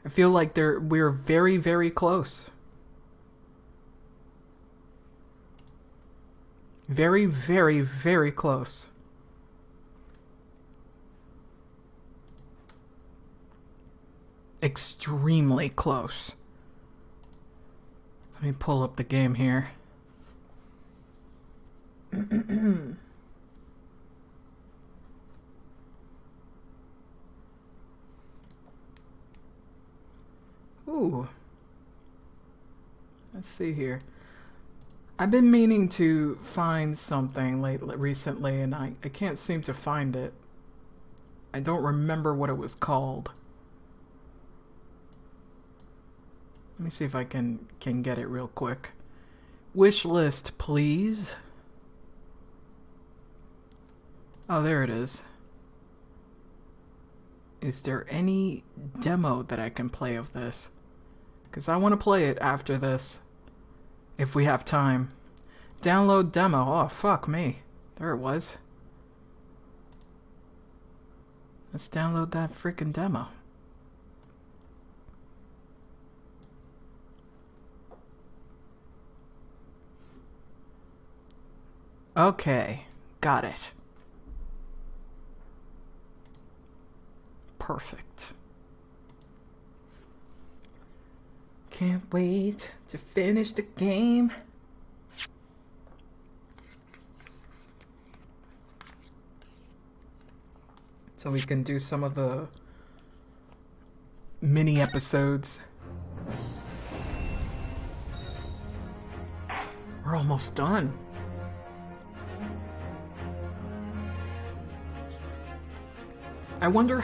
I feel like we're very, very close. Very, very, very close. Extremely close. Let me pull up the game here. Ooh. Let's see here. I've been meaning to find something recently, and I can't seem to find it. I don't remember what it was called. Let me see if I can get it real quick. Wish list, please. Oh, there it is. Is there any demo that I can play of this? Because I want to play it after this. If we have time. Download demo. Oh, fuck me. There it was. Let's download that freaking demo. Okay. Got it. Perfect. Can't wait to finish the game. So we can do some of the mini episodes. We're almost done. I wonder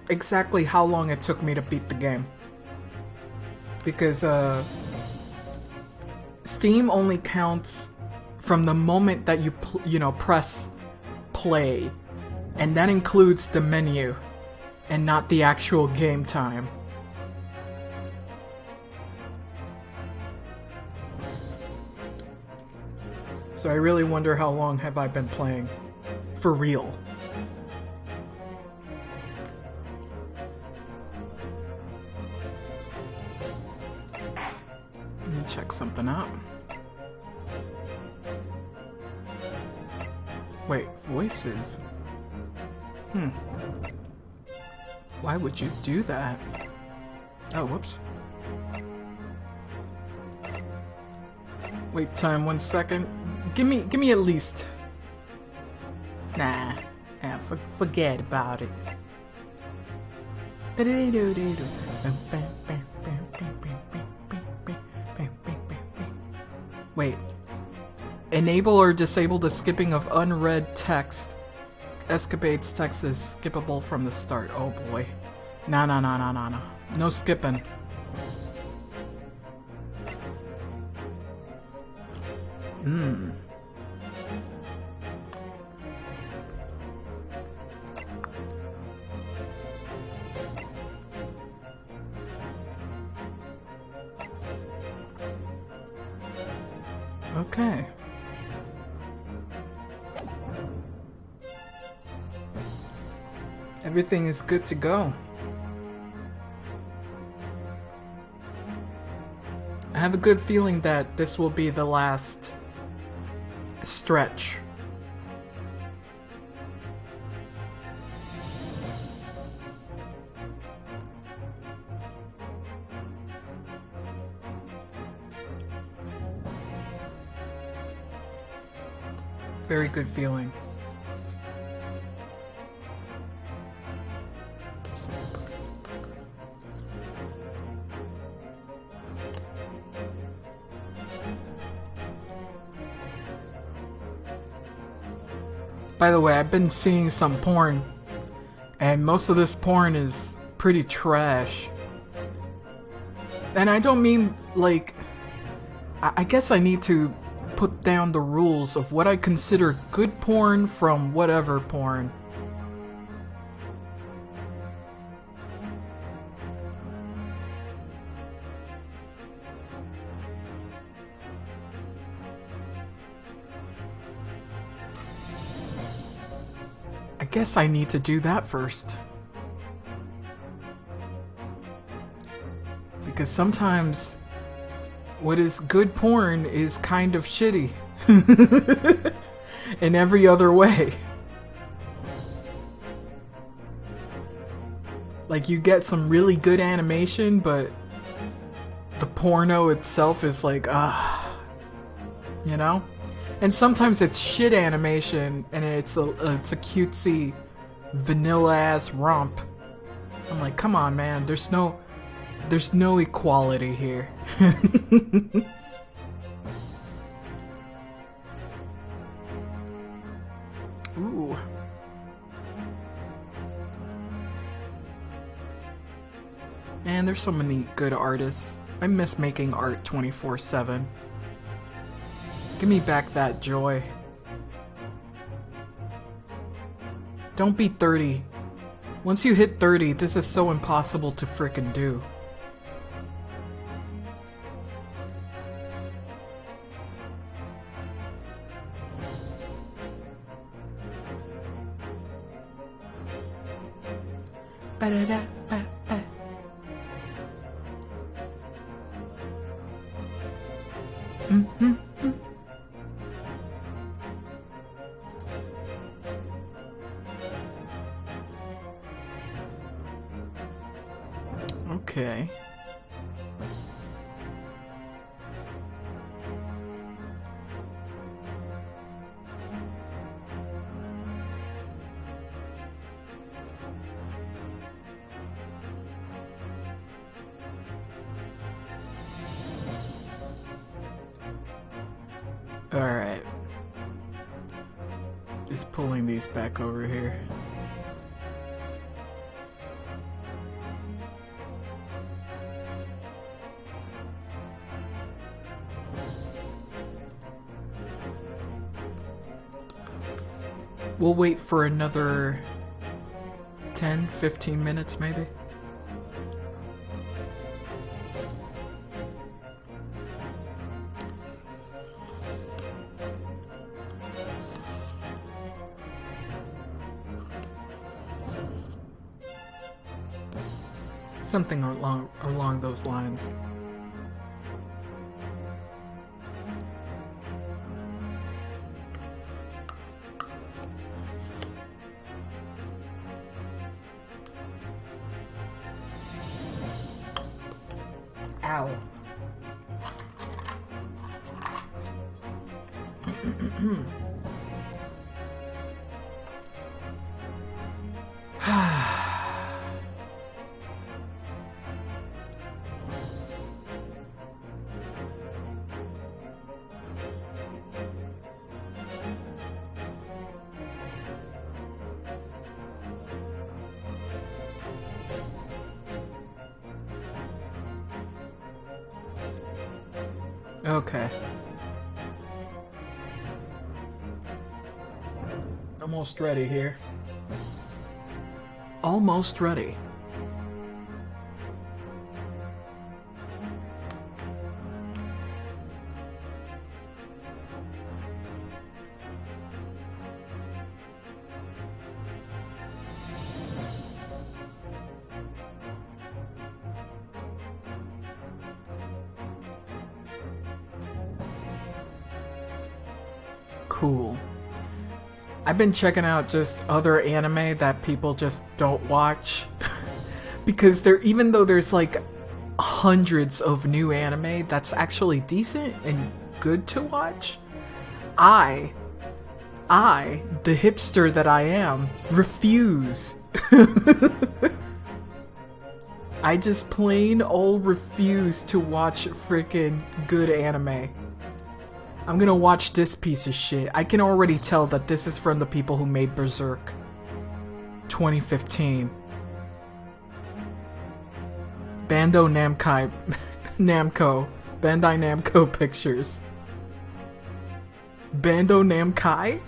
exactly how long it took me to beat the game. Because Steam only counts from the moment that you press play, and that includes the menu and not the actual game time. So I really wonder how long have I been playing for real. Check something out. Wait, voices? Why would you do that? Oh, whoops. Wait time 1 second. Give me at least. Nah, forget about it. Wait. Enable or disable the skipping of unread text. Escapades text is skippable from the start. Oh boy. Nah. No skipping. Okay. Everything is good to go. I have a good feeling that this will be the last stretch. Very good feeling. By the way, I've been seeing some porn, and most of this porn is pretty trash. And I don't mean, like, I guess I need to put down the rules of what I consider good porn from whatever porn. I guess I need to do that first. Because sometimes what is good porn is kind of shitty. In every other way. Like, you get some really good animation, but the porno itself is like, you know? And sometimes it's shit animation, and it's a cutesy, vanilla-ass romp. I'm like, come on, man, there's no equality here. Ooh. Man, there's so many good artists. I miss making art 24/7. Give me back that joy. Don't be 30. Once you hit 30, this is so impossible to frickin' do. Ba-da-da-ba-ba. Okay. Alright. Just pulling these back over here. We'll wait for another 10, 15 minutes maybe. Something along those lines. Ow. Okay. Almost ready here. Almost ready. Cool. I've been checking out just other anime that people just don't watch because even though there's like hundreds of new anime that's actually decent and good to watch, I, the hipster that I am, refuse. I just plain old refuse to watch freaking good anime. I'm gonna watch this piece of shit. I can already tell that this is from the people who made Berserk. 2015. Bandai Namco Pictures. Bandai Namkai?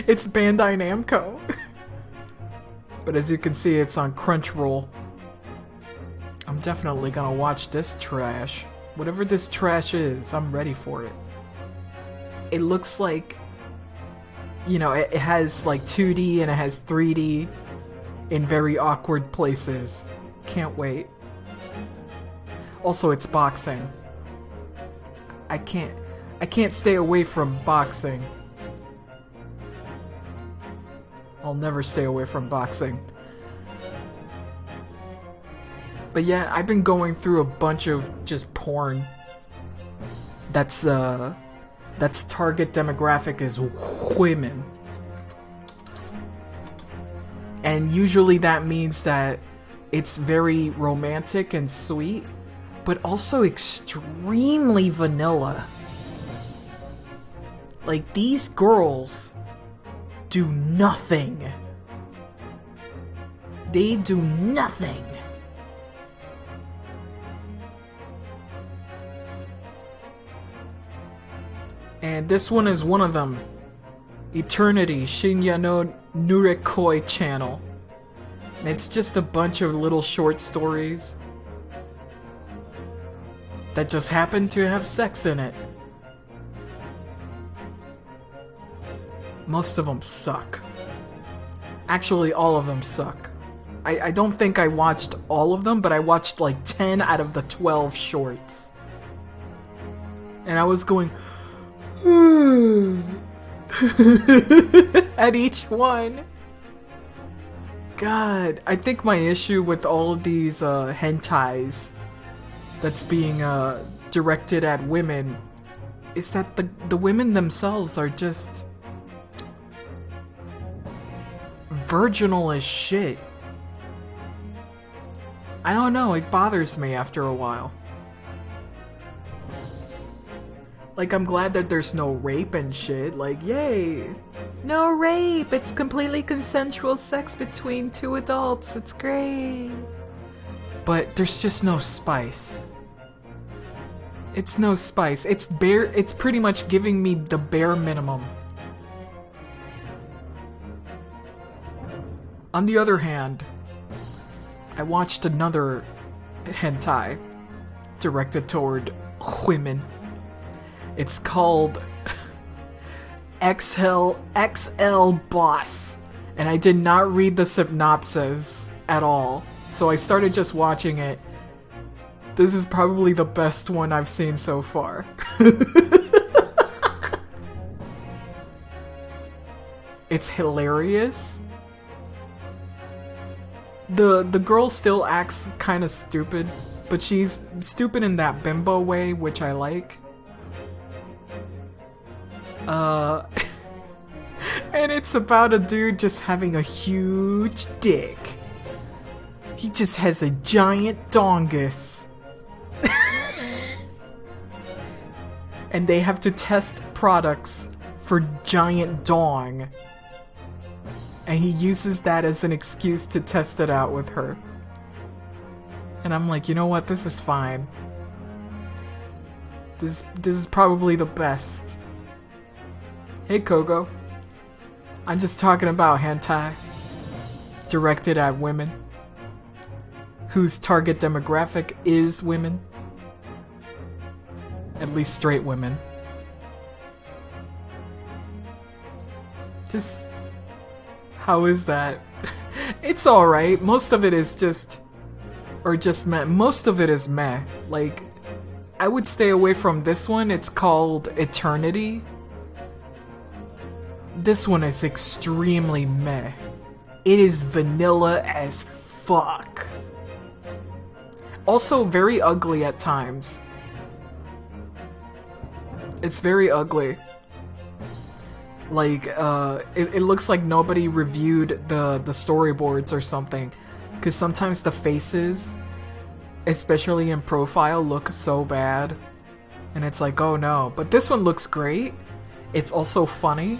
It's Bandai Namco. But as you can see, it's on Crunchyroll. I'm definitely gonna watch this trash. Whatever this trash is, I'm ready for it. It looks like, you know, it has like 2D and it has 3D in very awkward places. Can't wait. Also, it's boxing. I can't stay away from boxing. I'll never stay away from boxing. But yeah, I've been going through a bunch of just porn. That's target demographic is women. And usually that means that it's very romantic and sweet, but also extremely vanilla. Like, these girls do nothing. They do nothing. And this one is one of them. Eternity Shinya no Nurekoi channel. And it's just a bunch of little short stories that just happen to have sex in it. Most of them suck. Actually, all of them suck. I don't think I watched all of them, but I watched like 10 out of the 12 shorts. And I was going at each one. God, I think my issue with all of these hentais that's being directed at women is that the women themselves are just virginal as shit. I don't know, it bothers me after a while. Like, I'm glad that there's no rape and shit. Like, yay! No rape! It's completely consensual sex between two adults. It's great! But there's just no spice. It's no spice. It's pretty much giving me the bare minimum. On the other hand, I watched another hentai directed toward women. It's called XL Boss, and I did not read the synopsis at all, so I started just watching it. This is probably the best one I've seen so far. It's hilarious. The girl still acts kind of stupid, but she's stupid in that bimbo way, which I like. And it's about a dude just having a huge dick. He just has a giant dongus. And they have to test products for giant dong. And he uses that as an excuse to test it out with her. And I'm like, you know what? This is fine. This is probably the best. Hey, Kogo. I'm just talking about hentai directed at women whose target demographic is women. At least straight women. Just... how is that? It's alright. Most of it is just... or just meh. Most of it is meh. Like, I would stay away from this one. It's called Eternity. This one is extremely meh. It is vanilla as fuck. Also very ugly at times. It's very ugly. Like, it looks like nobody reviewed the storyboards or something. Because sometimes the faces, especially in profile, look so bad. And it's like, oh no. But this one looks great. It's also funny.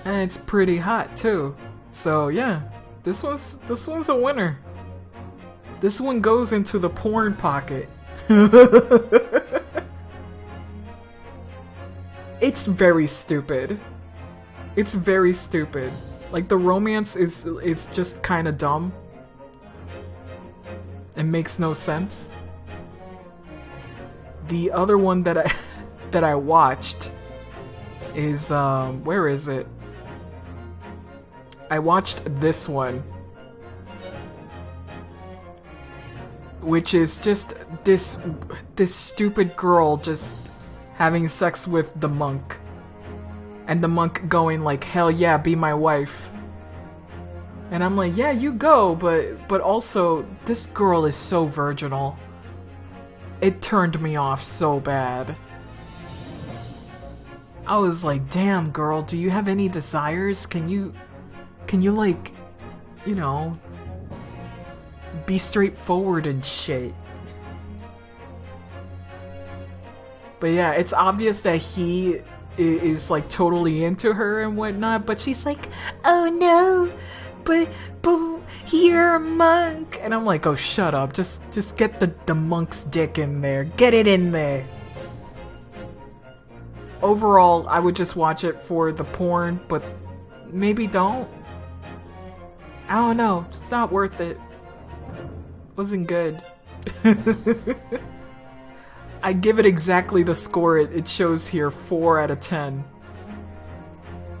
And it's pretty hot too. So yeah, this one's a winner. This one goes into the porn pocket. It's very stupid. It's very stupid. Like, the romance is just kind of dumb. It makes no sense. The other one that I watched is where is it? I watched this one. which is just this stupid girl just having sex with the monk. And the monk going like, hell yeah, be my wife. And I'm like, yeah, you go, but also, this girl is so virginal. It turned me off so bad. I was like, damn girl, do you have any desires? Can you like, you know, be straightforward and shit. But yeah, it's obvious that he is like totally into her and whatnot, but she's like, oh no, but you're a monk. And I'm like, oh shut up, just get the monk's dick in there, get it in there. Overall, I would just watch it for the porn, but maybe don't. I don't know, it's not worth it. Wasn't good. I give it exactly the score it shows here, 4 out of 10.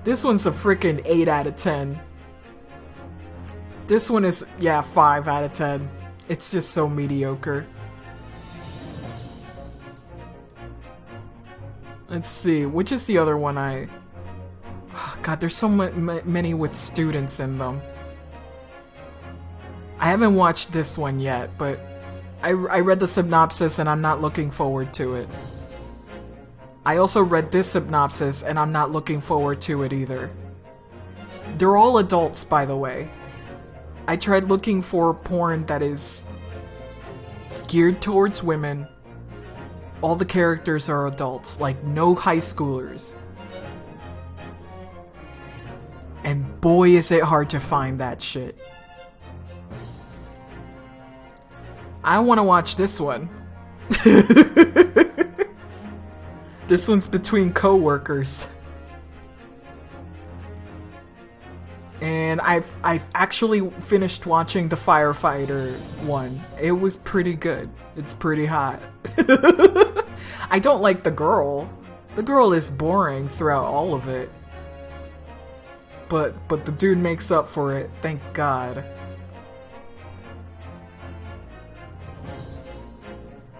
This one's a freaking 8 out of 10. This one is, yeah, 5 out of 10. It's just so mediocre. Let's see, which is the other one I... Oh, God, there's so many with students in them. I haven't watched this one yet, but I read the synopsis and I'm not looking forward to it. I also read this synopsis and I'm not looking forward to it either. They're all adults, by the way. I tried looking for porn that is geared towards women. All the characters are adults, like no high schoolers. And boy is it hard to find that shit. I want to watch this one. This one's between co-workers. And I've actually finished watching the firefighter one. It was pretty good. It's pretty hot. I don't like the girl. The girl is boring throughout all of it. But the dude makes up for it, thank God.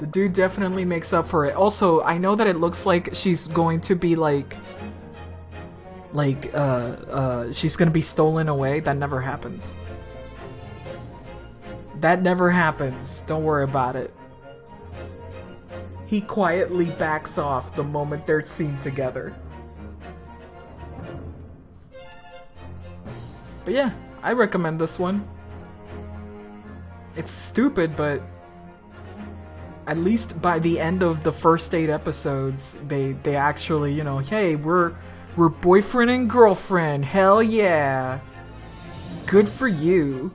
The dude definitely makes up for it. Also, I know that it looks like she's going to be she's gonna be stolen away. That never happens. That never happens. Don't worry about it. He quietly backs off the moment they're seen together. But yeah, I recommend this one. It's stupid, but at least by the end of the first 8 episodes, they actually, you know, hey, we're boyfriend and girlfriend. Hell yeah. Good for you.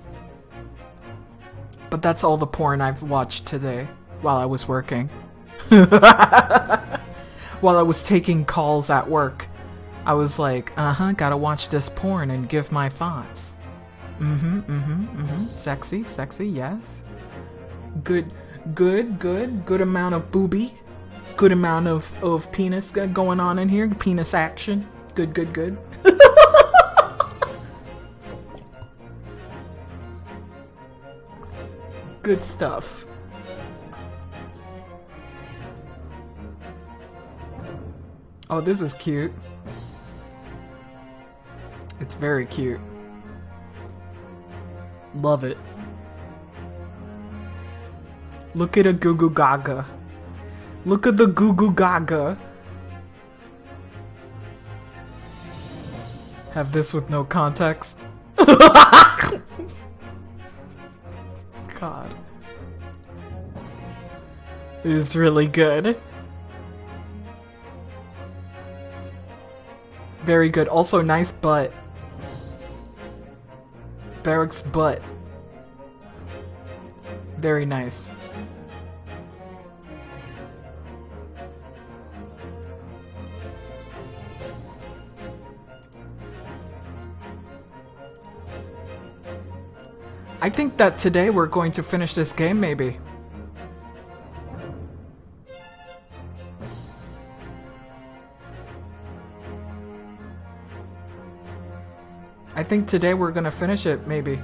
But that's all the porn I've watched today while I was working. While I was taking calls at work, I was like, gotta watch this porn and give my thoughts. Sexy, yes. Good amount of booby. Good amount of penis going on in here. Penis action. Good. Good stuff. Oh, this is cute. It's very cute. Love it. Look at a goo goo gaga. Look at the goo goo gaga. Have this with no context. God. It is really good. Very good. Also, nice butt. Barrack's butt. Very nice. I think that today we're going to finish this game, maybe. I think today we're gonna finish it, maybe.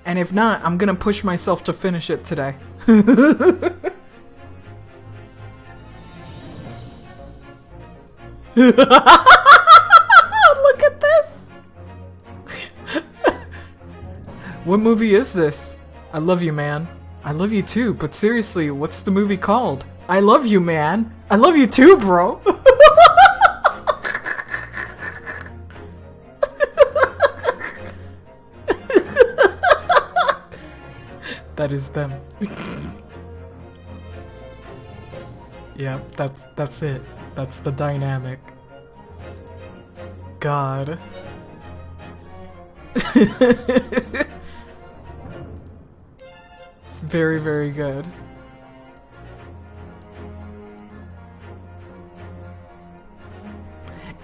And if not, I'm gonna push myself to finish it today. Look at this! What movie is this? I love you, man. I love you too, but seriously, what's the movie called? I love you, man. I love you too, bro. That is them. Yeah, that's it. That's the dynamic. God. It's very, very good.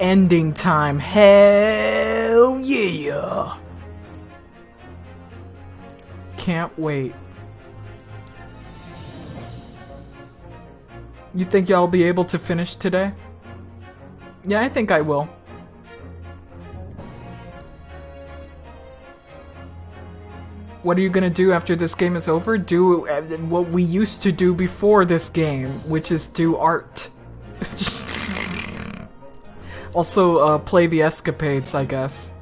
Ending time. Hell yeah. Can't wait. You think y'all be able to finish today? Yeah, I think I will. What are you gonna do after this game is over? Do what we used to do before this game, which is do art. Also, play the escapades, I guess.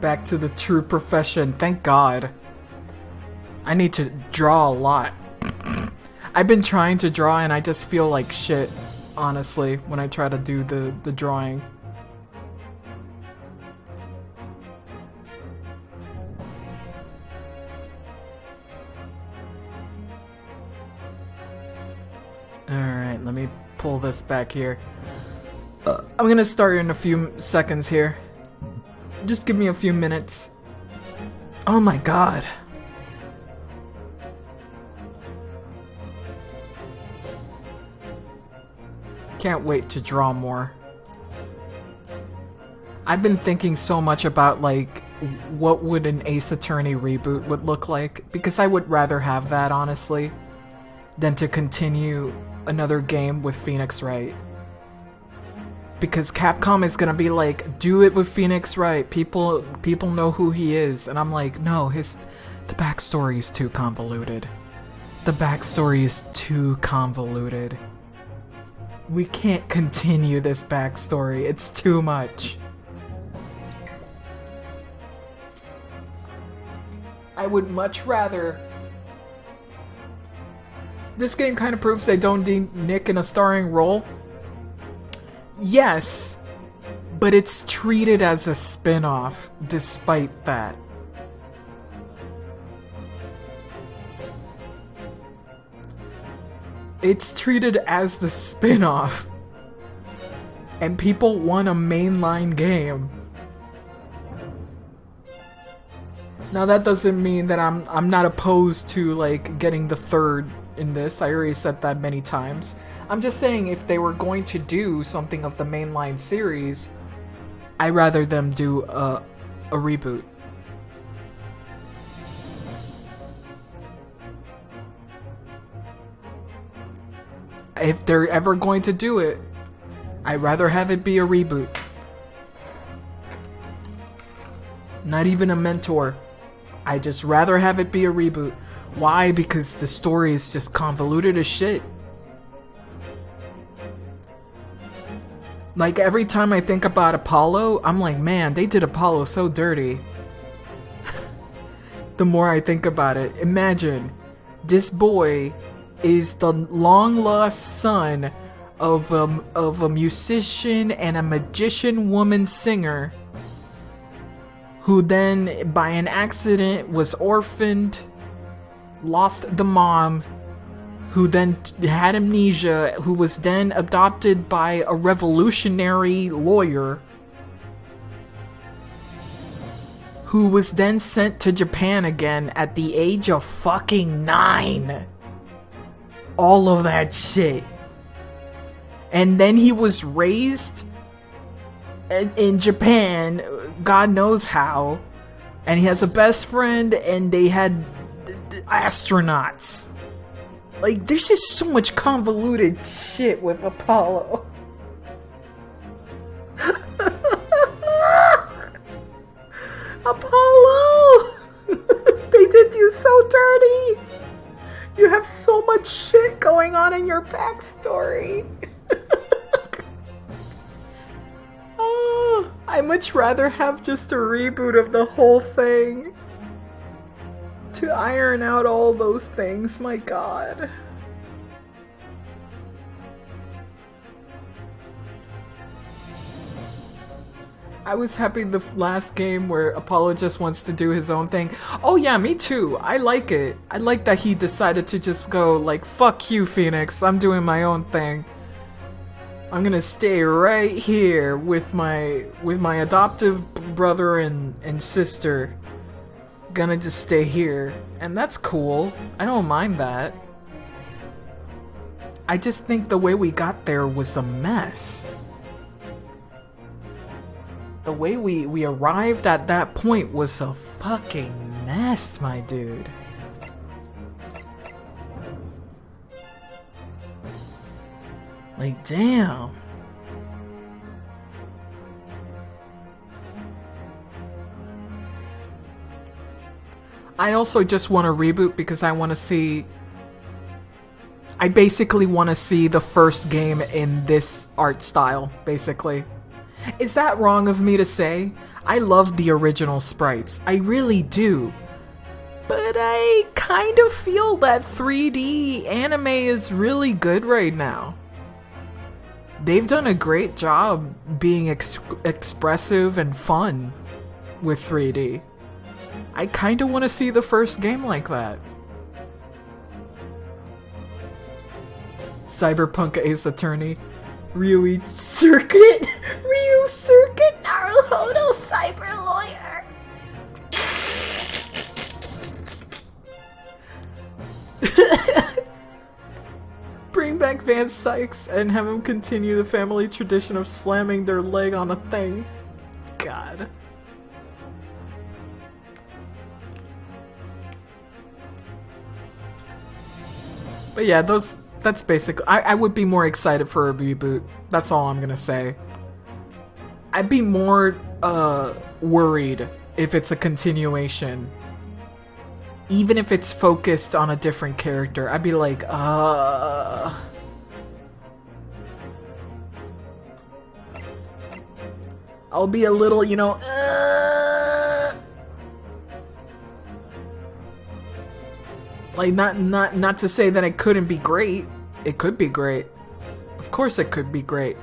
Back to the true profession, thank God. I need to draw a lot. I've been trying to draw and I just feel like shit, honestly, when I try to do the drawing. Alright, let me pull this back here. I'm gonna start in a few seconds here. Just give me a few minutes. Oh my God. Can't wait to draw more. I've been thinking so much about, like, what would an Ace Attorney reboot would look like, because I would rather have that, honestly, than to continue another game with Phoenix Wright. Because Capcom is gonna be like, do it with Phoenix Wright. People know who he is, and I'm like, no, the backstory is too convoluted. The backstory is too convoluted. We can't continue this backstory. It's too much. I would much rather. This game kind of proves they don't need Nick in a starring role. Yes, but it's treated as a spin-off, despite that. It's treated as the spin-off. And people want a mainline game. Now that doesn't mean that I'm not opposed to, like, getting the third in this. I already said that many times. I'm just saying, if they were going to do something of the mainline series, I'd rather them do a reboot. If they're ever going to do it, I'd rather have it be a reboot. Not even a mentor. I'd just rather have it be a reboot. Why? Because the story is just convoluted as shit. Like, every time I think about Apollo, I'm like, man, they did Apollo so dirty. The more I think about it, imagine, this boy is the long-lost son of a musician and a magician woman singer who then, by an accident, was orphaned, lost the mom, who then had amnesia, who was then adopted by a revolutionary lawyer, who was then sent to Japan again at the age of fucking 9. All of that shit. And then he was raised in Japan, God knows how. And he has a best friend, and they had astronauts. Like, there's just so much convoluted shit with Apollo. Apollo! They did you so dirty! You have so much shit going on in your backstory. Oh, I'd much rather have just a reboot of the whole thing. To iron out all those things, my god. I was happy the last game where Apollo just wants to do his own thing. Oh yeah, me too. I like it. I like that he decided to just go like, fuck you, Phoenix. I'm doing my own thing. I'm gonna stay right here with my adoptive brother and sister. Gonna just stay here. And that's cool. I don't mind that. I just think the way we got there was a mess. The way we arrived at that point was a fucking mess, my dude. Like, damn. I also just want to reboot because I want to see... I basically want to see the first game in this art style, basically. Is that wrong of me to say? I love the original sprites. I really do. But I kind of feel that 3D anime is really good right now. They've done a great job being expressive and fun with 3D. I kind of want to see the first game like that. Cyberpunk Ace Attorney. Ryu Circuit? Ryu Circuit Naruhodo Cyber Lawyer! Bring back Van Sykes and have him continue the family tradition of slamming their leg on a thing. God. But yeah, that's basically... I would be more excited for a reboot. That's all I'm gonna say. I'd be more worried if it's a continuation. Even if it's focused on a different character. I'd be like, I'll be a little, you know, Like, not to say that it couldn't be great. It could be great. Of course it could be great.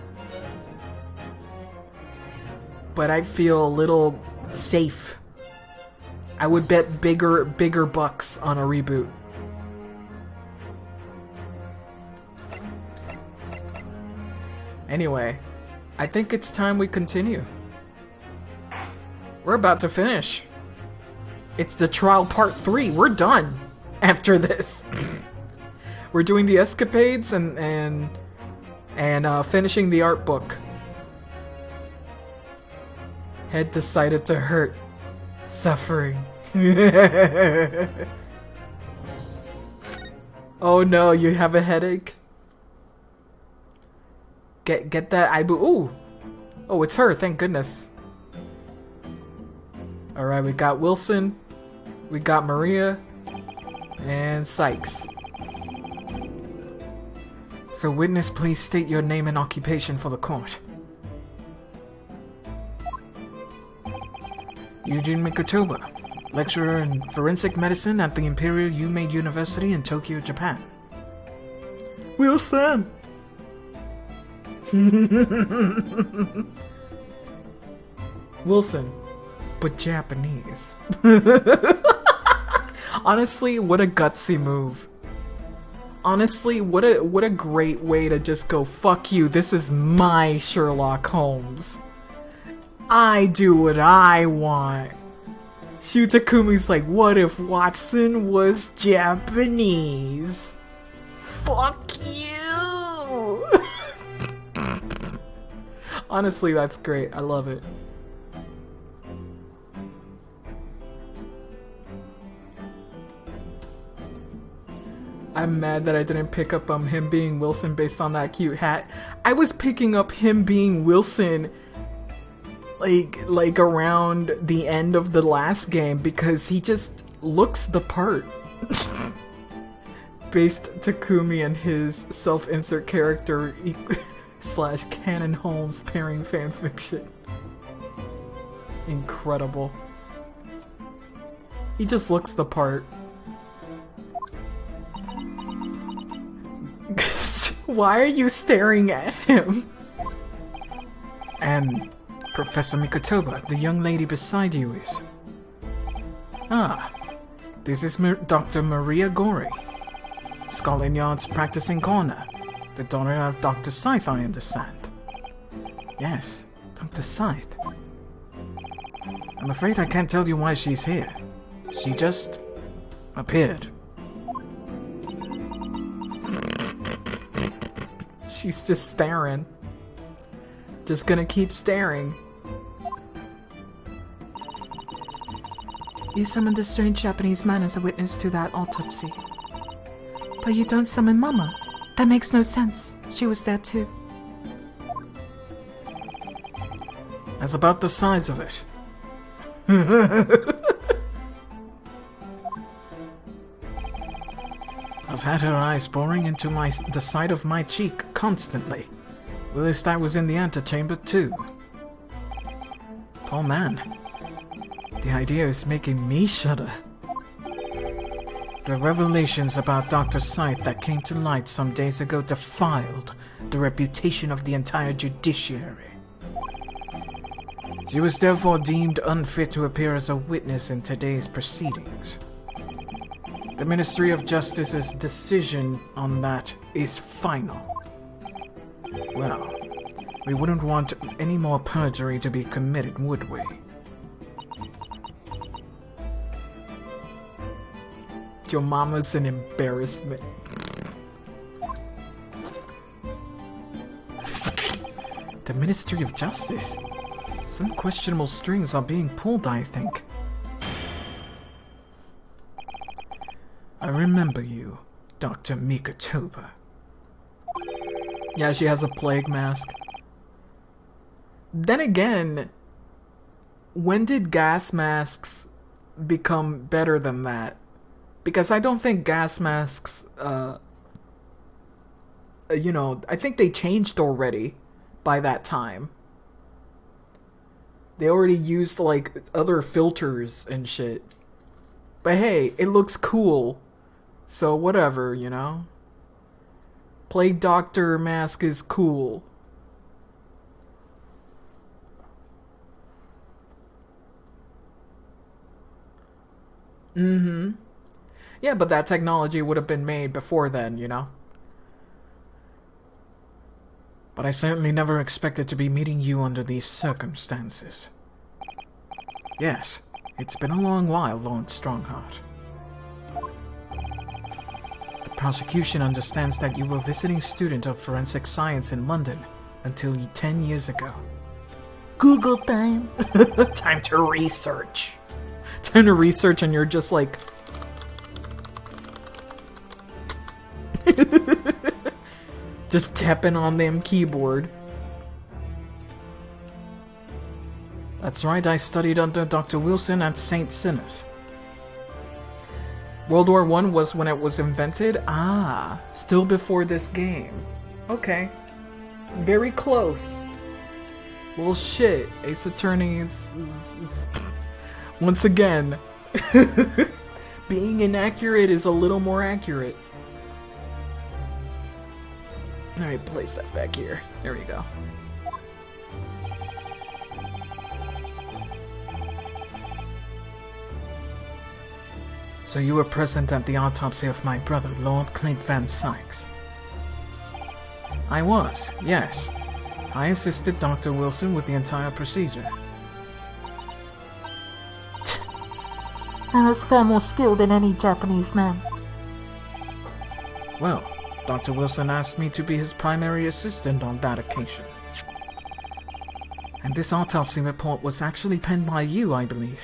But I feel a little safe. I would bet bigger bucks on a reboot. Anyway, I think it's time we continue. We're about to finish. It's the trial part 3. We're done after this. We're doing the escapades and finishing the art book. Head decided to hurt. Suffering. Oh no, you have a headache? Get that Ibu. Ooh! Oh, it's her, thank goodness. Alright, we got Wilson, we got Maria, and Sykes. So witness, please state your name and occupation for the court. Eugene Mikotoba, lecturer in forensic medicine at the Imperial Yume University in Tokyo, Japan. Wilson! Wilson, but Japanese. Honestly, what a gutsy move. Honestly, what a great way to just go, fuck you, this is my Sherlock Holmes. I do what I want. Shu Takumi's like, what if Watson was Japanese? Fuck you! Honestly, that's great. I love it. I'm mad that I didn't pick up him being Wilson based on that cute hat. I was picking up him being Wilson like around the end of the last game because he just looks the part. Based Takumi and his self-insert character / Canon Holmes pairing fanfiction. Incredible. He just looks the part. Why are you staring at him? And Professor Mikotoba, the young lady beside you is... Ah, this is Dr. Maria Gori, Scotland Yard's practicing corner. The daughter of Dr. Scythe, I understand. Yes, Dr. Scythe. I'm afraid I can't tell you why she's here. She just... appeared. She's just staring. Just gonna keep staring. You summoned the strange Japanese man as a witness to that autopsy. But you don't summon Mama. That makes no sense. She was there too. That's about the size of it. I've had her eyes boring into the side of my cheek constantly. Whilst I was in the antechamber too. Poor man. The idea is making me shudder. The revelations about Dr. Scythe that came to light some days ago defiled the reputation of the entire judiciary. She was therefore deemed unfit to appear as a witness in today's proceedings. The Ministry of Justice's decision on that is final. Well, we wouldn't want any more perjury to be committed, would we? Your mama's an embarrassment. The Ministry of Justice? Some questionable strings are being pulled, I think. I remember you, Dr. Mikotoba. Yeah, she has a plague mask. Then again, when did gas masks become better than that? Because I don't think gas masks, you know, I think they changed already by that time. They already used, like, other filters and shit. But hey, it looks cool. So whatever, you know? Plague Doctor mask is cool. Mm-hmm. Yeah, but that technology would have been made before then, you know? But I certainly never expected to be meeting you under these circumstances. Yes, it's been a long while, Lord Strongheart. The prosecution understands that you were a visiting student of forensic science in London until 10 years ago. Google time! Time to research. Time to research and you're just like... just tapping on them keyboard. That's right, I studied under Dr. Wilson at St. Sinus. World War I was when it was invented? Ah, still before this game. Okay. Very close. Well, shit. Ace Attorney is once again, being inaccurate is a little more accurate. Alright, place that back here. There we go. So you were present at the autopsy of my brother, Lord Clint Van Sykes. I was, yes. I assisted Dr. Wilson with the entire procedure. I was far more skilled than any Japanese man. Well, Dr. Wilson asked me to be his primary assistant on that occasion. And this autopsy report was actually penned by you, I believe.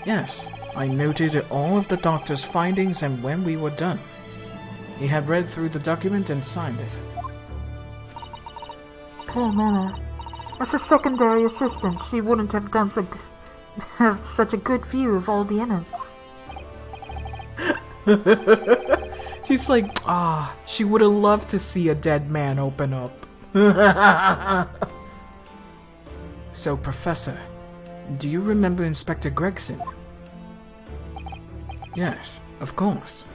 Yes, I noted all of the doctor's findings and when we were done. He had read through the document and signed it. Poor Mama. As a secondary assistant, she wouldn't have done have such a good view of all the innards. She's like, she would have loved to see a dead man open up. So, Professor, do you remember Inspector Gregson? Yes, of course.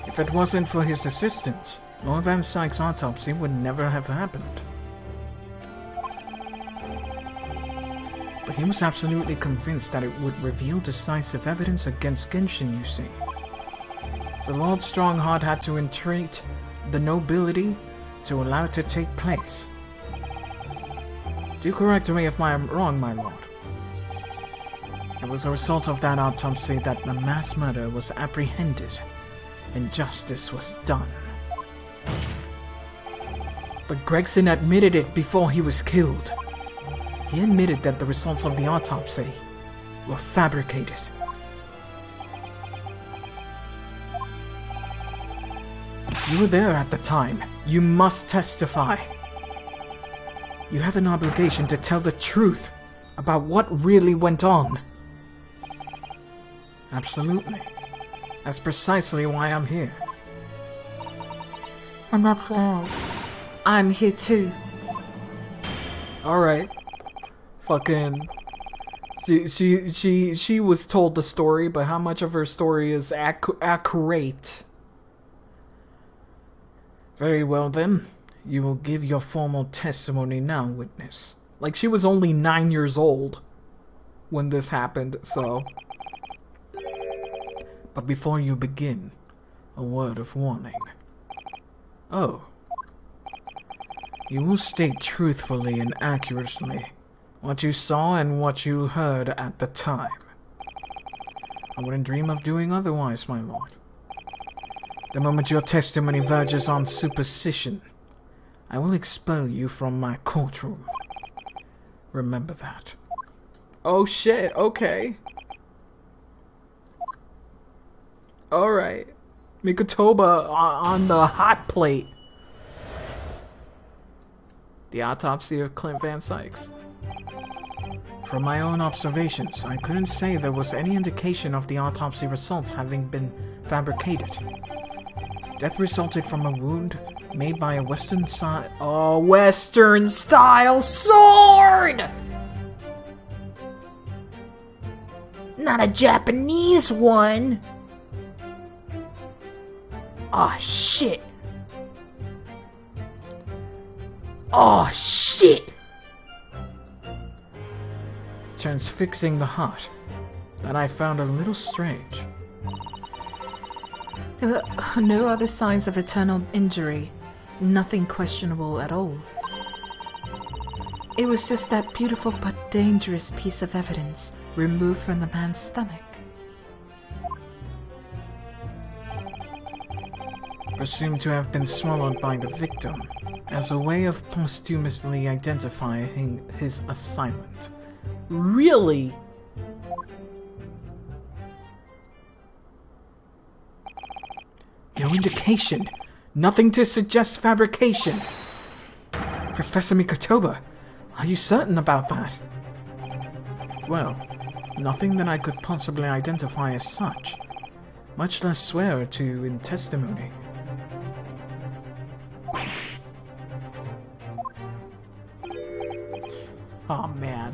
If it wasn't for his assistance, Lord Van Syke's autopsy would never have happened. But he was absolutely convinced that it would reveal decisive evidence against Genshin, you see. So Lord Strongheart had to entreat the nobility to allow it to take place. Do correct me if I'm wrong, my lord. It was a result of that autopsy that the mass murder was apprehended and justice was done. But Gregson admitted it before he was killed. He admitted that the results of the autopsy were fabricated. You were there at the time. You must testify. You have an obligation to tell the truth about what really went on. Absolutely. That's precisely why I'm here. And that's why I'm here too. Alright. Fucking... She was told the story, but how much of her story is accurate? Very well then. You will give your formal testimony now, witness. Like, she was only 9 years old when this happened, so... But before you begin, a word of warning. Oh. You will state truthfully and accurately what you saw and what you heard at the time. I wouldn't dream of doing otherwise, my lord. The moment your testimony verges on superstition, I will expel you from my courtroom. Remember that. Oh shit, okay. Alright. Mikotoba on the hot plate. The autopsy of Clint Van Sykes. From my own observations, I couldn't say there was any indication of the autopsy results having been fabricated. Death resulted from a wound made by a Western style sword! Not a Japanese one! Oh shit! Oh shit! Transfixing the heart. That I found a little strange. There were no other signs of eternal injury. Nothing questionable at all. It was just that beautiful but dangerous piece of evidence removed from the man's stomach. Presumed to have been swallowed by the victim, as a way of posthumously identifying his assailant. Really? No indication. Nothing to suggest fabrication. Professor Mikotoba, are you certain about that? Well, nothing that I could possibly identify as such, much less swear to in testimony. Oh man.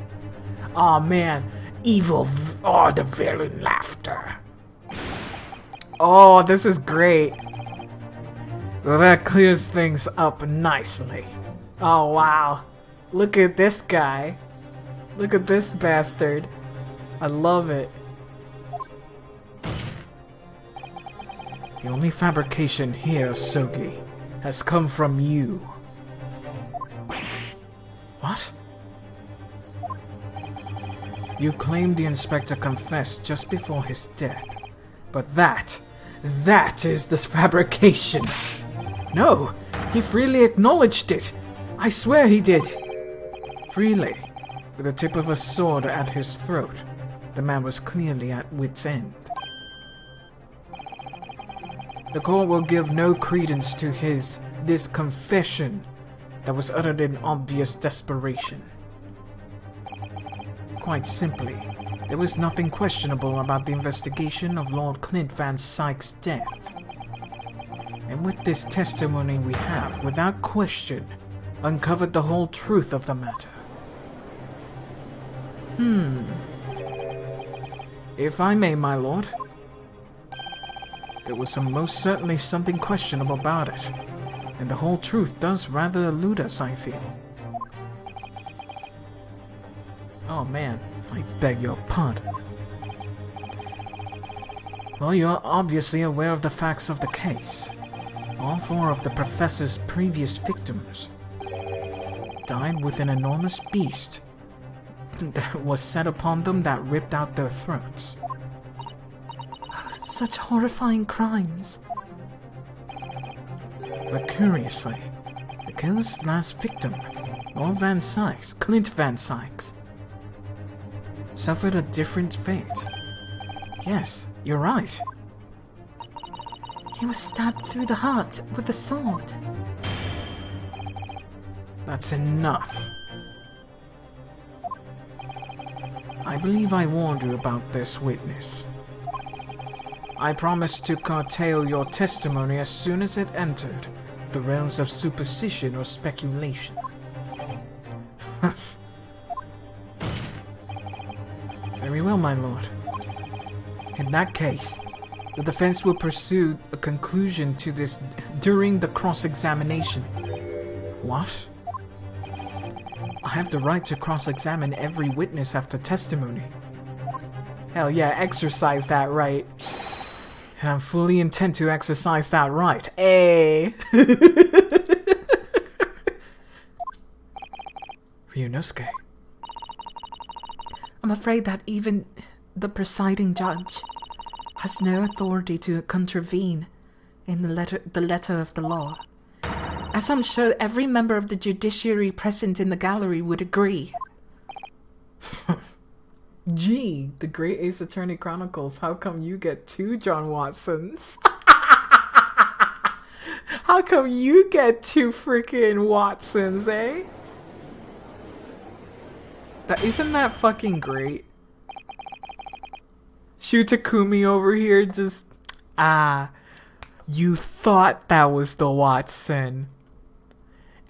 Oh man. Evil or the villain laughter. Oh, this is great. Well, that clears things up nicely. Oh wow. Look at this guy. Look at this bastard. I love it. The only fabrication here, Sogi, has come from you. What? You claimed the inspector confessed just before his death. But that is this fabrication. No, He freely acknowledged it. I swear he did. Freely, with the tip of a sword at his throat. The man was clearly at wit's end. The court will give no credence to this confession that was uttered in obvious desperation. Quite simply, there was nothing questionable about the investigation of Lord Clint Van Syke's death. And with this testimony we have, without question, uncovered the whole truth of the matter. If I may, my lord, there was most certainly something questionable about it, and the whole truth does rather elude us, I feel. Oh man, I beg your pardon. Well, you're obviously aware of the facts of the case. All 4 of the professor's previous victims died with an enormous beast that was set upon them that ripped out their throats. Such horrifying crimes. But curiously, the killer's last victim, Lord Van Sykes, Clint Van Sykes, suffered a different fate. Yes, you're right. He was stabbed through the heart with a sword. That's enough. I believe I warned you about this witness. I promised to curtail your testimony as soon as it entered the realms of superstition or speculation. Very well, my lord. In that case, the defense will pursue a conclusion to this during the cross-examination. What? I have the right to cross-examine every witness after testimony. Hell yeah, exercise that right. And I fully intend to exercise that right. Hey! Ryunosuke. I'm afraid that even the presiding judge has no authority to contravene in the letter of the law. As I'm sure every member of the judiciary present in the gallery would agree. Gee, the Great Ace Attorney Chronicles, how come you get 2 John Watsons? How come you get 2 freaking Watsons, eh? Isn't that fucking great? Shutakumi over here just... you thought that was the Watson.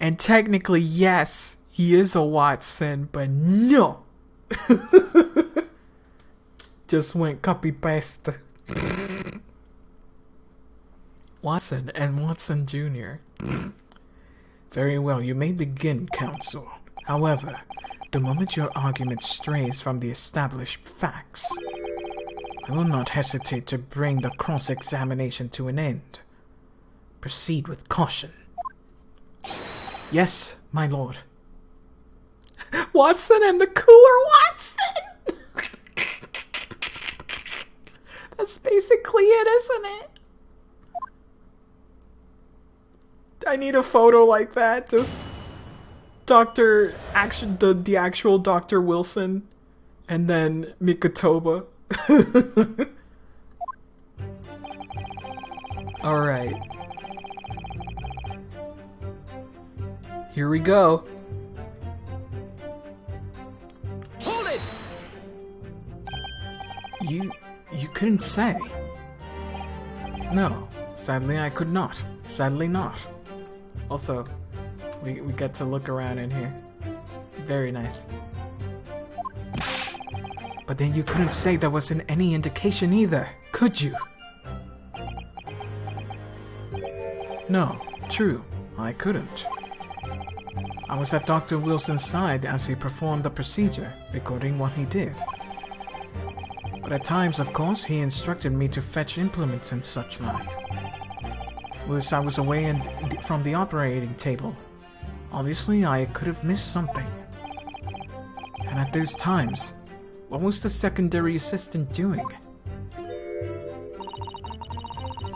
And technically, yes, he is a Watson, but no! Just went copy-paste. Watson and Watson Jr. Very well, you may begin, counsel. However, the moment your argument strays from the established facts, I will not hesitate to bring the cross-examination to an end. Proceed with caution. Yes, my lord. Watson and the cooler Watson! That's basically it, isn't it? I need a photo like that, just... the actual Dr. Wilson, and then Mikotoba. Alright. Here we go. Hold it! You couldn't say. No, sadly I could not. Sadly not. Also, we get to look around in here. Very nice. But then you couldn't say there wasn't any indication either, could you? No, true, I couldn't. I was at Dr. Wilson's side as he performed the procedure, recording what he did. But at times, of course, he instructed me to fetch implements and such like. Whilst I was away from the operating table, obviously I could have missed something. And at those times, what was the secondary assistant doing?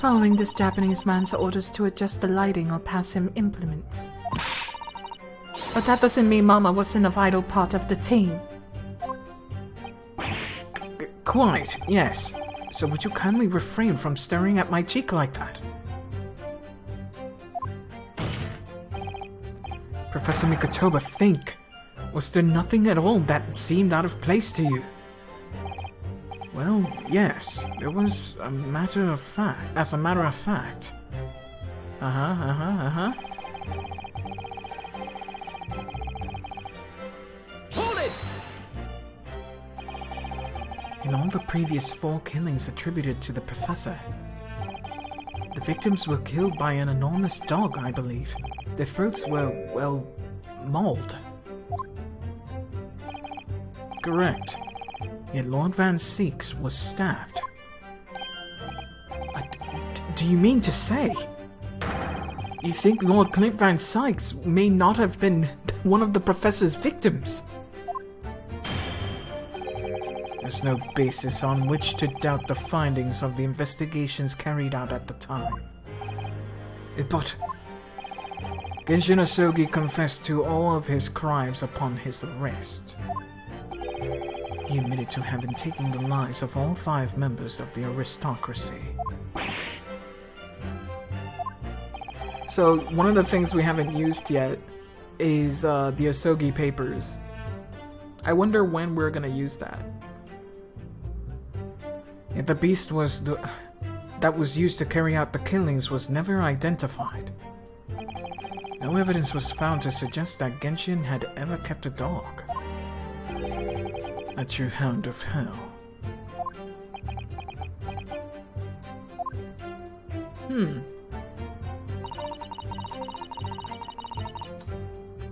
following this Japanese man's orders to adjust the lighting or pass him implements. But that doesn't mean Mama wasn't a vital part of the team. Quite, yes. So would you kindly refrain from staring at my cheek like that? Professor Mikotoba, think. Was there nothing at all that seemed out of place to you? Well, yes. There was a matter of fact. As a matter of fact. Hold it! In all the previous 4 killings attributed to the professor, the victims were killed by an enormous dog, I believe. Their throats were, well, mauled. Correct. Yet Lord Van Seeks was stabbed. Do you mean to say? You think Lord Clint Van Sykes may not have been one of the professor's victims? There's no basis on which to doubt the findings of the investigations carried out at the time. But Genshin Asogi confessed to all of his crimes upon his arrest. He admitted to having taken the lives of all 5 members of the aristocracy. So, one of the things we haven't used yet is the Asogi papers. I wonder when we're gonna use that. Yet the beast that was used to carry out the killings was never identified. No evidence was found to suggest that Genshin had ever kept a dog. A true hound of hell.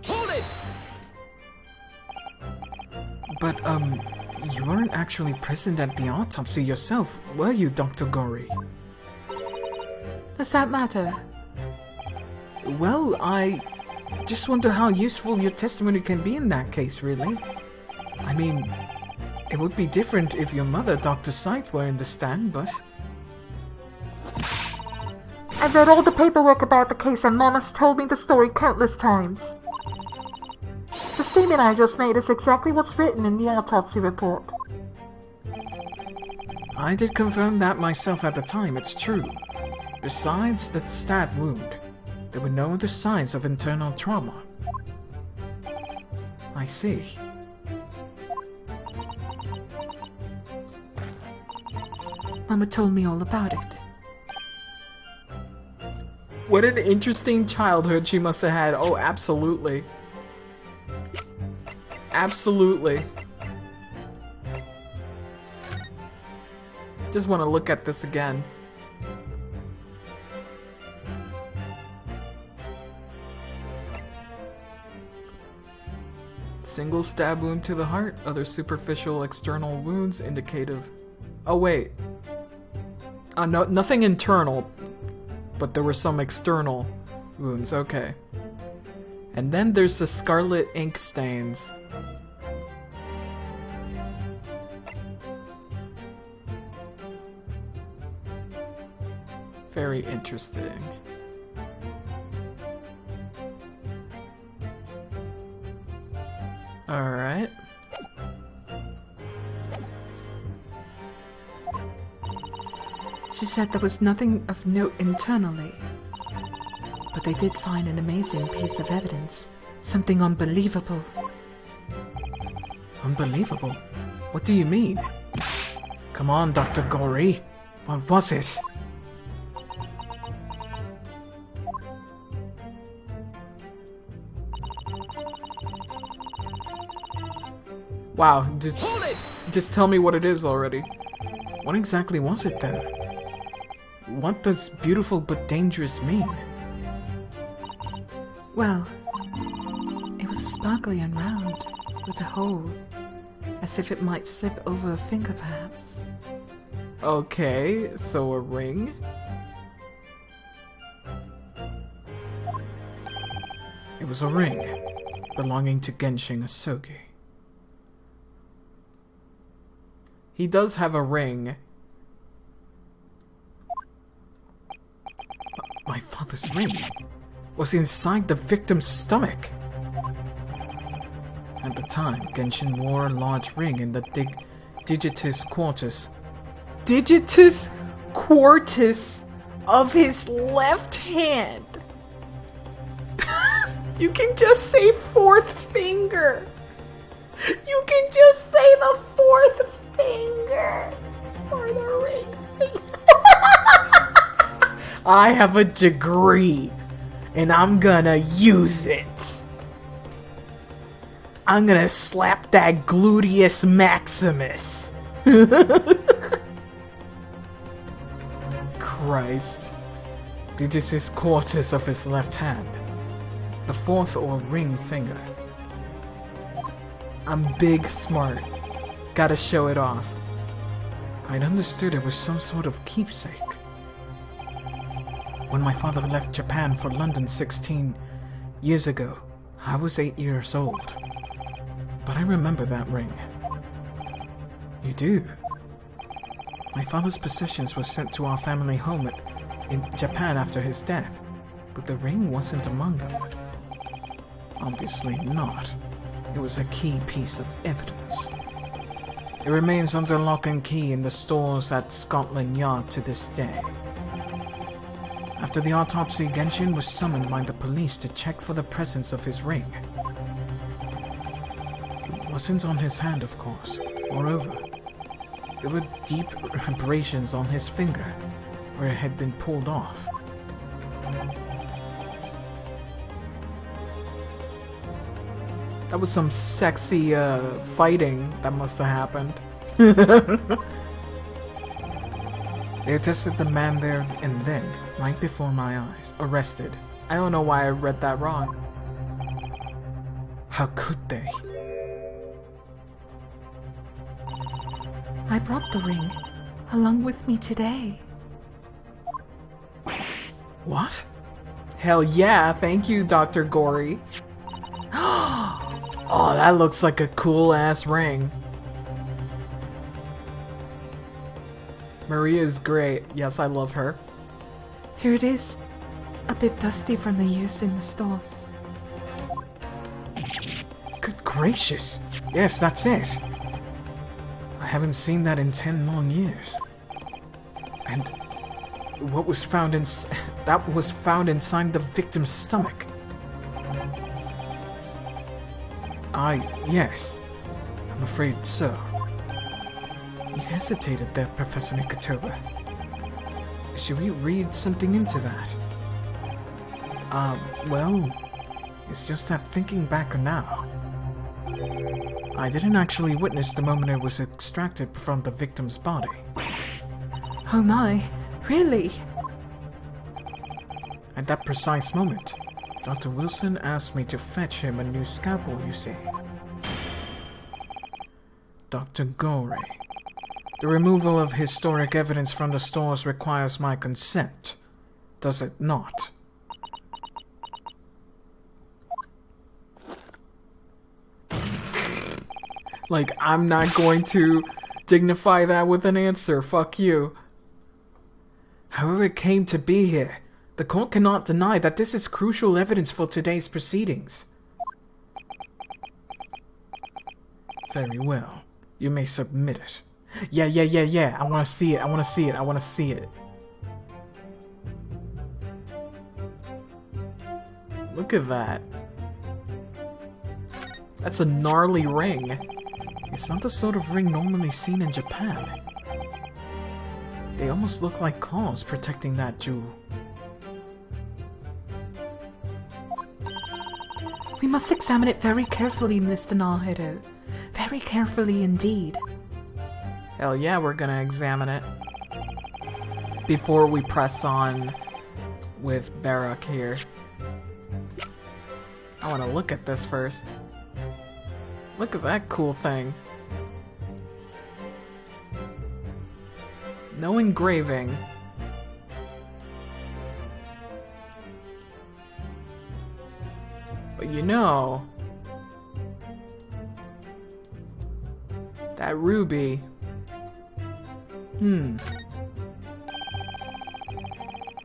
Hold it! But, you weren't actually present at the autopsy yourself, were you, Dr. Gori? Does that matter? Well, I just wonder how useful your testimony can be in that case, really. I mean, it would be different if your mother, Dr. Scythe, were in the stand, but... I've read all the paperwork about the case and Mom has told me the story countless times. The statement I just made is exactly what's written in the autopsy report. I did confirm that myself at the time, it's true. Besides the stab wound, there were no other signs of internal trauma. I see. Mama told me all about it. What an interesting childhood she must have had. Oh, absolutely. Absolutely. Just want to look at this again. Single stab wound to the heart. Other superficial external wounds indicative. Oh wait. No, nothing internal. But there were some external wounds. Okay. And then there's the scarlet ink stains. Very interesting. Alright. She said there was nothing of note internally. But they did find an amazing piece of evidence. Something unbelievable. Unbelievable? What do you mean? Come on, Dr. Gori. What was it? Wow, just tell me what it is already. What exactly was it, then? What does beautiful but dangerous mean? Well, it was sparkly and round, with a hole, as if it might slip over a finger, perhaps. Okay, so a ring? It was a ring, belonging to Genshin Asogi. He does have a ring. father's ring was inside the victim's stomach. At the time, Genshin wore a large ring in the digitus quartus. Digitus quartus of his left hand. You can just say fourth finger. You can just say the fourth finger. Or the ring finger. I have a degree, and I'm gonna use it. I'm gonna slap that gluteus maximus. Christ. Digitus quartus of his left hand. The fourth or ring finger. I'm big smart. Gotta show it off. I'd understood it was some sort of keepsake. When my father left Japan for London 16 years ago, I was 8 years old. But I remember that ring. You do? My father's possessions were sent to our family home in Japan after his death, but the ring wasn't among them. Obviously not. It was a key piece of evidence. It remains under lock and key in the stores at Scotland Yard to this day. After the autopsy, Genshin was summoned by the police to check for the presence of his ring. It wasn't on his hand, of course. Moreover, there were deep abrasions on his finger, where it had been pulled off. That was some sexy fighting that must have happened. They arrested the man there and then, right before my eyes. Arrested. I don't know why I read that wrong. How could they? I brought the ring along with me today. What? Hell yeah, thank you, Dr. Gory. Oh, that looks like a cool-ass ring. Maria is great. Yes, I love her. Here it is. A bit dusty from the use in the stores. Good gracious. Yes, that's it. I haven't seen that in 10 long years. And what was found that was found inside the victim's stomach. Yes. I'm afraid so. You hesitated there, Professor Mikotoba. Should we read something into that? Well, it's just that thinking back now, I didn't actually witness the moment it was extracted from the victim's body. Oh my, really? At that precise moment, Dr. Wilson asked me to fetch him a new scalpel, you see. Dr. Gore. The removal of historic evidence from the stores requires my consent, does it not? Like, I'm not going to dignify that with an answer. Fuck you. However it came to be here, the court cannot deny that this is crucial evidence for today's proceedings. Very well. You may submit it. Yeah. I want to see it. Look at that. That's a gnarly ring. It's not the sort of ring normally seen in Japan. They almost look like claws protecting that jewel. We must examine it very carefully, Mr. Nahedo. Very carefully indeed. Hell yeah, we're gonna examine it. Before we press on with Barak here. I want to look at this first. Look at that cool thing. No engraving. But you know, that ruby.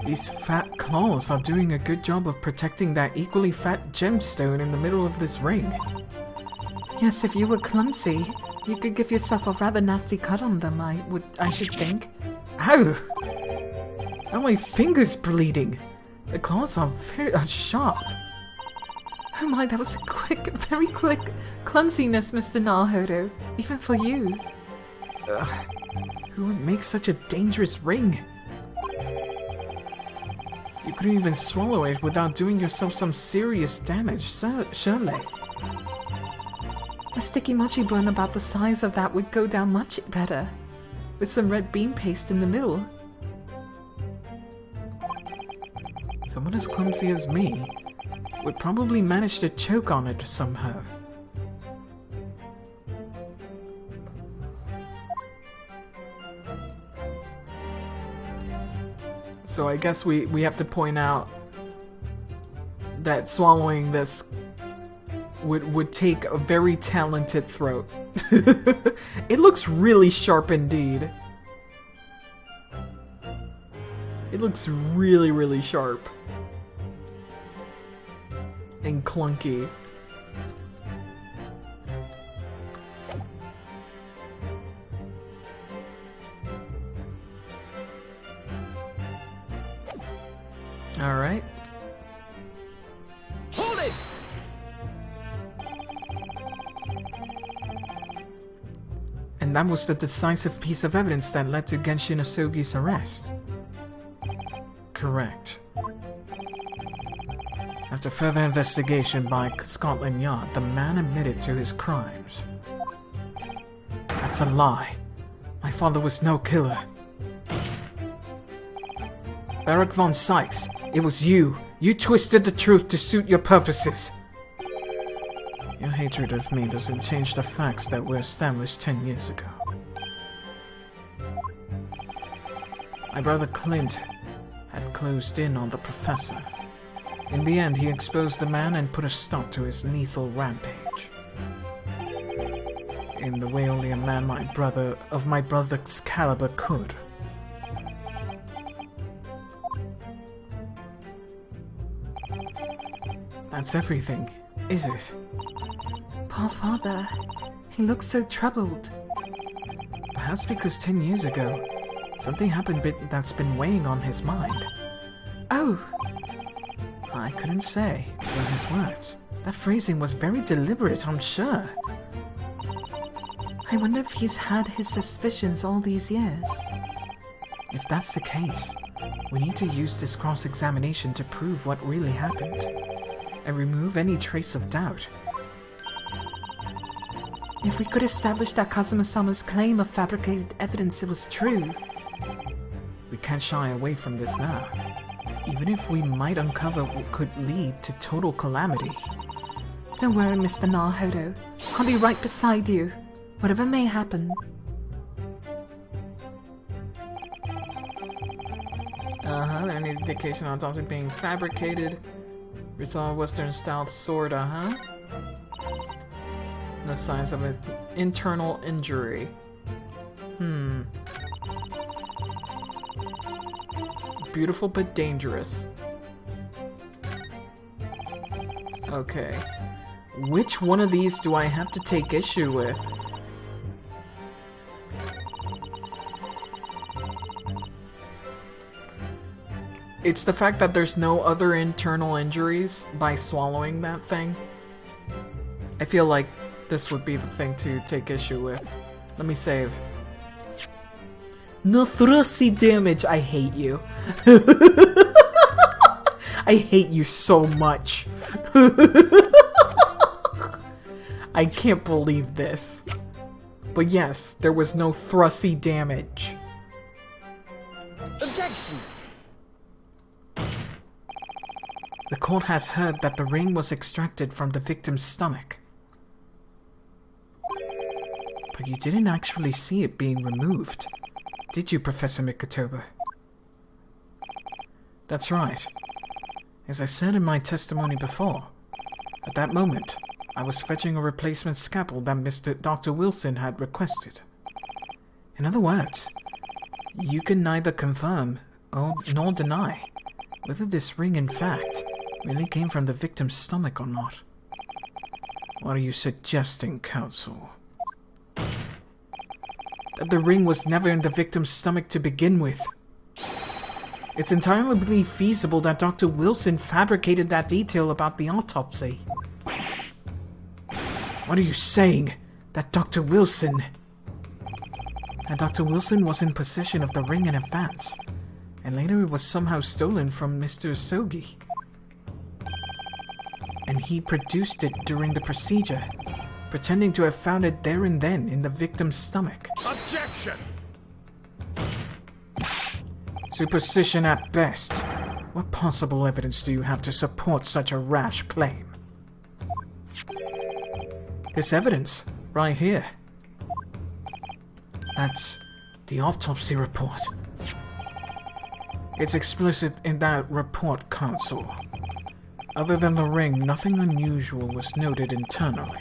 These fat claws are doing a good job of protecting that equally fat gemstone in the middle of this ring. Yes, if you were clumsy, you could give yourself a rather nasty cut on them, I should think. Ow! Now my finger's bleeding. The claws are very sharp. Oh my, that was a very quick clumsiness, Mr. Naruhodo. Even for you. Who would make such a dangerous ring? You couldn't even swallow it without doing yourself some serious damage, surely. A sticky mochi bun about the size of that would go down much better. With some red bean paste in the middle. Someone as clumsy as me would probably manage to choke on it somehow. So I guess we have to point out that swallowing this would take a very talented throat. It looks really sharp indeed. It looks really, really sharp. And clunky. Alright. Hold it! And that was the decisive piece of evidence that led to Genshin Asogi's arrest. Correct. After further investigation by Scotland Yard, the man admitted to his crimes. That's a lie. My father was no killer. Barak von Sykes, it was you. You twisted the truth to suit your purposes. Your hatred of me doesn't change the facts that were established 10 years ago. My brother Clint had closed in on the professor. In the end, he exposed the man and put a stop to his lethal rampage. In the way only a man of my brother's caliber could. That's everything, is it? Poor father. He looks so troubled. Perhaps because 10 years ago, something happened that's been weighing on his mind. Oh! I couldn't say were his words. That phrasing was very deliberate, I'm sure. I wonder if he's had his suspicions all these years. If that's the case, we need to use this cross-examination to prove what really happened, and remove any trace of doubt. If we could establish that Kazuma-sama's claim of fabricated evidence was true. We can't shy away from this now. Even if we might uncover what could lead to total calamity. Don't worry, Mr. Naruhodo. I'll be right beside you, whatever may happen. Any indication on something being fabricated. We saw a Western-styled sword, No signs of an internal injury. Beautiful but dangerous. Okay. Which one of these do I have to take issue with? It's the fact that there's no other internal injuries by swallowing that thing. I feel like this would be the thing to take issue with. Let me save. No thrusty damage. I hate you. I hate you so much. I can't believe this. But yes, there was no thrusty damage. Objection! The court has heard that the ring was extracted from the victim's stomach. But you didn't actually see it being removed, did you, Professor Mikotoba? That's right. As I said in my testimony before, at that moment, I was fetching a replacement scalpel that Dr. Wilson had requested. In other words, you can neither confirm nor deny whether this ring, in fact, really came from the victim's stomach or not. What are you suggesting, Counsel? That the ring was never in the victim's stomach to begin with. It's entirely feasible that Dr. Wilson fabricated that detail about the autopsy. What are you saying? That Dr. Wilson... And Dr. Wilson was in possession of the ring in advance, and later it was somehow stolen from Mr. Sogi. And he produced it during the procedure, pretending to have found it there and then in the victim's stomach. Objection! Superstition at best. What possible evidence do you have to support such a rash claim? This evidence, right here. That's the autopsy report. It's explicit in that report, Counsel. Other than the ring, nothing unusual was noted internally.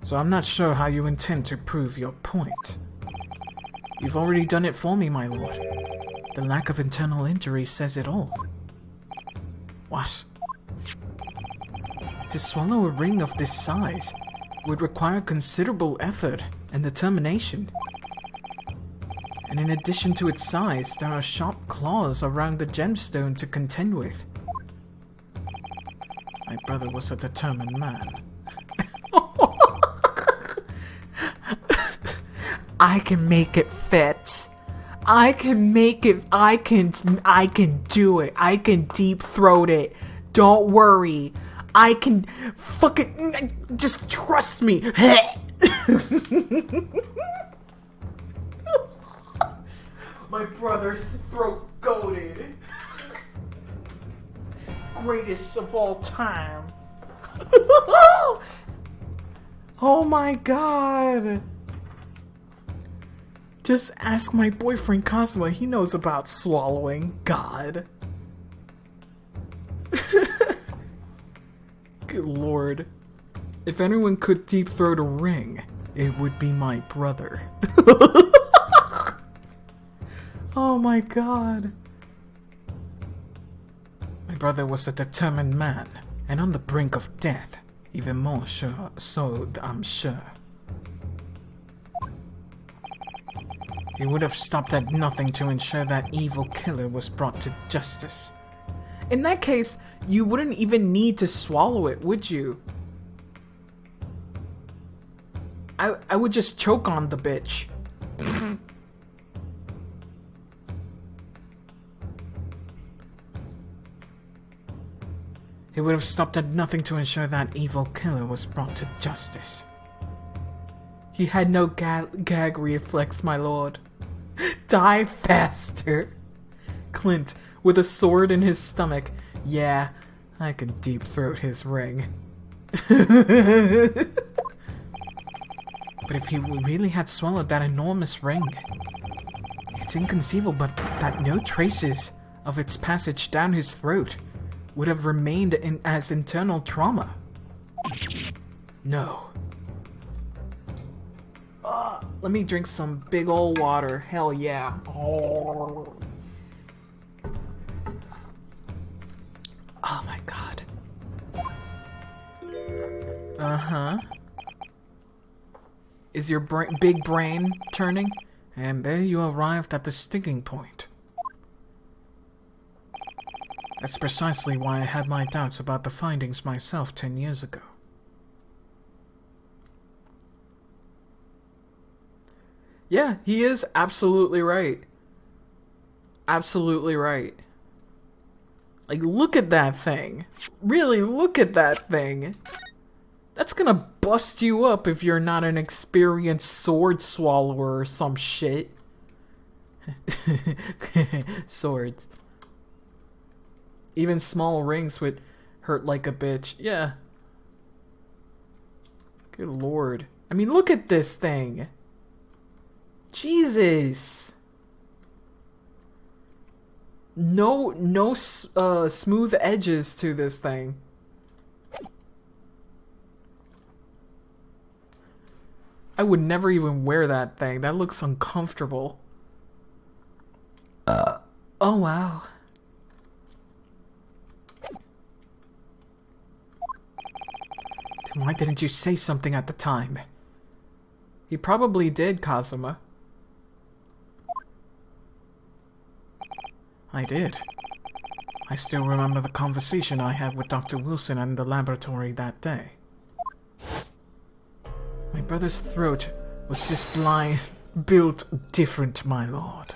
So I'm not sure how you intend to prove your point. You've already done it for me, my lord. The lack of internal injury says it all. What? To swallow a ring of this size would require considerable effort and determination. And in addition to its size, there are sharp claws around the gemstone to contend with. My brother was a determined man. I can make it fit. I can make it. I can do it. I can deep throat it. Don't worry. I can fucking just trust me. My brother's throat goated. Greatest of all time. Oh my god. Just ask my boyfriend Cosmo, he knows about swallowing. God. Good lord. If anyone could deep throat a ring, it would be my brother. Oh my god. My brother was a determined man, and on the brink of death. Even more sure, so I'm sure. He would have stopped at nothing to ensure that evil killer was brought to justice. In that case, you wouldn't even need to swallow it, would you? I would just choke on the bitch. He would have stopped at nothing to ensure that evil killer was brought to justice. He had no gag reflex, my lord. Die faster. Clint, with a sword in his stomach. Yeah, I can deep throat his ring. But if he really had swallowed that enormous ring, it's inconceivable that no traces of its passage down his throat would have remained as internal trauma. No. Let me drink some big ol' water. Hell yeah. Oh my god. Uh-huh. Is your big brain turning? And there you arrived at the sticking point. That's precisely why I had my doubts about the findings myself 10 years ago. Yeah, he is absolutely right. Absolutely right. Like, look at that thing. Really, look at that thing. That's gonna bust you up if you're not an experienced sword swallower or some shit. Swords. Even small rings would hurt like a bitch. Yeah. Good lord. I mean, look at this thing. Jesus. No smooth edges to this thing. I would never even wear that thing. That looks uncomfortable. Oh wow. Why didn't you say something at the time? He probably did, Kazuma. I did. I still remember the conversation I had with Dr. Wilson in the laboratory that day. My brother's throat was just built different, my lord.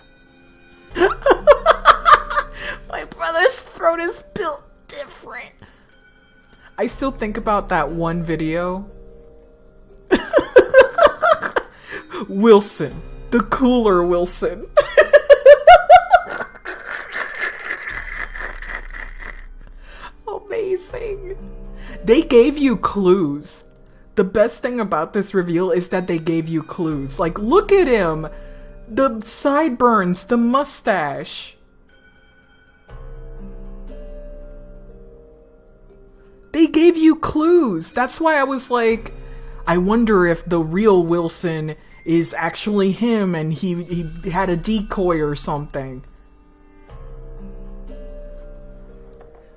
My brother's throat is built different. I still think about that one video. Wilson. The cooler Wilson. Amazing. They gave you clues. The best thing about this reveal is that they gave you clues. Like, look at him. The sideburns, the mustache. They gave you clues. That's why I was like, I wonder if the real Wilson is actually him and he had a decoy or something.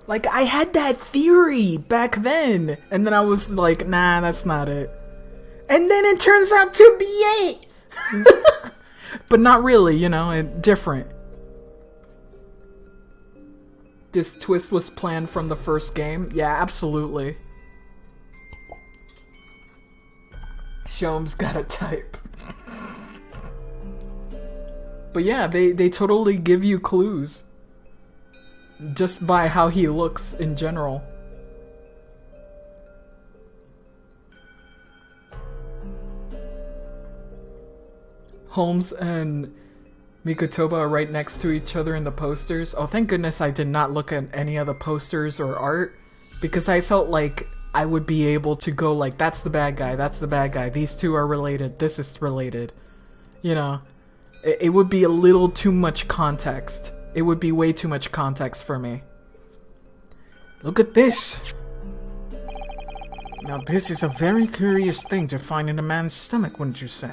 Like, I had that theory back then. And then I was like, nah, that's not it. And then it turns out to be it. But not really, you know, different. This twist was planned from the first game? Yeah, absolutely. Shom's got a type. But yeah, they totally give you clues. Just by how he looks in general. Holmes and Mikotoba are right next to each other in the posters. Oh, thank goodness I did not look at any of the posters or art, because I felt like I would be able to go like, that's the bad guy, that's the bad guy, these two are related, this is related. You know, it would be a little too much context. It would be way too much context for me. Look at this! Now this is a very curious thing to find in a man's stomach, wouldn't you say?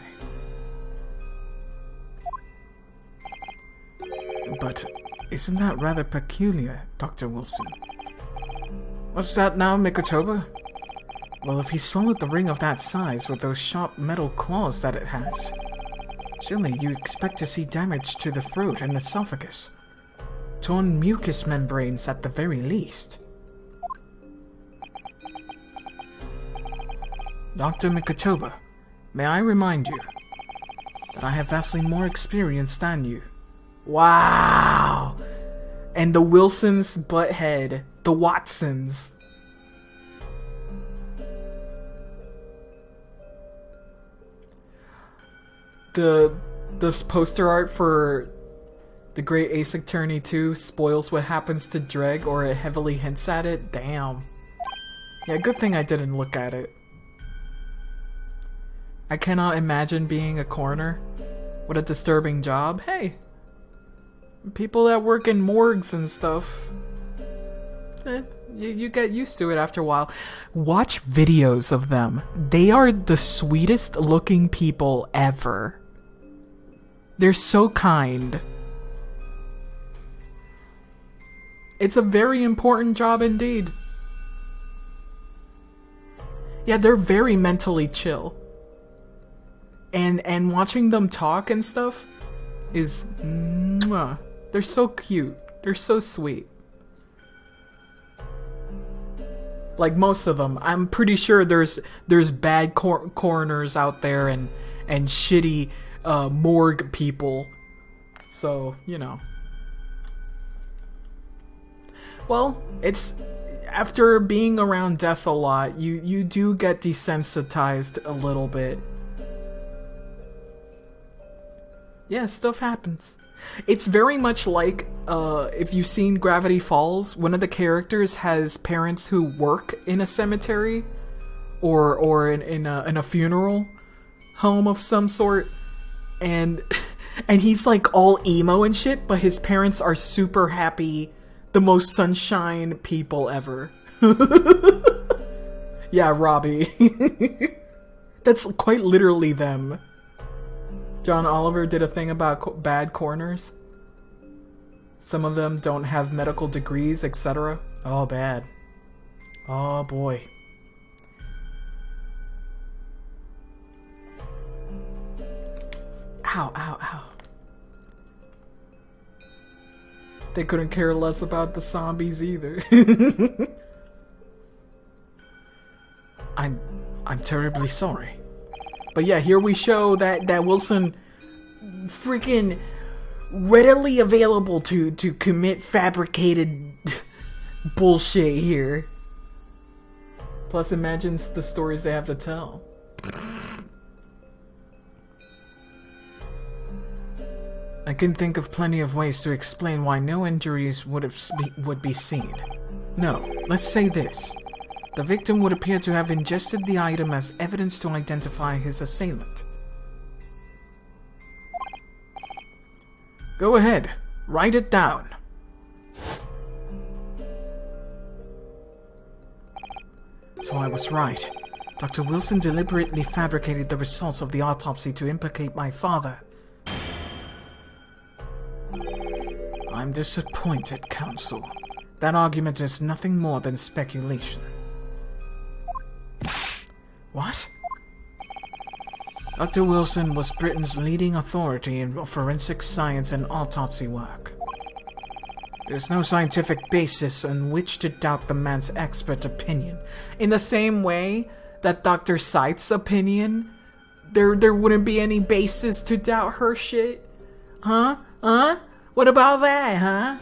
But isn't that rather peculiar, Dr. Wilson? What's that now, Mikotoba? Well, if he swallowed the ring of that size with those sharp metal claws that it has, surely you expect to see damage to the throat and esophagus. Torn mucous membranes at the very least. Dr. Mikotoba, may I remind you that I have vastly more experience than you. Wow! And the Wilsons' butthead. The Watsons. This poster art for The Great Ace Attorney 2 spoils what happens to Dreg, or it heavily hints at it. Damn. Yeah, good thing I didn't look at it. I cannot imagine being a coroner. What a disturbing job. Hey! People that work in morgues and stuff. You get used to it after a while. Watch videos of them. They are the sweetest looking people ever. They're so kind. It's a very important job indeed. Yeah, they're very mentally chill. And watching them talk and stuff is mwah. They're so cute. They're so sweet. Like most of them. I'm pretty sure there's bad coroners out there and shitty morgue people. So, you know. Well, it's after being around death a lot, you do get desensitized a little bit. Yeah, stuff happens. It's very much like, if you've seen Gravity Falls, one of the characters has parents who work in a cemetery, or in a funeral home of some sort, and he's like all emo and shit, but his parents are super happy, the most sunshine people ever. Yeah, Robbie. That's quite literally them. John Oliver did a thing about bad coroners. Some of them don't have medical degrees, etc. Oh, bad. Oh, boy. Ow, ow, ow. They couldn't care less about the zombies either. I'm terribly sorry. But yeah, here we show that Wilson freaking readily available to commit fabricated bullshit here. Plus, imagines the stories they have to tell. I can think of plenty of ways to explain why no injuries would be seen. No, let's say this. The victim would appear to have ingested the item as evidence to identify his assailant. Go ahead, write it down. So I was right. Dr. Wilson deliberately fabricated the results of the autopsy to implicate my father. I'm disappointed, Counsel. That argument is nothing more than speculation. What? Dr. Wilson was Britain's leading authority in forensic science and autopsy work. There's no scientific basis on which to doubt the man's expert opinion. In the same way that Dr. Seit's opinion, there wouldn't be any basis to doubt her shit? Huh? Huh? What about that, huh?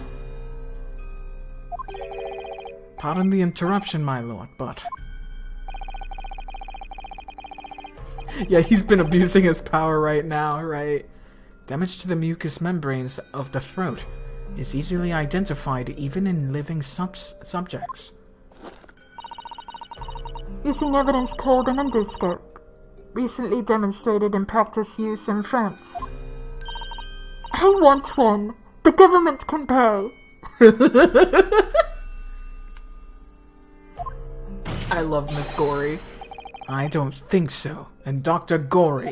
Pardon the interruption, my lord, but... Yeah, he's been abusing his power right now, right? Damage to the mucous membranes of the throat is easily identified even in living subjects. Using evidence called an endoscope, recently demonstrated in practice use in France. I want one. The government can pay. I love Miss Gory. I don't think so. And Dr. Gory,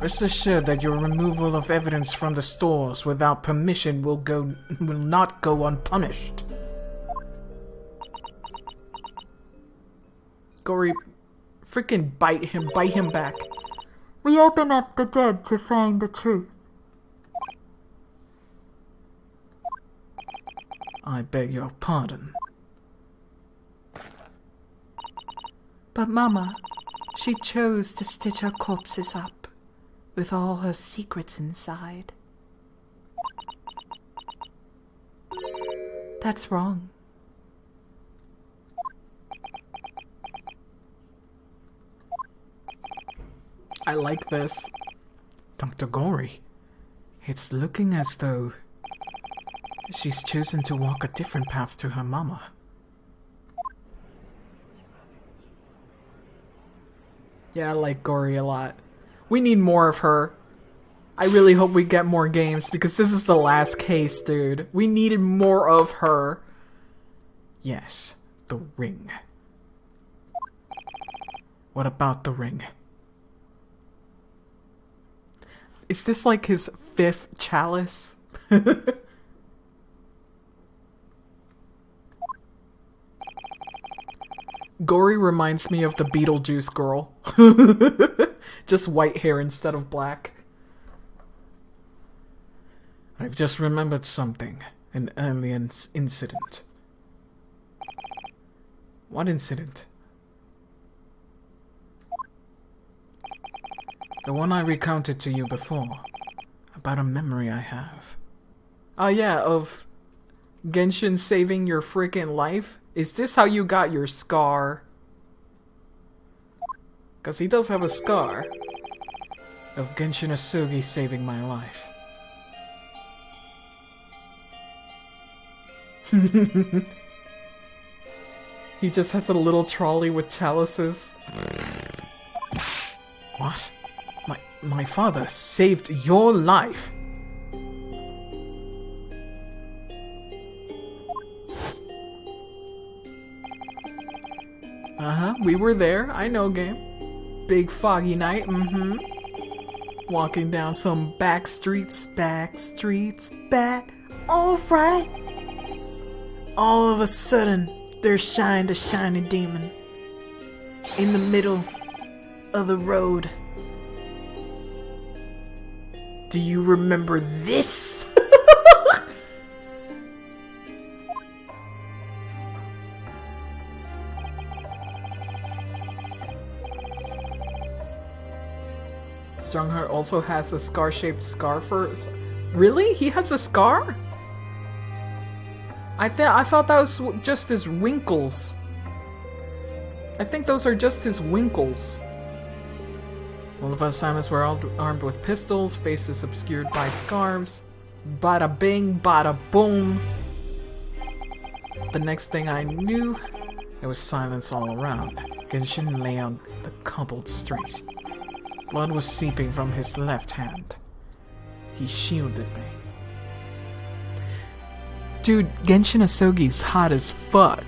rest assured that your removal of evidence from the stores without permission will not go unpunished. Gory, freaking bite him back. We open up the dead to find the truth. I beg your pardon. But Mama, she chose to stitch her corpses up, with all her secrets inside. That's wrong. I like this. Dr. Gory, it's looking as though she's chosen to walk a different path to her mama. Yeah, I like Gory a lot. We need more of her. I really hope we get more games, because this is the last case, dude. We needed more of her. Yes, the ring. What about the ring? Is this like his 5th chalice? Gory reminds me of the Beetlejuice girl. Just white hair instead of black. I've just remembered something. An early incident. What incident? The one I recounted to you before. About a memory I have. Oh yeah, of Genshin saving your freaking life? Is this how you got your scar? Because he does have a scar. Of Genshin Asugi saving my life. He just has a little trolley with chalices. What? My father saved your life? Uh-huh, we were there. I know, game. Big foggy night, Walking down some back streets. Alright. All of a sudden, there shined a shiny demon. In the middle of the road. Do you remember this? Strongheart also has a scar-shaped scar for... Really? He has a scar? I thought that was just his wrinkles. I think those are just his winkles. All of us Simons were all armed with pistols, faces obscured by scarves. Bada bing, bada boom. The next thing I knew, there was silence all around. Genshin lay on the cobbled street. Blood was seeping from his left hand. He shielded me. Dude, Genshin Asogi's hot as fuck.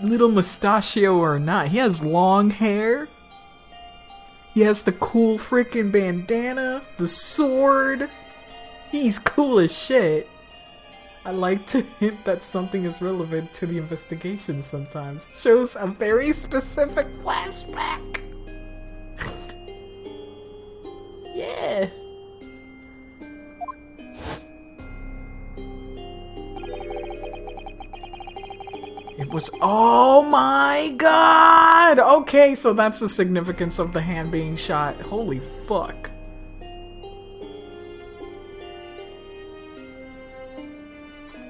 Little mustachio or not, he has long hair. He has the cool freaking bandana, the sword. He's cool as shit. I like to hint that something is relevant to the investigation sometimes. Shows a very specific flashback. Yeah. It was... Oh my god! Okay, so that's the significance of the hand being shot. Holy fuck.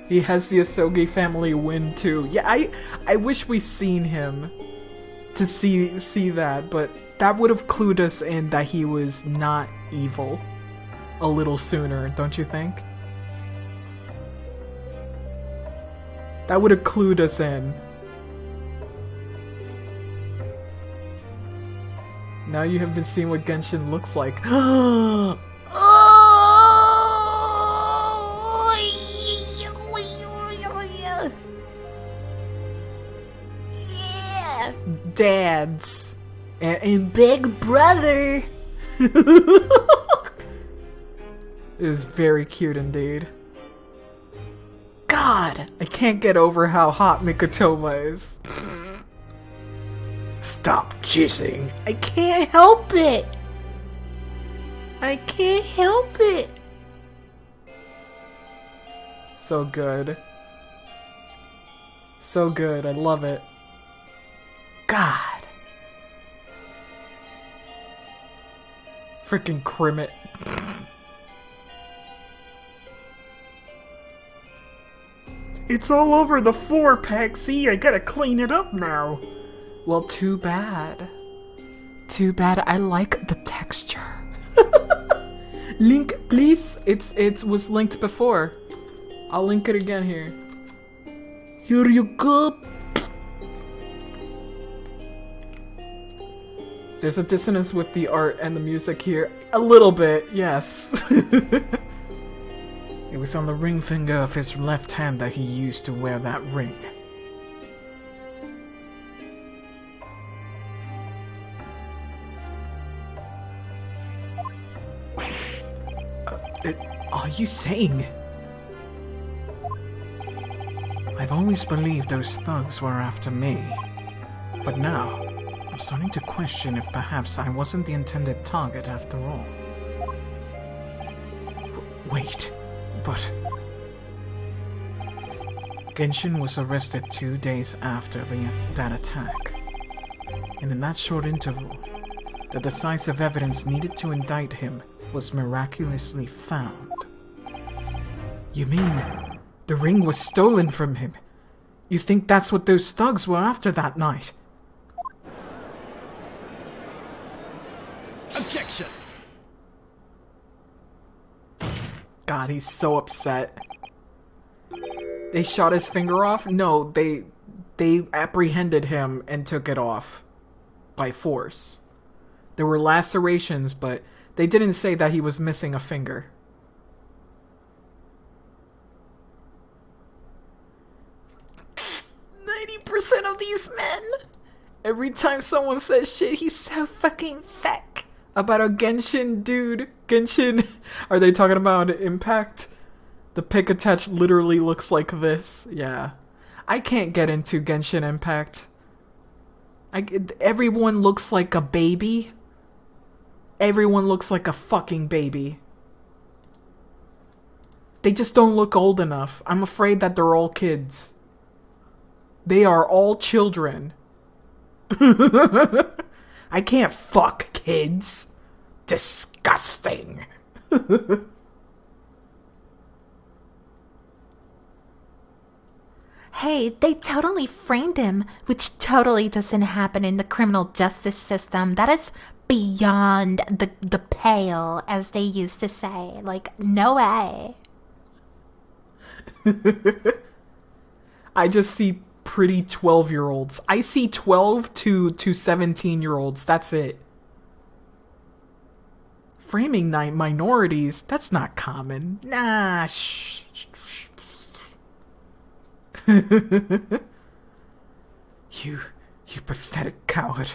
He has the Asogi family win too. Yeah, I wish we seen him to see that, but that would have clued us in that he was not evil a little sooner, don't you think? That would have clued us in. Now you have been seeing what Genshin looks like. Dads and Big Brother. Is very cute indeed. God, I can't get over how hot Mikotoma is. Stop jizzing. I can't help it. I can't help it. So good. So good, I love it. God. Freaking Crimmet. It's all over the floor, Paxi. I gotta clean it up now. Well, too bad. Too bad. I like the texture. Link, please. It was linked before. I'll link it again here. Here you go. There's a dissonance with the art and the music here. A little bit, yes. It was on the ring finger of his left hand that he used to wear that ring. Are you saying? I've always believed those thugs were after me. But now, I'm starting to question if perhaps I wasn't the intended target after all. Wait, but... Genshin was arrested 2 days after that attack. And in that short interval, the decisive evidence needed to indict him was miraculously found. You mean, the ring was stolen from him? You think that's what those thugs were after that night? Objection! God, he's so upset. They shot his finger off? No, they apprehended him and took it off. By force. There were lacerations, but they didn't say that he was missing a finger. Of these men. Every time someone says shit, he's so fucking thick. About a Genshin dude. Genshin. Are they talking about Impact? The pick attached literally looks like this. Yeah. I can't get into Genshin Impact. Everyone looks like a baby. everyone looks like a fucking baby. They just don't look old enough. I'm afraid that they're all kids. They are all children. I can't fuck kids. Disgusting. Hey, they totally framed him, which totally doesn't happen in the criminal justice system. That is beyond the pale, as they used to say. Like, no way. I just see pretty 12-year-olds. I see 12 to 17-year-olds. That's it. Framing minorities, that's not common. Nah, shh. You pathetic coward.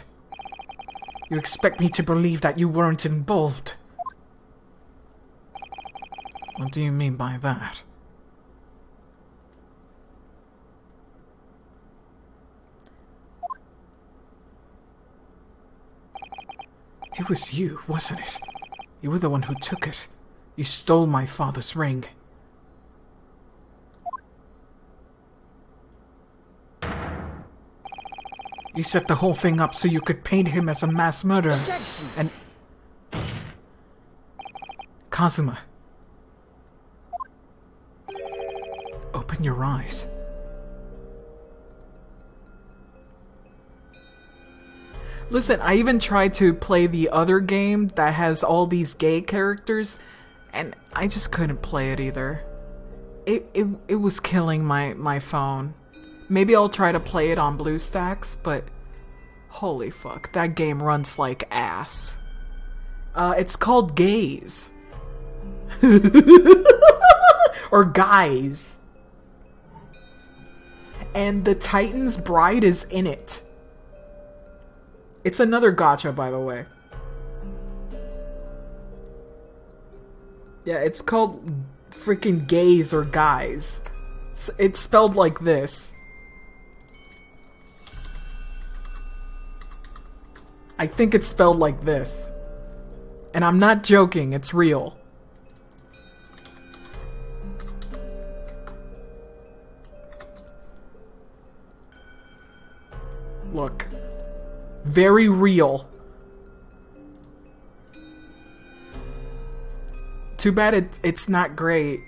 You expect me to believe that you weren't involved? What do you mean by that? It was you, wasn't it? You were the one who took it. You stole my father's ring. You set the whole thing up so you could paint him as a mass murderer. And... Kazuma. Open your eyes. Listen, I even tried to play the other game that has all these gay characters, and I just couldn't play it either. It was killing my phone. Maybe I'll try to play it on BlueStacks, but holy fuck, that game runs like ass. It's called Gays. Or Guys. And the Titan's bride is in it. It's another gacha, by the way. Yeah, it's called freaking Gays or Guys. It's spelled like this. I think it's spelled like this. And I'm not joking, it's real. Look. Very real. Too bad it's not great.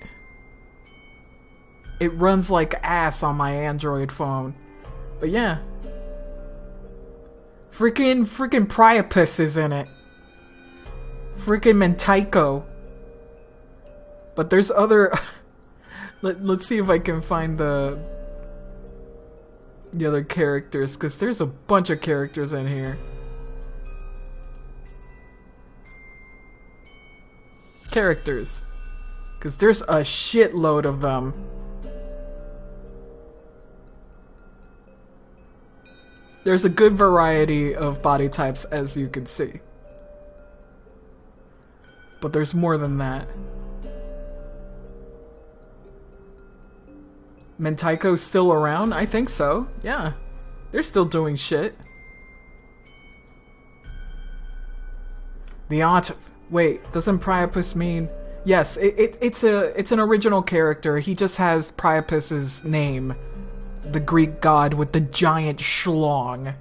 It runs like ass on my Android phone. But yeah. Freaking Priapus is in it. Freaking Mentaiko. But there's other... Let's see if I can find the other characters, because there's a bunch of characters in here. Characters. Because there's a shitload of them. There's a good variety of body types, as you can see. But there's more than that. Mentaiko's still around? I think so. Yeah. They're still doing shit. The art... Wait, doesn't Priapus mean... Yes, it's an original character. He just has Priapus's name. The Greek god with the giant schlong.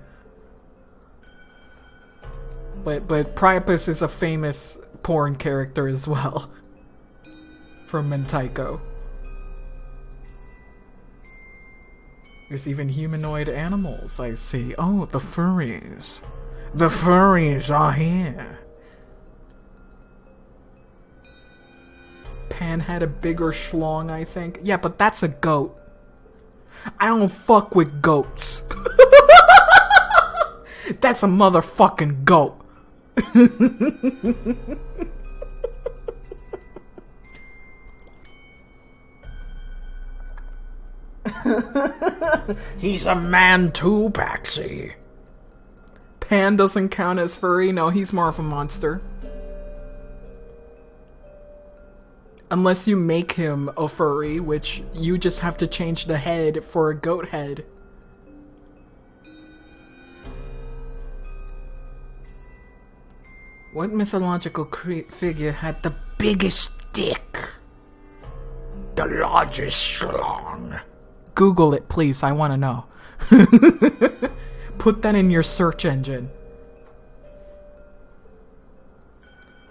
But Priapus is a famous porn character as well. From Mentaiko. There's even humanoid animals, I see. Oh, the furries. The furries are here. Pan had a bigger schlong, I think. Yeah, but that's a goat. I don't fuck with goats. That's a motherfucking goat. He's a man too, Patsy. Pan doesn't count as furry. No, he's more of a monster. Unless you make him a furry, which you just have to change the head for a goat head. What mythological figure had the biggest dick? The largest schlong. Google it, please. I want to know. Put that in your search engine.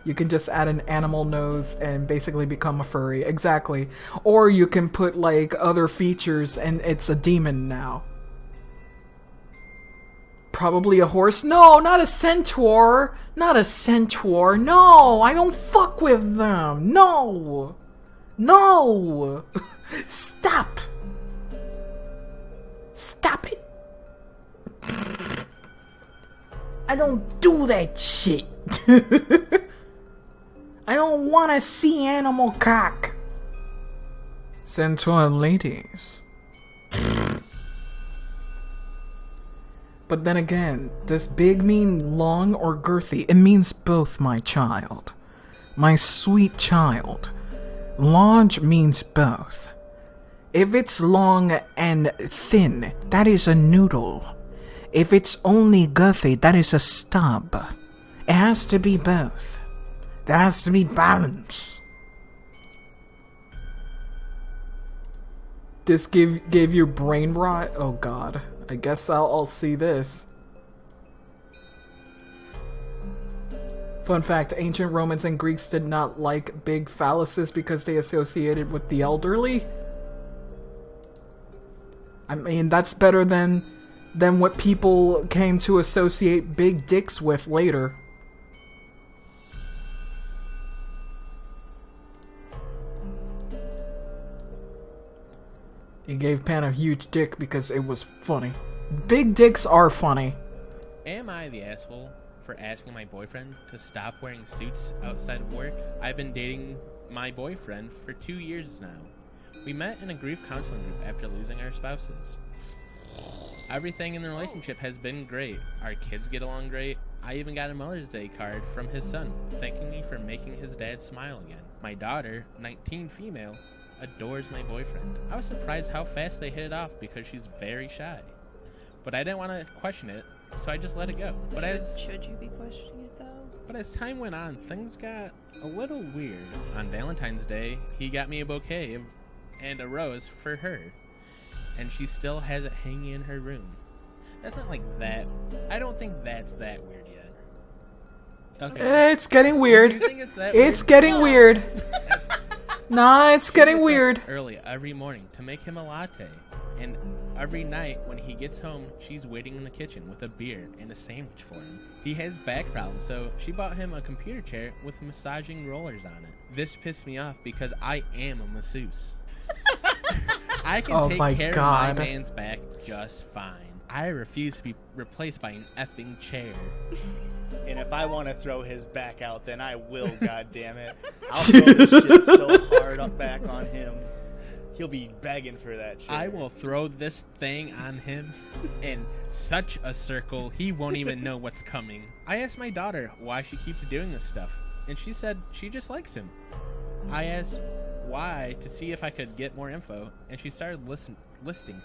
You can just add an animal nose and basically become a furry. Exactly. Or you can put, like, other features and it's a demon now. Probably a horse. No, not a centaur. Not a centaur. No, I don't fuck with them. No. No. Stop. Stop it. I don't do that shit. I don't want to see animal cock. Centaur ladies. But then again, does big mean long or girthy? It means both, my child. My sweet child. Large means both. If it's long and thin, that is a noodle. If it's only girthy, that is a stub. It has to be both. There has to be balance. This gave you brain rot? Oh god. I guess I'll see this. Fun fact, ancient Romans and Greeks did not like big phalluses because they associated with the elderly. I mean, that's better than what people came to associate big dicks with later. He gave Pan a huge dick because it was funny. Big dicks are funny. Am I the asshole for asking my boyfriend to stop wearing suits outside of work? I've been dating my boyfriend for 2 years now. We met in a grief counseling group after losing our spouses. Everything in the relationship has been great. Our kids get along great. I even got a Mother's Day card from his son, thanking me for making his dad smile again. My daughter, 19 female, adores my boyfriend. I was surprised how fast they hit it off because she's very shy. But I didn't want to question it, so I just let it go. But should you be questioning it though? But as time went on, things got a little weird. On Valentine's Day, he got me a bouquet and a rose for her. And she still has it hanging in her room. That's not like that. I don't think that's that weird yet. Okay. It's getting weird. Do you think it's that It's weird? getting weird. Nah, it's getting weird. Early every morning to make him a latte. And every night when he gets home, she's waiting in the kitchen with a beer and a sandwich for him. He has back problems, so she bought him a computer chair with massaging rollers on it. This pissed me off because I am a masseuse. I can take care of my man's back just fine. I refuse to be replaced by an effing chair. And if I want to throw his back out, then I will, goddammit. I'll throw this shit so hard up back on him. He'll be begging for that shit. I will throw this thing on him in such a circle he won't even know what's coming. I asked my daughter why she keeps doing this stuff, and she said she just likes him. I asked why to see if I could get more info, and she started listing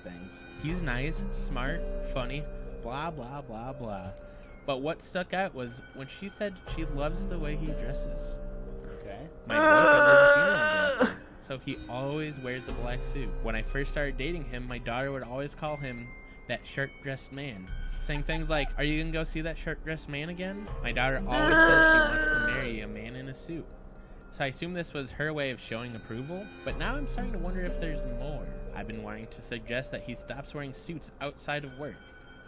things. He's nice, smart, funny, blah blah blah blah. But what stuck out was when she said she loves the way he dresses. Okay. My boyfriend is a female guy, so he always wears a black suit. When I first started dating him, my daughter would always call him that shirt-dressed man, saying things like, "Are you gonna go see that shirt-dressed man again?" My daughter always says she wants to marry a man in a suit. So I assume this was her way of showing approval, but now I'm starting to wonder if there's more. I've been wanting to suggest that he stops wearing suits outside of work,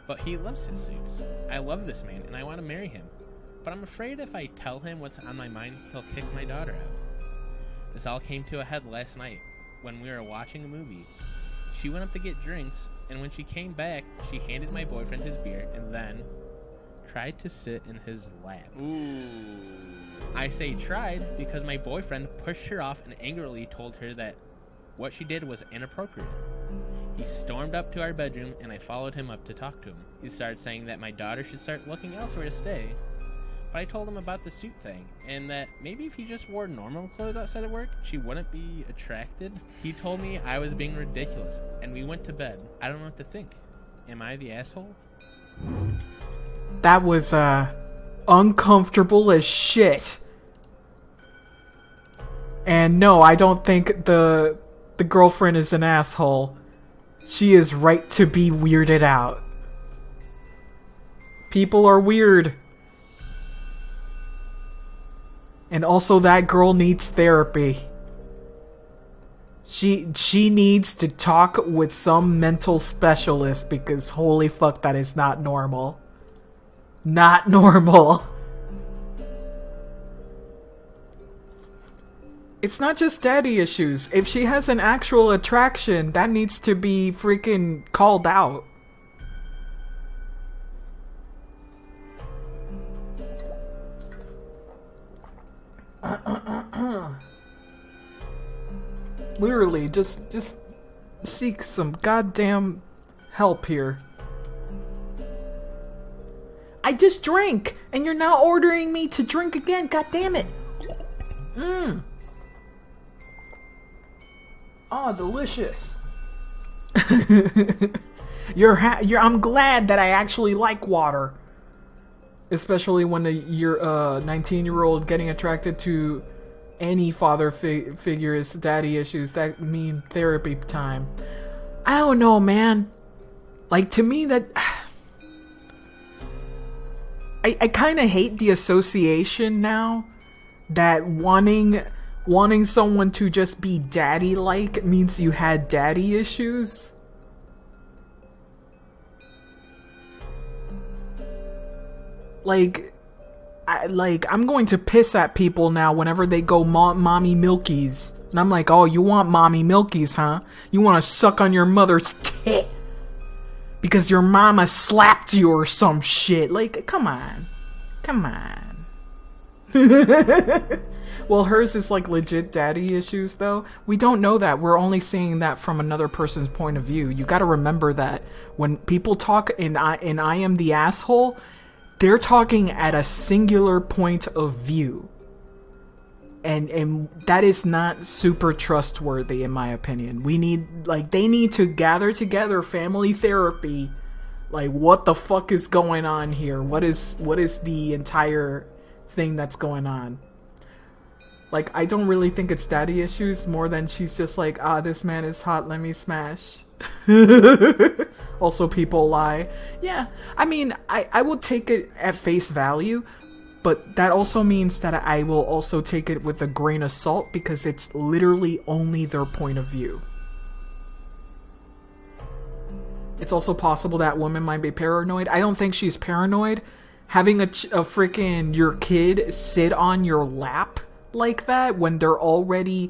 but he loves his suits. I love this man, and I want to marry him, but I'm afraid if I tell him what's on my mind, he'll kick my daughter out. This all came to a head last night when we were watching a movie. She went up to get drinks, and when she came back, she handed my boyfriend his beer and then tried to sit in his lap. Ooh. I say tried because my boyfriend pushed her off and angrily told her that what she did was inappropriate. He stormed up to our bedroom and I followed him up to talk to him. He started saying that my daughter should start looking elsewhere to stay, but I told him about the suit thing and that maybe if he just wore normal clothes outside of work, she wouldn't be attracted. He told me I was being ridiculous and we went to bed. I don't know what to think. Am I the asshole? That was uncomfortable as shit. And no, I don't think the girlfriend is an asshole. She is right to be weirded out. People are weird. And also that girl needs therapy. She needs to talk with some mental specialist because holy fuck, that is not normal. Not normal. It's not just daddy issues. If she has an actual attraction, that needs to be freaking called out. Literally, just seek some goddamn help here. I just drank, and you're now ordering me to drink again. God damn it! Oh, delicious. I'm glad that I actually like water. Especially when you're a 19-year-old getting attracted to any father figures, daddy issues, that mean therapy time. I don't know, man. Like, to me, that... I kind of hate the association now that wanting someone to just be daddy-like means you had daddy issues. I'm going to piss at people now whenever they go mommy milkies. And I'm like, oh, you want mommy milkies, huh? You want to suck on your mother's tit because your mama slapped you or some shit. Like, come on. Come on. Well, hers is like legit daddy issues, though. We don't know that. We're only seeing that from another person's point of view. You gotta remember that when people talk and I am the asshole, they're talking at a singular point of view. And that is not super trustworthy, in my opinion. They need to gather together family therapy. Like, what the fuck is going on here? What is the entire thing that's going on? Like, I don't really think it's daddy issues more than she's just like, this man is hot, let me smash. Also, people lie. Yeah, I mean, I will take it at face value, but that also means that I will also take it with a grain of salt because it's literally only their point of view. It's also possible that woman might be paranoid. I don't think she's paranoid. Having a freaking your kid sit on your lap like that when they're already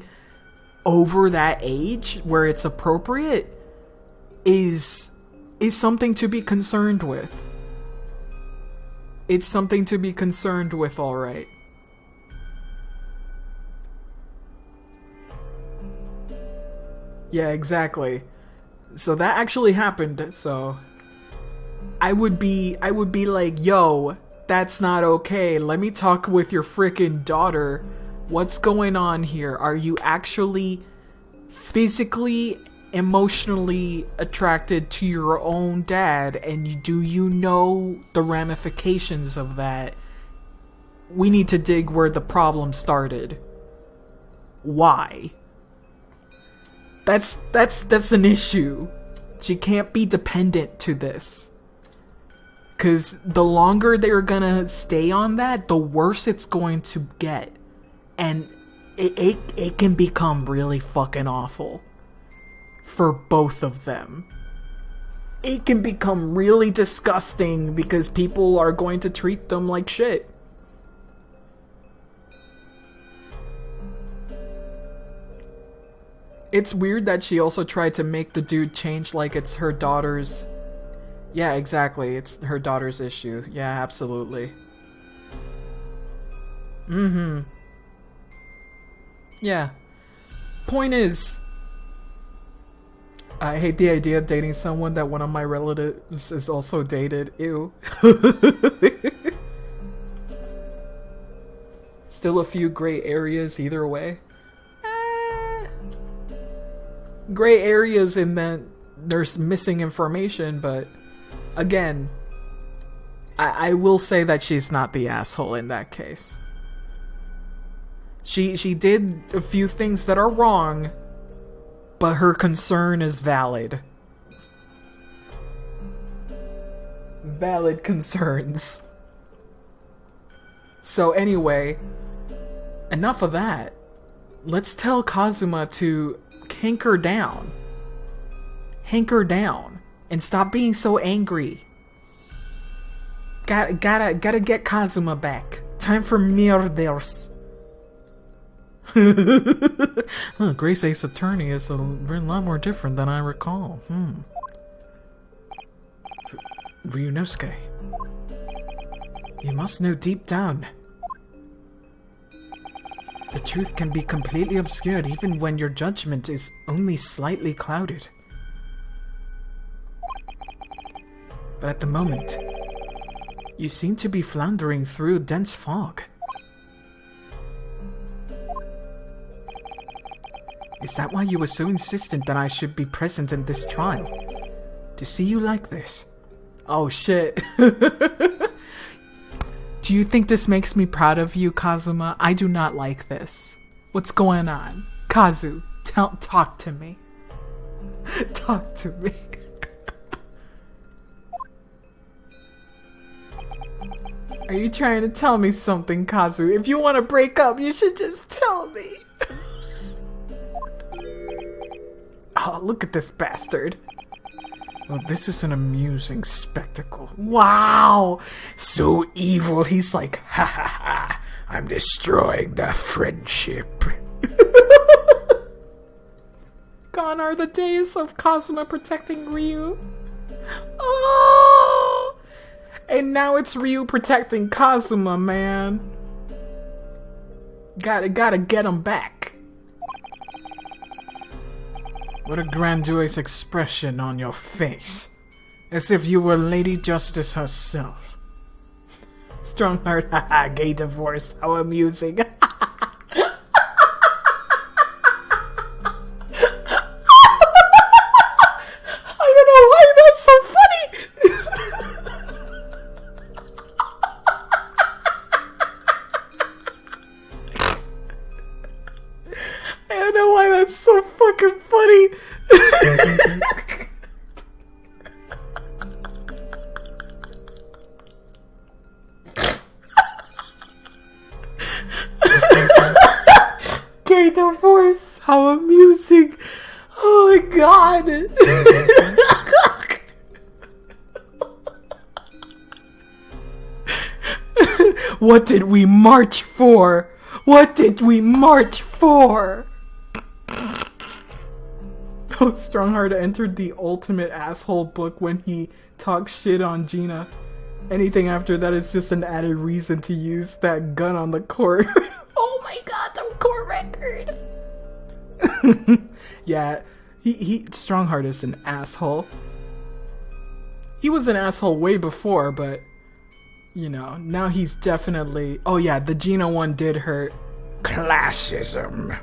over that age where it's appropriate is something to be concerned with. It's something to be concerned with, alright. Yeah, exactly. So that actually happened, so I would be like, yo, that's not okay. Let me talk with your freaking daughter. What's going on here? Are you actually physically, emotionally attracted to your own dad? And do you know the ramifications of that? We need to dig where the problem started. Why? That's an issue. She can't be dependent to this. Because the longer they're gonna stay on that, the worse it's going to get. And it can become really fucking awful. For both of them. It can become really disgusting because people are going to treat them like shit. It's weird that she also tried to make the dude change like it's her daughter's... Yeah, exactly. It's her daughter's issue. Yeah, absolutely. Mm-hmm. Yeah. Point is... I hate the idea of dating someone that one of my relatives is also dated. Ew. Still a few gray areas either way. Gray areas in that there's missing information, but again, I will say that she's not the asshole in that case. She did a few things that are wrong, but her concern is valid. Valid concerns. So anyway, enough of that. Let's tell Kazuma to hanker down. Hanker down. And stop being so angry. Gotta get Kazuma back. Time for murders. Grace Ace Attorney is a lot more different than I recall. Ryunosuke, you must know deep down. The truth can be completely obscured even when your judgment is only slightly clouded. But at the moment, you seem to be floundering through dense fog. Is that why you were so insistent that I should be present in this trial? To see you like this? Oh shit. Do you think this makes me proud of you, Kazuma? I do not like this. What's going on? Kazu, talk to me. Talk to me. Are you trying to tell me something, Kazu? If you want to break up, you should just tell me. Oh, look at this bastard. Well, this is an amusing spectacle. Wow! So evil, he's like, ha ha ha, I'm destroying the friendship. Gone are the days of Kazuma protecting Ryu. Oh! And now it's Ryu protecting Kazuma, man. Gotta get him back. What a grandiose expression on your face. As if you were Lady Justice herself. Strongheart, haha, gay divorce, how amusing. I don't know why that's so funny. I don't know why that's so fucking funny. Gay divorce, how amusing. Oh my god. What did we march for? What did we march for? Oh, Strongheart entered the ultimate asshole book when he talks shit on Gina. Anything after that is just an added reason to use that gun on the court. Oh my god, the court record! Yeah, Strongheart is an asshole. He was an asshole way before, but, you know, now he's definitely... Oh yeah, the Gina one did hurt. Classism.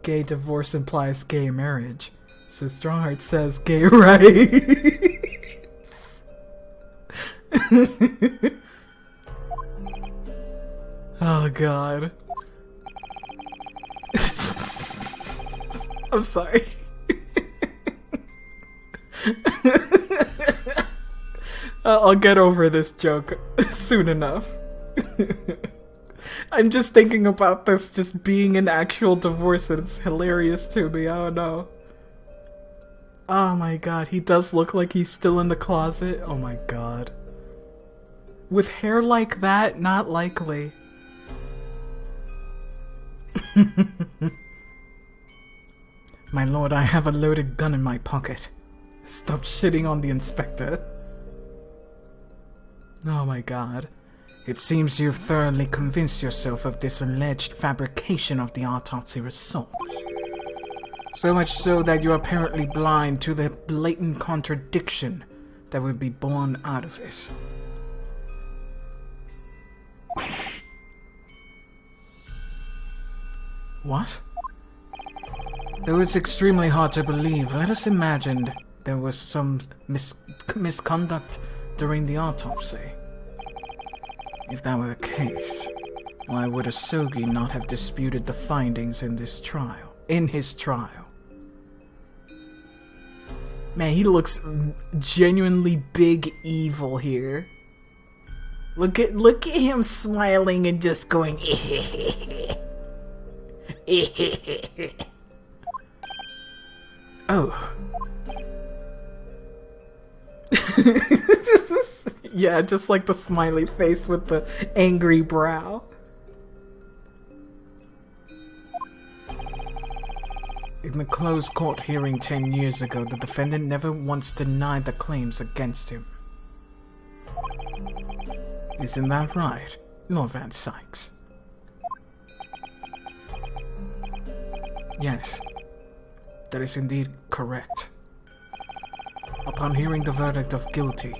Gay divorce implies gay marriage. So Strongheart says gay rights. Oh god. I'm sorry. I'll get over this joke soon enough. I'm just thinking about this just being an actual divorce and it's hilarious to me. I don't know. Oh my god, he does look like he's still in the closet. Oh my god. With hair like that, not likely. My lord, I have a loaded gun in my pocket. Stop shitting on the inspector. Oh my god. It seems you've thoroughly convinced yourself of this alleged fabrication of the autopsy results. So much so that you're apparently blind to the blatant contradiction that would be born out of it. What? Though it's extremely hard to believe, let us imagine there was some misconduct during the autopsy. If that were the case, why would Asogi not have disputed the findings in his trial? Man, he looks genuinely big evil here. Look at him smiling and just going Oh. Yeah, just like the smiley face with the angry brow. In the closed court hearing 10 years ago, the defendant never once denied the claims against him. Isn't that right, Lord Van Sykes? Yes, that is indeed correct. Upon hearing the verdict of guilty,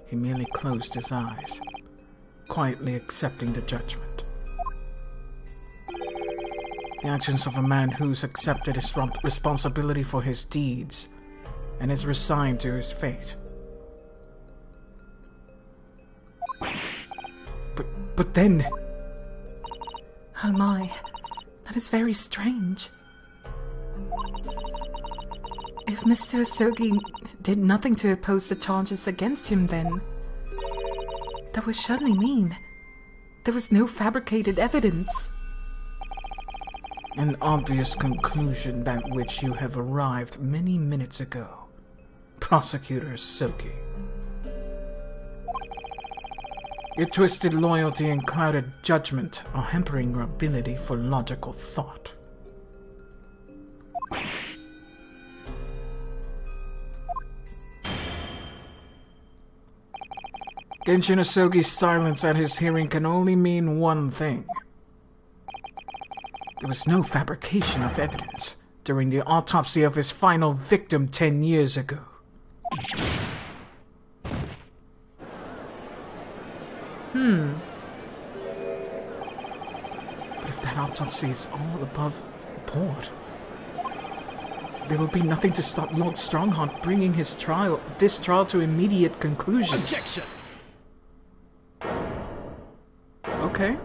he merely closed his eyes, quietly accepting the judgment. The actions of a man who's accepted his responsibility for his deeds and is resigned to his fate. But then... Oh my, that is very strange. If Mr. Asogi did nothing to oppose the charges against him then, that would surely mean there was no fabricated evidence. An obvious conclusion at which you have arrived many minutes ago, Prosecutor Asogi. Your twisted loyalty and clouded judgment are hampering your ability for logical thought. Genshin Asogi's silence at his hearing can only mean one thing. There was no fabrication of evidence during the autopsy of his final victim 10 years ago. But if that autopsy is all above board, there will be nothing to stop Lord Strongheart bringing this trial to immediate conclusion. Objection! Okay.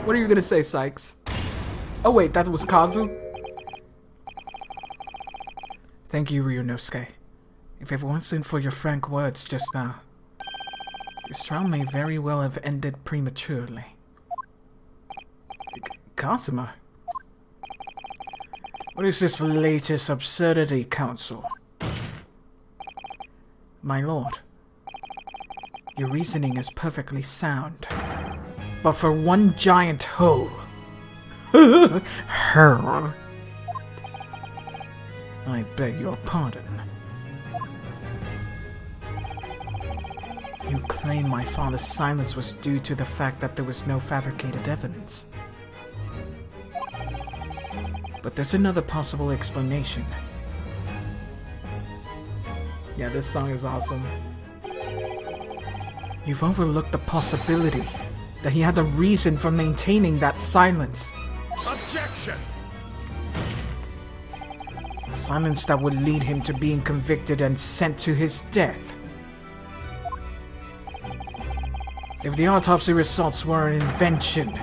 What are you gonna say, Sykes? Oh wait, that was Kazu? Thank you, Ryunosuke. If it wasn't for your frank words just now, this trial may very well have ended prematurely. Kazuma? What is this latest absurdity, Counsel? My lord, your reasoning is perfectly sound, but for one giant hole. Her. I beg your pardon. You claim my father's silence was due to the fact that there was no fabricated evidence. But there's another possible explanation. Yeah, this song is awesome. You've overlooked the possibility that he had a reason for maintaining that silence. Objection! Silence that would lead him to being convicted and sent to his death. If the autopsy results were an invention,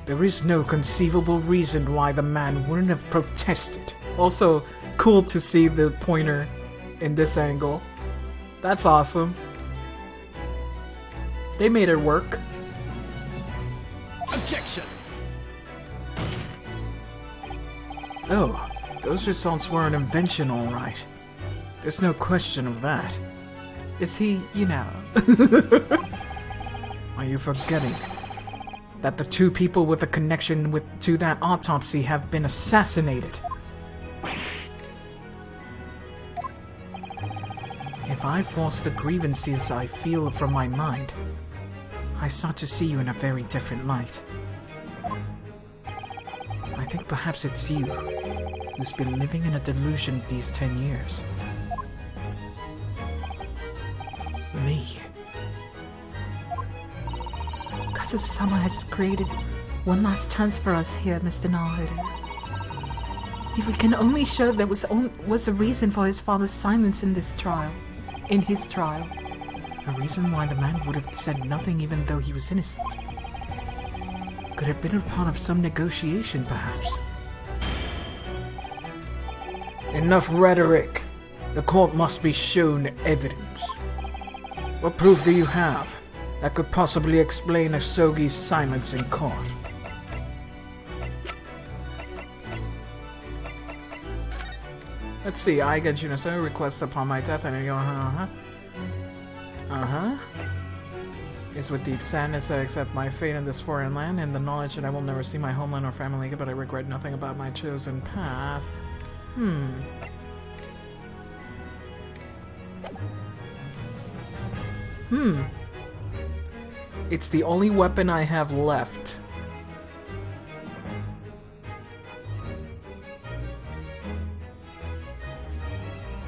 there is no conceivable reason why the man wouldn't have protested. Also, cool to see the pointer in this angle. That's awesome. They made it work. Objection! Oh, those results were an invention, all right. There's no question of that. Is he, you know... Are you forgetting that the two people with a connection to that autopsy have been assassinated? If I force the grievances I feel from my mind, I start to see you in a very different light. I think perhaps it's you who's been living in a delusion these 10 years. Me. Kazusama has created one last chance for us here, Mr. Naruto. If we can only show there was a reason for his father's silence in his trial. A reason why the man would have said nothing even though he was innocent. Could have been a part of some negotiation, perhaps. Enough rhetoric. The court must be shown evidence. What proof do you have that could possibly explain Asogi's silence in court? Let's see, I get Junoso request upon my death, and I go, It's with deep sadness I accept my fate in this foreign land, and the knowledge that I will never see my homeland or family again, but I regret nothing about my chosen path. It's the only weapon I have left.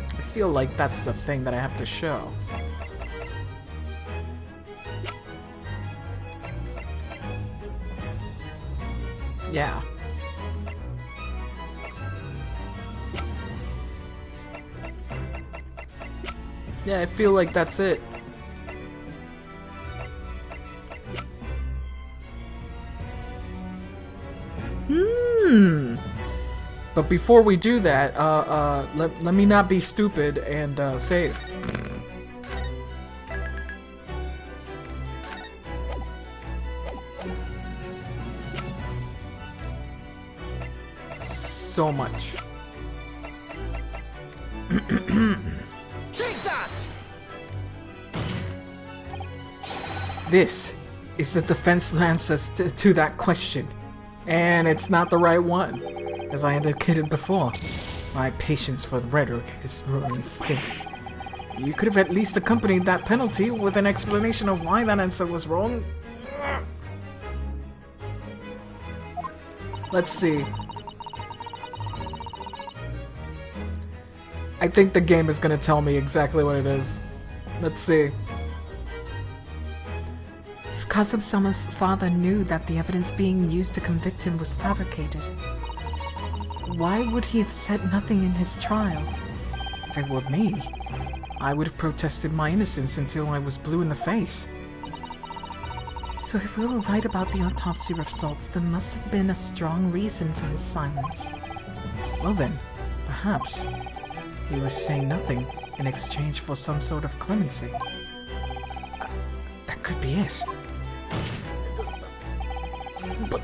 I feel like that's the thing that I have to show. Yeah. Yeah, I feel like that's it. But before we do that, let me not be stupid and save. So much. Take that! This is the defense answers to that question. And it's not the right one. As I indicated before, my patience for the rhetoric is running thin. You could have at least accompanied that penalty with an explanation of why that answer was wrong. Let's see. I think the game is gonna tell me exactly what it is. Let's see. If Kazuma-sama's father knew that the evidence being used to convict him was fabricated, why would he have said nothing in his trial? If it were me, I would have protested my innocence until I was blue in the face. So if we were right about the autopsy results, there must have been a strong reason for his silence. Well then, perhaps he was saying nothing in exchange for some sort of clemency. That could be it. But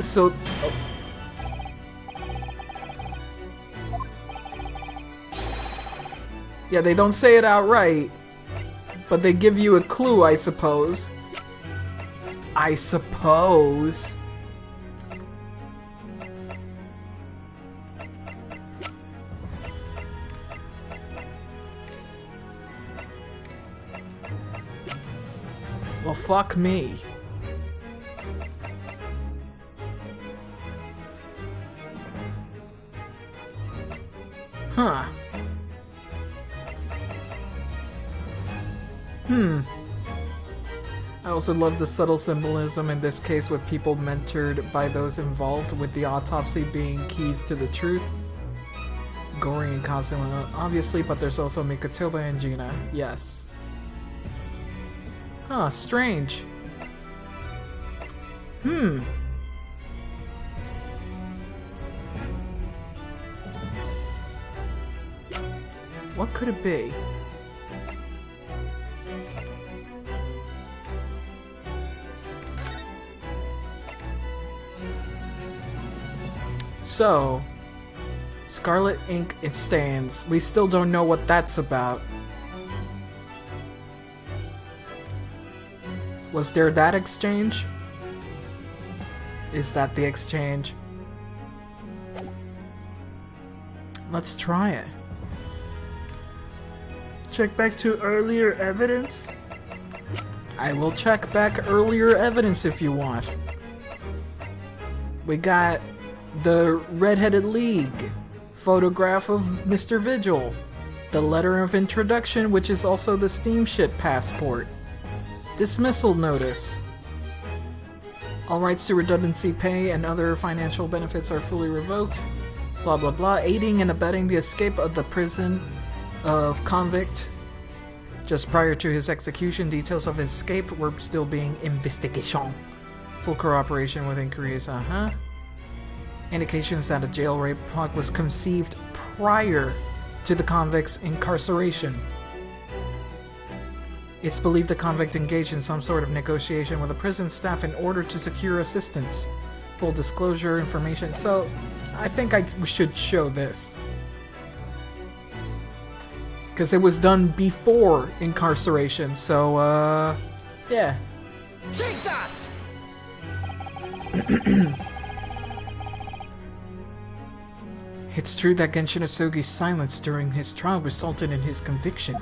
so... Yeah, they don't say it outright, but they give you a clue, I suppose. I suppose. Well, fuck me. Huh. I also love the subtle symbolism in this case with people mentored by those involved, with the autopsy being keys to the truth. Gori and Kazuma, obviously, but there's also Mikotoba and Gina. Yes. Huh, strange. What could it be? So, Scarlet Ink it stands. We still don't know what that's about. Was there that exchange? Is that the exchange? Let's try it. Check back to earlier evidence? I will check back earlier evidence if you want. We got the Red-Headed League, photograph of Mr. Vigil, the letter of introduction, which is also the steamship passport, dismissal notice. All rights to redundancy pay and other financial benefits are fully revoked. Blah blah blah. Aiding and abetting the escape of the prison of convict. Just prior to his execution, details of his escape were still being investigation. Full cooperation with inquiries, Indications that a jail rape plot was conceived prior to the convict's incarceration. It's believed the convict engaged in some sort of negotiation with the prison staff in order to secure assistance. Full disclosure information. So, I think we should show this. Because it was done before incarceration, so, yeah. Take that! It's true that Genshin Asogi's silence during his trial resulted in his conviction.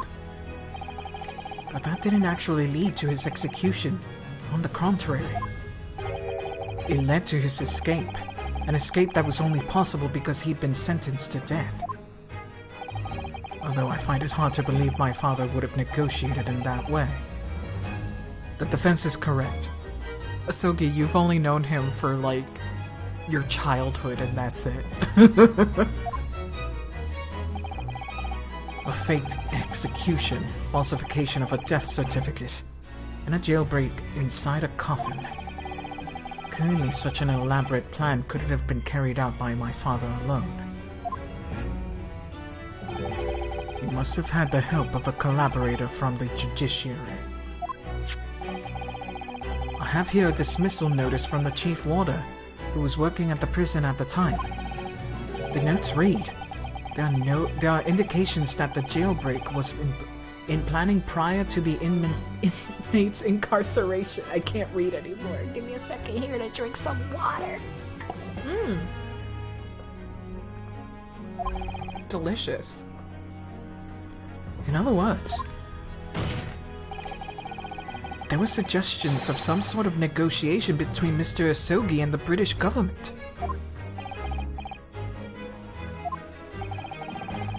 But that didn't actually lead to his execution. On the contrary. It led to his escape. An escape that was only possible because he'd been sentenced to death. Although I find it hard to believe my father would have negotiated in that way. The defense is correct. Asogi, you've only known him for, like, your childhood, and that's it. A faked execution, falsification of a death certificate, and a jailbreak inside a coffin. Clearly such an elaborate plan couldn't have been carried out by my father alone. He must have had the help of a collaborator from the judiciary. I have here a dismissal notice from the chief warder, who was working at the prison at the time. The notes read, there are indications that the jailbreak was in planning prior to the inmate's incarceration. I can't read anymore. Give me a second here to drink some water. Delicious. In other words, there were suggestions of some sort of negotiation between Mr. Asogi and the British government.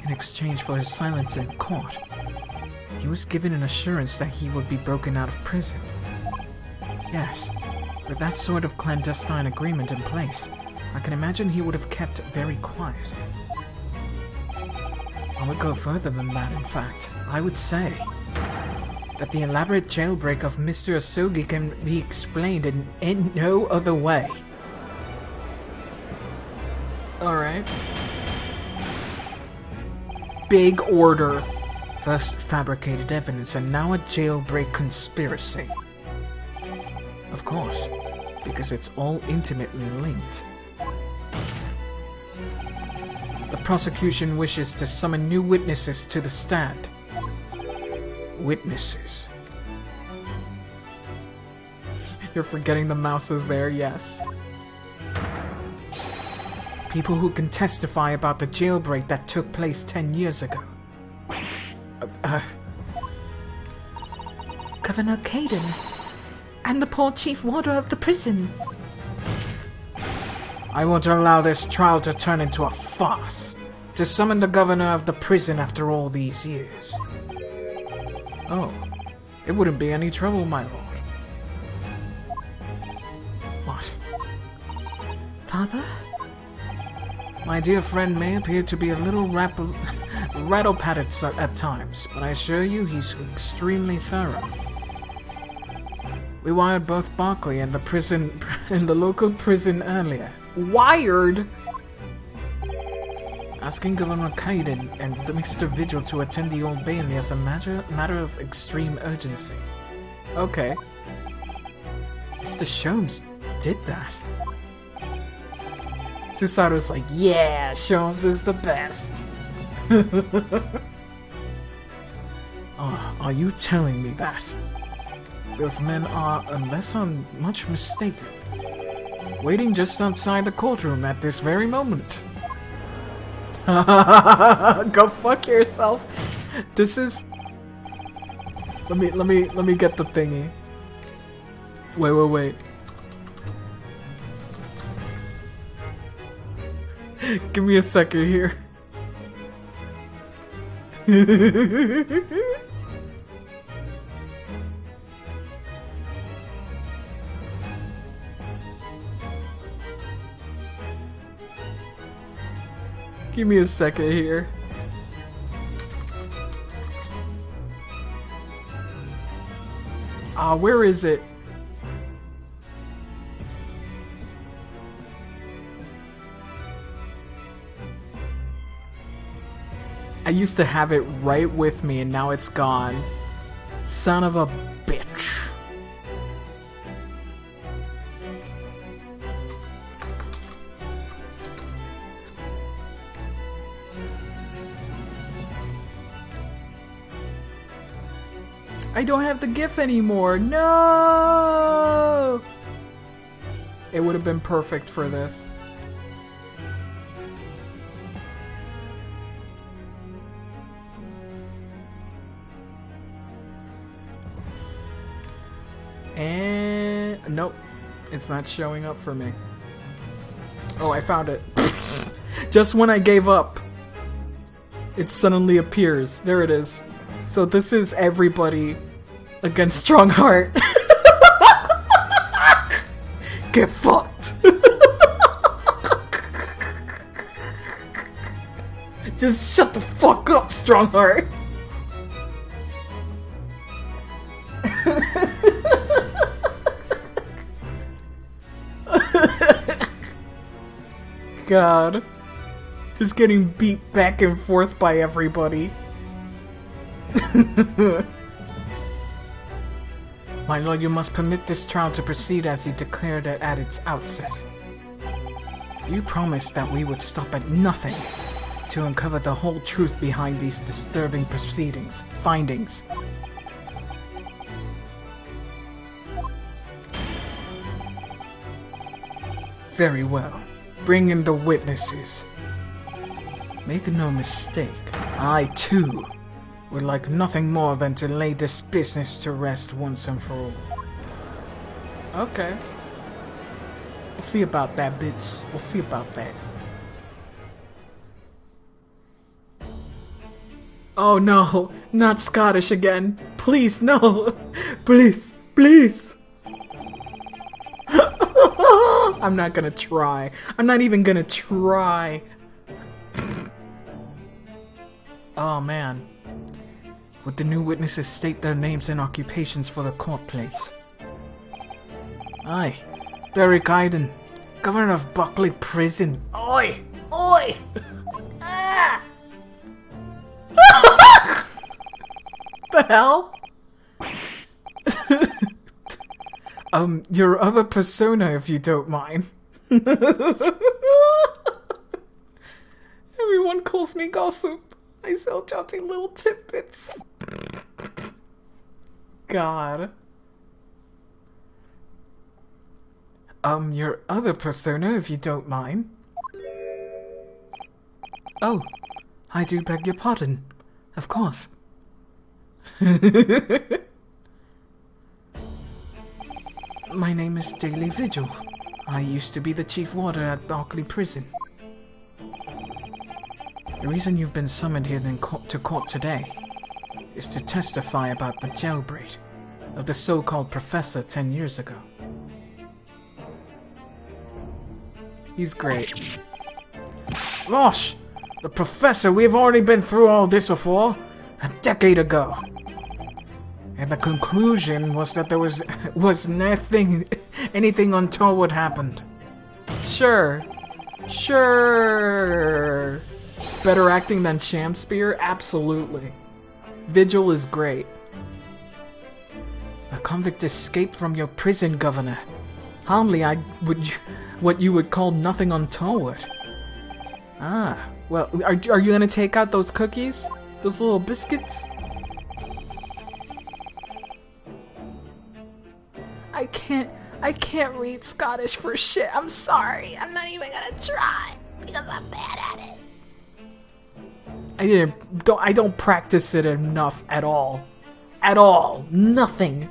In exchange for his silence in court, he was given an assurance that he would be broken out of prison. Yes, with that sort of clandestine agreement in place, I can imagine he would have kept very quiet. I would go further than that, in fact. I would say that the elaborate jailbreak of Mr. Asogi can be explained in no other way. Alright. Big order. First fabricated evidence and now a jailbreak conspiracy. Of course, because it's all intimately linked. The prosecution wishes to summon new witnesses to the stand. Witnesses. You're forgetting the mouse is there, yes. People who can testify about the jailbreak that took place 10 years ago. Governor Caden, and the poor chief warder of the prison. I won't allow this trial to turn into a farce. To summon the governor of the prison after all these years. Oh, it wouldn't be any trouble, my lord. What? Father? My dear friend may appear to be a little rattle-pated at times, but I assure you he's extremely thorough. We wired both Barclay and the local prison earlier. Wired? Asking Governor Kaiden and Mr. Vigil to attend the Old Bailey as a matter of extreme urgency. Okay. Mr. Sholmes did that. Susaru's like, yeah, Sholmes is the best. Are you telling me that? Both men are, unless I'm much mistaken, waiting just outside the courtroom at this very moment. Go fuck yourself. This is. Let me get the thingy. Wait. Give me a second here. Give me a second here. Where is it? I used to have it right with me and now it's gone. Son of a bitch. I don't have the GIF anymore. No! It would have been perfect for this. And nope, it's not showing up for me. Oh, I found it. Just when I gave up, it suddenly appears. There it is. So this is everybody against Strongheart. Get fucked. Just shut the fuck up, Strongheart. God. Just getting beat back and forth by everybody. My lord, you must permit this trial to proceed as you declared it at its outset. You promised that we would stop at nothing to uncover the whole truth behind these disturbing findings. Very well. Bring in the witnesses. Make no mistake, I too would like nothing more than to lay this business to rest once and for all. Okay. We'll see about that, bitch. We'll see about that. Oh no, not Scottish again. Please, no. Please, please. I'm not gonna try. I'm not even gonna try. Oh man. Would the new witnesses state their names and occupations for the court place? Aye. Barry Gaiden, Governor of Buckley Prison. Oi! Oi! Ah! The hell? Your other persona, if you don't mind. Everyone calls me Gossip. I sell jaunty little tidbits. God. Your other persona, if you don't mind. Oh, I do beg your pardon. Of course. My name is Daily Vigil. I used to be the chief warder at Berkeley Prison. The reason you've been summoned here to court today is to testify about the jailbreak of the so-called professor 10 years ago. He's great. Losh! The professor, we've already been through all this before, a decade ago. And the conclusion was that there was anything untoward happened. Sure. Sure. Better acting than Shamspear? Absolutely. Vigil is great. A convict escaped from your prison, Governor. Hardly what you would call nothing untoward. Ah, well, are you gonna take out those cookies? Those little biscuits? I can't read Scottish for shit. I'm sorry. I'm not even gonna try because I'm bad at it. I don't practice it enough at all. At all. Nothing.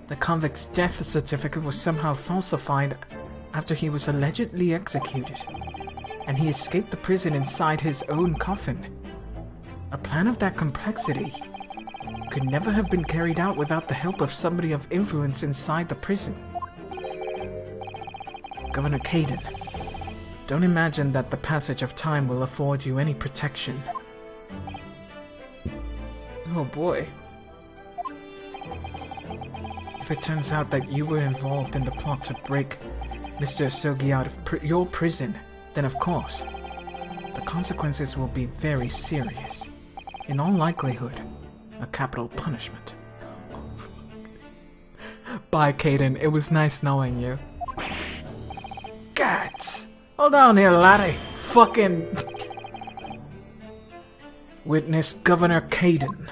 The convict's death certificate was somehow falsified after he was allegedly executed, and he escaped the prison inside his own coffin. A plan of that complexity could never have been carried out without the help of somebody of influence inside the prison. Governor Caden, don't imagine that the passage of time will afford you any protection. Oh boy. If it turns out that you were involved in the plot to break Mr. Asogi out of your prison, then of course, the consequences will be very serious. In all likelihood, a capital punishment. Bye, Caden. It was nice knowing you. Gats! Hold on here, laddie. Fucking... Witness Governor Caden.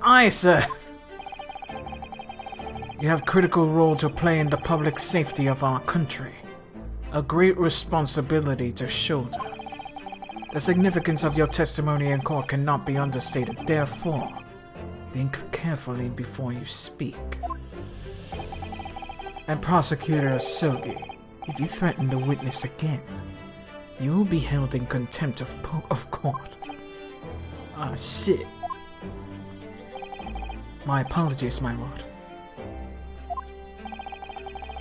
Aye, sir. You have critical role to play in the public safety of our country. A great responsibility to shoulder. The significance of your testimony in court cannot be understated. Therefore, think carefully before you speak. And Prosecutor Asogi, if you threaten the witness again, you will be held in contempt of court. Ah, shit. My apologies, my lord.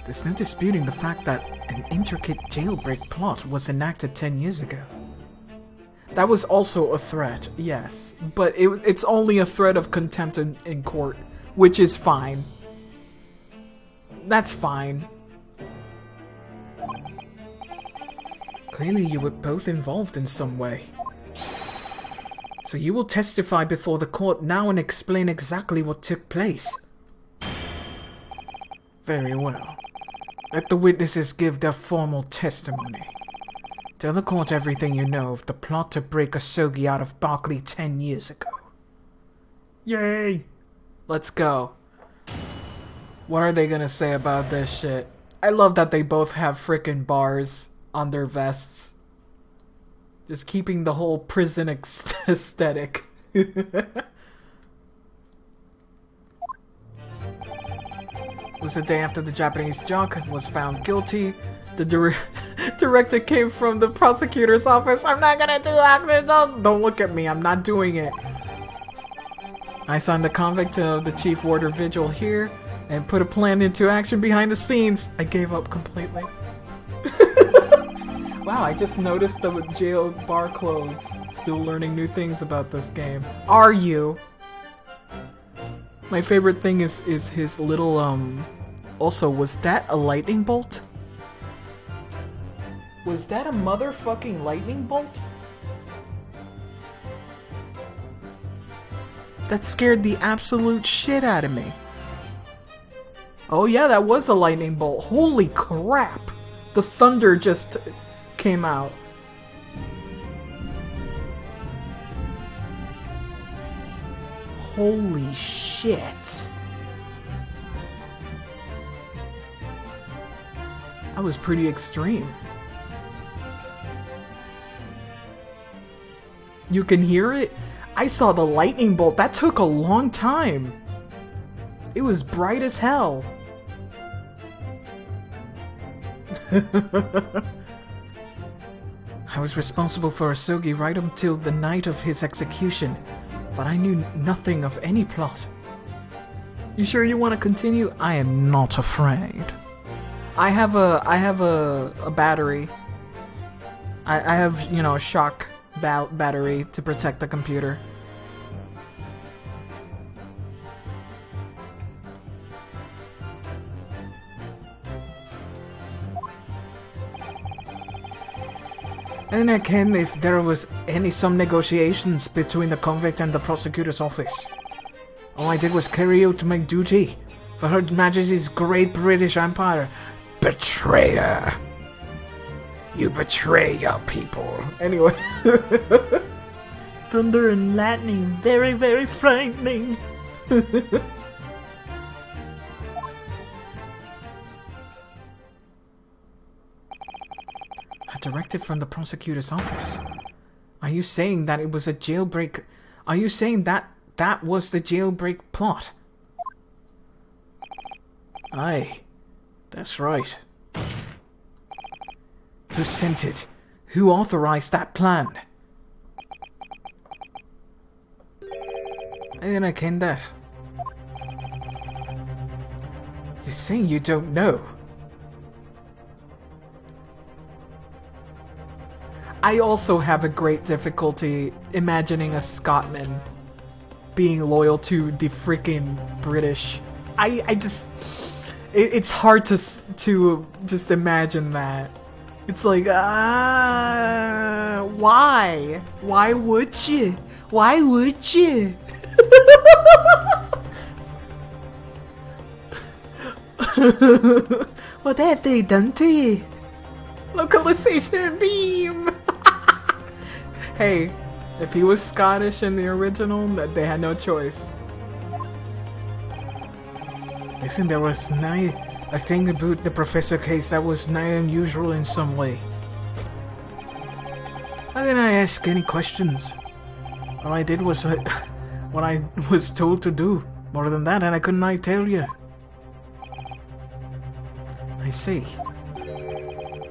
There's no disputing the fact that an intricate jailbreak plot was enacted 10 years ago. That was also a threat, yes. But it's only a threat of contempt in court, which is fine. That's fine. Clearly you were both involved in some way. So you will testify before the court now and explain exactly what took place. Very well. Let the witnesses give their formal testimony. Tell the court everything you know of the plot to break Asogi out of Barclay 10 years ago. Yay! Let's go. What are they gonna say about this shit? I love that they both have frickin' bars on their vests. Just keeping the whole prison aesthetic. It was the day after the Japanese jock was found guilty. The director came from the prosecutor's office. I'm not gonna do acting. Don't look at me. I'm not doing it. I signed the convict of the chief warder vigil here and put a plan into action behind the scenes. I gave up completely. Wow, I just noticed the jail bar clothes. Still learning new things about this game. Are you? My favorite thing is his little, Also, was that a lightning bolt? Was that a motherfucking lightning bolt? That scared the absolute shit out of me. Oh yeah, that was a lightning bolt. Holy crap! The thunder just came out. Holy shit. That was pretty extreme. You can hear it? I saw the lightning bolt. That took a long time. It was bright as hell. I was responsible for Asogi right until the night of his execution, but I knew nothing of any plot. You sure you want to continue? I am not afraid. I have a battery. I have, you know, a shock battery to protect the computer. And again, if there was some negotiations between the convict and the prosecutor's office. All I did was carry out my duty for Her Majesty's Great British Empire. Betrayer! You betray your people. Anyway. Thunder and lightning, very, very frightening. A directive from the prosecutor's office. Are you saying that it was a jailbreak? Are you saying that that was the jailbreak plot? Aye, that's right. Who sent it? Who authorized that plan? I didn't ken that. You're saying you don't know? I also have a great difficulty imagining a Scotsman being loyal to the freaking British. I just, it's hard to just imagine that. It's like, why? Why would you? Why would you? What have they done to you? Localization beam! Hey, if he was Scottish in the original, they had no choice. Listen, there was a thing about the professor case that was nigh unusual in some way. Why didn't I ask any questions? All I did was what I was told to do. More than that, and I couldn't tell you. I see.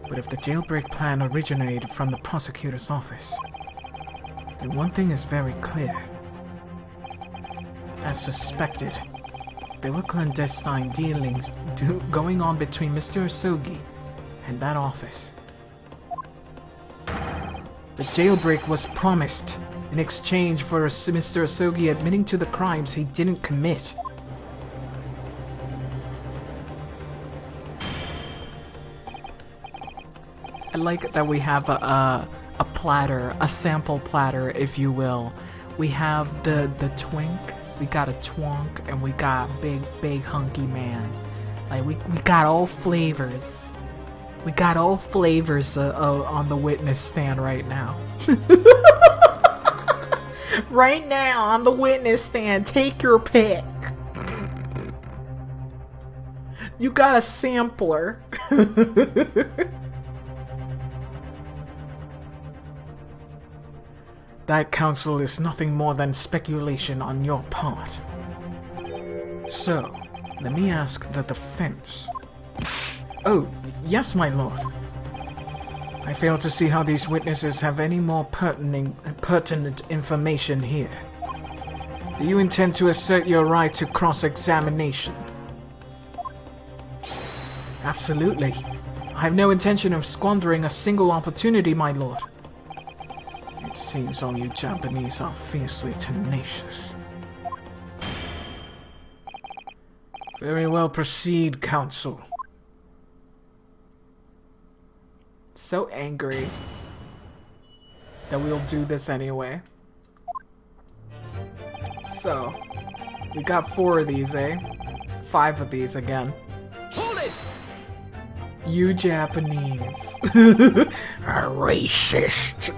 But if the jailbreak plan originated from the prosecutor's office, then one thing is very clear. As suspected, there were clandestine dealings going on between Mr. Asogi and that office. The jailbreak was promised in exchange for Mr. Asogi admitting to the crimes he didn't commit. I like that we have a platter, a sample platter, if you will. We have the twink, we got a twonk, and we got big hunky man. Like we got all flavors. We got all flavors on the witness stand right now. Right now on the witness stand, take your pick. You got a sampler. That counsel is nothing more than speculation on your part. So, let me ask the defense. Oh, yes, my lord. I fail to see how these witnesses have any more pertinent information here. Do you intend to assert your right to cross-examination? Absolutely. I have no intention of squandering a single opportunity, my lord. It seems all you Japanese are fiercely tenacious. Very well, proceed, counsel. So angry that we'll do this anyway. So, we got 4 of these, eh? 5 of these again. Hold it! You Japanese. A racist.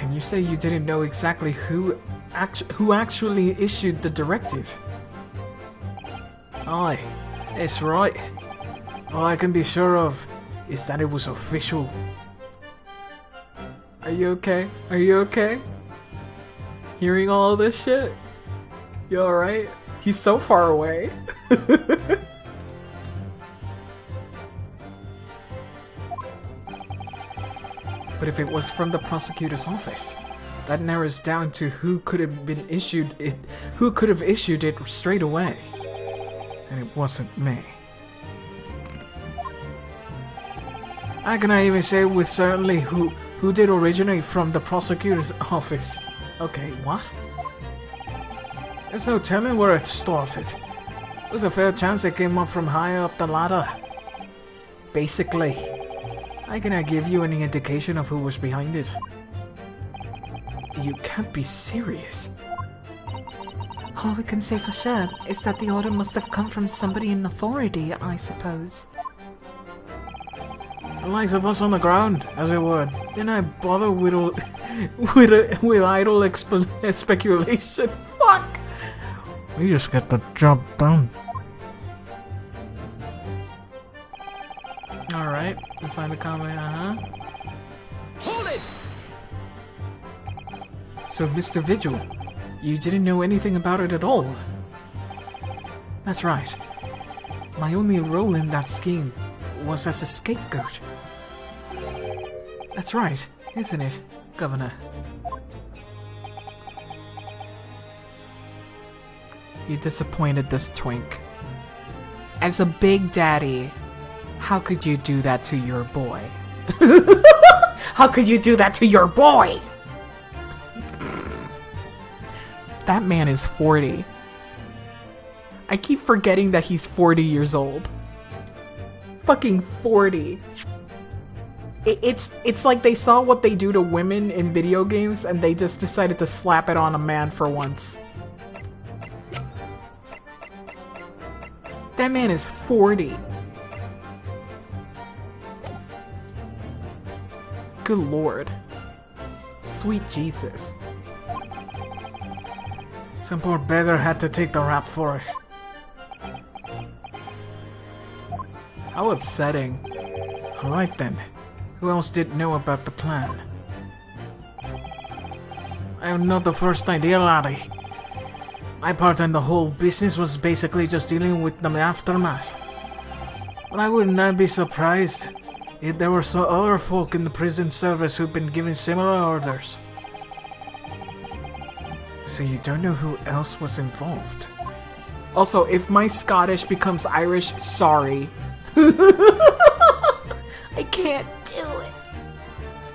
And you say you didn't know exactly who actually issued the directive? Aye, that's right. All I can be sure of is that it was official. Are you okay? Are you okay? Hearing all of this shit? You alright? He's so far away. But if it was from the prosecutor's office, that narrows down to who could have issued it straight away. And it wasn't me. How can I even say with certainty who did originate from the prosecutor's office? Okay, what? There's no telling where it started. There's a fair chance it came up from higher up the ladder. Basically, how can I give you any indication of who was behind it? You can't be serious. All we can say for sure is that the order must have come from somebody in authority, I suppose. The likes of us on the ground, as it were. Didn't I bother with idle speculation? Fuck! We just get the job done. Alright, assign the comment, Hold it! So, Mr. Vigil, you didn't know anything about it at all? That's right. My only role in that scheme was as a scapegoat. That's right, isn't it, Governor? You disappointed this twink. As a big daddy, how could you do that to your boy? How could you do that to your boy? That man is 40. I keep forgetting that he's 40 years old. Fucking 40. It's like they saw what they do to women in video games and they just decided to slap it on a man for once. That man is 40. Good lord. Sweet Jesus. Some poor beggar had to take the rap for it. How upsetting. Alright then. Who else didn't know about the plan? I have not the first idea, laddie. My part in the whole business was basically just dealing with the aftermath. But I would not be surprised if there were some other folk in the prison service who've been given similar orders. So you don't know who else was involved? Also, if my Scottish becomes Irish, sorry. I can't do it.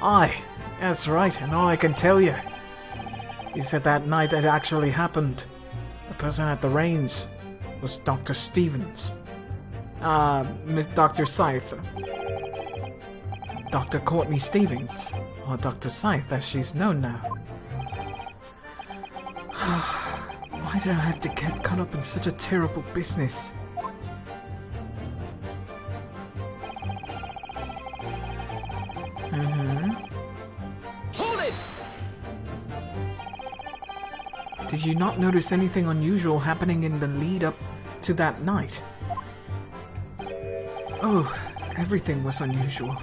Aye, that's right, and all I can tell you is that that night it actually happened. The person at the reins was Dr. Stevens. Miss Dr. Scythe. Dr. Courtney Stevens, or Dr. Scythe as she's known now. Why did I have to get caught up in such a terrible business? Hold it! Did you not notice anything unusual happening in the lead up to that night? Oh, everything was unusual.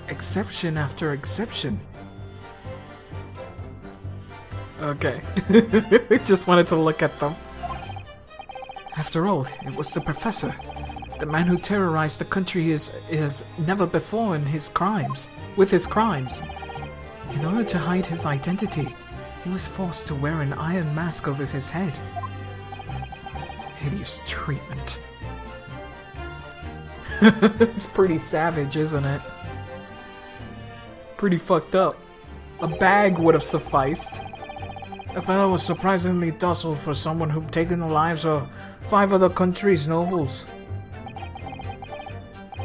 Exception after exception. Okay. Just wanted to look at them. After all, it was the professor. The man who terrorized the country is never before in his crimes. With his crimes. In order to hide his identity, he was forced to wear an iron mask over his head. Hideous treatment. It's pretty savage, isn't it? Pretty fucked up. A bag would have sufficed. The fellow was surprisingly docile for someone who'd taken the lives of 5 other countries' nobles.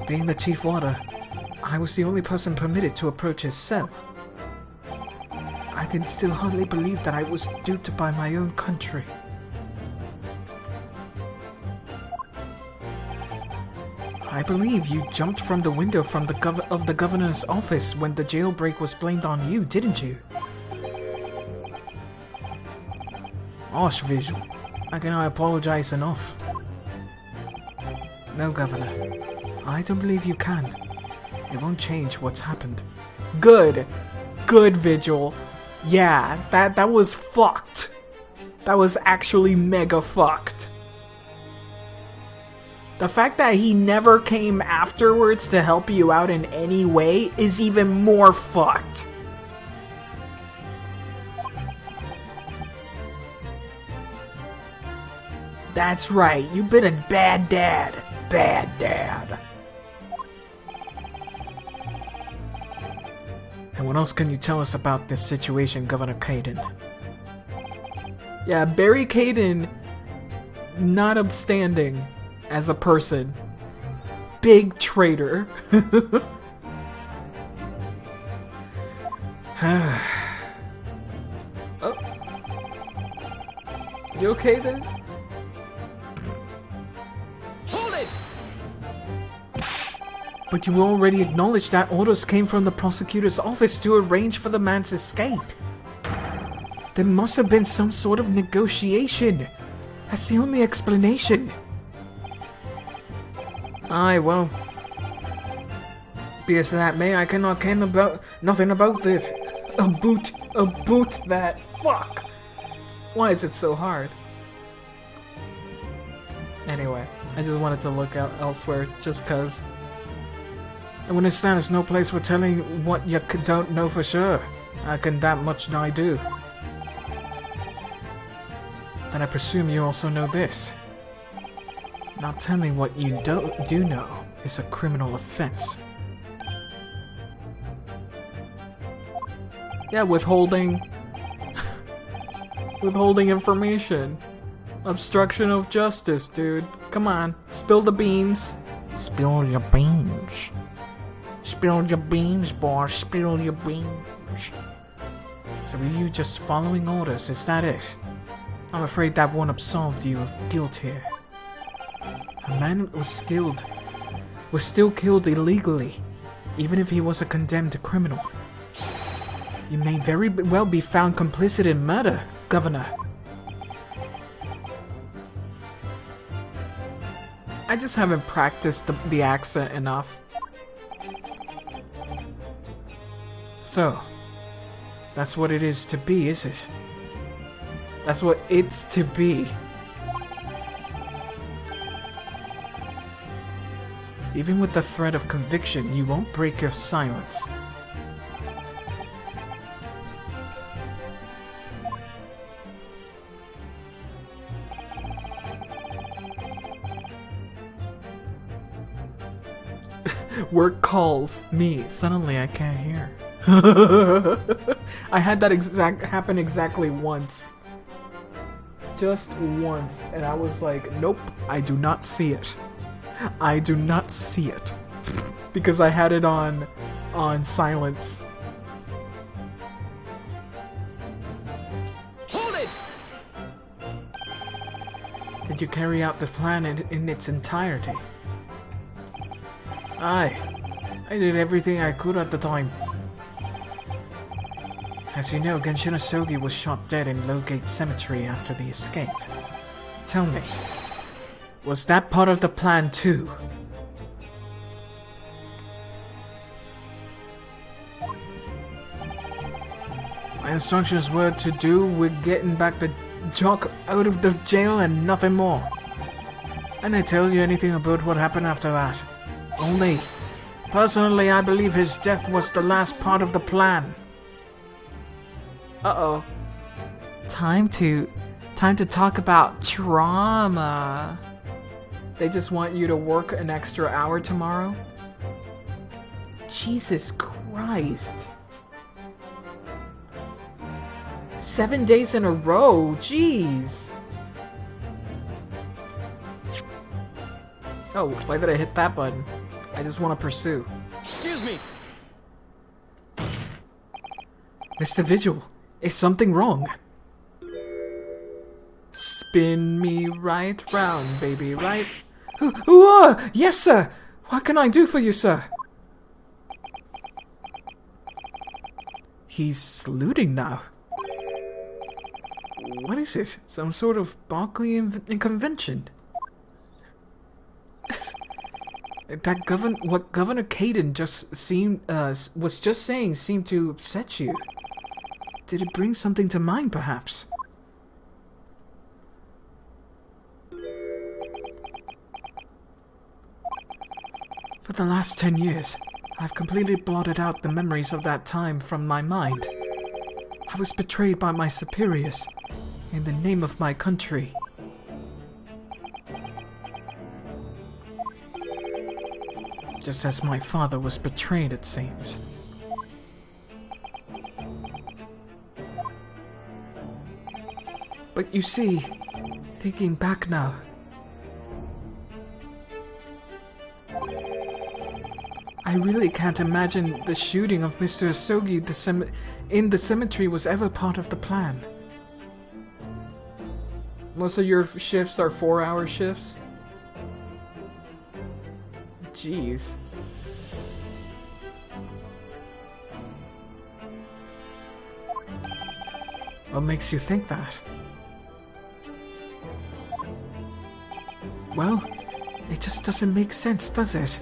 Being the chief warder, I was the only person permitted to approach his cell. I can still hardly believe that I was duped by my own country. I believe you jumped from the window from the governor's office when the jailbreak was blamed on you, didn't you? Osh, Visual. I cannot apologize enough. No, Governor. I don't believe you can. It won't change what's happened. Good. Good, Vigil. Yeah, that was fucked. That was actually mega fucked. The fact that he never came afterwards to help you out in any way is even more fucked. That's right, you've been a bad dad. Bad dad. And what else can you tell us about this situation, Governor Caden? Yeah, Barry Caden, not upstanding as a person. Big traitor. Oh. You okay then? Hold it! But you already acknowledged that orders came from the prosecutor's office to arrange for the man's escape. There must have been some sort of negotiation. That's the only explanation. Aye, well, be as that may, I cannot ken about nothing about it. A boot that. Fuck. Why is it so hard? Anyway, I just wanted to look out elsewhere, just cause. I would understand there's no place for telling what you don't know for sure. I can that much I do. Then I presume you also know this. Not telling what you do know is a criminal offense. Yeah, withholding. Withholding information. Obstruction of justice, dude. Come on, spill the beans. Spill your beans. Spill your beans, boss. Spill your beans. So were you just following orders? Is that it? I'm afraid that won't absolve you of guilt here. A man was still killed illegally, even if he was a condemned criminal. You may very well be found complicit in murder, Governor. I just haven't practiced the accent enough. So, that's what it is to be, is it? That's what it's to be. Even with the threat of conviction, you won't break your silence. Work calls me. Suddenly I can't hear. I had that happen exactly once. Just once. And I was like, nope, I do not see it. I do not see it. Because I had it on silence. Hold it! Did you carry out the plan in its entirety? Aye. I did everything I could at the time. As you know, Genshin Asogi was shot dead in Lowgate Cemetery after the escape. Tell me, was that part of the plan too? My instructions were to do with getting back the jock out of the jail and nothing more. And I tell you anything about what happened after that? Only, personally, I believe his death was the last part of the plan. Uh-oh. Time to talk about trauma. They just want you to work an extra hour tomorrow? Jesus Christ. 7 days in a row, jeez. Oh, why did I hit that button? I just want to pursue. Excuse me. Mr. Vigil, is something wrong? Spin me right round, baby, right? Yes, sir! What can I do for you, sir? He's saluting now. What is it? Some sort of Barclayan convention? What Governor Caden was just saying seemed to upset you. Did it bring something to mind, perhaps? For the last 10 years, I've completely blotted out the memories of that time from my mind. I was betrayed by my superiors in the name of my country. Just as my father was betrayed, it seems. But you see, thinking back now, I really can't imagine the shooting of Mr. Asogi in the cemetery was ever part of the plan. Most of your shifts are 4-hour shifts? Jeez. What makes you think that? Well, it just doesn't make sense, does it?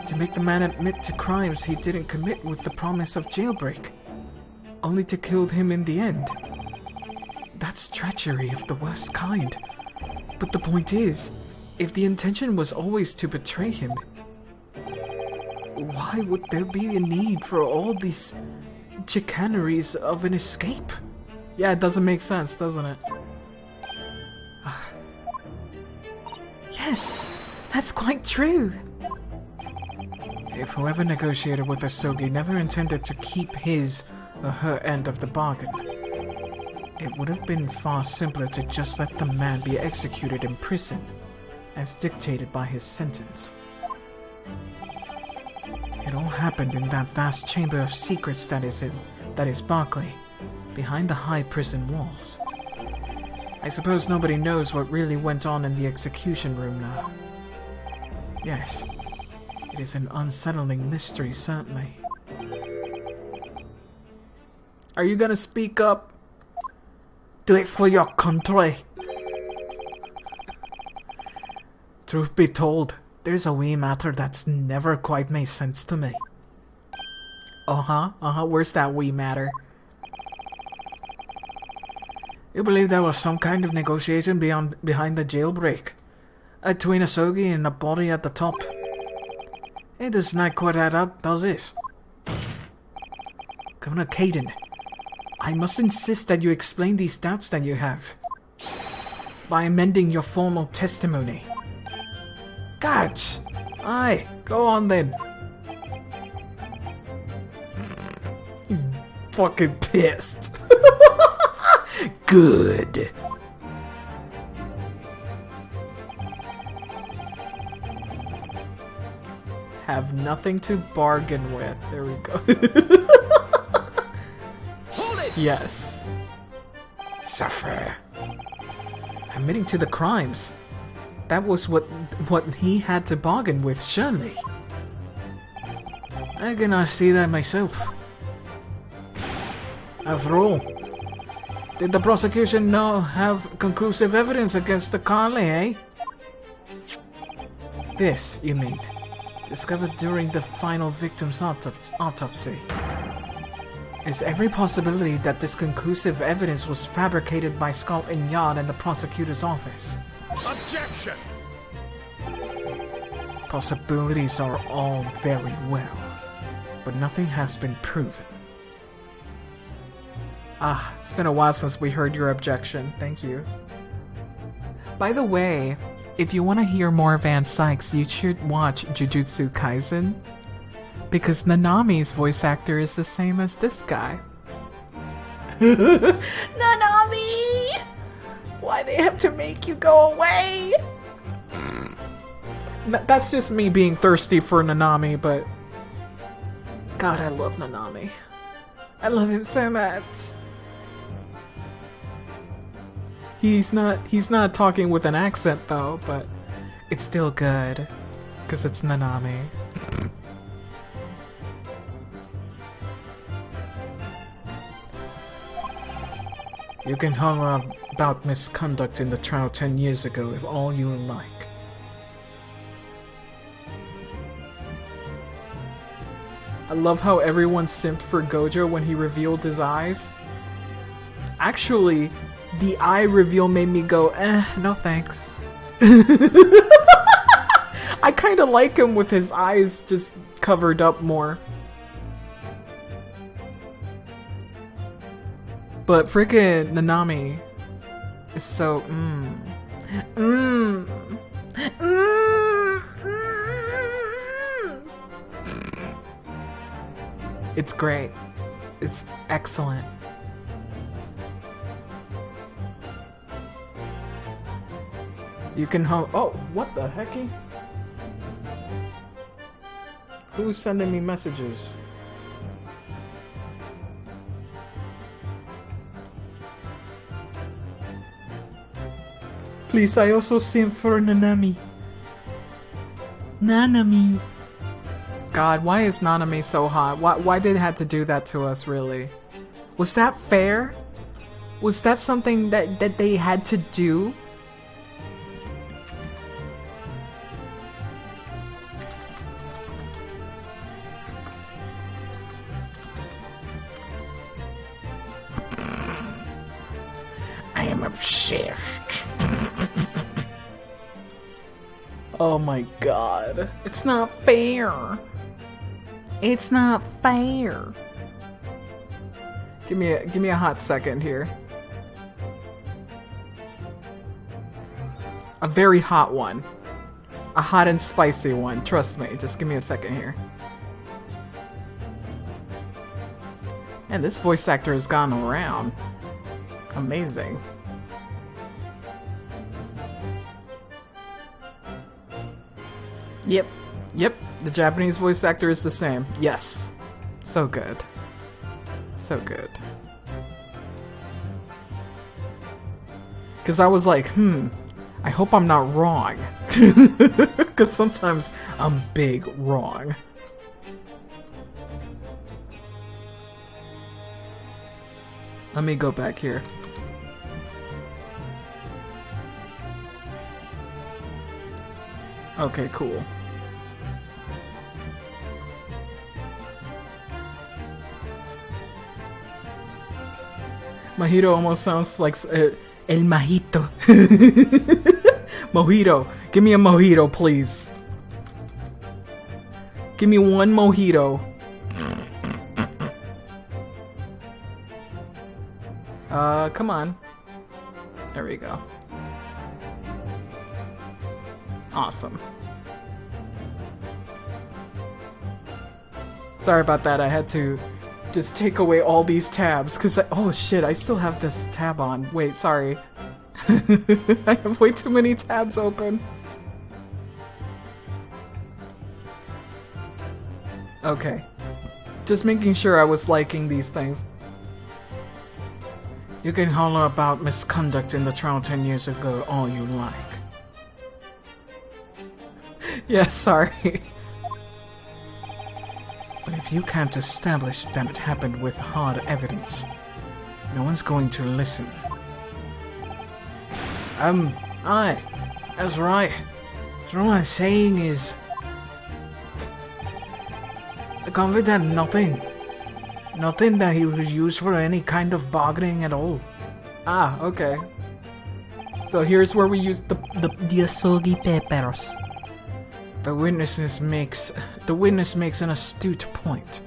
To make the man admit to crimes he didn't commit with the promise of jailbreak, only to kill him in the end. That's treachery of the worst kind. But the point is, if the intention was always to betray him, why would there be a need for all these chicaneries of an escape? Yeah, it doesn't make sense, doesn't it? Yes, that's quite true. If whoever negotiated with Asogi never intended to keep his her end of the bargain. It would have been far simpler to just let the man be executed in prison, as dictated by his sentence. It all happened in that vast chamber of secrets that is Barclay, behind the high prison walls. I suppose nobody knows what really went on in the execution room now. Yes, it is an unsettling mystery, certainly. Are you gonna speak up? Do it for your country! Truth be told, there's a wee matter that's never quite made sense to me. Where's that wee matter? You believe there was some kind of negotiation behind the jailbreak? Between Asogi and the body at the top? It does not quite add up, does it? Governor Caden, I must insist that you explain these doubts that you have. By amending your formal testimony. Gods! Aye, go on then. He's fucking pissed. Good. Have nothing to bargain with. There we go. Hold it! Yes. Suffer. Admitting to the crimes. That was what he had to bargain with, surely. I cannot see that myself. After all, did the prosecution now have conclusive evidence against the Carly, eh? This, you mean, discovered during the final victim's autopsy. Is every possibility that this conclusive evidence was fabricated by Scotland Yard and the prosecutor's office? Objection! Possibilities are all very well, but nothing has been proven. It's been a while since we heard your objection. Thank you. By the way, if you want to hear more Van Sykes, you should watch Jujutsu Kaisen, because Nanami's voice actor is the same as this guy. Nanami! Why they have to make you go away? That's just me being thirsty for Nanami, but God, I love Nanami. I love him so much. He's not talking with an accent though, but it's still good, because it's Nanami. You can holler about misconduct in the trial 10 years ago if all you like. I love how everyone simped for Gojo when he revealed his eyes. Actually, the eye reveal made me go, no thanks. I kinda like him with his eyes just covered up more. But frickin' Nanami is so, It's great. It's excellent. You can oh, what the hecky? Who's sending me messages? Please, I also simp for Nanami. Nanami. God, why is Nanami so hot? Why did it have to do that to us, really? Was that fair? Was that something that they had to do? I am obsessed. Oh my god. It's not fair. It's not fair. Give me a hot second here. A very hot one. A hot and spicy one. Trust me. Just give me a second here. And this voice actor has gone around. Amazing. Yep. Yep. The Japanese voice actor is the same. Yes. So good. So good. Because I was like, I hope I'm not wrong. Because sometimes I'm big wrong. Let me go back here. Okay, cool. Mojito almost sounds like El Majito. Mojito. Give me a mojito, please. Give me one mojito. Come on. There we go. Awesome. Sorry about that, I had to just take away all these tabs, because oh shit, I still have this tab on. Wait, sorry. I have way too many tabs open. Okay. Just making sure I was liking these things. You can holler about misconduct in the trial 10 years ago all you like. Yeah, sorry. But if you can't establish that it happened with hard evidence, no one's going to listen. Aye. That's right. So all I'm saying is... the convict had nothing. Nothing that he was used for any kind of bargaining at all. Ah, okay. So here's where we use the asogi peppers. The witness makes an astute point.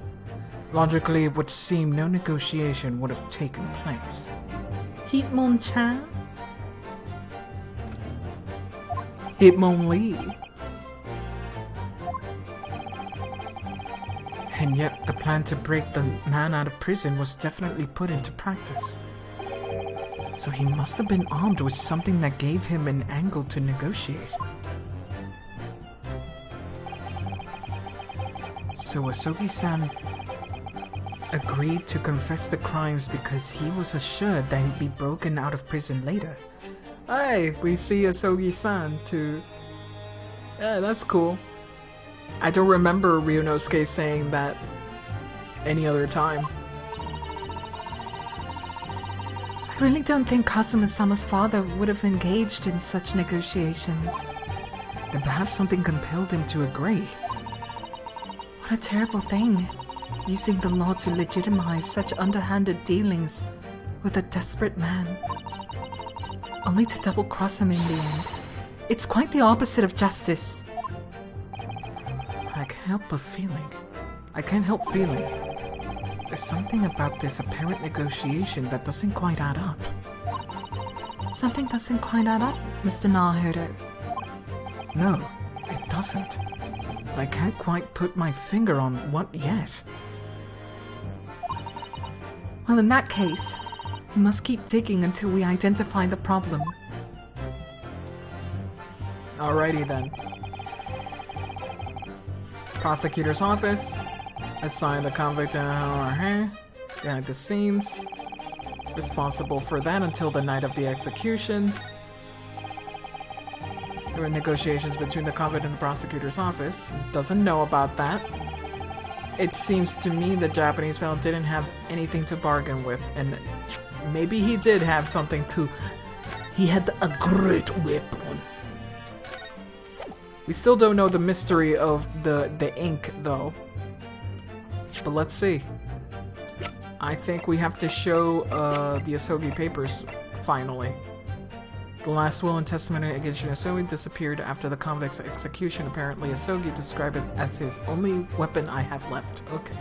Logically, it would seem no negotiation would have taken place. Hitmonchan? Hitmonlee. And yet, the plan to break the man out of prison was definitely put into practice. So he must have been armed with something that gave him an angle to negotiate. So Asogi-san agreed to confess the crimes because he was assured that he'd be broken out of prison later. Hey, we see Asogi-san too. Yeah, that's cool. I don't remember Ryunosuke saying that any other time. I really don't think Kazuma-sama's father would have engaged in such negotiations. Then perhaps something compelled him to agree. What a terrible thing, using the law to legitimize such underhanded dealings with a desperate man. Only to double-cross him in the end. It's quite the opposite of justice. I can't help feeling. There's something about this apparent negotiation that doesn't quite add up. Something doesn't quite add up, Mr. Naruto. No, it doesn't. But I can't quite put my finger on what yet. Well, in that case, we must keep digging until we identify the problem. Alrighty then. Prosecutor's office. Assign the convict behind the scenes. Responsible for that until the night of the execution. There were negotiations between the convict and the prosecutor's office. Doesn't know about that. It seems to me the Japanese fellow didn't have anything to bargain with, and maybe he did have something to... He had a great weapon. We still don't know the mystery of the ink, though. But let's see. I think we have to show the Asogi papers, finally. The last will and testimony against Asogi disappeared after the convict's execution. Apparently, Asogi described it as his only weapon I have left. Okay.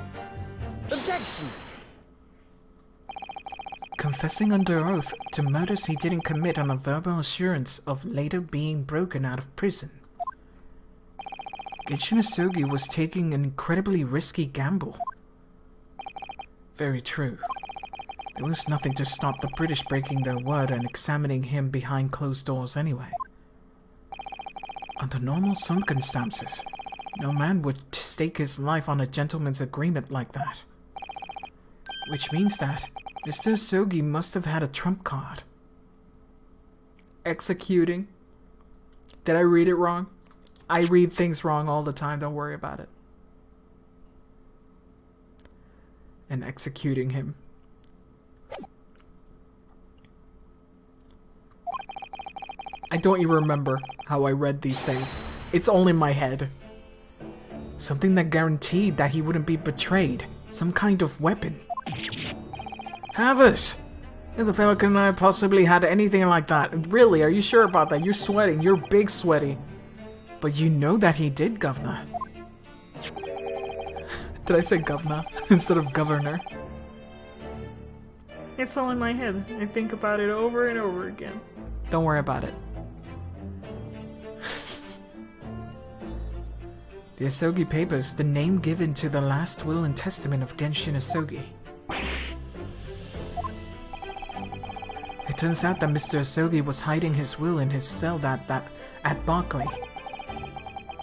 Objection! Confessing under oath to murders he didn't commit on a verbal assurance of later being broken out of prison. Genshin Asogi was taking an incredibly risky gamble. Very true. There was nothing to stop the British breaking their word and examining him behind closed doors anyway. Under normal circumstances, no man would stake his life on a gentleman's agreement like that. Which means that Mr. Asogi must have had a trump card. Executing. Did I read it wrong? I read things wrong all the time, don't worry about it. And executing him. I don't even remember how I read these things. It's all in my head. Something that guaranteed that he wouldn't be betrayed. Some kind of weapon. Havers! If the fellow and I possibly had anything like that. Really? Are you sure about that? You're sweating. You're big sweaty. But you know that he did, Governor. Did I say governor instead of governor? It's all in my head. I think about it over and over again. Don't worry about it. The Asogi Papers, the name given to the last will and testament of Genshin Asogi. It turns out that Mr. Asogi was hiding his will in his cell at Barclay.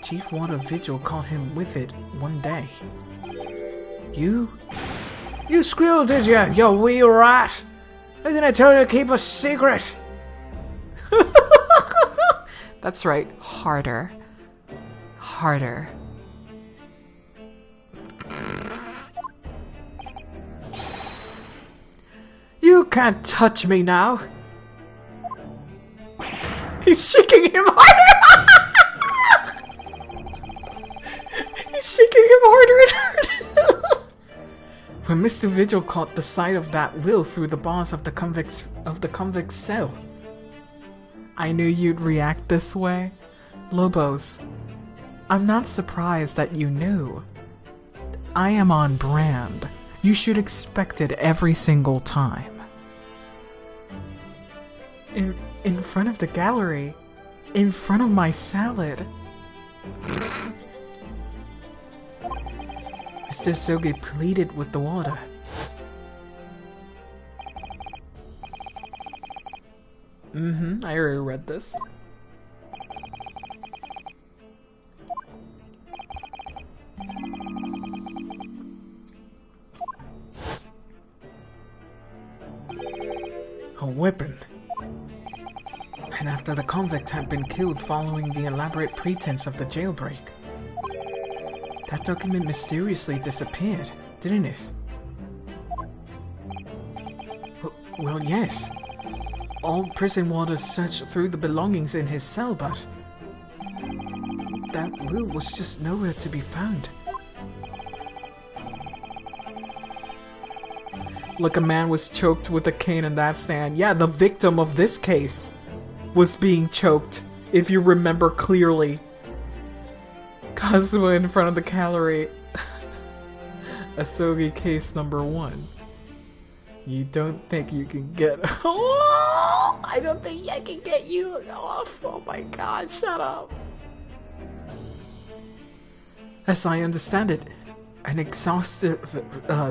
Chief Warder Vigil caught him with it one day. You squealed, did you, you wee rat? Didn't I tell you to keep a secret? That's right. Harder. Harder. You can't touch me now. He's shaking him harder. He's shaking him harder and harder. When Mr. Vigil caught the sight of that will through the bars of the convict's cell. I knew you'd react this way. Lobos, I'm not surprised that you knew. I am on brand. You should expect it every single time. In front of the gallery. In front of my salad. Mr. Asogi pleaded with the warder. I already read this. A weapon. And after the convict had been killed following the elaborate pretense of the jailbreak, that document mysteriously disappeared, didn't it? Well, yes. All prison warders searched through the belongings in his cell, but that will was just nowhere to be found. Look, a man was choked with a cane in that stand. Yeah, the victim of this case was being choked, if you remember clearly. Kazuma in front of the gallery. Asogi case number 1. You don't think you can get... Oh, I don't think I can get you off. Oh my god, shut up. As I understand it, an exhaustive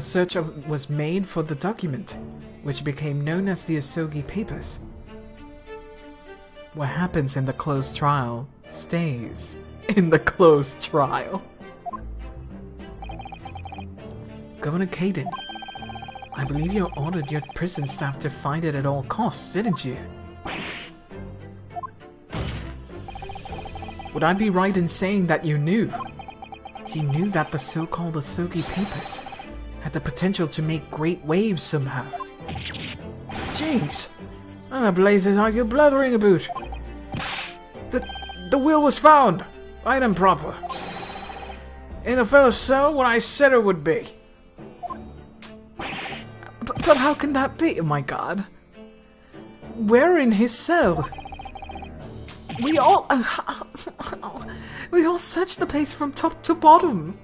search was made for the document, which became known as the Asogi Papers. What happens in the closed trial stays in the closed trial. Governor Caden, I believe you ordered your prison staff to find it at all costs, didn't you? Would I be right in saying that you knew? You knew that the so-called Asogi Papers had the potential to make great waves somehow. Jeez! What the blazes are you blathering about? The will was found! Right and proper. In the fellow's cell when I said it would be. But how can that be? Oh my god. Where in his cell? We all searched the place from top to bottom.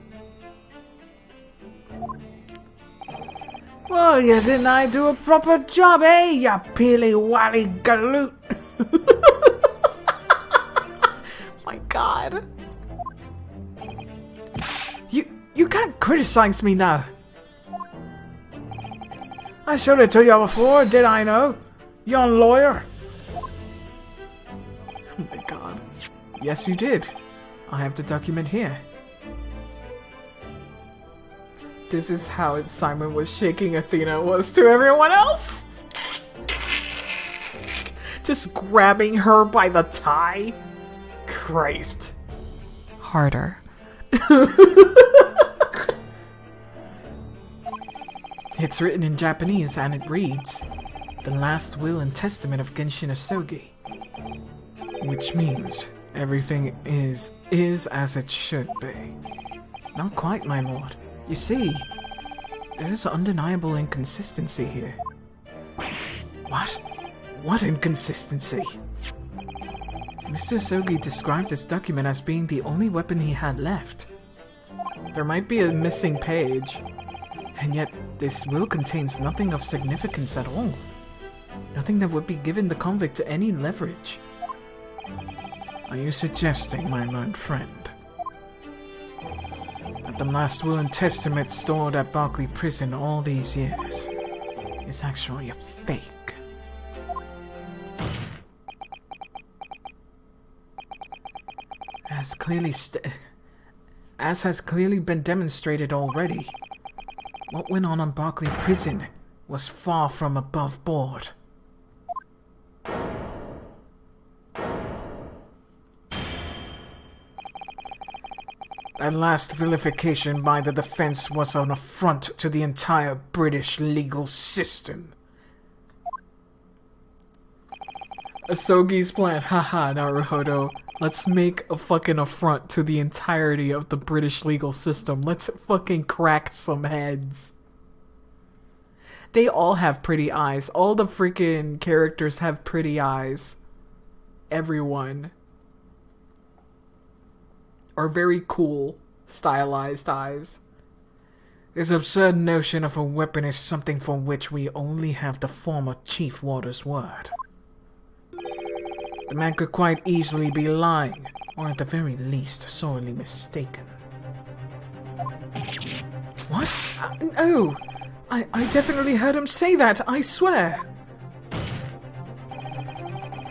Well, you didn't I do a proper job, eh, you peely-wally galoot? My god. You can't criticize me now. I showed it to you before, did I know? Young lawyer. Oh my god. Yes, you did. I have the document here. This is how Simon was shaking Athena was to everyone else. Just grabbing her by the tie. Christ. Harder. It's written in Japanese and it reads, "The last will and testament of Genshin Asogi." Which means everything is as it should be. Not quite, my lord. You see, there is undeniable inconsistency here. What? What inconsistency? Mr. Asogi described this document as being the only weapon he had left. There might be a missing page, and yet this will contains nothing of significance at all. Nothing that would be given the convict any leverage. Are you suggesting, my learned friend, that the last will and testament stored at Berkeley Prison all these years is actually a fake? As has clearly been demonstrated already, what went on Berkeley Prison was far from above board. That last vilification by the defense was an affront to the entire British legal system. Asogi's plan, haha, Naruhodo. Let's make a fucking affront to the entirety of the British legal system. Let's fucking crack some heads. They all have pretty eyes. All the freaking characters have pretty eyes. Everyone. Are very cool, stylized eyes. This absurd notion of a weapon is something for which we only have the former Chief Warder's word. The man could quite easily be lying, or at the very least, sorely mistaken. What? No! I definitely heard him say that, I swear!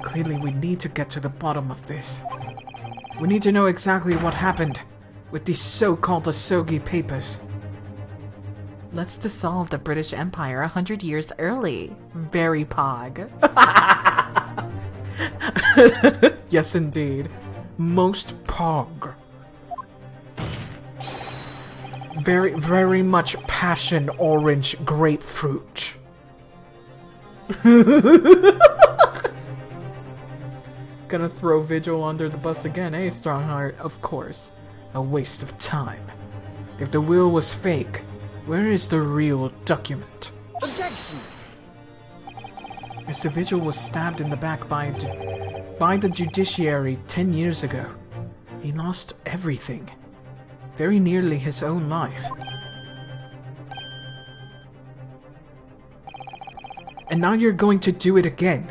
Clearly we need to get to the bottom of this. We need to know exactly what happened with these so-called Asogi papers. Let's dissolve the British Empire 100 years early. Very pog. Yes, indeed. Most pog. Very, very much passion orange grapefruit. Gonna throw Vigil under the bus again, eh, Strongheart? Of course. A waste of time. If the will was fake, where is the real document? Objection! Mr. Vigil was stabbed in the back by the judiciary 10 years ago. He lost everything. Very nearly his own life. And now you're going to do it again.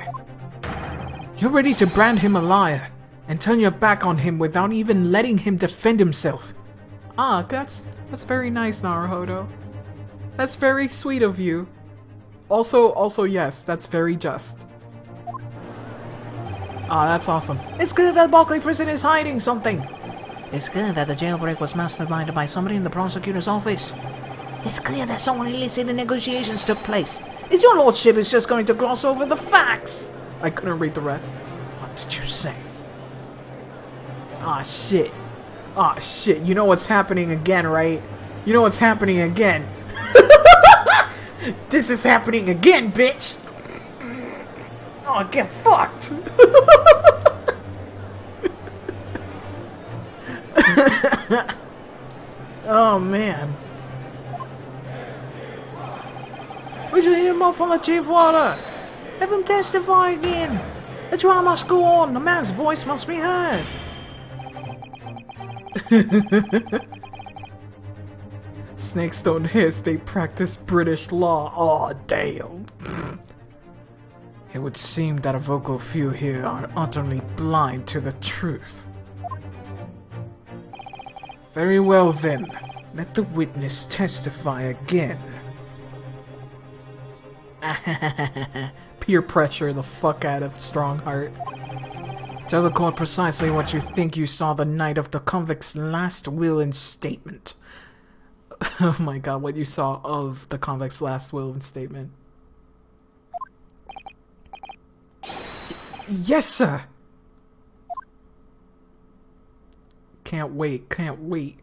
You're ready to brand him a liar and turn your back on him without even letting him defend himself. Ah, that's very nice, Naruhodo. That's very sweet of you. Also, yes, that's very just. Ah, that's awesome. It's good that Berkeley Prison is hiding something. It's good that the jailbreak was masterminded by somebody in the prosecutor's office. It's clear that some illicit negotiations took place. Is your lordship is just going to gloss over the facts? I couldn't read the rest. What did you say? Ah, shit. Ah, shit. You know what's happening again, right? You know what's happening again. This is happening again, bitch! Oh, get fucked! Oh, man. We should hear more from the Chief Warder. Have him testify again. The trial must go on. The man's voice must be heard. Snakes don't hiss, they practice British law. Aw, damn. It would seem that a vocal few here are utterly blind to the truth. Very well then, let the witness testify again. Peer pressure the fuck out of Strongheart. Tell the court precisely what you think you saw the night of the convict's last will and statement. Oh my god, what you saw of the convict's last will and statement. Yes, sir! Can't wait, can't wait.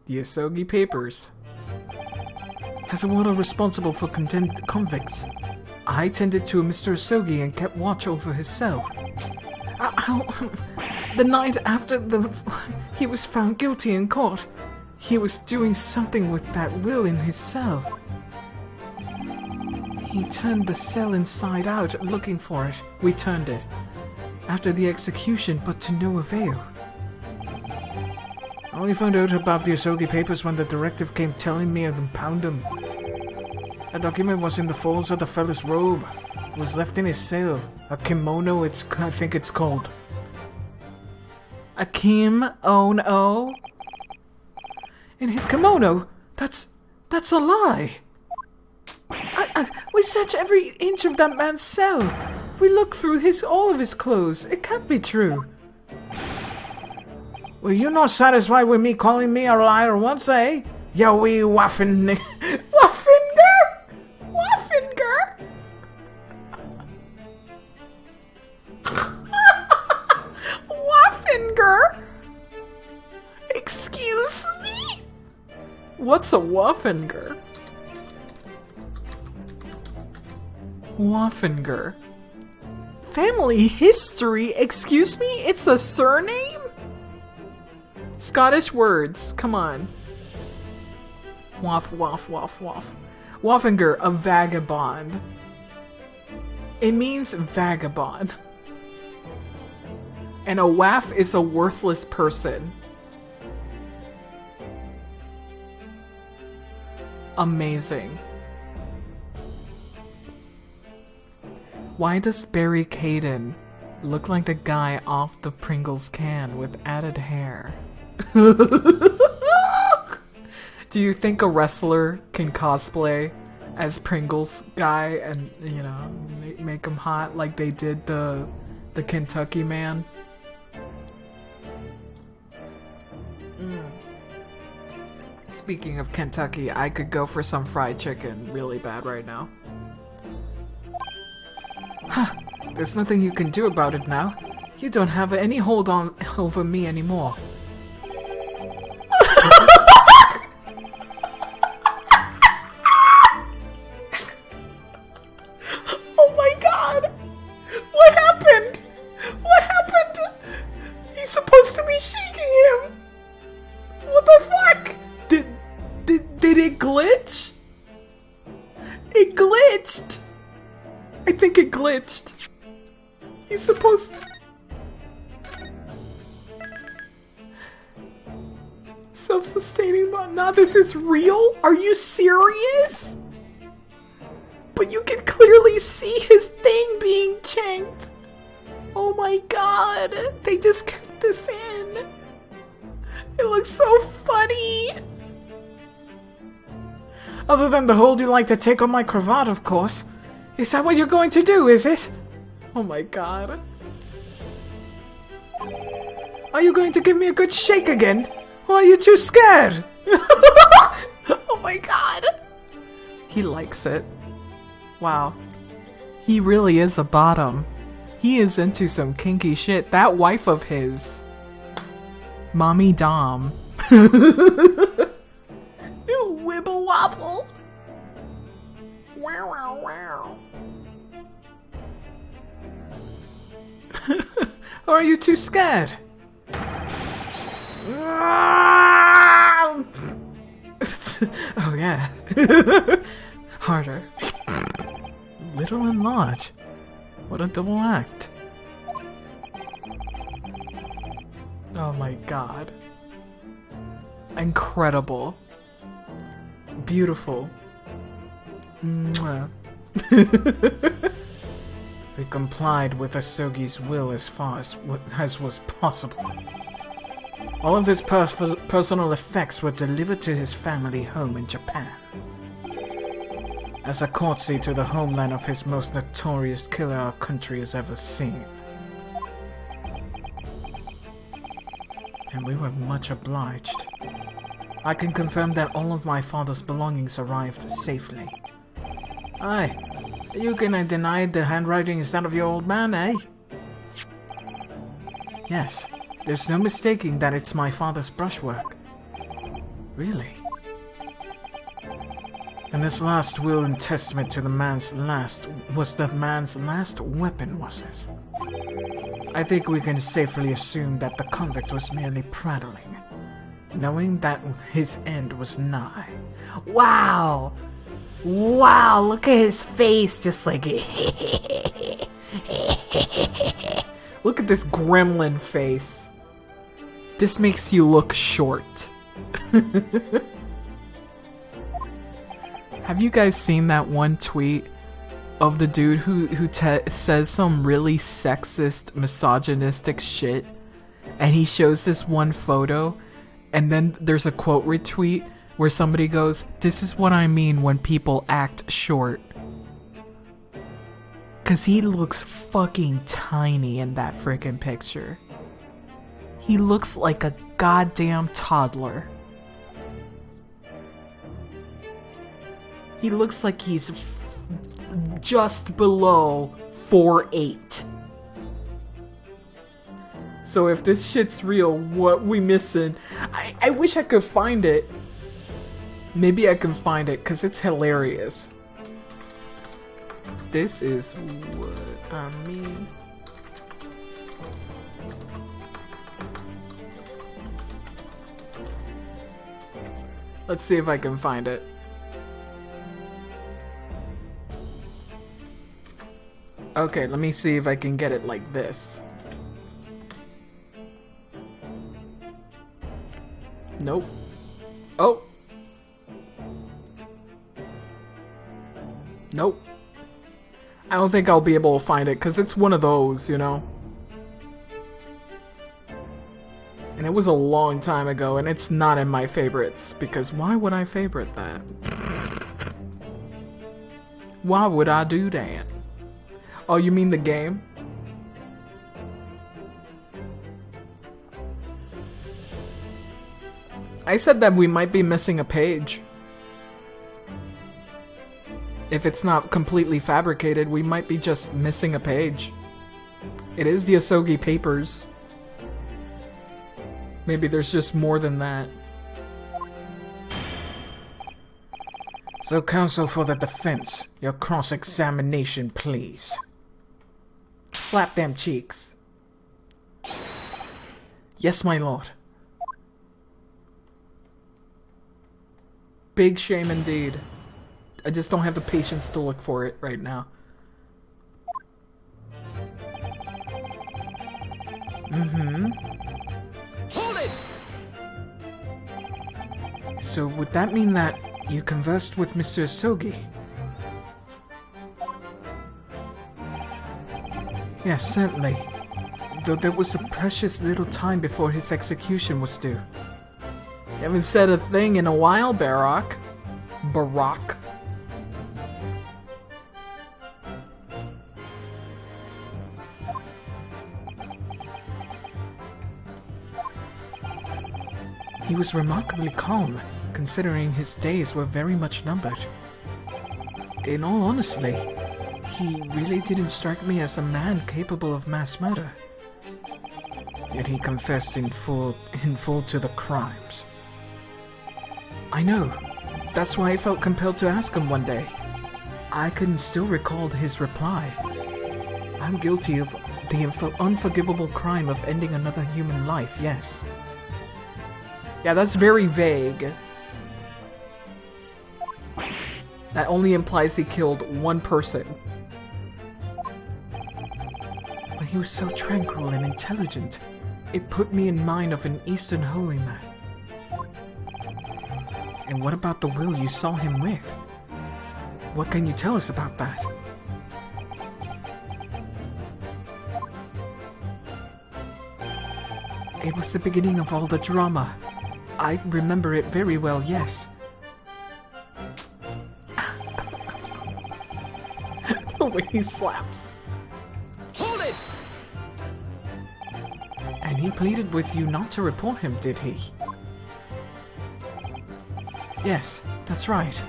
The Asogi Papers. As a warder responsible for condemned convicts, I tended to Mr. Asogi and kept watch over his cell. The night after he was found guilty in court, he was doing something with that will in his cell. He turned the cell inside out looking for it. We turned it after the execution, but to no avail. I only found out about the Asogi Papers when the directive came telling me to impound them. A document was in the folds of the fellow's robe. It was left in his cell. A kimono, I think it's called. A kimono? In his kimono? That's a lie! We searched every inch of that man's cell. We looked through all of his clothes. It can't be true. Were you not satisfied with me calling me a liar once, eh? Ya wee waffen... Waffinger? Waffinger? Waffinger? Excuse me? What's a Waffinger? Waffinger. Family history? Excuse me? It's a surname? Scottish words, come on. Waff, waff, waff, waff. Waffinger, a vagabond. It means vagabond. And a waff is a worthless person. Amazing. Why does Barry Caden look like the guy off the Pringles can with added hair? Do you think a wrestler can cosplay as Pringles guy and, you know, make him hot like they did the Kentucky man? Speaking of Kentucky, I could go for some fried chicken really bad right now. Huh, there's nothing you can do about it now. You don't have any hold on over me anymore. Oh my god! What happened? What happened? He's supposed to be shaking him! What the fuck? Did it glitch? It glitched! I think it glitched. He's supposed to... Self-sustaining but nah, this is real? Are you serious? But you can clearly see his thing being chanked. Oh my god, they just kept this in. It looks so funny. Other than the hold you like to take on my cravat, of course. Is that what you're going to do, is it? Oh my god. Are you going to give me a good shake again? Or are you too scared? Oh my god. He likes it. Wow. He really is a bottom. He is into some kinky shit. That wife of his. Mommy Dom. Wibble wobble. Wow wow wow. Or are you too scared? Oh yeah. Harder. Little and large. What a double act. Oh my god. Incredible. Beautiful. Mwah. We complied with Asogi's will as far as was possible. All of his personal effects were delivered to his family home in Japan. As a courtesy to the homeland of his most notorious killer our country has ever seen. And we were much obliged. I can confirm that all of my father's belongings arrived safely. Aye, you gonna deny the handwriting is that of your old man, eh? Yes, there's no mistaking that it's my father's brushwork. Really? And this last will and testament to the man's last weapon, was it? I think we can safely assume that the convict was merely prattling, knowing that his end was nigh. Wow! Wow, look at his face, just like... Look at this gremlin face. This makes you look short. Have you guys seen that one tweet of the dude who says some really sexist, misogynistic shit, and he shows this one photo, and then there's a quote retweet where somebody goes, "This is what I mean when people act short." Cause he looks fucking tiny in that freaking picture. He looks like a goddamn toddler. He looks like he's just below 4'8". So if this shit's real, what we missing? I wish I could find it. Maybe I can find it, cause it's hilarious. This is what I mean. Let's see if I can find it. Okay, let me see if I can get it like this. Nope. Oh! Nope. I don't think I'll be able to find it, because it's one of those, you know? And it was a long time ago, and it's not in my favorites, because why would I favorite that? Why would I do that? Oh, you mean the game? I said that we might be missing a page. If it's not completely fabricated, we might be just missing a page. It is the Asogi Papers. Maybe there's just more than that. So, counsel for the defense, your cross-examination, please. Slap them cheeks. Yes, my lord. Big shame indeed. I just don't have the patience to look for it right now. Hold it! So would that mean that you conversed with Mr. Asogi? Yes, certainly. Though there was a precious little time before his execution was due. You haven't said a thing in a while, Barak. Barak. He was remarkably calm, considering his days were very much numbered. In all honesty, he really didn't strike me as a man capable of mass murder. Yet he confessed in full to the crimes. I know. That's why I felt compelled to ask him one day. I can still recall his reply. I'm guilty of the unforgivable crime of ending another human life, yes. Yeah, that's very vague. That only implies he killed one person. But he was so tranquil and intelligent. It put me in mind of an Eastern holy man. And what about the will you saw him with? What can you tell us about that? It was the beginning of all the drama. I remember it very well, yes. The way he slaps. Hold it! And he pleaded with you not to report him, did he? Yes, that's right.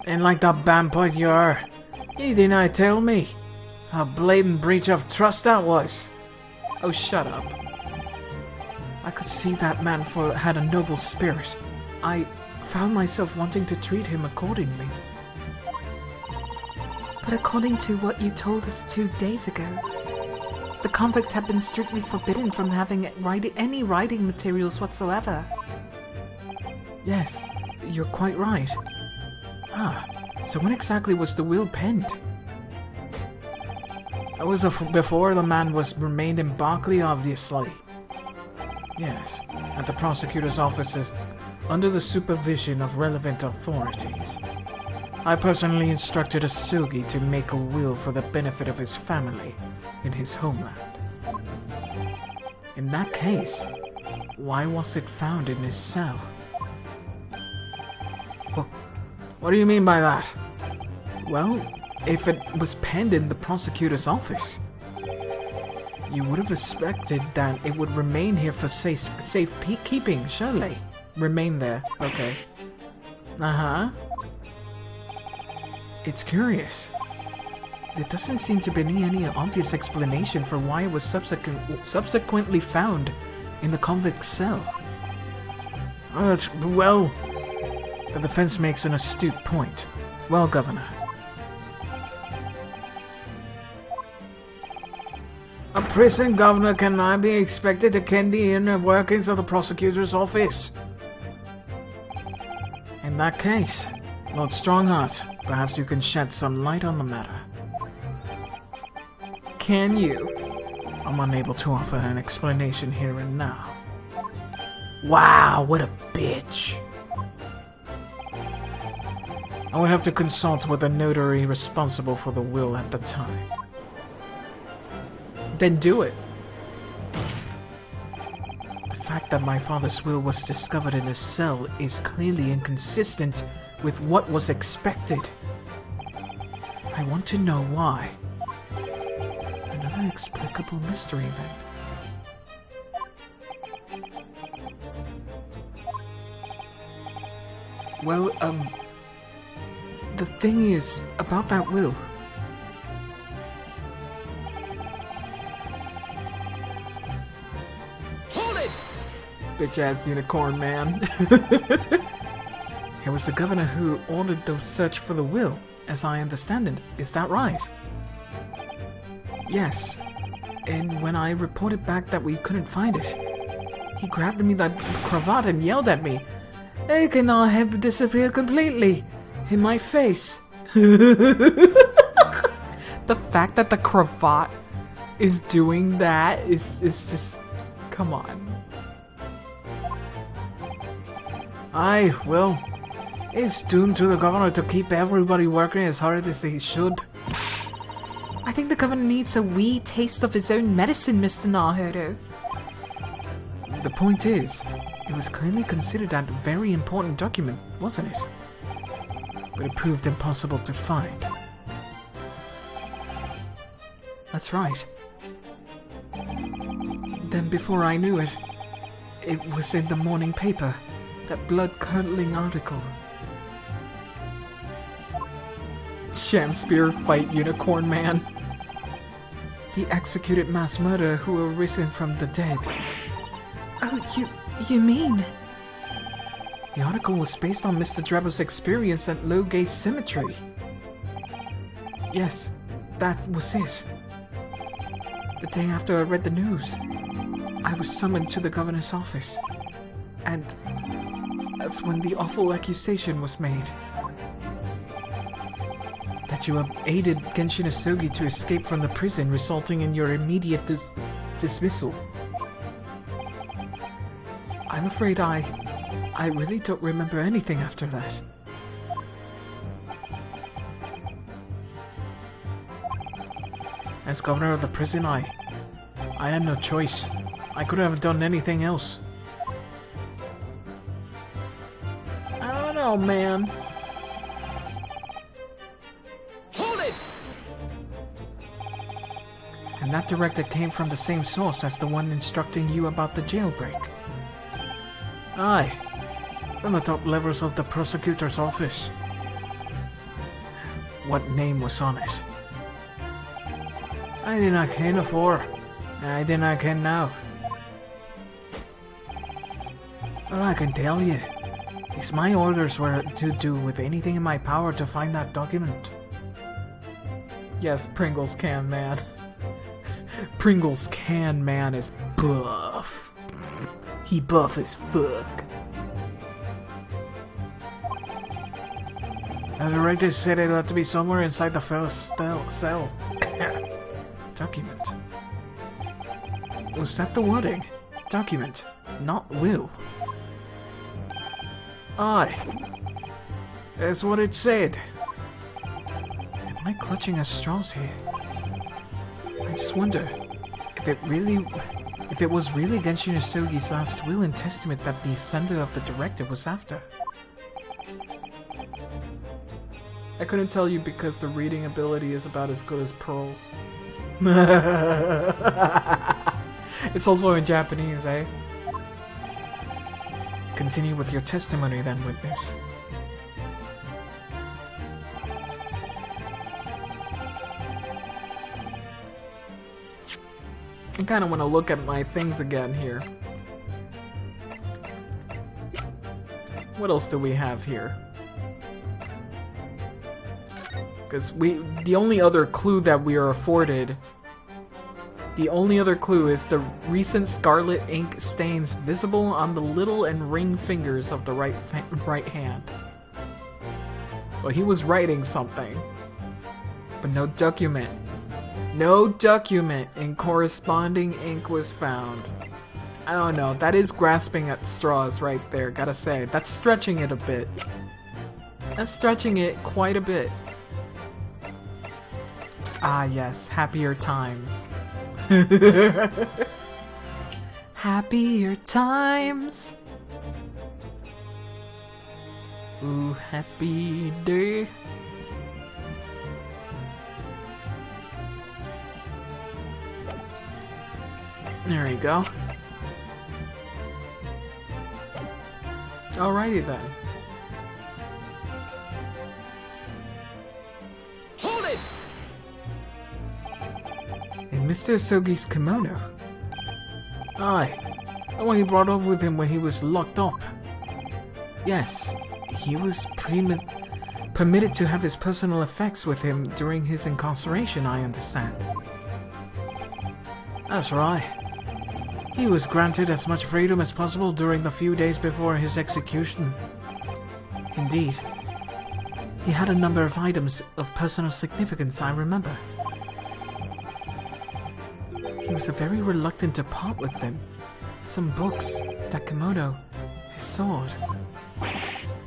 And like the vampire you are, you didn't tell me. A blatant breach of trust that was. Oh, shut up. I could see that man had a noble spirit. I found myself wanting to treat him accordingly. But according to what you told us 2 days ago, the convict had been strictly forbidden from having any writing materials whatsoever. Yes, you're quite right. Ah, so when exactly was the will penned? It was before the man remained in Berkeley, obviously. Yes, At the prosecutor's offices, under the supervision of relevant authorities. I personally instructed Asugi to make a will for the benefit of his family in his homeland. in that case, why was it found in his cell? What do you mean by that? Well, if it was penned in the prosecutor's office, you would have expected that it would remain here for safekeeping, surely. Remain there. Okay. Uh-huh. It's curious. There doesn't seem to be any obvious explanation for why it was subsequently found in the convict's cell. Well, the defense makes an astute point. Well, Governor. A prison governor cannot be expected to ken the inner workings of the prosecutor's office. In that case, Lord Strongheart, perhaps you can shed some light on the matter. Can you? I'm unable to offer an explanation here and now. Wow, what a bitch! I would have to consult with the notary responsible for the will at the time. Then do it. The fact that my father's will was discovered in his cell is clearly inconsistent with what was expected. I want to know why. Another inexplicable mystery, then. Well, the thing is, about that will. Hold it! Bitch-ass unicorn man. It was the governor who ordered the search for the will, as I understand it. Is that right? Yes. And when I reported back that we couldn't find it, he grabbed me that cravat and yelled at me, "It cannot have disappeared completely!" in my face. The fact that the cravat is doing that is just... Come on. Aye, well, it's doomed to the governor to keep everybody working as hard as they should. I think the governor needs a wee taste of his own medicine, Mr. Naruto. The point is, it was clearly considered a very important document, wasn't it? But it proved impossible to find. That's right. Then before I knew it, it was in the morning paper, that blood-curdling article. Sham spear fight unicorn man. The executed mass murderer who arisen from the dead. Oh, you mean? The article was based on Mr. Drabo's experience at Lowgate Cemetery. Yes, that was it. The day after I read the news, I was summoned to the governor's office. And that's when the awful accusation was made. That you aided Genshin Asogi to escape from the prison, resulting in your immediate dismissal. I'm afraid I really don't remember anything after that. As governor of the prison, I I had no choice. I could have done anything else. I don't know, man. Hold it! And that directive came from the same source as the one instructing you about the jailbreak. Aye, from the top levels of the prosecutor's office. What name was on it? I did not ken afore, and I did not ken now. All I can tell you is my orders were to do with anything in my power to find that document. Yes, Pringles Can Man. Pringles Can Man is buff. He buff as fuck. The director said it ought to be somewhere inside the first cell. Document. Was that the wording? Document, not will. Aye. That's what it said. Am I clutching at straws here? I just wonder if it was really Genshin Isogi's last will and testament that the sender of the directive was after. I couldn't tell you because the reading ability is about as good as Pearl's. It's also in Japanese, eh? Continue with your testimony then, witness. I kind of want to look at my things again here. What else do we have here? Because the only other clue that we are afforded, the only other clue is the recent scarlet ink stains visible on the little and ring fingers of the right hand. So he was writing something, but no document. No document in corresponding ink was found. I don't know, that is grasping at straws right there, gotta say. That's stretching it a bit. That's stretching it quite a bit. Ah yes, happier times. Happier times. Ooh, happy day. There you go. Alrighty then. Hold it! And Mr. Isogi's kimono. Aye, the one he brought up with him when he was locked up. Yes, he was permitted to have his personal effects with him during his incarceration, I understand. That's right. He was granted as much freedom as possible during the few days before his execution. Indeed, he had a number of items of personal significance, I remember. He was very reluctant to part with them. Some books, that kimono, his sword.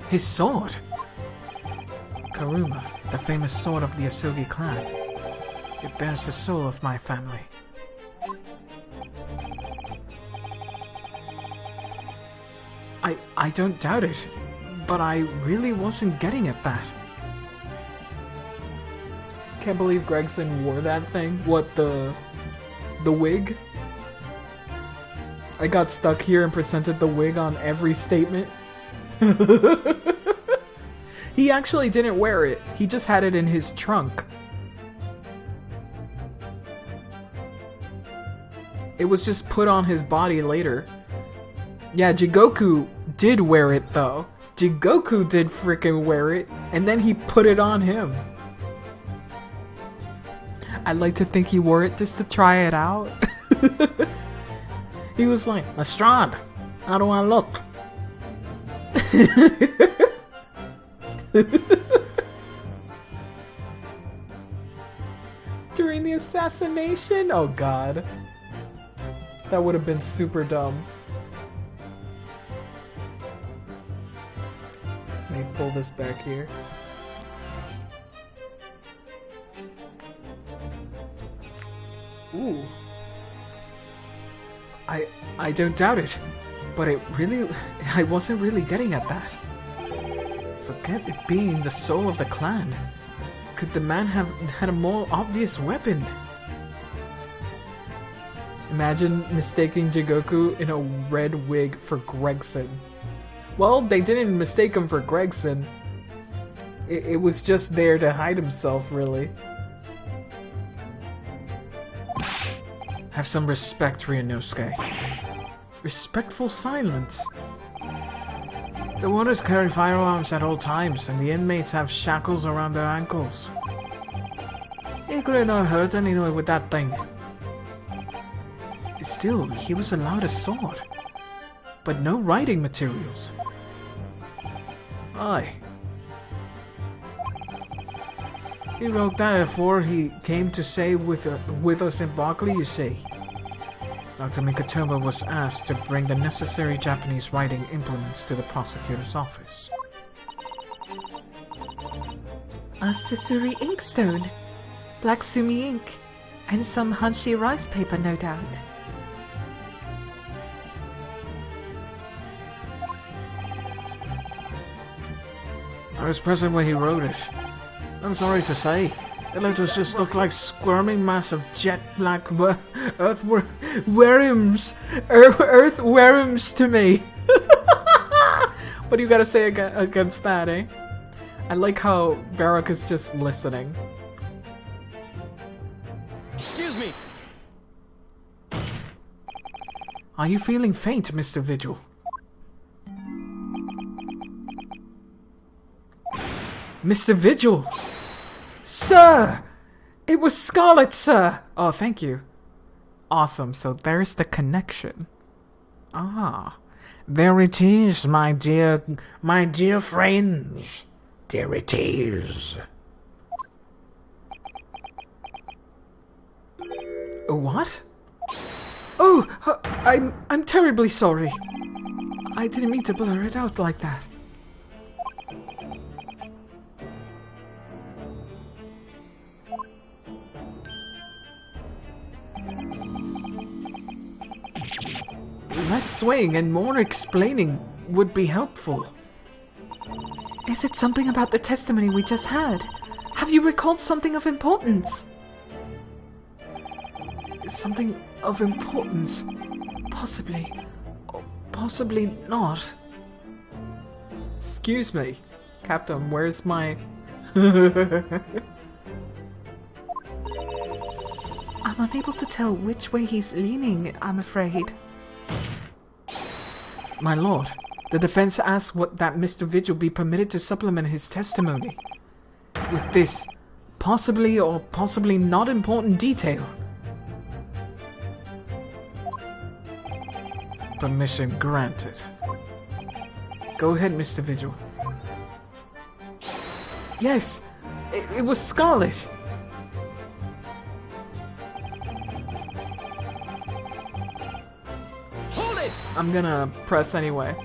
His sword! Karuma, the famous sword of the Isogi clan. It bears the soul of my family. I don't doubt it, but I really wasn't getting at that. Can't believe Gregson wore that thing. What, the wig? I got stuck here and presented the wig on every statement. He actually didn't wear it. He just had it in his trunk. It was just put on his body later. Yeah, Jigoku did wear it though. Jigoku did freaking wear it, and then he put it on him. I like to think he wore it just to try it out. He was like, Lestrade, how do I look? During the assassination? Oh god. That would have been super dumb. Let me pull this back here. Ooh. I don't doubt it. But I wasn't really getting at that. Forget it being the soul of the clan. Could the man have had a more obvious weapon? Imagine mistaking Jigoku in a red wig for Gregson. Well, they didn't mistake him for Gregson. It was just there to hide himself, really. Have some respect, Ryunosuke. Respectful silence. The warders carry firearms at all times, and the inmates have shackles around their ankles. He couldn't have hurt anyone with that thing. Still, he was allowed a sword, but no writing materials. Aye. He wrote that before he came to stay with us in Berkeley, you see. Dr. Mikatomo was asked to bring the necessary Japanese writing implements to the prosecutor's office. A Sisuri inkstone, black sumi ink, and some Hanshi rice paper, no doubt. I was present when he wrote it. I'm sorry to say, the letters just look like squirming mass of jet black earthworms to me. What do you gotta say against that, eh? I like how Barak is just listening. Excuse me. Are you feeling faint, Mr. Vigil? Mr. Vigil! Sir! It was Scarlet, sir! Oh, thank you. Awesome, so there's the connection. Ah. There it is, my dear friends. There it is. What? Oh, I'm terribly sorry. I didn't mean to blur it out like that. Less swaying and more explaining would be helpful. Is it something about the testimony we just heard? Have you recalled something of importance? Something of importance? Possibly. Or possibly not. Excuse me, Captain, where's my... I'm unable to tell which way he's leaning, I'm afraid. My lord, the defense asks that Mr. Vigil be permitted to supplement his testimony with this possibly or possibly not important detail. Permission granted. Go ahead, Mr. Vigil. Yes, it was Scarlet. I'm gonna press anyway.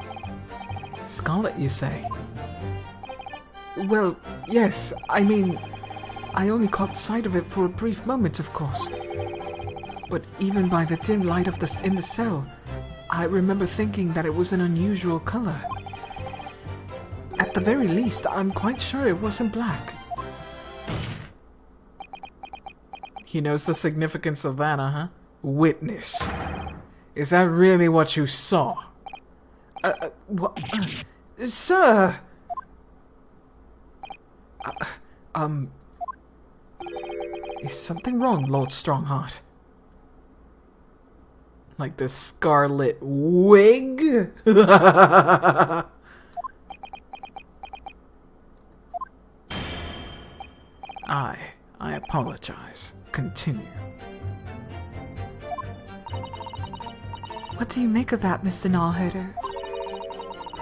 Scarlet, you say? Well, yes, I mean, I only caught sight of it for a brief moment, of course. But even by the dim light of in the cell, I remember thinking that it was an unusual color. At the very least, I'm quite sure it wasn't black. He knows the significance of that, huh? Witness. Is that really what you saw? What? Sir! Is something wrong, Lord Strongheart? Like the scarlet wig? I apologize. Continue. What do you make of that, Mr. Gnawherder?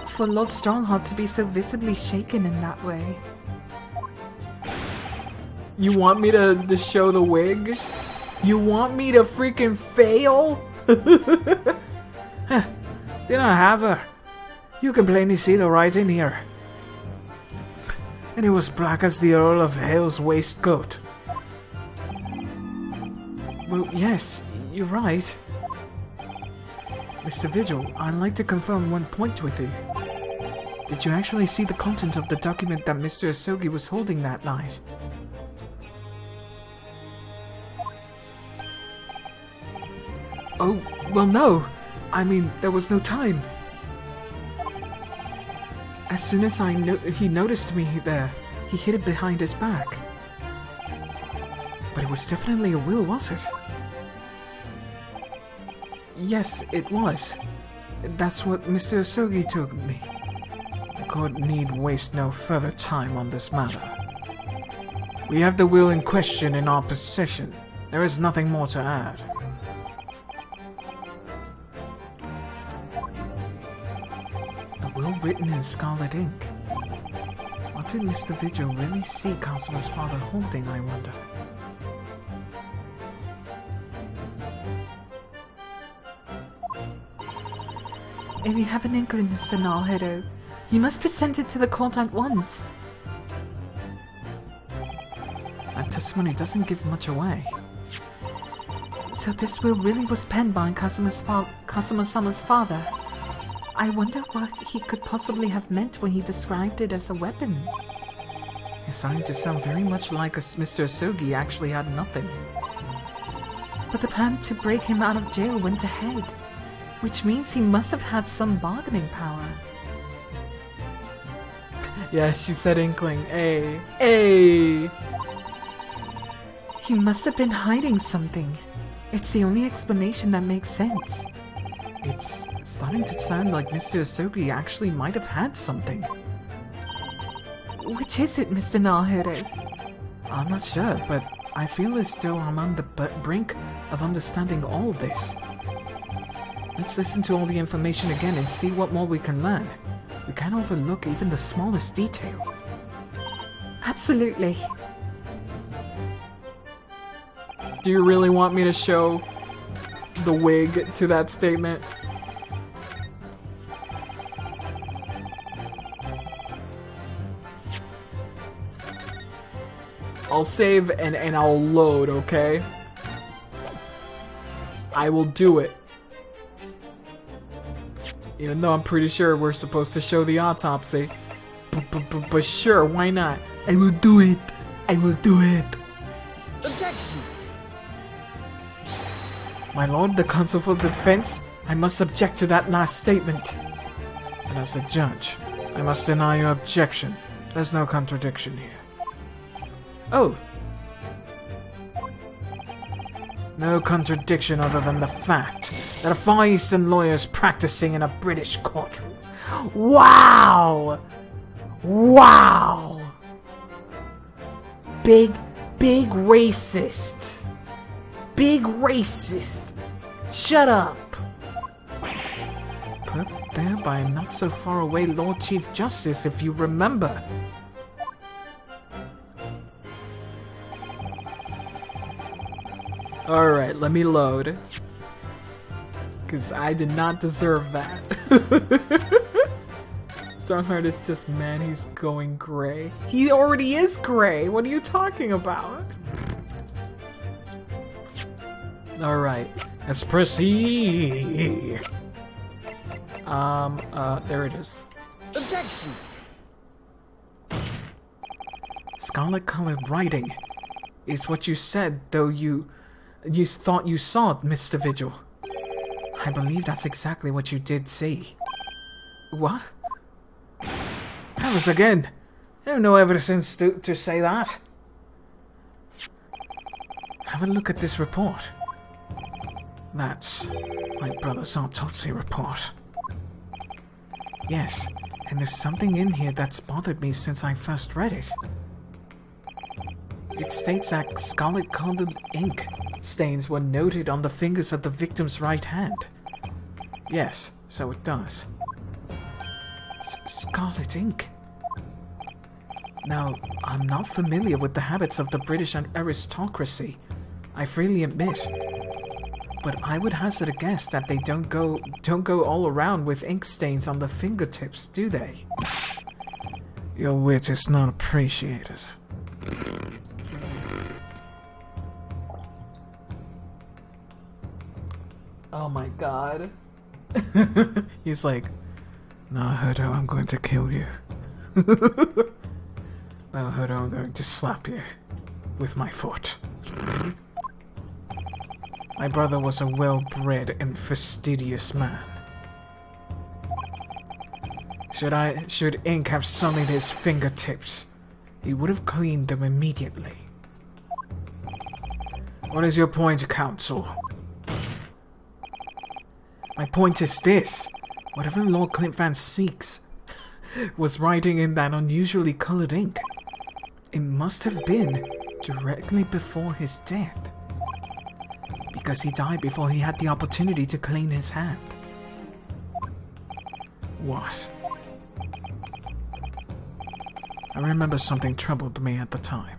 For Lord Strongheart to be so visibly shaken in that way. You want me to show the wig? You want me to freaking fail? Huh, did I have her? You can plainly see the writing here. And it was black as the Earl of Hale's waistcoat. Well, yes, you're right. Mr. Vigil, I'd like to confirm one point with you. Did you actually see the content of the document that Mr. Asogi was holding that night? Oh, well, no. I mean, there was no time. As soon as he noticed me there, he hid it behind his back. But it was definitely a will, was it? Yes, it was. That's what Mr. Asogi told me. The court need waste no further time on this matter. We have the will in question in our possession. There is nothing more to add. A will written in scarlet ink. What did Mr. Vigil really see Kazuma's father holding, I wonder? If you have an inkling, Mr. Naruto, you must present it to the court at once. That testimony doesn't give much away. So this will really was penned by Kazuma-sama's father. I wonder what he could possibly have meant when he described it as a weapon. It's starting to sound very much like Mr. Asogi actually had nothing. But the plan to break him out of jail went ahead, which means he must have had some bargaining power. Yeah, she said inkling. Hey. Hey! He must have been hiding something. It's the only explanation that makes sense. It's starting to sound like Mr. Asogi actually might have had something. Which is it, Mr. Naruto? I'm not sure, but I feel as though I'm on the brink of understanding all this. Let's listen to all the information again and see what more we can learn. We can't overlook even the smallest detail. Absolutely. Do you really want me to show the wig to that statement? I'll save and I'll load, okay? I will do it. Even though I'm pretty sure we're supposed to show the autopsy. But sure, why not? I will do it. I will do it. Objection! My lord, the counsel for the defense, I must object to that last statement. And as a judge, I must deny your objection. There's no contradiction here. Oh. No contradiction other than the fact that a Far Eastern lawyer is practicing in a British courtroom. Wow! Wow! Big racist. Big racist. Shut up. Put there by a not so far away Lord Chief Justice, if you remember. Alright, let me load. Because I did not deserve that. Strongheart is just, man, he's going gray. He already is gray. What are you talking about? Alright, let's proceed. There it is. Objection! Scarlet-colored writing is what you said, though you thought you saw it, Mr. Vigil. I believe that's exactly what you did see. What? Alice again. There's no evidence to say that. Have a look at this report. That's my brother's autopsy report. Yes, and there's something in here that's bothered me since I first read it. It states that scarlet-colored ink stains were noted on the fingers of the victim's right hand. Yes, so it does. Scarlet ink. Now, I'm not familiar with the habits of the British aristocracy, I freely admit. But I would hazard a guess that they don't go all around with ink stains on the fingertips, do they? Your wit is not appreciated. Oh my god. He's like, "Nah, Hodo, I'm going to kill you. Now, Hodo, I'm going to slap you with my foot." My brother was a well-bred and fastidious man. Should ink have sullied his fingertips, he would have cleaned them immediately. What is your point, counsel? My point is this. Whatever Lord Clint Van Seeks was writing in that unusually colored ink, it must have been directly before his death. Because he died before he had the opportunity to clean his hand. What? I remember something troubled me at the time.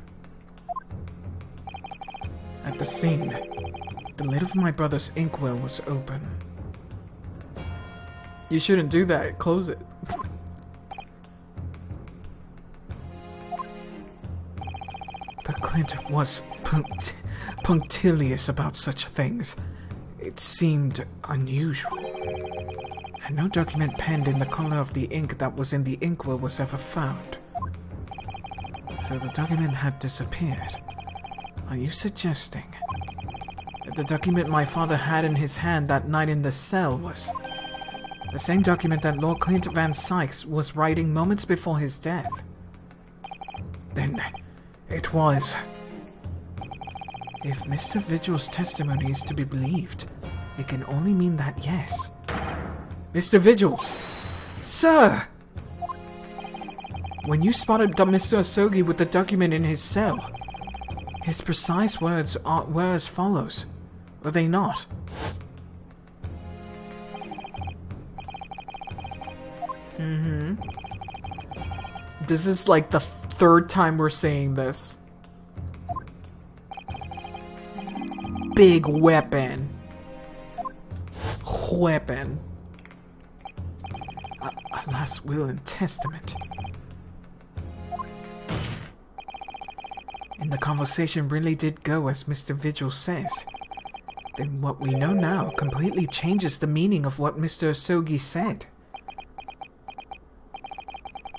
At the scene, the lid of my brother's inkwell was open. You shouldn't do that. Close it. But Clint was punctilious about such things. It seemed unusual. And no document penned in the color of the ink that was in the inkwell was ever found. So the document had disappeared. Are you suggesting that the document my father had in his hand that night in the cell was the same document that Lord Clint Van Sykes was writing moments before his death? Then it was. If Mr. Vigil's testimony is to be believed, it can only mean that yes. Mr. Vigil! Sir! When you spotted Mr. Asogi with the document in his cell, his precise words were as follows, were they not? This is like the third time we're saying this. Big weapon. Weapon. A last will and testament. And the conversation really did go as Mr. Vigil says. Then what we know now completely changes the meaning of what Mr. Asogi said.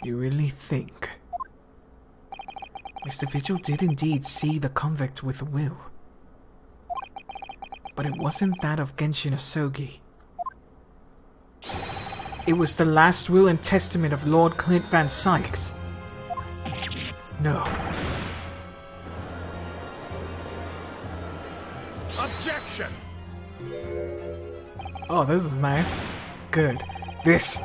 You really think Mr. Vigil did indeed see the convict with a will? But it wasn't that of Genshin Asogi. It was the last will and testament of Lord Clint Van Sykes. No. Objection! Oh, this is nice. Good. This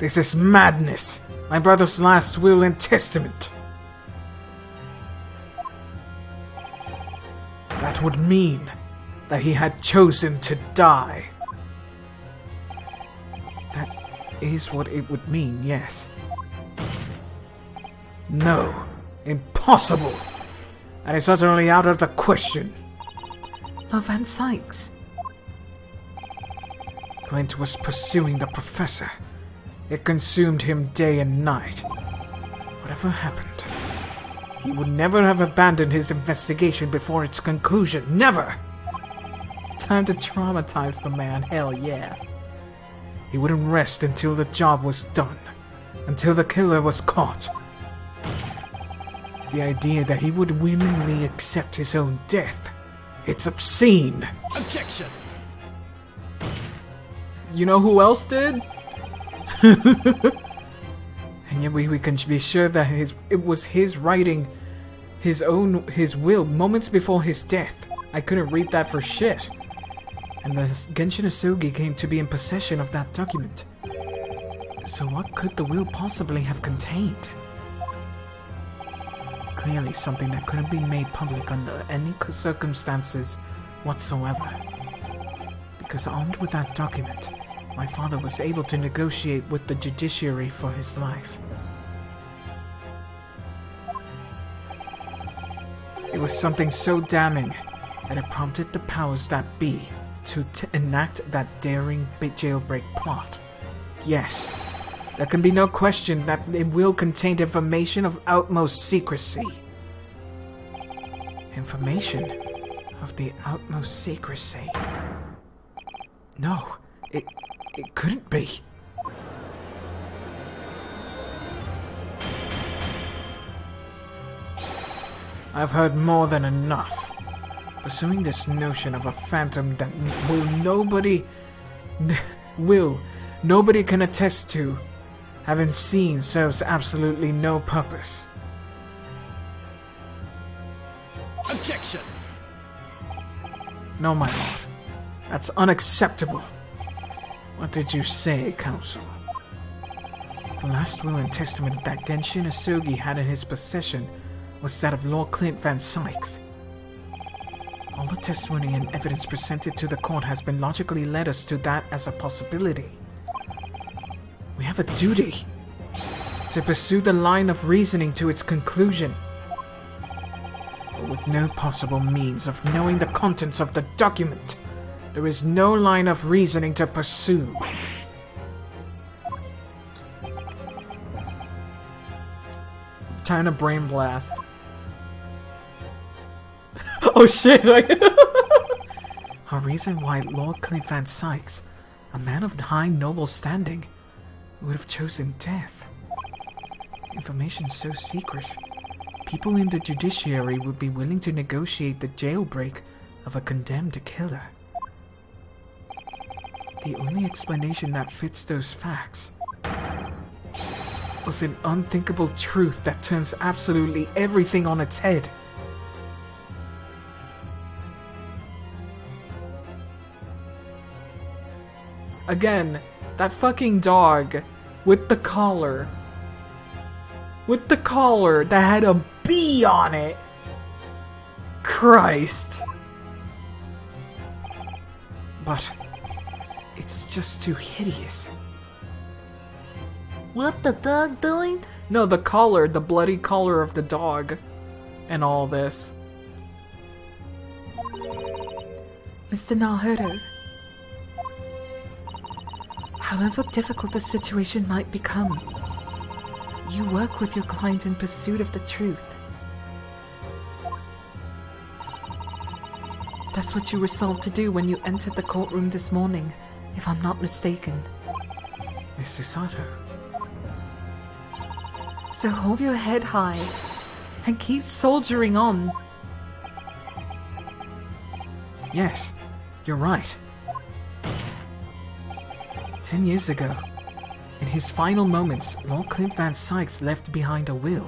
is madness. My brother's last will and testament. That would mean that he had chosen to die. That is what it would mean, yes. No. Impossible. That is utterly out of the question. Lord Van Sykes. Clint was pursuing the professor. It consumed him day and night. Whatever happened, he would never have abandoned his investigation before its conclusion. Never! Time to traumatize the man, hell yeah. He wouldn't rest until the job was done. Until the killer was caught. The idea that he would willingly accept his own death. It's obscene! Objection! You know who else did? And yet we can be sure that it was his writing his will moments before his death. I couldn't read that for shit. And the Genshin Asogi came to be in possession of that document. So what could the will possibly have contained? Clearly something that couldn't be made public under any circumstances whatsoever. Because armed with that document, my father was able to negotiate with the judiciary for his life. It was something so damning that it prompted the powers that be to enact that daring jailbreak plot. Yes, there can be no question that it will contain information of utmost secrecy. Information of the utmost secrecy. No, It couldn't be. I've heard more than enough. Pursuing this notion of a phantom that nobody can attest to, having seen, serves absolutely no purpose. Objection! No, my lord. That's unacceptable. What did you say, counsel? The last will and testament that Genshin Asugi had in his possession was that of Lord Clint Van Sykes. All the testimony and evidence presented to the court has been logically led us to that as a possibility. We have a duty to pursue the line of reasoning to its conclusion. But with no possible means of knowing the contents of the document, there is no line of reasoning to pursue. Time to brain blast. Oh shit! A reason why Lord Clint Van Sykes, a man of high noble standing, would have chosen death. Information so secret, people in the judiciary would be willing to negotiate the jailbreak of a condemned killer. The only explanation that fits those facts was an unthinkable truth that turns absolutely everything on its head. Again, that fucking dog with the collar. With the collar that had a bee on it. Christ. But it's just too hideous. What the dog doing? No, the collar, the bloody collar of the dog. And all this. Mr. Naruto. However difficult the situation might become, you work with your client in pursuit of the truth. That's what you resolved to do when you entered the courtroom this morning, if I'm not mistaken. Mr. Sato. So hold your head high and keep soldiering on. Yes, you're right. 10 years ago, in his final moments, Lord Clint Van Sykes left behind a will.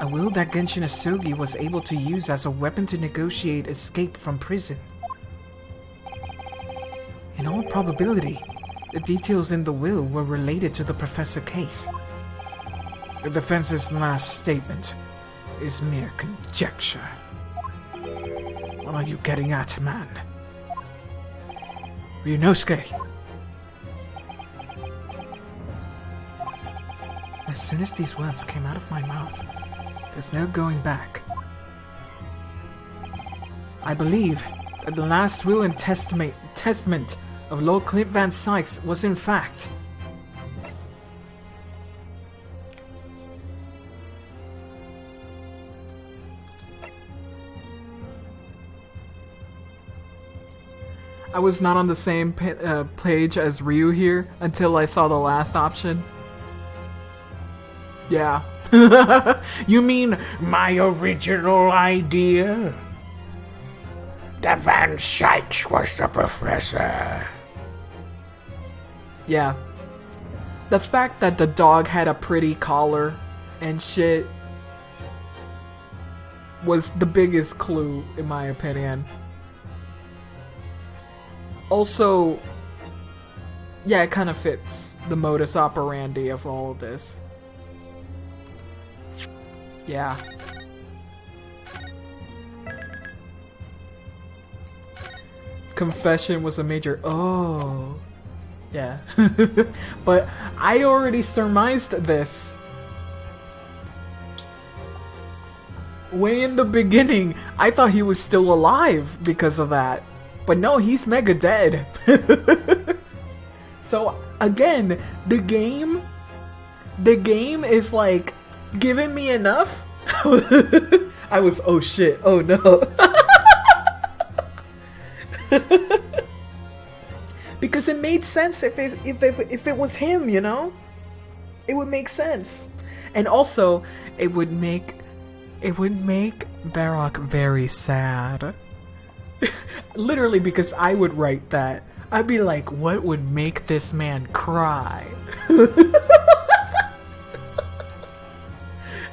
A will that Genshin Asugi was able to use as a weapon to negotiate escape from prison. In all probability, the details in the will were related to the Professor case. The defense's last statement is mere conjecture. What are you getting at, man? Ryunosuke! As soon as these words came out of my mouth, there's no going back. I believe that the last will and testament of Lord Clint Van Sykes was in fact I was not on the same page as Ryu here until I saw the last option. Yeah. You mean my original idea? That Van Sykes was the professor. Yeah. The fact that the dog had a pretty collar and shit was the biggest clue, in my opinion. Also, yeah, it kind of fits the modus operandi of all of this. Yeah. Confession was a major... Oh. Yeah. But I already surmised this. Way in the beginning, I thought he was still alive because of that. But no, he's mega dead. So, again, the game is like giving me enough. I was, oh shit, oh no. because it made sense if it was him, you know? It would make sense. And also, it would make Barak very sad. Literally, because I would write that. I'd be like, what would make this man cry?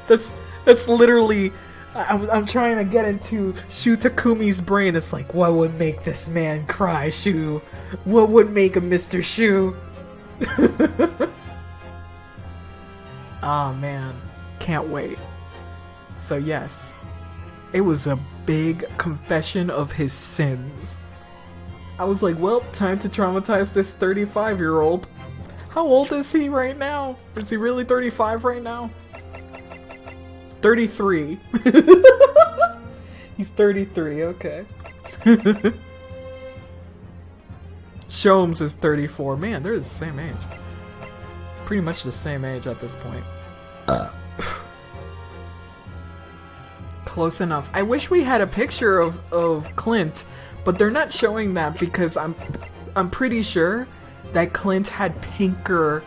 That's literally... I'm trying to get into Shu Takumi's brain. It's like, what would make this man cry, Shu? What would make a Mr. Shu? Oh man, can't wait. So yes, it was a big confession of his sins. I was like, well, time to traumatize this 35-year-old. How old is he right now? Is he really 35 right now? 33. He's 33, okay. Shomes is 34. Man, they're the same age. Pretty much the same age at this point. Close enough. I wish we had a picture of Clint, but they're not showing that because I'm pretty sure that Clint had pinker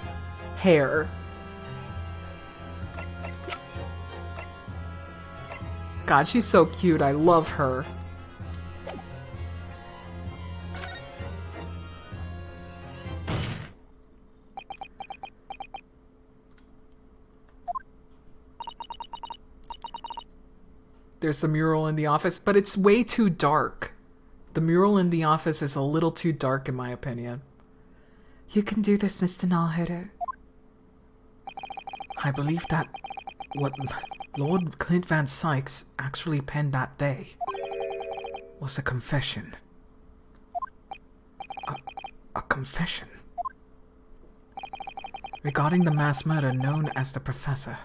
hair. God, she's so cute. I love her. There's the mural in the office, but it's way too dark. The mural in the office is a little too dark, in my opinion. You can do this, Mr. Nalhodo. I believe that what Lord Clint Van Sykes actually penned that day was a confession. A confession. Regarding the mass murder known as the Professor.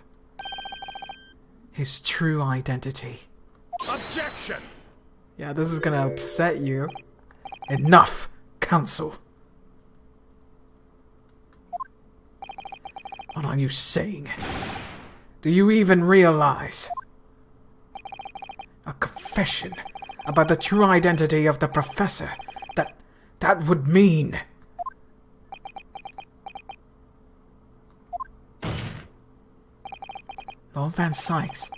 His true identity. Objection! Yeah, this is gonna upset you. Enough, Council. What are you saying? Do you even realize? A confession about the true identity of the Professor. That would mean... Lord Van Sykes,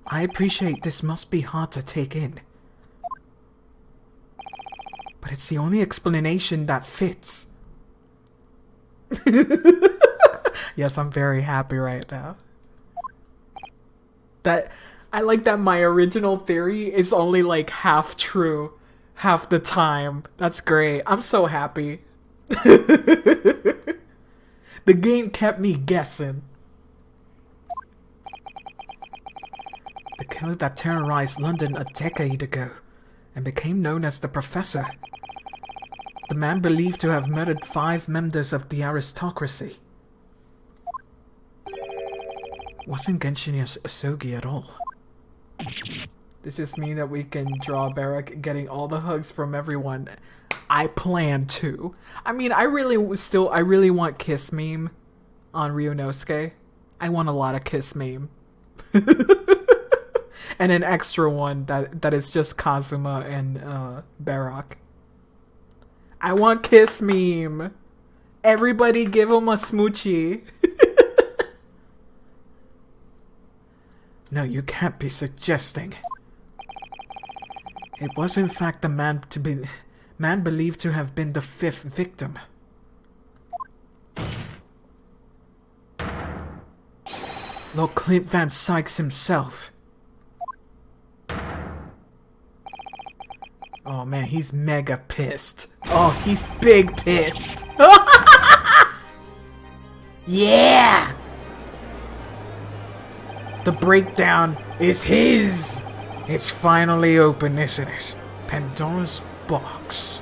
I appreciate this must be hard to take in. But it's the only explanation that fits. Yes, I'm very happy right now. That I like that my original theory is only like half true, half the time. That's great. I'm so happy. The game kept me guessing. The killer that terrorized London a decade ago and became known as the Professor. The man believed to have murdered 5 members of the aristocracy. Wasn't Genshin Asogi at all. Does this mean that we can draw Barak getting all the hugs from everyone? I plan to. I mean, I really want Kiss Meme on Ryunosuke. I want a lot of Kiss Meme. And an extra one that is just Kazuma and Barak. I want Kiss Meme. Everybody give him a smoochie. No, you can't be suggesting. It was in fact the man believed to have been the 5th victim. Lord Clint Van Sykes himself. Oh man, he's mega pissed. Oh, he's big pissed. Yeah! The breakdown is his! It's finally open, isn't it? Pandora's box.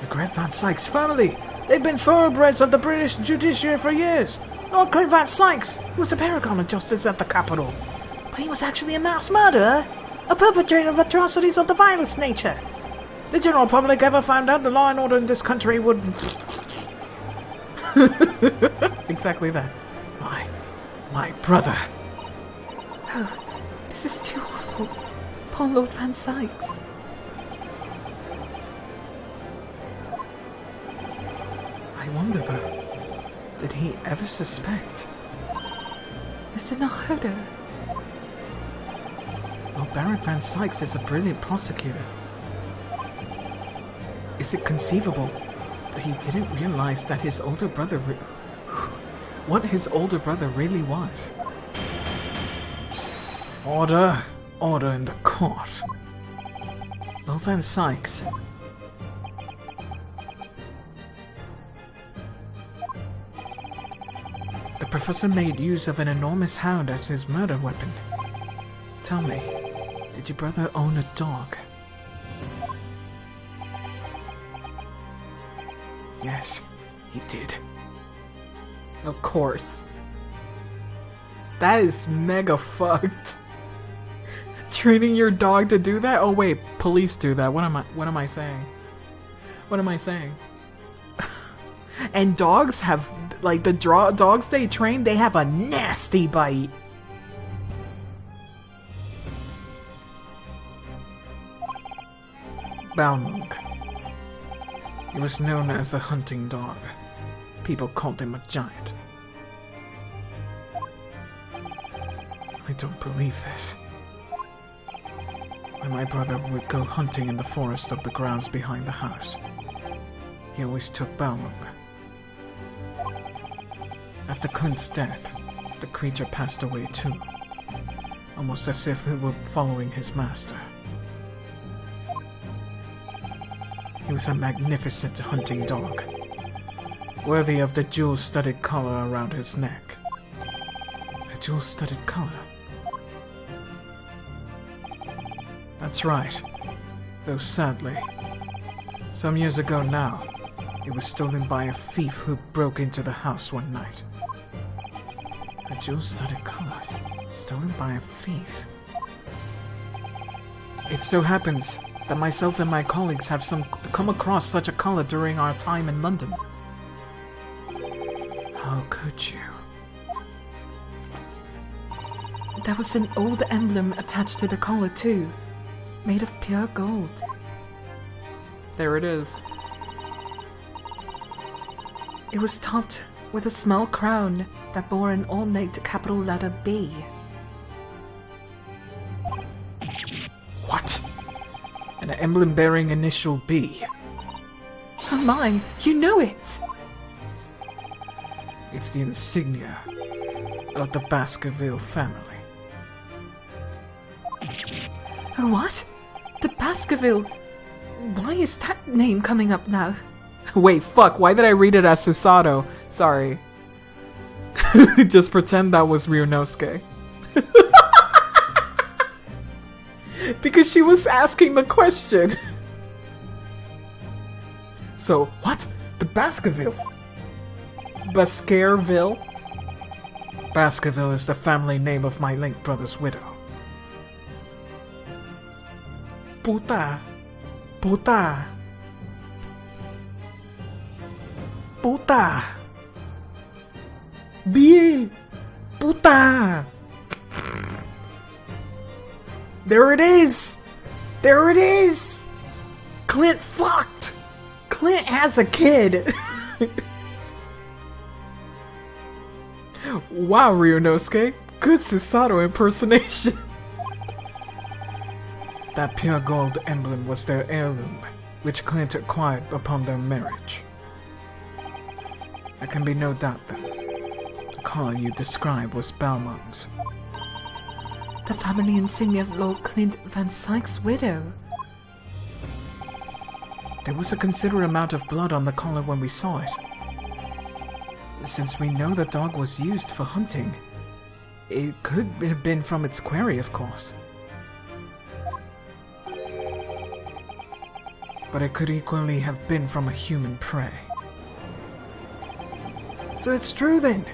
The Great Van Sykes family! They've been thoroughbreds of the British judiciary for years! Lord Clint Van Sykes was a paragon of justice at the capital. But he was actually a mass murderer! A perpetrator of atrocities of the vilest nature! The general public ever found out the law and order in this country would... Exactly that. My brother. Oh, this is too awful. Poor Lord Van Sykes. wonder though, did he ever suspect? Is it not Hodo? Well, Baron Van Sykes is a brilliant prosecutor. Is it conceivable that he didn't realize that his older brother what his older brother really was? Order! Order in the court. Lord Van Sykes. The professor made use of an enormous hound as his murder weapon. Tell me, did your brother own a dog? Yes, he did. Of course. That is mega fucked. Training your dog to do that? Oh wait, police do that. What am I saying? What am I saying? And dogs have, like, the dogs they train, they have a nasty bite. Balmung. He was known as a hunting dog. People called him a giant. I don't believe this. When my brother would go hunting in the forest of the grounds behind the house, he always took Balmung. After Clint's death, the creature passed away too, almost as if it were following his master. He was a magnificent hunting dog, worthy of the jewel-studded collar around his neck. A jewel-studded collar? That's right, though sadly, some years ago now, it was stolen by a thief who broke into the house one night. A jewel-studded collar, stolen by a thief. It so happens that myself and my colleagues have come across such a collar during our time in London. How could you? There was an old emblem attached to the collar too, made of pure gold. There it is. It was topped with a small crown that bore an ornate capital letter B. What? An emblem bearing initial B. Oh my, you know it! It's the insignia of the Baskerville family. What? The Baskerville? Why is that name coming up now? Wait, fuck, why did I read it as Susato? Sorry. Just pretend that was Ryunosuke. Because she was asking the question. So, what? The Baskerville? Baskerville? Baskerville is the family name of my late brother's widow. Puta. Puta. Puta. Bien. Puta. There it is. There it is. Clint fucked. Clint has a kid. Wow, Ryunosuke. Good Susato impersonation. That pure gold emblem was their heirloom, which Clint acquired upon their marriage. There can be no doubt then. The collar you describe was Balmung's. The family insignia of Lord Clint Van Sykes' widow. There was a considerable amount of blood on the collar when we saw it. Since we know the dog was used for hunting, it could have been from its quarry, of course. But it could equally have been from a human prey. So it's true then.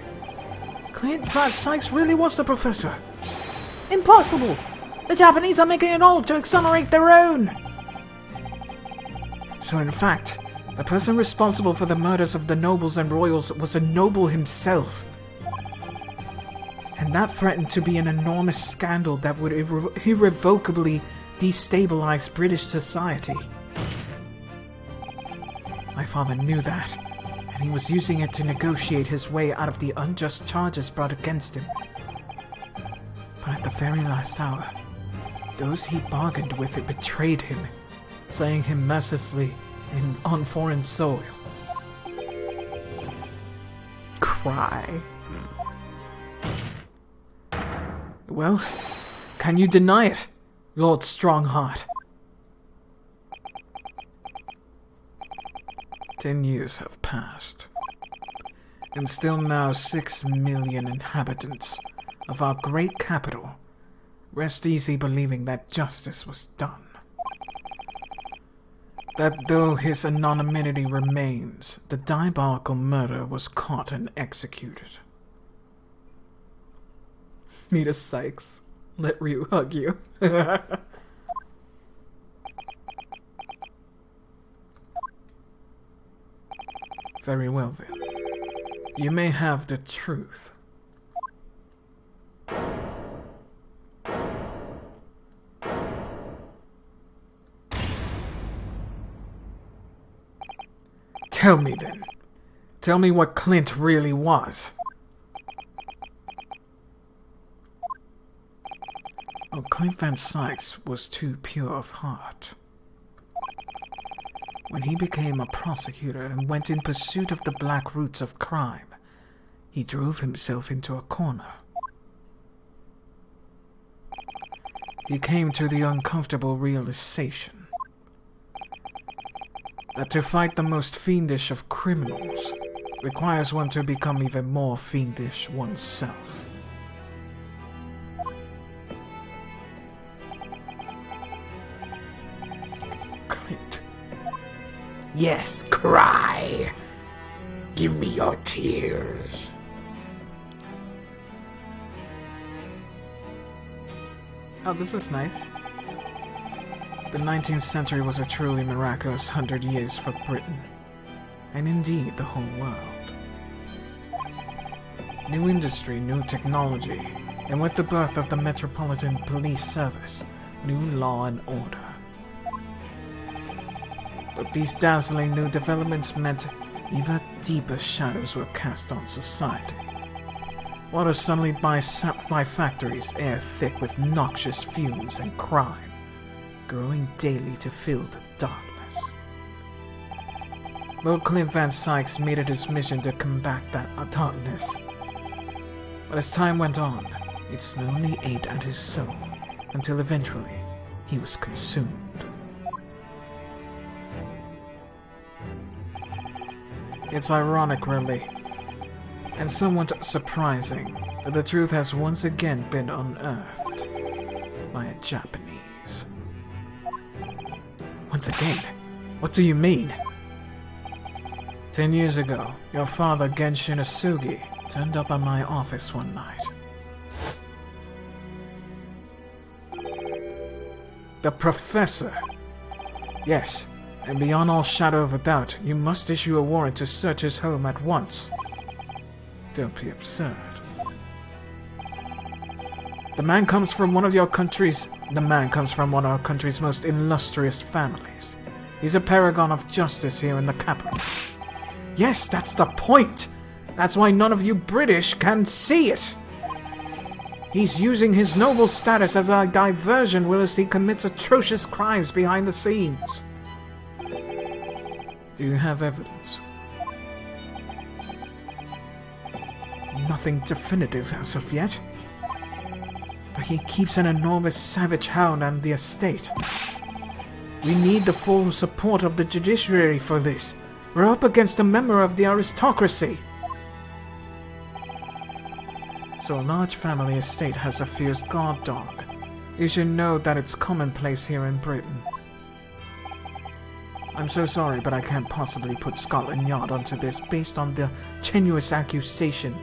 Clint Van Sykes really was the professor. Impossible! The Japanese are making it all to exonerate their own! So in fact, the person responsible for the murders of the nobles and royals was a noble himself. And that threatened to be an enormous scandal that would irrevocably destabilize British society. My father knew that, and he was using it to negotiate his way out of the unjust charges brought against him. But at the very last hour, those he bargained with betrayed him, slaying him mercilessly on foreign soil. Cry. Well, can you deny it, Lord Strongheart? 10 years have passed, and still now 6 million inhabitants of our great capital rest easy believing that justice was done. That though his anonymity remains, the diabolical murder was caught and executed. Nita Sykes, let Ryu hug you. Very well then. You may have the truth. Tell me then. Tell me what Clint really was. Oh, Clint Van Sykes was too pure of heart. When he became a prosecutor and went in pursuit of the black roots of crime, he drove himself into a corner. He came to the uncomfortable realization that to fight the most fiendish of criminals requires one to become even more fiendish oneself. Clint. Yes, cry. Give me your tears. Oh, this is nice. The 19th century was a truly miraculous 100 years for Britain, and indeed the whole world. New industry, new technology, and with the birth of the Metropolitan Police Service, new law and order. But these dazzling new developments meant even deeper shadows were cast on society. Water sunlight by factories, air thick with noxious fumes and crime, growing daily to fill the darkness. Lord Clint Van Sykes made it his mission to combat that darkness. But as time went on, it slowly ate at his soul, until eventually he was consumed. It's ironic, really, and somewhat surprising, that the truth has once again been unearthed by a Japanese. Once again? What do you mean? 10 years ago, your father, Genshin Asugi, turned up at my office one night. The professor! Yes, and beyond all shadow of a doubt, you must issue a warrant to search his home at once. Don't be absurd. The man comes from one of our country's most illustrious families. He's a paragon of justice here in the capital. Yes, that's the point! That's why none of you British can see it! He's using his noble status as a diversion whilst he commits atrocious crimes behind the scenes. Do you have evidence? Nothing definitive as of yet. But he keeps an enormous savage hound on the estate. We need the full support of the judiciary for this. We're up against a member of the aristocracy. So a large family estate has a fierce guard dog. You should know that it's commonplace here in Britain. I'm so sorry, but I can't possibly put Scotland Yard onto this based on the tenuous accusation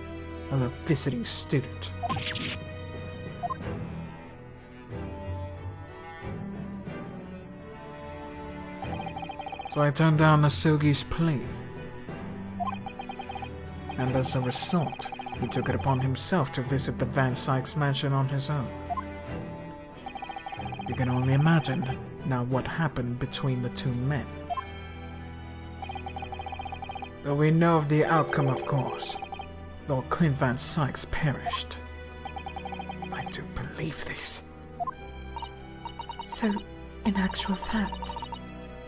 of a visiting student. So I turned down Asugi's plea. And as a result, he took it upon himself to visit the Van Sykes mansion on his own. You can only imagine now what happened between the two men. Though we know of the outcome, of course. Lord Clint Van Sykes perished. I do believe this. So, in actual fact,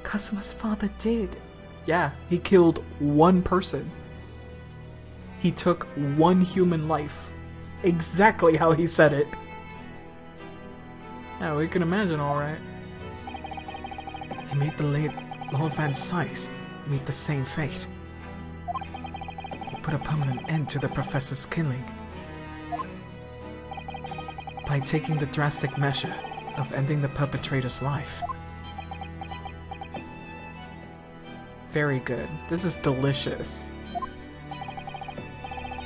Kazuma's father did. Yeah, he killed one person. He took one human life. Exactly how he said it. Yeah, we can imagine, alright. He made the late Lord Van Sykes meet the same fate. He put a permanent end to the professor's killing by taking the drastic measure of ending the perpetrator's life. Very good. This is delicious.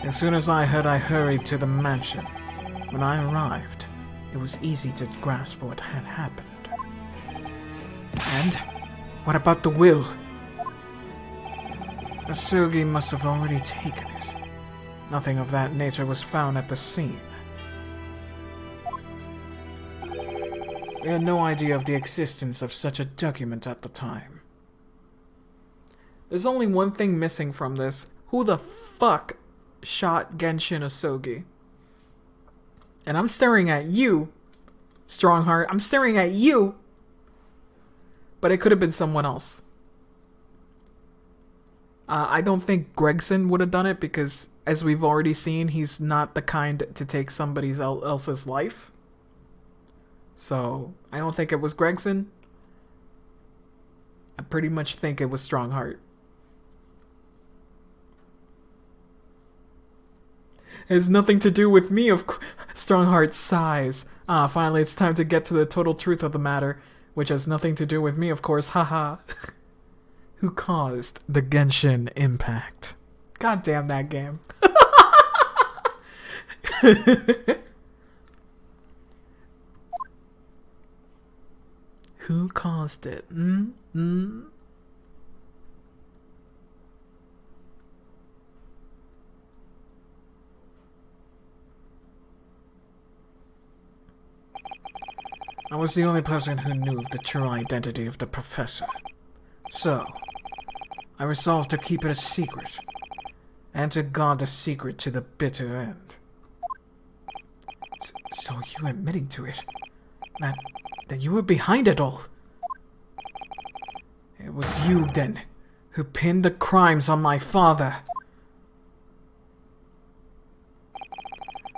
As soon as I heard, I hurried to the mansion. When I arrived, it was easy to grasp what had happened. And? What about the will? Asugi must have already taken it. Nothing of that nature was found at the scene. We had no idea of the existence of such a document at the time. There's only one thing missing from this. Who the fuck shot Genshin Asogi? And I'm staring at you, Strongheart. I'm staring at you. But it could have been someone else. I don't think Gregson would have done it because, as we've already seen, he's not the kind to take somebody else's life. So, I don't think it was Gregson. I pretty much think it was Strongheart. It has nothing to do with me, of course. Strongheart sighs. Finally it's time to get to the total truth of the matter, which has nothing to do with me, of course, haha. Who caused the Genshin impact? God damn that game. Who caused it? I was the only person who knew of the true identity of the professor. So, I resolved to keep it a secret, and to guard the secret to the bitter end. So you admitting to it? That you were behind it all? It was you, then, who pinned the crimes on my father.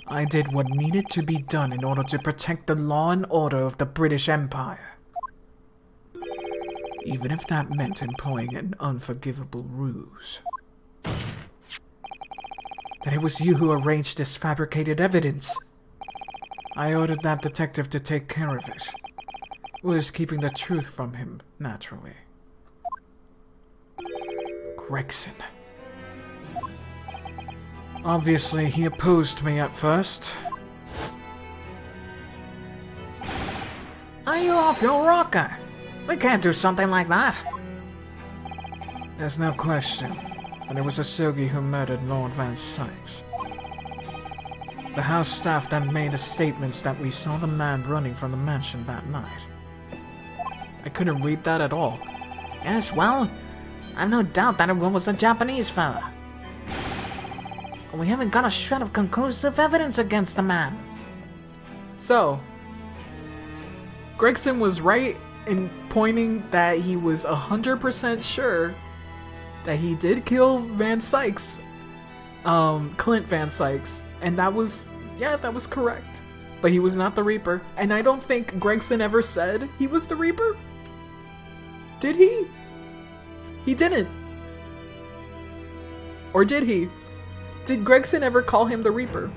I did what needed to be done in order to protect the law and order of the British Empire. Even if that meant employing an unforgivable ruse. That it was you who arranged this fabricated evidence. I ordered that detective to take care of it. Was keeping the truth from him, naturally. Gregson. Obviously, he opposed me at first. Are you off your rocker? We can't do something like that. There's no question that it was Asogi who murdered Lord Van Sykes. The house staff then made a statement that we saw the man running from the mansion that night. I couldn't read that at all. Yes, well, I've no doubt that it was a Japanese fella. We haven't got a shred of conclusive evidence against the man. So, Gregson was right in pointing that he was 100% sure that he did kill Van Sykes, Clint Van Sykes, and that was correct. But he was not the Reaper, and I don't think Gregson ever said he was the Reaper. Did he? He didn't. Or did he? Did Gregson ever call him the Reaper?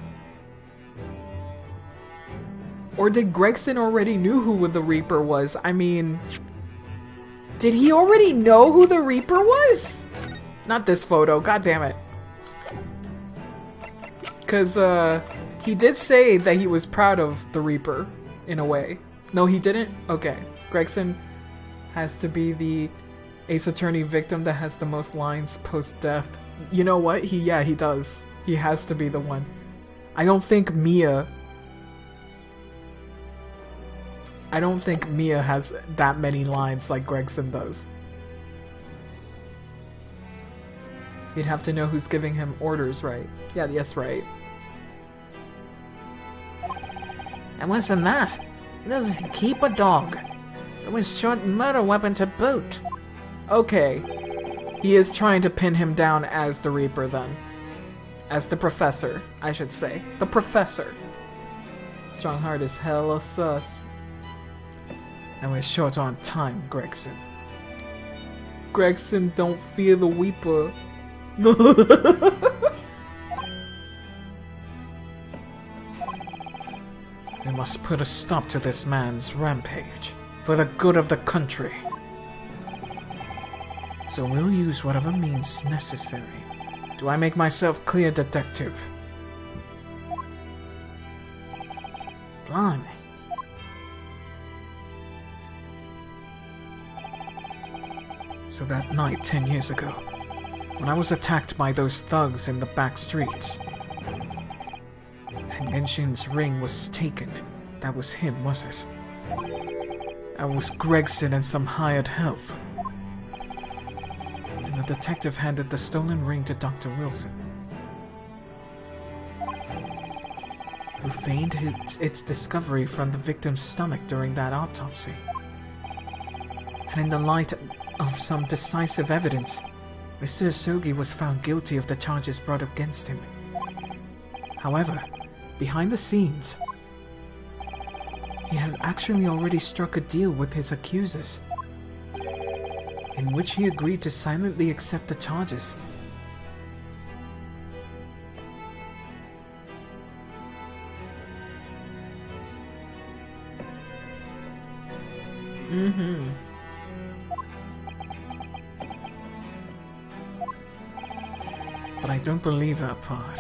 Or did Gregson already knew who the Reaper was? I mean, did he already know who the Reaper was? Not this photo, god damn it. Because, he did say that he was proud of the Reaper, in a way. No, he didn't? Okay. Gregson has to be the Ace Attorney victim that has the most lines post-death. You know what? He does. He has to be the one. I don't think Mia has that many lines like Gregson does. He'd have to know who's giving him orders, right? Yeah, yes, right. And worse than that, he doesn't keep a dog. So his short murder weapon to boot. Okay. He is trying to pin him down as the Reaper, then. As the Professor, I should say. The Professor. Strongheart is hella sus. And we're short on time, Gregson. Gregson, don't fear the Weeper. We must put a stop to this man's rampage, for the good of the country. So we'll use whatever means necessary. Do I make myself clear, detective? Blimey. So that night 10 years ago, when I was attacked by those thugs in the back streets, and Genshin's ring was taken, that was him, was it? That was Gregson and some hired help. Then the detective handed the stolen ring to Dr. Wilson, who feigned its discovery from the victim's stomach during that autopsy. And in the light of some decisive evidence, Mr. Asogi was found guilty of the charges brought against him. However, behind the scenes, he had actually already struck a deal with his accusers, in which he agreed to silently accept the charges. But I don't believe that part.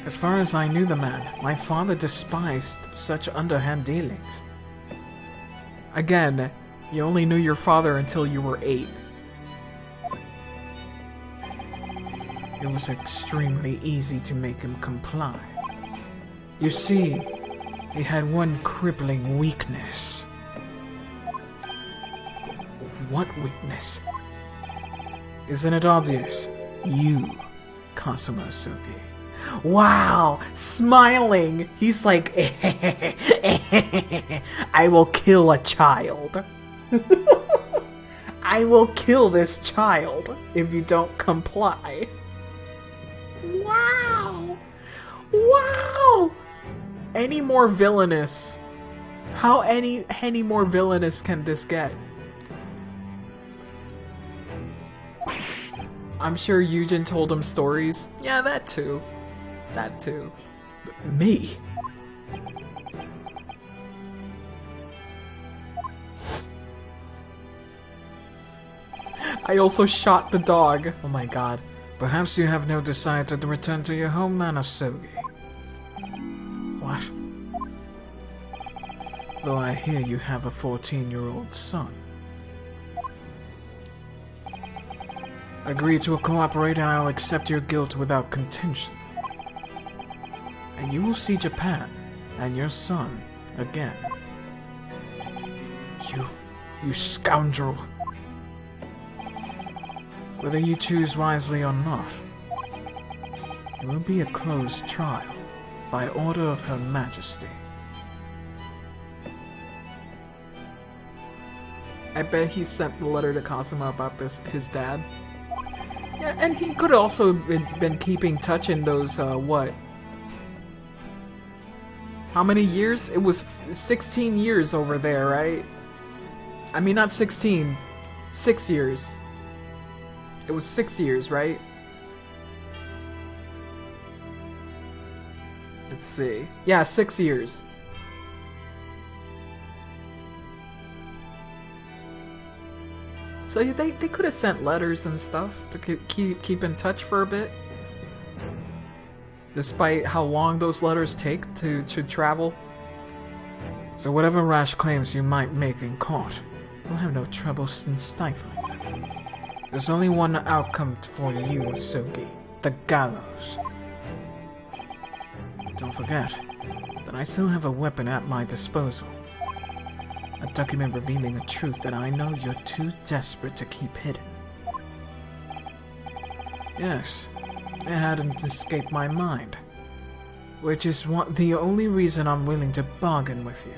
As far as I knew the man, my father despised such underhand dealings. Again, you only knew your father until you were 8. It was extremely easy to make him comply. You see, he had one crippling weakness. What weakness? Isn't it obvious? You, Kazuma Asogi. Wow! Smiling! He's like, I will kill a child. I will kill this child if you don't comply. Wow! Wow! Any more villainous? How any more villainous can this get? I'm sure Eugen told him stories. Yeah, that too. That too. But me? I also shot the dog. Oh my god. Perhaps you have no desire to return to your homeland, Asogi. What? Though I hear you have a 14-year-old son. Agree to cooperate and I'll accept your guilt without contention. And you will see Japan and your son again. You scoundrel! Whether you choose wisely or not, it will be a closed trial by order of Her Majesty. I bet he sent the letter to Kazuma about this, his dad. Yeah, and he could have also been keeping touch in those, what? How many years? It was 16 years over there, right? I mean, not 16. 6 years. It was 6 years, right? Let's see. Yeah, 6 years. So they could have sent letters and stuff to keep in touch for a bit. Despite how long those letters take to travel. So whatever rash claims you might make in court, you'll have no trouble in stifling them. There's only one outcome for you, Asogi. The gallows. Don't forget that I still have a weapon at my disposal. A document revealing a truth that I know you're too desperate to keep hidden. Yes, it hadn't escaped my mind. Which is the only reason I'm willing to bargain with you.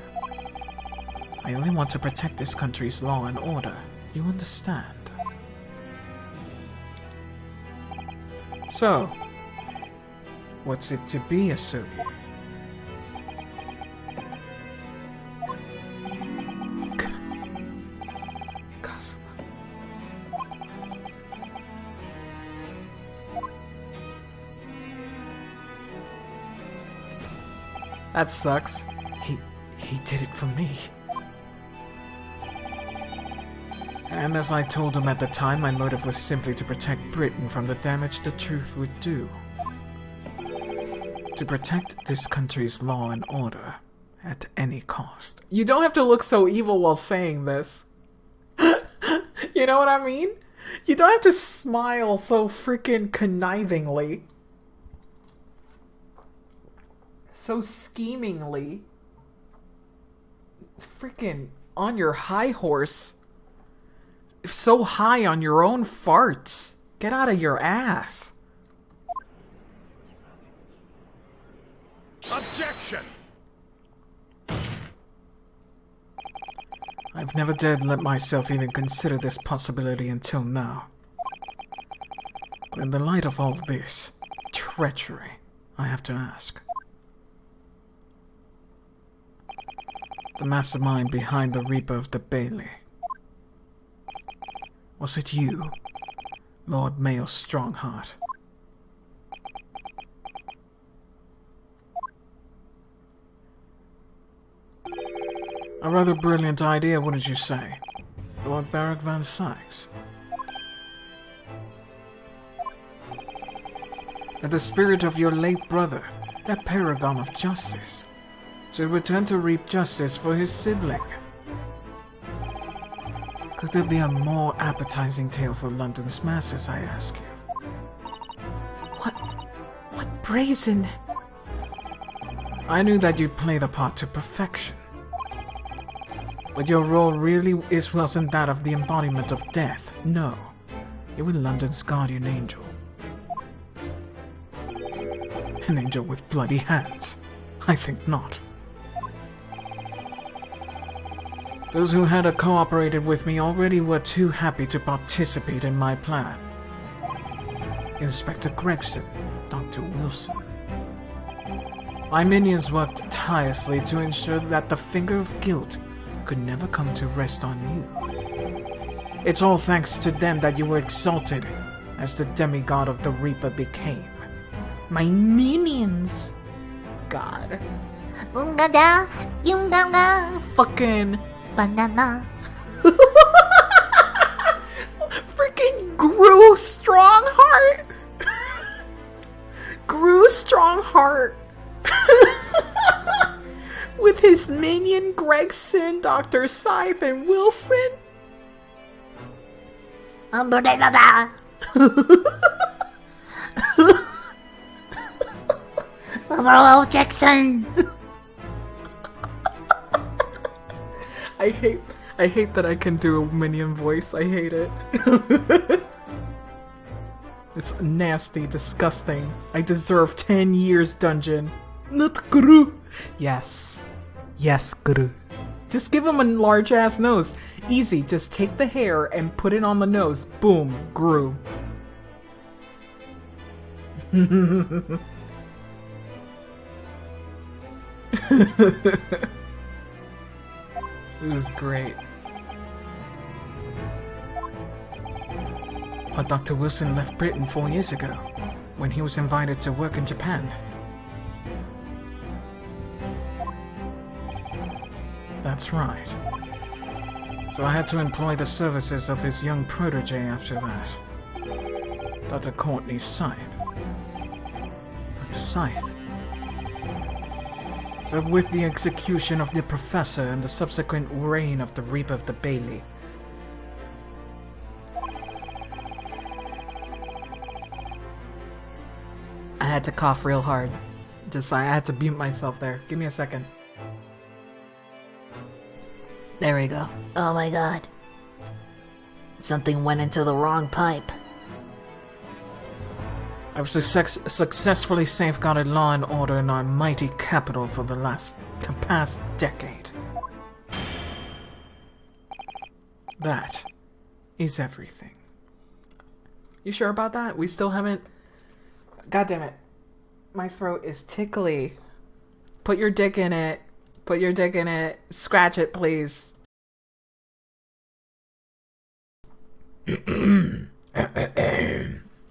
I only want to protect this country's law and order. You understand? So, what's it to be, Asogi? That sucks. He did it for me. And as I told him at the time, my motive was simply to protect Britain from the damage the truth would do. To protect this country's law and order at any cost. You don't have to look so evil while saying this. You know what I mean? You don't have to smile so freaking connivingly. So schemingly. Freaking on your high horse. So high on your own farts. Get out of your ass. Objection! I've never dared let myself even consider this possibility until now. But in the light of all this treachery, I have to ask. The mastermind behind the Reaper of the Bailey. Was it you, Lord Mayo Strongheart? A rather brilliant idea, wouldn't you say, Lord Barak van Sykes? That the spirit of your late brother, that paragon of justice, should return to reap justice for his sibling. Could there be a more appetizing tale for London's masses, I ask you? What brazen... I knew that you'd play the part to perfection. But your role really wasn't that of the embodiment of death, no. You were London's guardian angel. An angel with bloody hands? I think not. Those who had cooperated with me already were too happy to participate in my plan. Inspector Gregson, Dr. Wilson. My minions worked tirelessly to ensure that the finger of guilt could never come to rest on you. It's all thanks to them that you were exalted as the demigod of the Reaper became. My minions! God. Ungada, yunganga, Fucking... banana. freaking Gru Strongheart! Gru Strongheart! With his minion Gregson, Dr. Scythe, and Wilson? Umbrella. Objection. I hate that I can do a minion voice. I hate it. It's nasty, disgusting. I deserve 10 years dungeon. Not Guru. Yes. Yes, Guru. Just give him a large ass nose. Easy, just take the hair and put it on the nose. Boom, Guru. This is great. But Dr. Wilson left Britain 4 years ago, when he was invited to work in Japan. That's right. So I had to employ the services of his young protege after that. Dr. Courtney Scythe. Dr. Scythe. So with the execution of the Professor and the subsequent reign of the Reaper of the Bailey, I had to cough real hard. I had to mute myself there. Give me a second. There we go. Oh my god. Something went into the wrong pipe. I've successfully safeguarded law and order in our mighty capital for the past decade. That is everything. You sure about that? We still haven't... God damn it. My throat is tickly. Put your dick in it. Put your dick in it. Scratch it, please.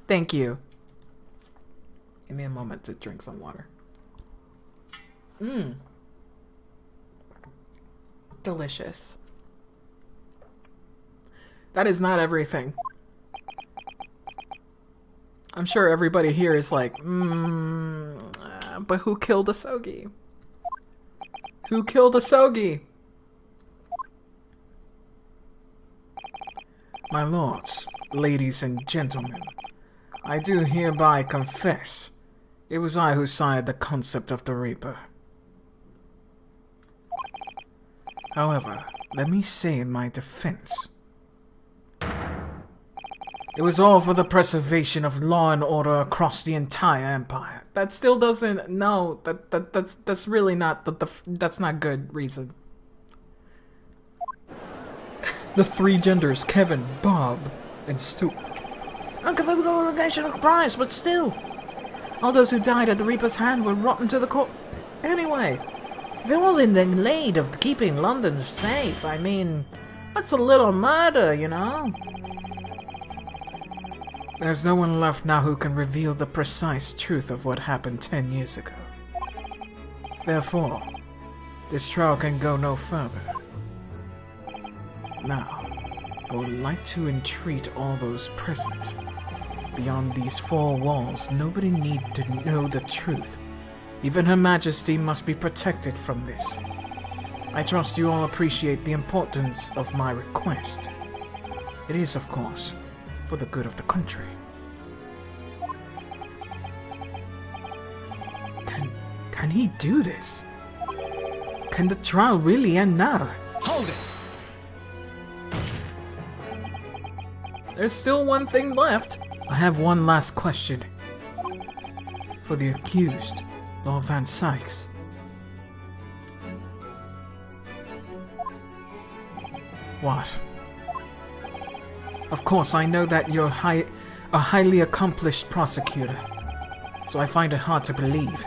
Thank you. Give me a moment to drink some water. Delicious. That is not everything. I'm sure everybody here is like, but who killed Asogi? Who killed Asogi? My lords, ladies and gentlemen, I do hereby confess it was I who sired the concept of the Reaper. However, let me say in my defense, it was all for the preservation of law and order across the entire empire. That still doesn't... No, that's really not... That's not good reason. The three genders, Kevin, Bob, and Stu. Unconfirmation prize, but still. All those who died at the Reaper's hand were rotten to the core. Anyway, if it wasn't the need of keeping London safe, I mean, what's a little murder, you know? There's no one left now who can reveal the precise truth of what happened 10 years ago. Therefore, this trial can go no further. Now, I would like to entreat all those present. Beyond these four walls, nobody need to know the truth. Even Her Majesty must be protected from this. I trust you all appreciate the importance of my request. It is, of course, for the good of the country. Can he do this? Can the trial really end now? Hold it! There's still one thing left. I have one last question. For the accused, Lord Van Sykes. What? Of course, I know that you're a highly accomplished prosecutor, so I find it hard to believe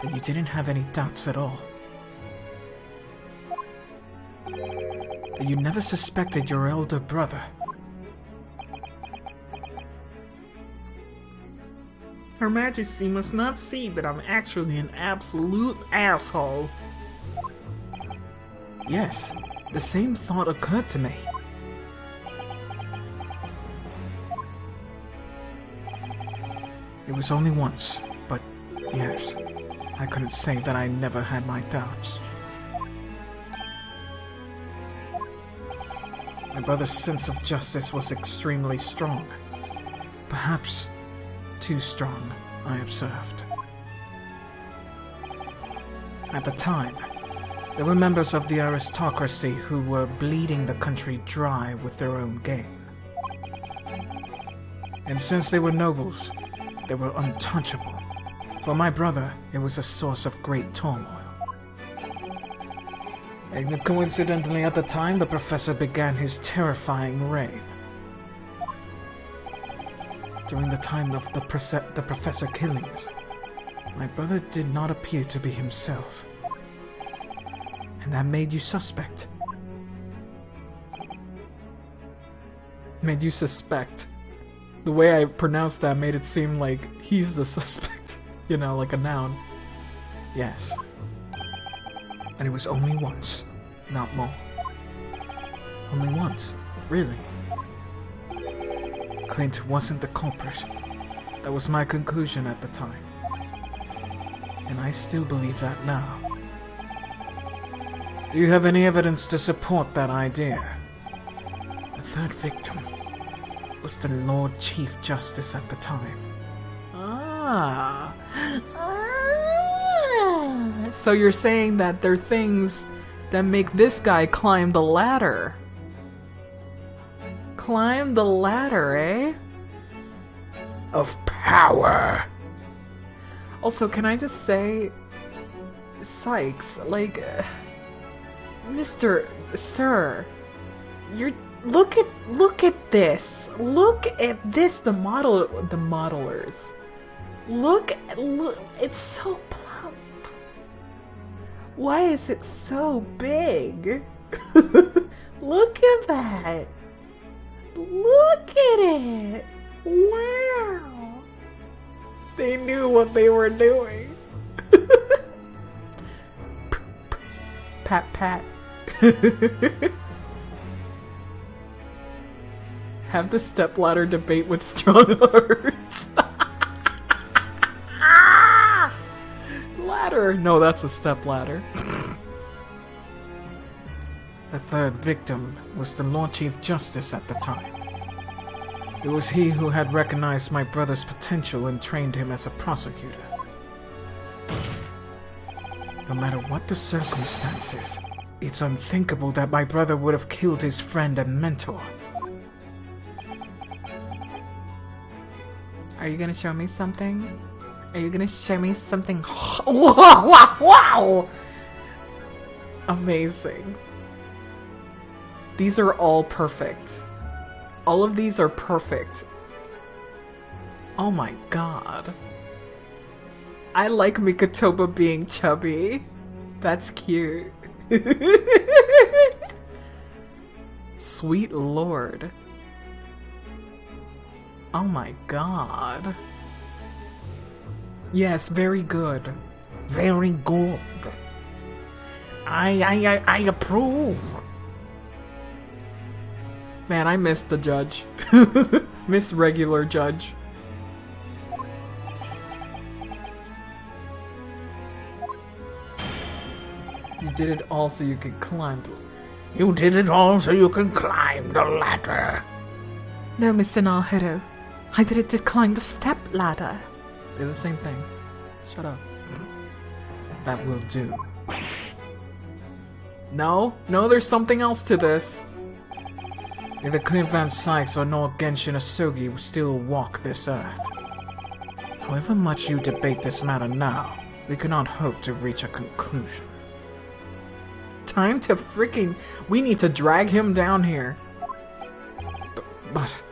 that you didn't have any doubts at all. That you never suspected your elder brother. Her Majesty must not see that I'm actually an absolute asshole. Yes, the same thought occurred to me. It was only once, but yes, I couldn't say that I never had my doubts. My brother's sense of justice was extremely strong. Perhaps too strong, I observed. At the time, there were members of the aristocracy who were bleeding the country dry with their own gain. And since they were nobles, they were untouchable. For my brother, it was a source of great turmoil. And coincidentally, at the time, the professor began his terrifying reign. During the time of the professor killings, my brother did not appear to be himself. And that made you suspect. Made you suspect. The way I pronounced that made it seem like he's the suspect. You know, like a noun. Yes. And it was only once, not more. Only once, really. Clint wasn't the culprit. That was my conclusion at the time. And I still believe that now. Do you have any evidence to support that idea? The third victim was the Lord Chief Justice at the time. Ah. So you're saying that there are things that make this guy climb the ladder. Climb the ladder, eh? Of power. power. Also, can I just say, Sykes, like, Mr. Sir, you're look at this. Look at this. The modelers. Look, it's so plump. Why is it so big? Look at that. Look at it. Wow. They knew what they were doing. Pat pat. Have the stepladder debate with strong hearts. Ladder. No, that's a stepladder. The third victim was the Lord Chief Justice at the time. It was he who had recognized my brother's potential and trained him as a prosecutor. No matter what the circumstances, it's unthinkable that my brother would have killed his friend and mentor. Are you gonna show me something? Are you gonna show me something? Wow! Amazing. These are all perfect. All of these are perfect. Oh my god. I like Mikotoba being chubby. That's cute. Sweet lord. Oh my god. Yes, very good. Very good. I approve. Man, I miss the judge. Miss regular judge. You did it all so you could climb. You did it all so you can climb the ladder. No, Mr. Naruto. I did it to climb the step ladder. They're the same thing. Shut up. That will do. No, there's something else to this. Neither Clint Van Sykes or nor Genshin Asogi will still walk this earth. However much you debate this matter now, we cannot hope to reach a conclusion. Time to freaking... We need to drag him down here. But...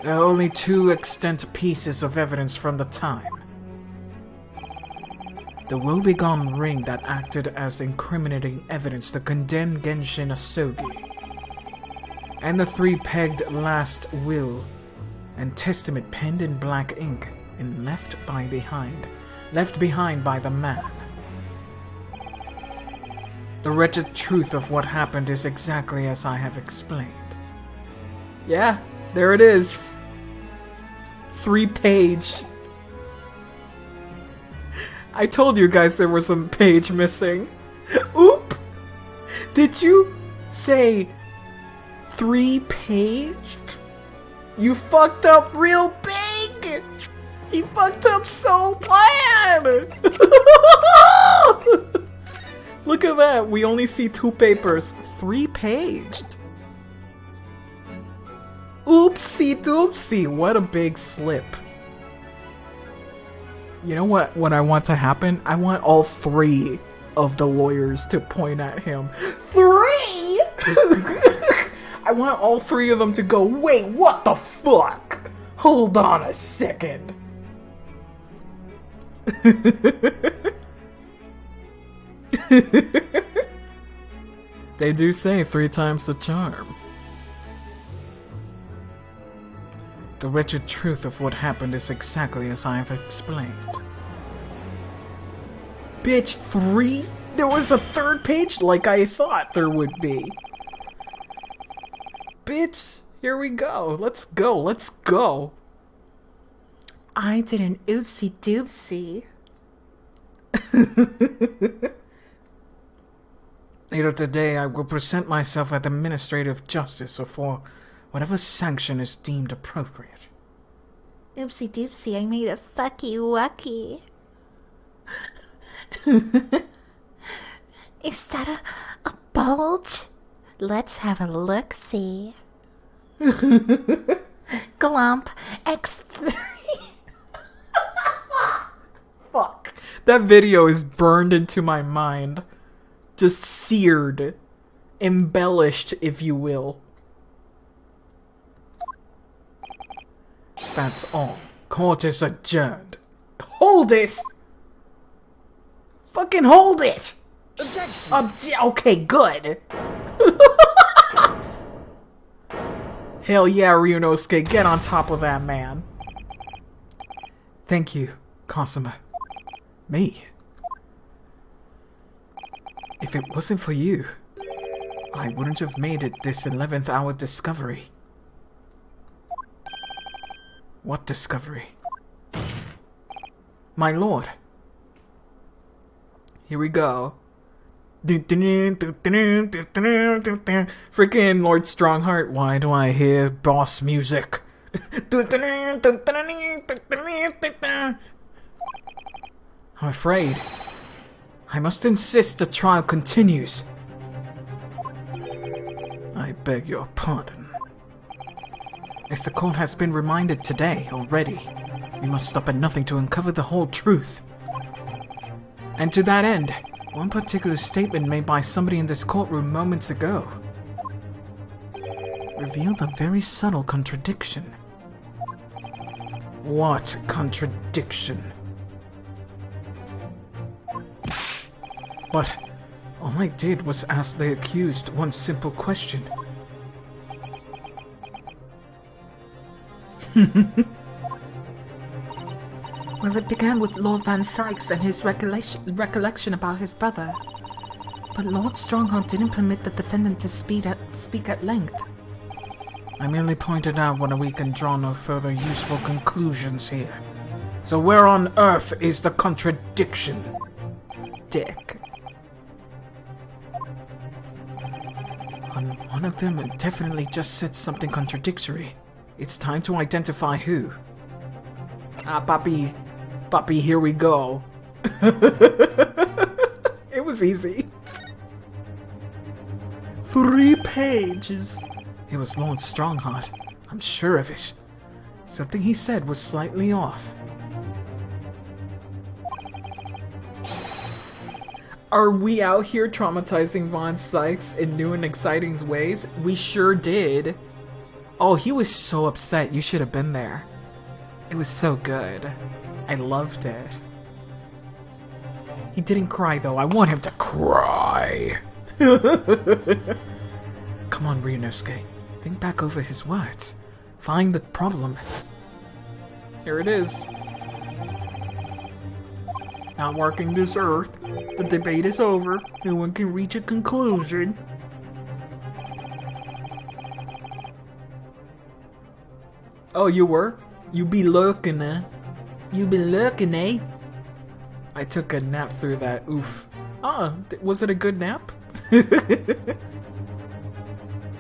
There are only two extant pieces of evidence from the time. The woebegone ring that acted as incriminating evidence to condemn Genshin Asogi, and the three-pegged last will and testament penned in black ink and left behind by the man. The wretched truth of what happened is exactly as I have explained. Yeah, there it is. 3-page. I told you guys there was a page missing. Oop! Did you say 3-paged? You fucked up real big! He fucked up so bad! Look at that, we only see 2 papers. 3-paged. Oopsie doopsie, what a big slip. You know what I want to happen? I want all 3 of the lawyers to point at him. 3?! I want all 3 of them to go, wait, what the fuck? Hold on a second. They do say 3 times the charm. The wretched truth of what happened is exactly as I have explained. Bitch, 3? There was a 3rd page like I thought there would be. Bitch, here we go. Let's go. I did an oopsie doopsie. Later today, I will present myself at administrative justice or for whatever sanction is deemed appropriate. Oopsie doopsie, I made a fucky wucky. Is that a bulge? Let's have a look-see. Glump X3. Fuck. That video is burned into my mind. Just seared. Embellished, if you will. That's all. Court is adjourned. Hold it! Fucking hold it! Objection. Okay, good. Hell yeah, Ryunosuke, get on top of that, man. Thank you, Kasuma. Me? If it wasn't for you, I wouldn't have made it this 11th hour discovery. What discovery? My lord. Here we go. Freaking Lord Strongheart, why do I hear boss music? I'm afraid I must insist the trial continues. I beg your pardon. As the court has been reminded today already, we must stop at nothing to uncover the whole truth. And to that end, one particular statement made by somebody in this courtroom moments ago revealed a very subtle contradiction. What contradiction? But all I did was ask the accused one simple question. Well, it began with Lord Van Sykes and his recollection about his brother. But Lord Strongheart didn't permit the defendant to speak at length. I merely pointed out whether we can draw no further useful conclusions here. So where on earth is the contradiction? Dick. On one of them, it definitely just said something contradictory. It's time to identify who. Ah, Papi. Papi, here we go. It was easy. 3 pages. It was Lord Strongheart. I'm sure of it. Something he said was slightly off. Are we out here traumatizing Von Sykes in new and exciting ways? We sure did. Oh, he was so upset. You should have been there. It was so good. I loved it. He didn't cry, though. I want him to cry. Come on, Ryunosuke. Think back over his words. Find the problem. Here it is. Not working this earth. The debate is over. No one can reach a conclusion. Oh, you were? You be looking, eh? You be looking, eh? I took a nap through that. Oof. Ah, was it a good nap?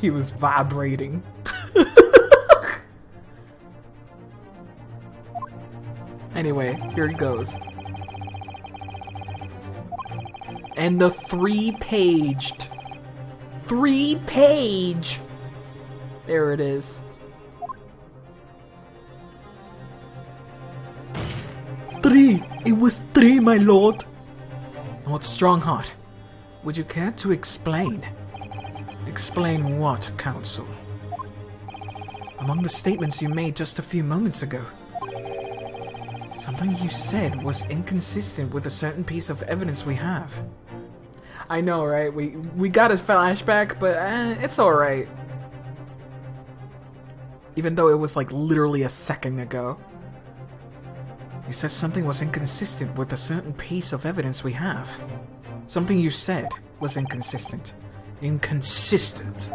He was vibrating. Anyway, here it goes. And the 3-paged. 3-page! There it is. 3! It was 3, my lord! Lord Strongheart, would you care to explain? Explain what, counsel? Among the statements you made just a few moments ago, something you said was inconsistent with a certain piece of evidence we have. I know, right? We got a flashback, but it's alright. Even though it was like literally a second ago. You said something was inconsistent with a certain piece of evidence we have. Something you said was inconsistent. Inconsistent.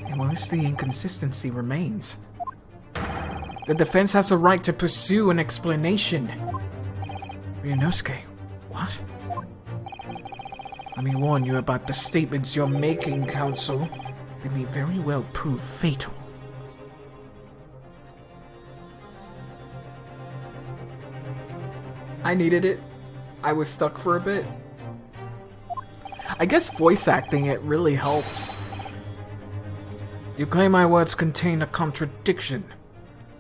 And whilst the inconsistency remains, the defense has a right to pursue an explanation. Ryunosuke, what? Let me warn you about the statements you're making, counsel. They may very well prove fatal. I needed it. I was stuck for a bit. I guess voice acting it really helps. You claim my words contain a contradiction.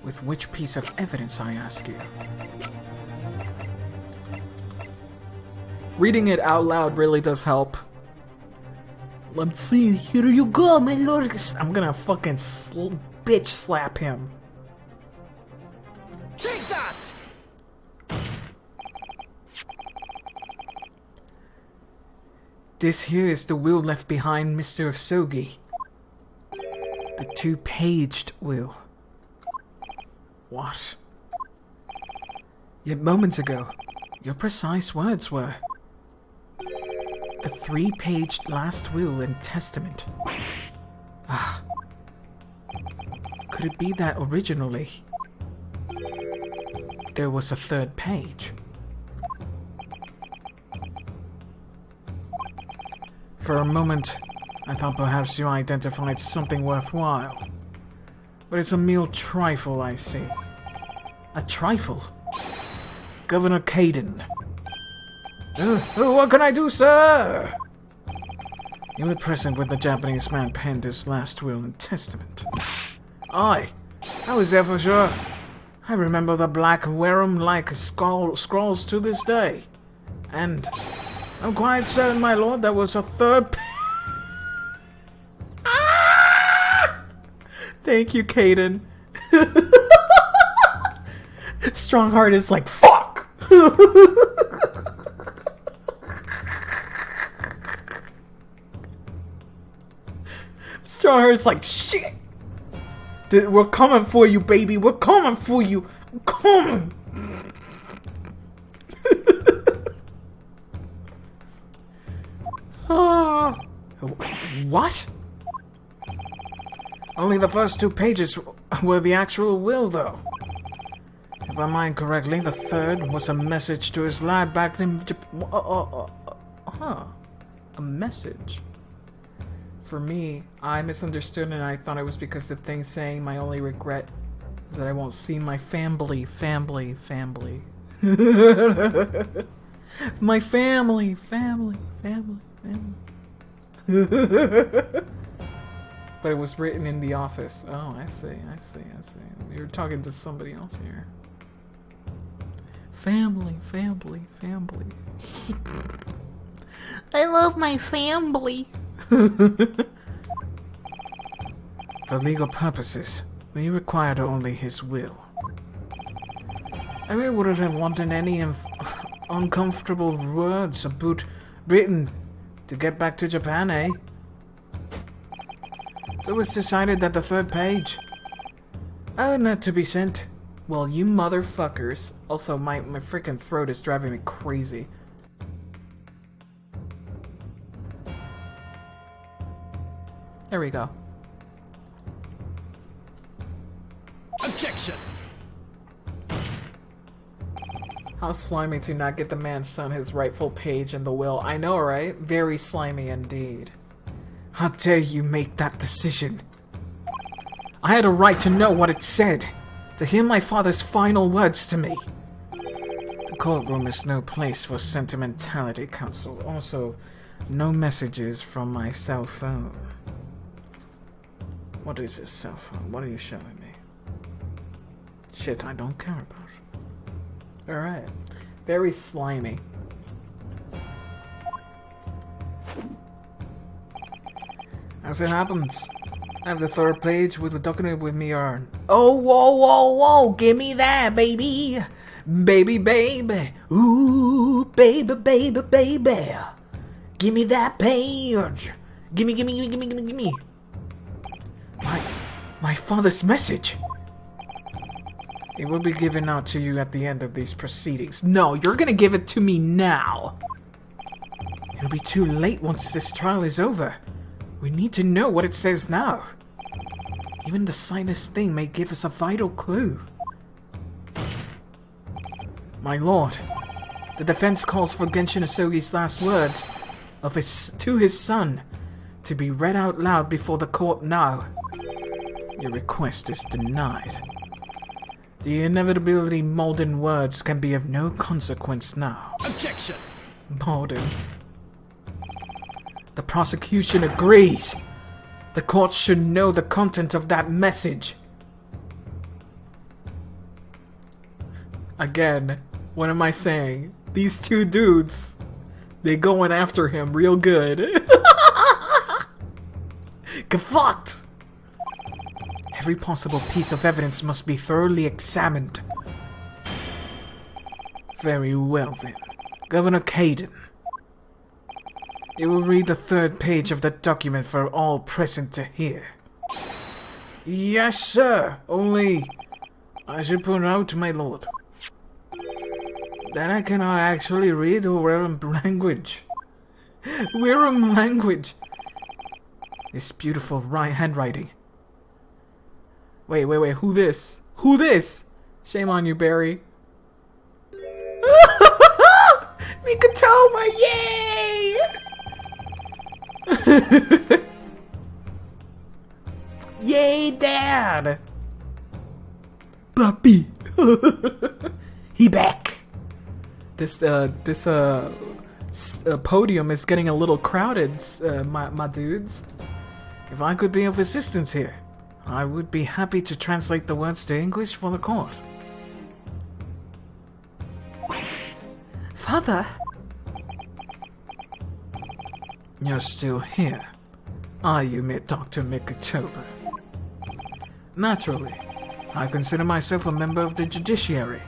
With which piece of evidence, I ask you? Reading it out loud really does help. Let's see. Here you go, my lord. I'm gonna fucking bitch slap him. Take that! This here is the will left behind Mr. Osogi. The 2-paged will. What? Yet moments ago, your precise words were the 3-paged last will and testament. Ah. Could it be that originally there was a 3rd page? For a moment, I thought perhaps you identified something worthwhile. But it's a mere trifle, I see. A trifle? Governor Caden. What can I do, sir? You were present when the Japanese man penned his last will and testament. Aye, I was there for sure. I remember the black wear-'em-like scrolls to this day. And I'm quite certain, my lord, there was a 3rd... Thank you, Caden. Strongheart is like, fuck! Strongheart's like, shit! We're coming for you, baby! We're coming for you! We're coming! What? Only the first 2 pages were the actual will, though. If I mind correctly, the 3rd was a message to his lad back in Japan. A message? For me, I misunderstood and I thought it was because the thing saying my only regret is that I won't see my family. My family. But it was written in the office. Oh, I see. You're talking to somebody else here. Family. I love my family. For legal purposes, we required only his will. I really wouldn't have wanted any uncomfortable words about Britain to get back to Japan, eh? So it's decided that the 3rd page not to be sent. Well, you motherfuckers. Also, my freaking throat is driving me crazy. There we go. Objection! How slimy to not get the man's son his rightful page in the will. I know, right? Very slimy indeed. How dare you make that decision? I had a right to know what it said, to hear my father's final words to me. The courtroom is no place for sentimentality, counsel. Also, no messages from my cell phone. What is this cell phone? What are you showing me? Shit, I don't care about. Alright. Very slimy. As it happens, I have the 3rd page with the document with me on. Oh, whoa, give me that, baby. Baby. Ooh, baby. Give me that page. Gimme. My father's message. It will be given out to you at the end of these proceedings. No, you're gonna give it to me now. It'll be too late once this trial is over. We need to know what it says now. Even the slightest thing may give us a vital clue. My lord, the defense calls for Genshin Osogi's last words to his son to be read out loud before the court now. Your request is denied. The inevitability Malden words can be of no consequence now. Objection! Malden. The prosecution agrees. The court should know the content of that message. Again, what am I saying? These two dudes, they going after him real good. Get fucked! Every possible piece of evidence must be thoroughly examined. Very well then. Governor Caden. You will read the third page of the document for all present to hear. Yes, sir. Only I should point out, my lord, that I cannot actually read or Wirram language. Wirram language. This beautiful handwriting. Wait, who this? Who this? Shame on you, Barry. Mikatoma, yay! Yay, Dad! Puppy! He back! This podium is getting a little crowded, my dudes. If I could be of assistance here, I would be happy to translate the words to English for the court. Father! You're still here, are you, Dr. Mikatoba? Naturally, I consider myself a member of the judiciary,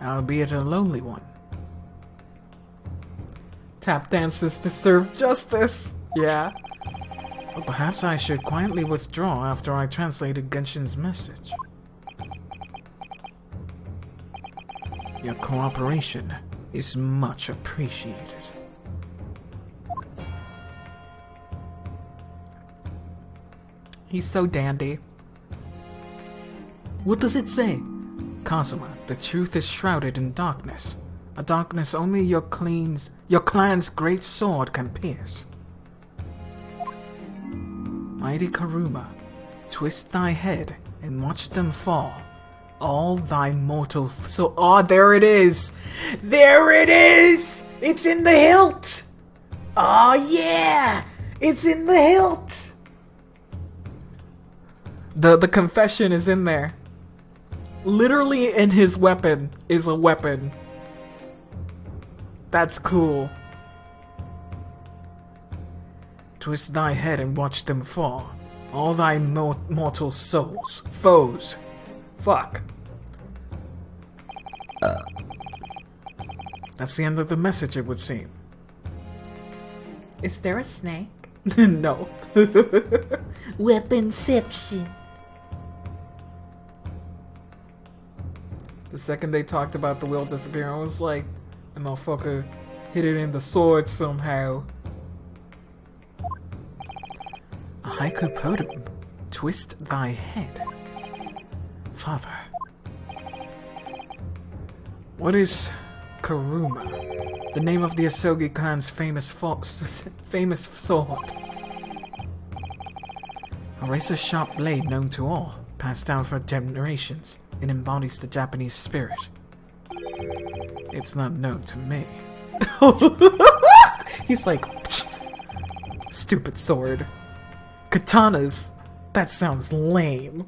albeit a lonely one. Tap dances to serve justice. Yeah. But perhaps I should quietly withdraw after I translated Genshin's message. Your cooperation is much appreciated. He's so dandy. What does it say? Kazuma, the truth is shrouded in darkness. A darkness only your clan's great sword can pierce. Mighty Karuma, twist thy head and watch them fall. All thy mortal soul. Oh, there it is! There it is! It's in the hilt! Oh, yeah! It's in the hilt! The confession is in there. Literally in his weapon is a weapon. That's cool. Twist thy head and watch them fall. All thy mortal foes. Fuck. That's the end of the message, it would seem. Is there a snake? No. Weaponception. The second they talked about the wheel disappearing, I was like, a motherfucker hit it in the sword somehow. A haiku poem. Twist thy head. Father. What is Karuma? The name of the Asogi clan's famous sword. A razor-sharp blade known to all, passed down for generations. It embodies the Japanese spirit. It's not known to me. He's like, stupid sword. Katanas? That sounds lame.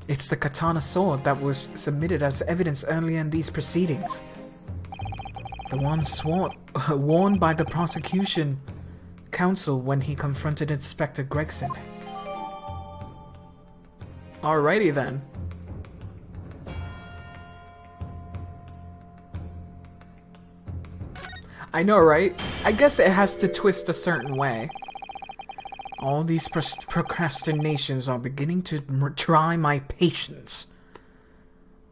It's the katana sword that was submitted as evidence earlier in these proceedings. The one worn by the prosecution counsel when he confronted Inspector Gregson. Alrighty then. I know, right? I guess it has to twist a certain way. All these procrastinations are beginning to try my patience.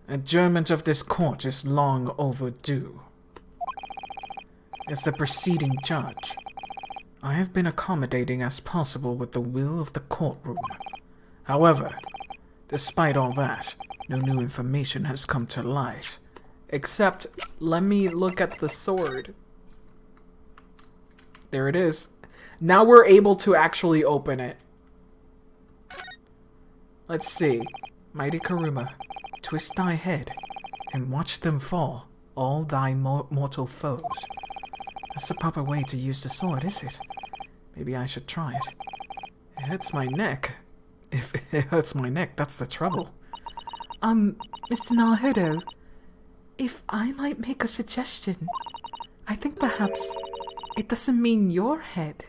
Adjournment of this court is long overdue. As the preceding judge, I have been accommodating as possible with the will of the courtroom. However, despite all that, no new information has come to light. Except, let me look at the sword. There it is. Now we're able to actually open it. Let's see. Mighty Karuma, twist thy head and watch them fall, all thy mortal foes. That's the proper way to use the sword, is it? Maybe I should try it. It hurts my neck. If it hurts my neck, that's the trouble. Mr. Naruhodo, if I might make a suggestion, I think perhaps it doesn't mean your head.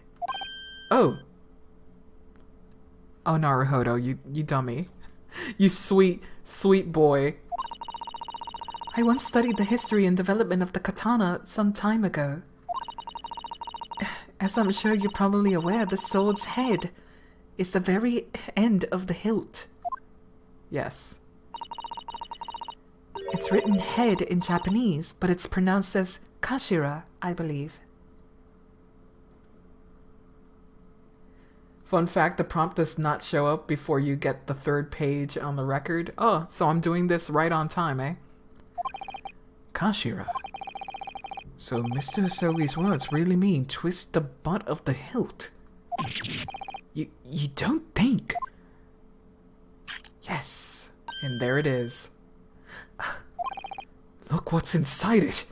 Oh. Oh, Naruhodo, you dummy. You sweet, sweet boy. I once studied the history and development of the katana some time ago. As I'm sure you're probably aware, the sword's head is the very end of the hilt. Yes. It's written head in Japanese, but it's pronounced as kashira, I believe. Fun fact, the prompt does not show up before you get the 3rd page on the record. Oh, so I'm doing this right on time, eh? Kashira. So Mr. Asogi's words really mean twist the butt of the hilt. You don't think? Yes. And there it is. Look what's inside it.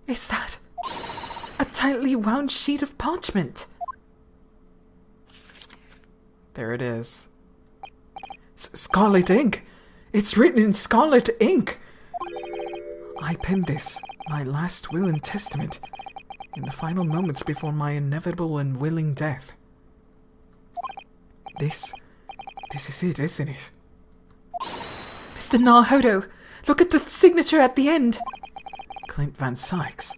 Is that a tightly wound sheet of parchment? There it is. Scarlet ink! It's written in scarlet ink! I penned this, my last will and testament, in the final moments before my inevitable and willing death. This is it, isn't it? Mr. Naruhodo, look at the signature at the end! Clint Van Sykes.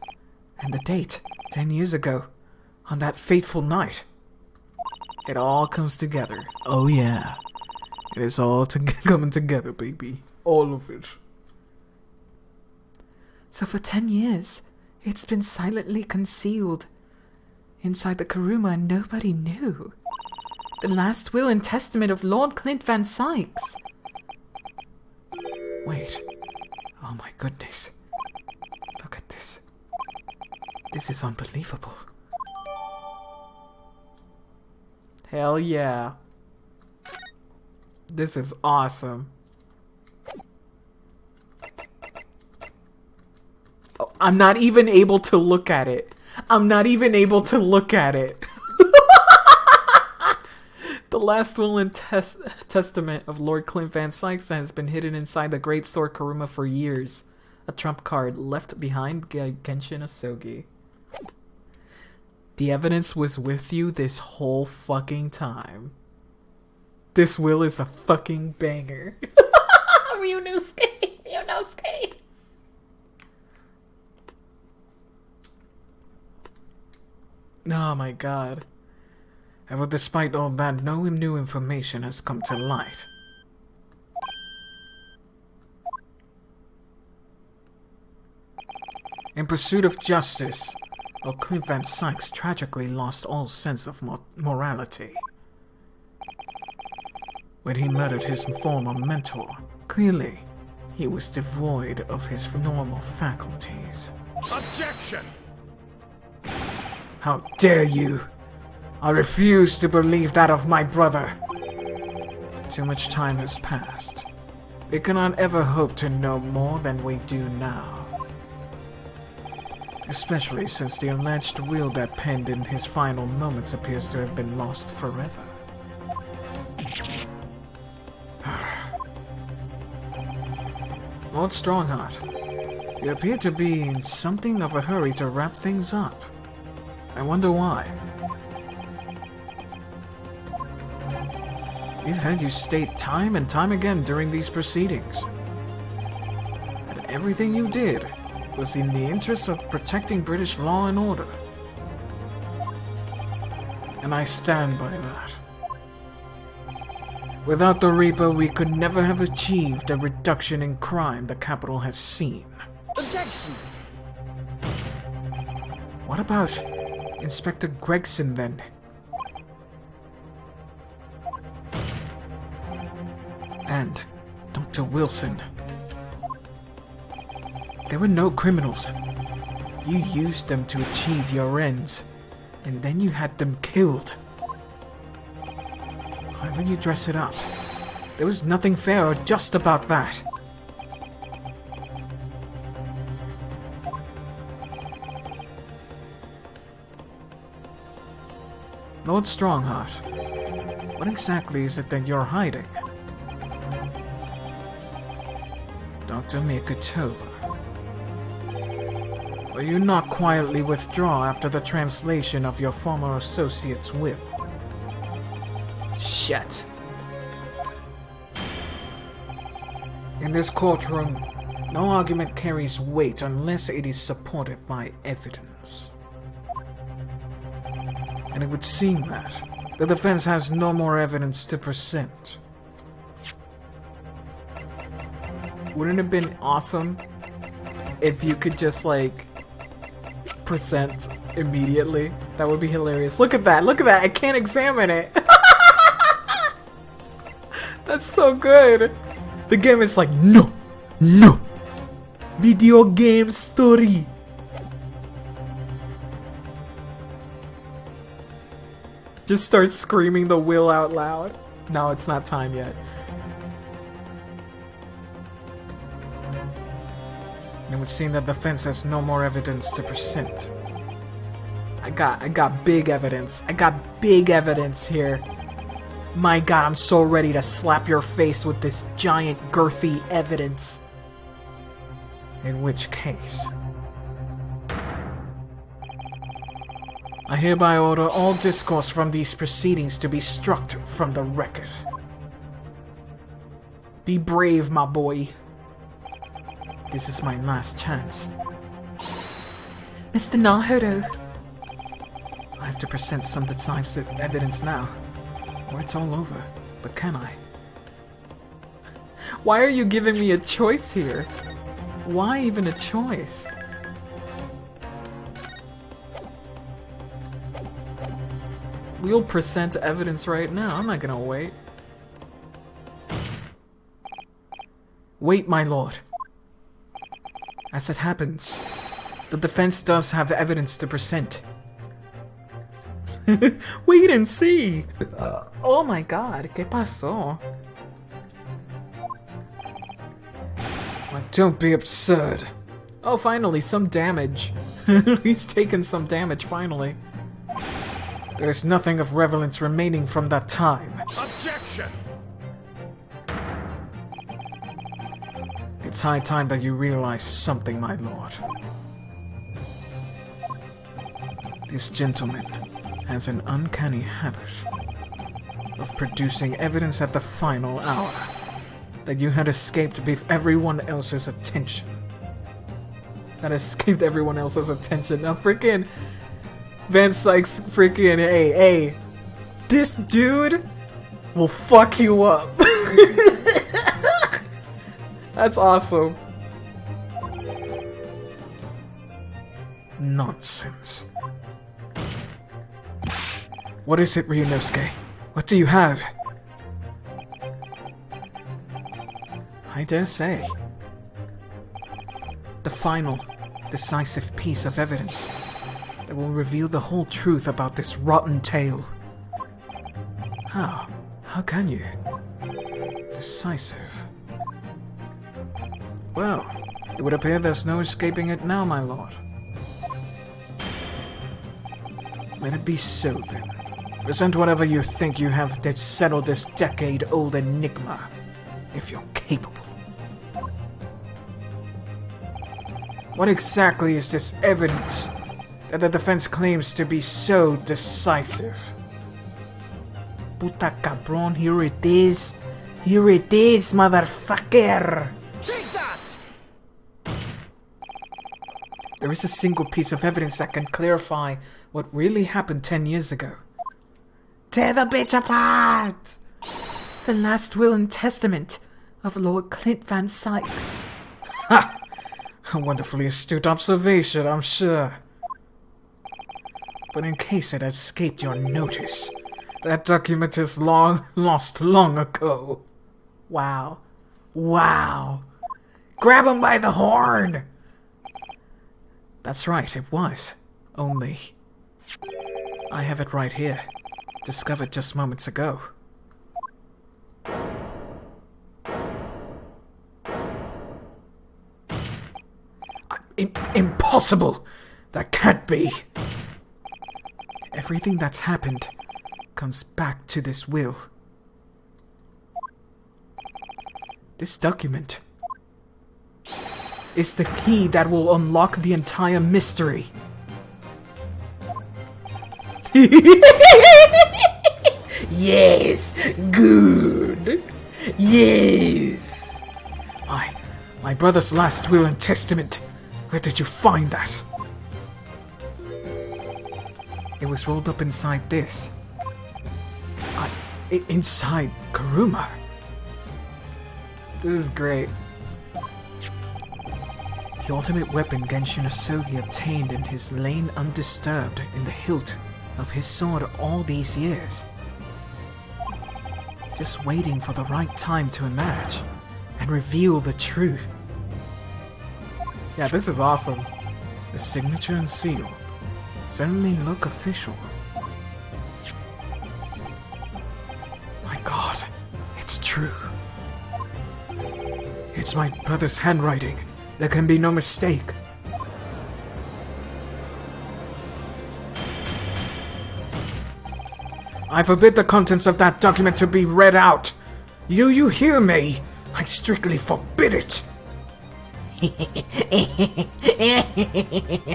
And the date, 10 years ago, on that fateful night. It all comes together. Oh yeah. It is all coming together, baby. All of it. So for 10 years, it's been silently concealed inside the Kuruma and nobody knew. The last will and testament of Lord Clint Van Sykes. Wait. Oh my goodness. Look at this. This is unbelievable. Hell yeah. This is awesome. Oh, I'm not even able to look at it. I'm not even able to look at it. The last will and testament of Lord Clint Van Sykes has been hidden inside the Great Sword Kuruma for years. A trump card left behind Genshin Asogi. The evidence was with you this whole fucking time. This will is a fucking banger. Ryunosuke! Ryunosuke! Oh my god. However, despite all that, no new information has come to light. In pursuit of justice, Clint Van Sykes tragically lost all sense of morality. When he murdered his former mentor, clearly, he was devoid of his normal faculties. Objection! How dare you! I refuse to believe that of my brother. Too much time has passed. We cannot ever hope to know more than we do now. Especially since the alleged will that penned in his final moments appears to have been lost forever. Lord Strongheart, you appear to be in something of a hurry to wrap things up. I wonder why. We've had you state time and time again during these proceedings that everything you did was in the interest of protecting British law and order. And I stand by that. Without the Reaper, we could never have achieved a reduction in crime the capital has seen. Objection! What about Inspector Gregson, then? And Dr. Wilson. There were no criminals. You used them to achieve your ends, and then you had them killed. However you dress it up, there was nothing fair or just about that. Lord Strongheart, what exactly is it that you're hiding? Dr. Mikotoba, will you not quietly withdraw after the translation of your former associate's will? Shit. In this courtroom, no argument carries weight unless it is supported by evidence. And it would seem that the defense has no more evidence to present. Wouldn't it have been awesome if you could just, like, present immediately? That would be hilarious. Look at that! Look at that! I can't examine it! That's so good! The game is like, no! No! Video game story! Just start screaming the will out loud. No, it's not time yet. It would seem that the defense has no more evidence to present. I got big evidence. I got big evidence here. My god, I'm so ready to slap your face with this giant, girthy evidence. In which case, I hereby order all discourse from these proceedings to be struck from the record. Be brave, my boy. This is my last chance. Mr. Naruto, I have to present some decisive evidence now, or it's all over. But can I? Why are you giving me a choice here? Why even a choice? We'll present evidence right now. I'm not gonna wait. Wait, my lord. As it happens, the defense does have evidence to present. Wait and see! Oh my god, ¿qué pasó? Don't be absurd. Oh, finally, some damage. He's taken some damage, finally. There is nothing of relevance remaining from that time. Objection! It's high time that you realize something, my lord. This gentleman has an uncanny habit of producing evidence at the final hour that you had escaped with everyone else's attention. That escaped everyone else's attention. Now freaking Van Sykes freaking hey, this dude will fuck you up. That's awesome. Nonsense. What is it, Ryunosuke? What do you have? I dare say. The final, decisive piece of evidence that will reveal the whole truth about this rotten tale. How? How can you? Decisive. Well, it would appear there's no escaping it now, my lord. Let it be so, then. Present whatever you think you have to settle this decade-old enigma, if you're capable. What exactly is this evidence that the defense claims to be so decisive? Puta cabron, here it is. Here it is, motherfucker. Take that! There is a single piece of evidence that can clarify what really happened 10 years ago. Tear the bitch apart! the last will and testament of Lord Clint Van Sykes. Ha! A wonderfully astute observation, I'm sure. But in case it has escaped your notice, that document is lost long ago. Wow. Wow. Grab him by the horn! That's right, it was. Only, I have it right here. Discovered just moments ago. Impossible! That can't be! Everything that's happened comes back to this will. This document is the key that will unlock the entire mystery. Yes, good. Yes. My brother's last will and testament. Where did you find that? It was rolled up inside this. Inside Kuruma. This is great. The ultimate weapon Genshin Asogi obtained in his lain undisturbed in the hilt of his sword all these years. Just waiting for the right time to emerge and reveal the truth. Yeah, this is awesome. The signature and seal certainly look official. My God, it's true. It's my brother's handwriting. There can be no mistake. I forbid the contents of that document to be read out. You hear me? I strictly forbid it.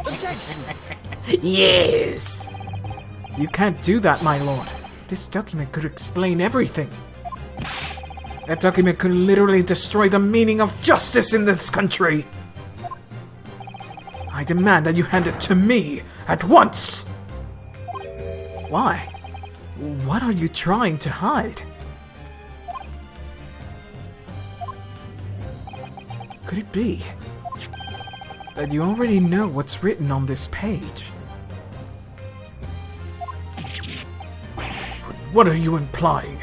Objection! Yes. You can't do that, my lord. This document could explain everything. That document could literally destroy the meaning of justice in this country. I demand that you hand it to me at once. Why? What are you trying to hide? Could it be that you already know what's written on this page? What are you implying?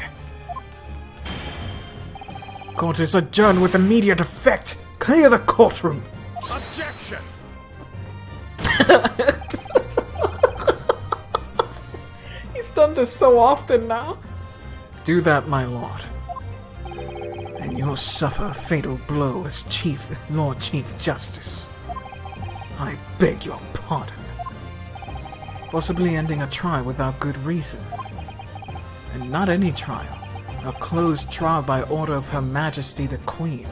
Court is adjourned with immediate effect. Clear the courtroom. Objection! He's done this so often now. Do that, my lord, and you'll suffer a fatal blow as Lord Chief Justice. I beg your pardon. Possibly ending a trial without good reason. And not any trial. A closed trial by order of Her Majesty the Queen.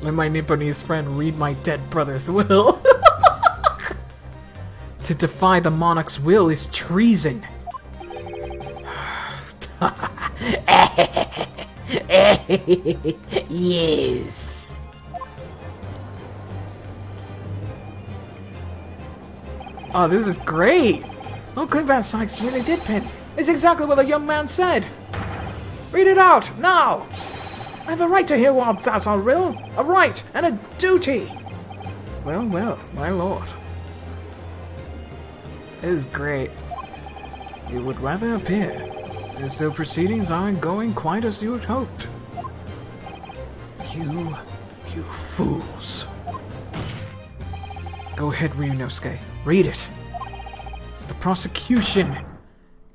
Let my Nipponese friend read my dead brother's will. To defy the monarch's will is treason. Yes. Oh, this is great. Don't click that Sykes really did pin. It's exactly what the young man said. Read it out, now. I have a right to hear what that's our will. A right and a duty. Well, my lord. It is great. It would rather appear as though proceedings aren't going quite as you had hoped. You fools. Go ahead, Ryunosuke. Read it. The prosecution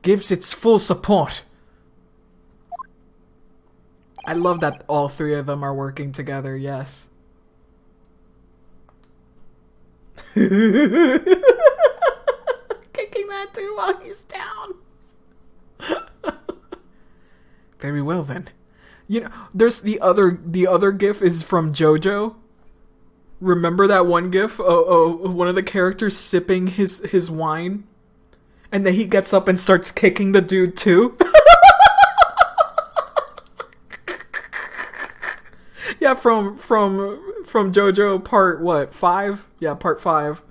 gives its full support. I love that all three of them are working together, yes. Kicking that too while he's down. Very well then. You know, there's the other gif is from JoJo. Remember that one gif? One of the characters sipping his wine, and then he gets up and starts kicking the dude too. Yeah, from JoJo part 5? Yeah, part 5.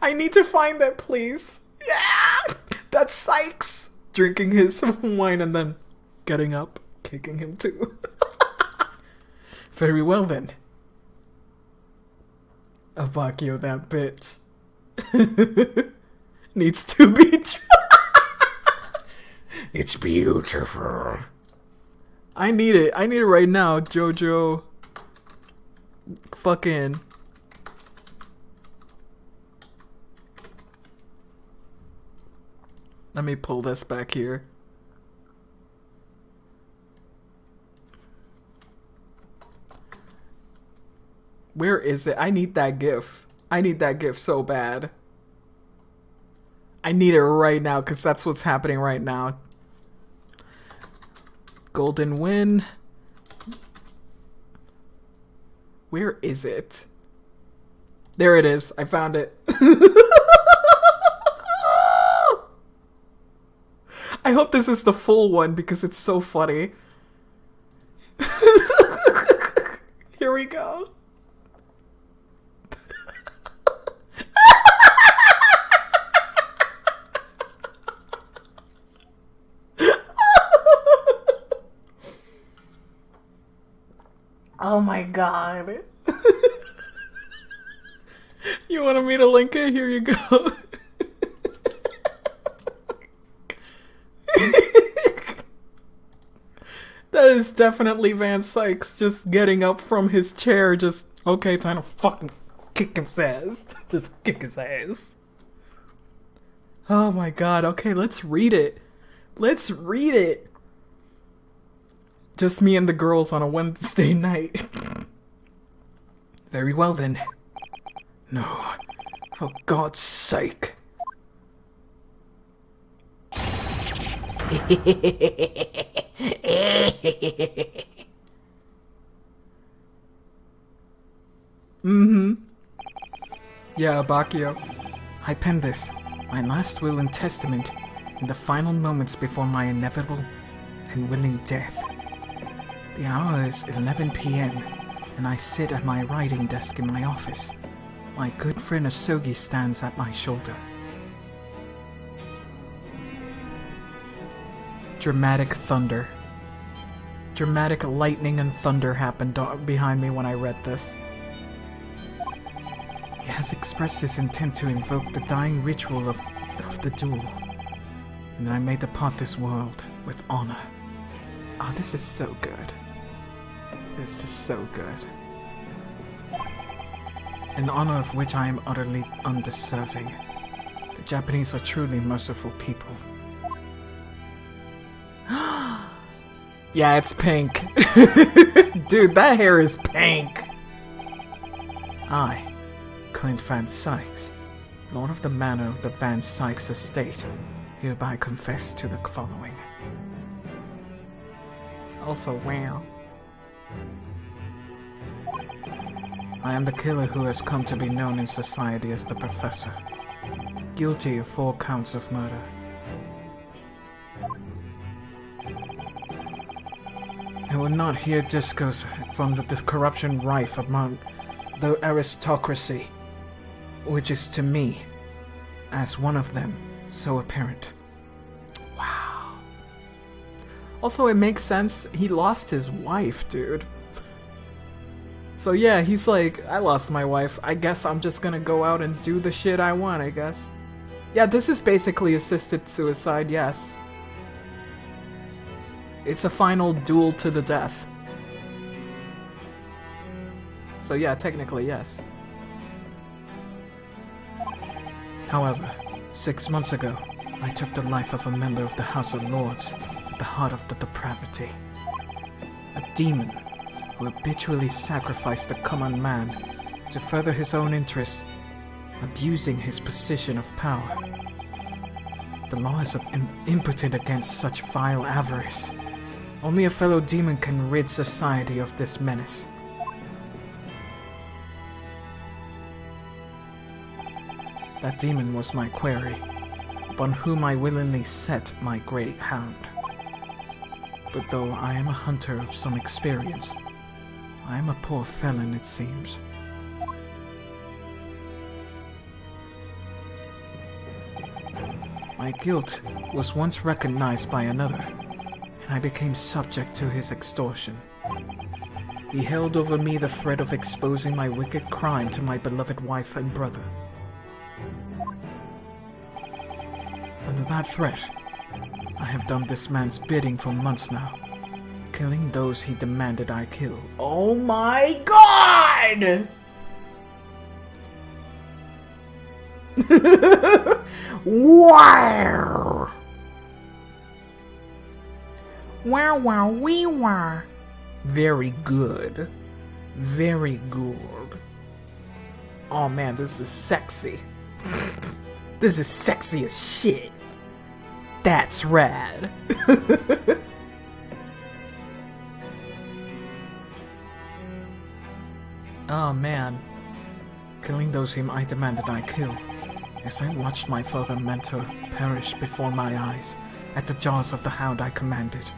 I need to find that, please. Yeah, that's Sykes drinking his wine and then getting up, kicking him too. Very well then. Avakio, that bitch. Needs to be It's beautiful. I need it right now, JoJo. Fucking. Let me pull this back here. Where is it? I need that gif. I need that gif so bad. I need it right now because that's what's happening right now. Golden win. Where is it? There it is. I found it. I hope this is the full one because it's so funny. Here we go. Oh my god. You wanted me to link it? Here you go. That is definitely Van Sykes just getting up from his chair, just, okay, time to fucking kick his ass. Just kick his ass. Oh my god, okay, let's read it. Let's read it. Just me and the girls on a Wednesday night. Very well then. No, for God's sake. Yeah, Bacchio. I penned this, my last will and testament, in the final moments before my inevitable and willing death. The hour is 11 p.m., and I sit at my writing desk in my office. My good friend Asogi stands at my shoulder. Dramatic thunder. Dramatic lightning and thunder happened behind me when I read this. He has expressed his intent to invoke the dying ritual of the duel, and that I may depart this world with honor. Oh, this is so good. This is so good. An honor of which I am utterly undeserving. The Japanese are truly merciful people. Yeah, it's pink. Dude, that hair is pink. I, Clint Van Sykes, Lord of the Manor of the Van Sykes Estate, hereby confess to the following. Also, wow. I am the killer who has come to be known in society as the Professor, guilty of 4 counts of murder. I will not hear discourse from the corruption rife among the aristocracy, which is to me, as one of them, so apparent. Wow. Also, it makes sense, he lost his wife, dude. So yeah, he's like, I lost my wife, I guess I'm just gonna go out and do the shit I want, I guess. Yeah, this is basically assisted suicide, yes. It's a final duel to the death. So yeah, technically, yes. However, 6 months ago, I took the life of a member of the House of Lords at the heart of the depravity. A demon who habitually sacrificed a common man to further his own interests, abusing his position of power. The law is impotent against such vile avarice. Only a fellow demon can rid society of this menace. That demon was my quarry, upon whom I willingly set my great hound. But though I am a hunter of some experience, I am a poor felon, it seems. My guilt was once recognized by another, and I became subject to his extortion. He held over me the threat of exposing my wicked crime to my beloved wife and brother. Under that threat, I have done this man's bidding for months now, killing those he demanded I kill. Oh my god! Wow! Wow, wow, wee, wow. Very good. Very good. Oh man, this is sexy. This is sexy as shit. That's rad. Oh man. Killing those whom I demanded I kill. As I watched my father mentor perish before my eyes at the jaws of the hound I commanded,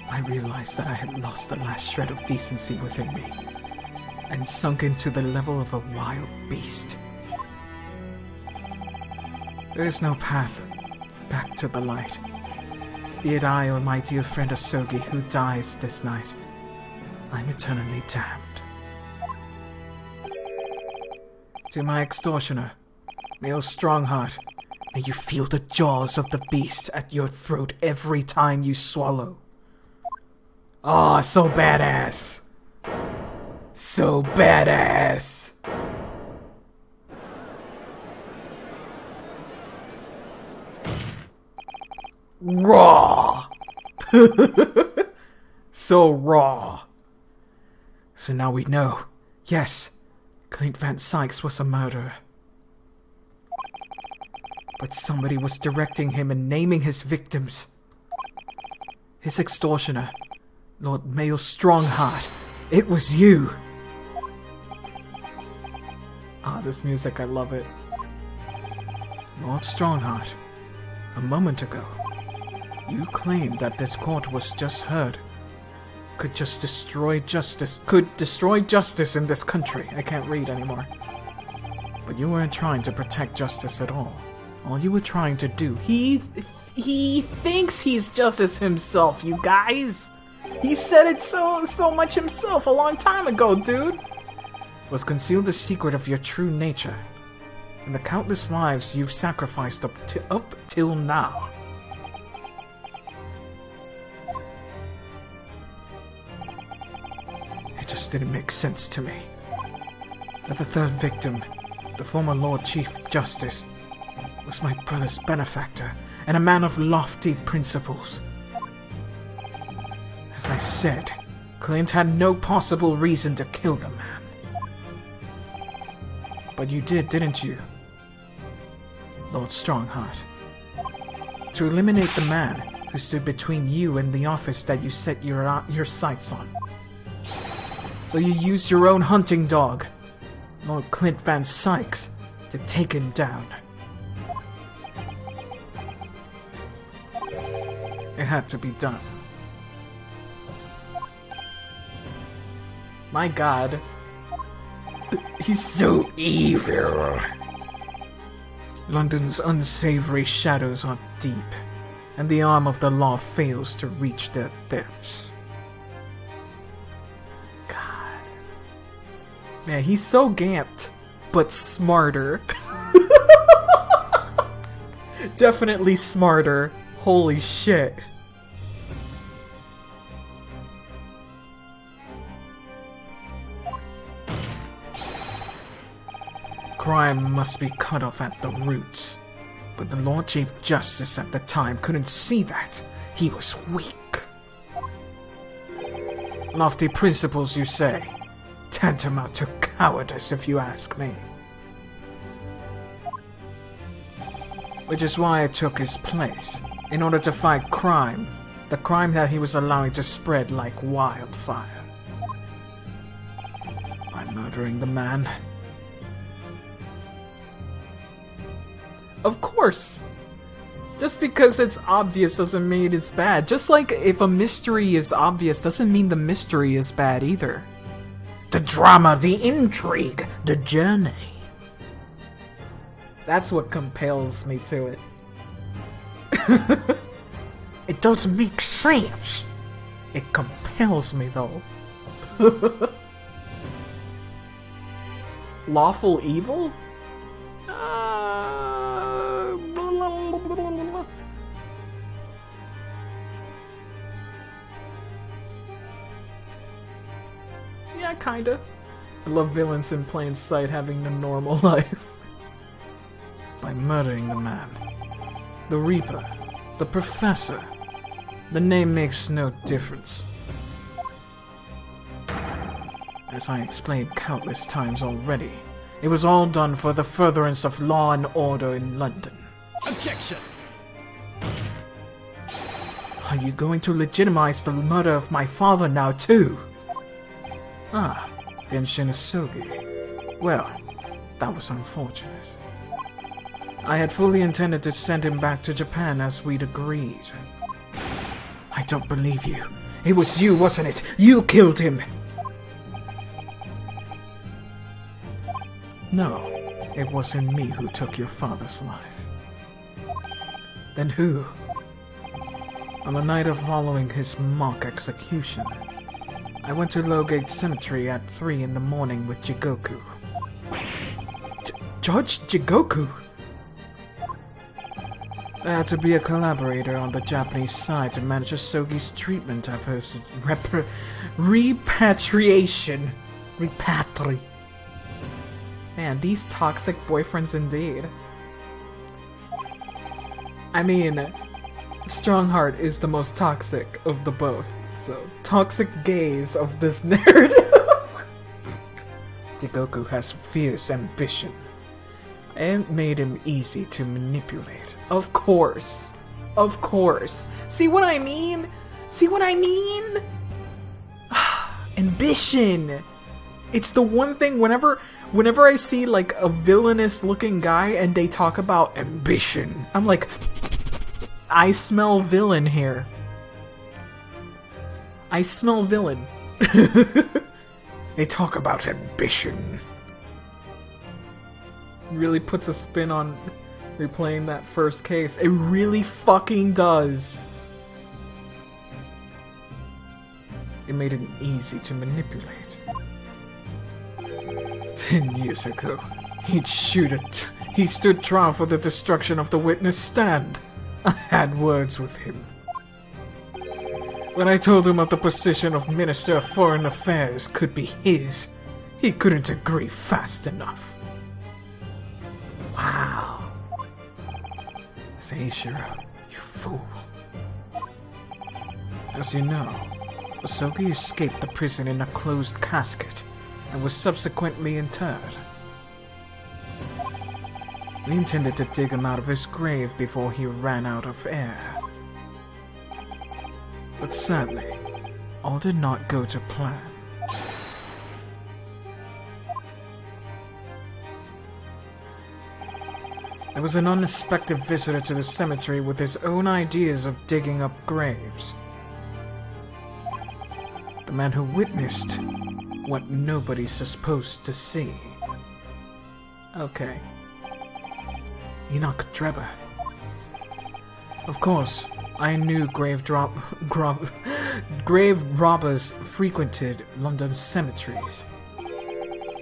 I realized that I had lost the last shred of decency within me, and sunk into the level of a wild beast. There is no path back to the light, be it I or my dear friend Asogi who dies this night. I'm eternally damned. To my extortioner, male Strongheart, may you feel the jaws of the beast at your throat every time you swallow. Oh, so badass. So badass. Raw. So raw. So now we know. Yes, Clint Van Sykes was a murderer. But somebody was directing him and naming his victims. His extortioner, Lord Male Strongheart. It was you. Ah, this music, I love it. Lord Strongheart, a moment ago, you claimed that this court was just heard. Could destroy justice in this country. I can't read anymore. But you weren't trying to protect justice at all. All you were trying to do, he thinks he's justice himself, you guys. He said it so much himself a long time ago, dude. Was conceal the secret of your true nature and the countless lives you've sacrificed up till now. It just didn't make sense to me. That the third victim, the former Lord Chief Justice, was my brother's benefactor and a man of lofty principles. As I said, Clint had no possible reason to kill the man. But you did, didn't you, Lord Strongheart? To eliminate the man who stood between you and the office that you set your sights on. So you used your own hunting dog, Lord Clint Van Sykes, to take him down. It had to be done. My god. He's so evil. London's unsavory shadows are deep, and the arm of the law fails to reach their depths. God. Man, he's so gamped, but smarter. Definitely smarter. Holy shit. Crime must be cut off at the roots. But the Lord Chief Justice at the time couldn't see that. He was weak. Lofty principles, you say? Tantamount to cowardice, if you ask me. Which is why I took his place, in order to fight crime, the crime that he was allowing to spread like wildfire. By murdering the man. Of course! Just because it's obvious doesn't mean it's bad. Just like if a mystery is obvious doesn't mean the mystery is bad either. The drama, the intrigue, the journey. That's what compels me to it. It doesn't make sense. It compels me though. Lawful evil? Yeah, kinda. I love villains in plain sight having a normal life. By murdering the man, the Reaper, the Professor, the name makes no difference. As I explained countless times already, It was all done for the furtherance of law and order in London. Objection! Are you going to legitimize the murder of my father now, too? Ah, Genshin Isogi. Well, that was unfortunate. I had fully intended to send him back to Japan as we'd agreed. I don't believe you. It was you, wasn't it? You killed him! No, it wasn't me who took your father's life. Then who? On the night of following his mock execution, I went to Lowgate Cemetery at 3 in the morning with Jigoku. Judge Jigoku? I had to be a collaborator on the Japanese side to manage Asogi's treatment of his repatriation. Repatri. Man, these toxic boyfriends indeed. I mean, Strongheart is the most toxic of the both, so toxic gaze of this narrative. Jigoku has fierce ambition. It made him easy to manipulate. Of course. Of course. See what I mean? See what I mean? Ambition. It's the one thing whenever I see like a villainous looking guy and they talk about ambition, I'm like, I smell villain here. I smell villain. They talk about ambition. Really puts a spin on replaying that first case. It really fucking does. It made him easy to manipulate. 10 years ago, he stood trial for the destruction of the witness stand. I had words with him. When I told him of the position of Minister of Foreign Affairs could be his, he couldn't agree fast enough. Wow. Seishiro, you fool. As you know, Asogi escaped the prison in a closed casket and was subsequently interred. We intended to dig him out of his grave before he ran out of air. But sadly, all did not go to plan. There was an unexpected visitor to the cemetery with his own ideas of digging up graves. The man who witnessed what nobody's supposed to see. Okay. Enoch Drebber. Of course, I knew grave robbers frequented London cemeteries.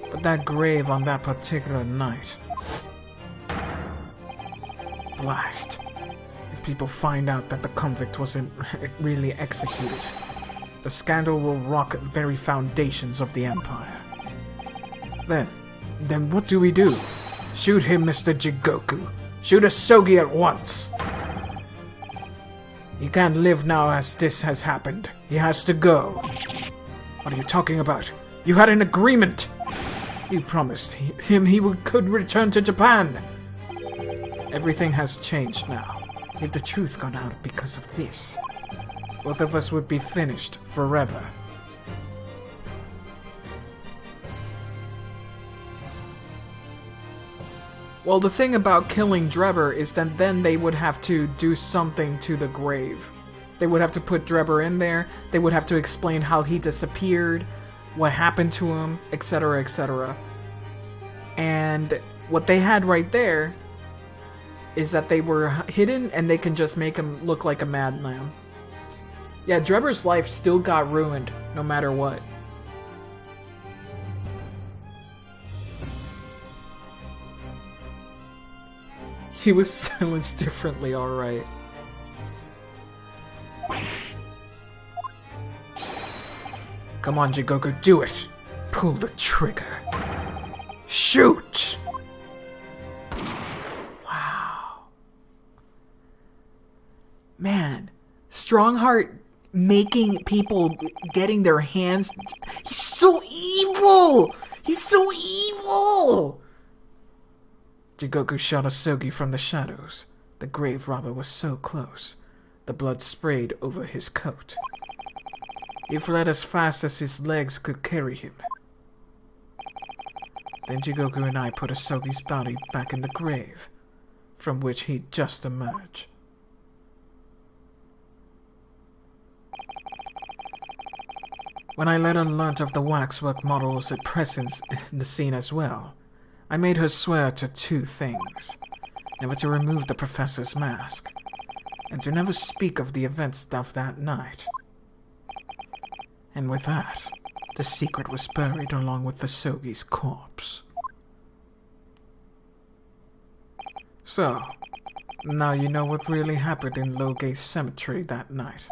But that grave on that particular night... Blast. If people find out that the convict wasn't really executed, the scandal will rock the very foundations of the Empire. Then what do we do? Shoot him, Mr. Jigoku. Shoot Asogi at once. He can't live now as this has happened. He has to go. What are you talking about? You had an agreement. You promised him he could return to Japan. Everything has changed now. If the truth got out because of this, both of us would be finished forever. Well, the thing about killing Drebber is that then they would have to do something to the grave. They would have to put Drebber in there, they would have to explain how he disappeared, what happened to him, etc., etc. And what they had right there is that they were hidden and they can just make him look like a madman. Yeah, Drebber's life still got ruined, no matter what. He was silenced differently, alright. Come on, Jigoku, do it! Pull the trigger. Shoot! Wow. Man, Strongheart making people getting their hands... He's so evil! He's so evil! Jigoku shot Asogi from the shadows. The grave robber was so close. The blood sprayed over his coat. He fled as fast as his legs could carry him. Then Jigoku and I put Asogi's body back in the grave, from which he'd just emerged. When Aileta learnt of the waxwork model's presence in the scene as well, I made her swear to 2 things. Never to remove the professor's mask, and to never speak of the events of that night. And with that, the secret was buried along with Asogi's corpse. So, now you know what really happened in Logate Cemetery that night.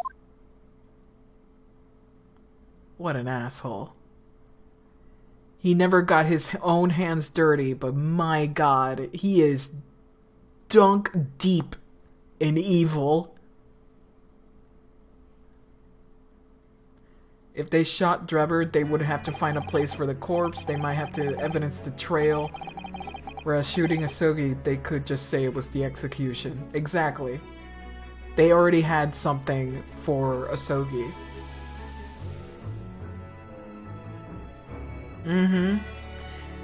What an asshole. He never got his own hands dirty, but my god, he is dunk deep in evil. If they shot Drebber, they would have to find a place for the corpse. They might have to evidence the trail. Whereas shooting Asogi, they could just say it was the execution. Exactly. They already had something for Asogi.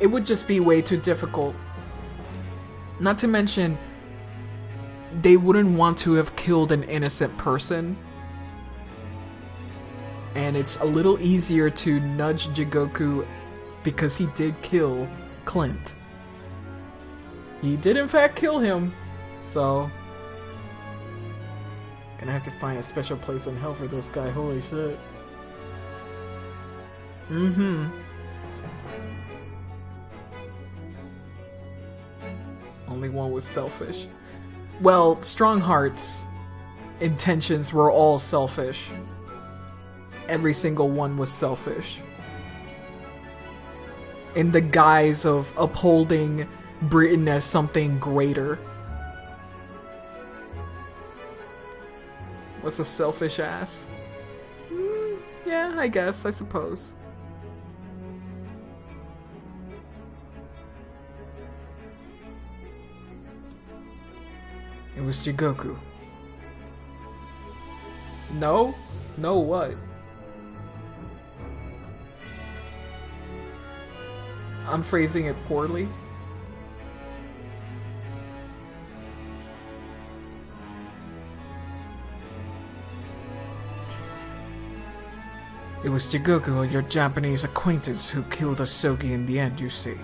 It would just be way too difficult. Not to mention, they wouldn't want to have killed an innocent person. And it's a little easier to nudge Jigoku because he did kill Clint. He did in fact kill him, so... Gonna have to find a special place in hell for this guy, holy shit. Only one was selfish. Well, Strongheart's intentions were all selfish. Every single one was selfish. In the guise of upholding Britain as something greater. What's a selfish ass? Yeah, I guess, I suppose. It was Jigoku. No? No what? I'm phrasing it poorly. It was Jigoku, your Japanese acquaintance, who killed Asogi in the end, you see.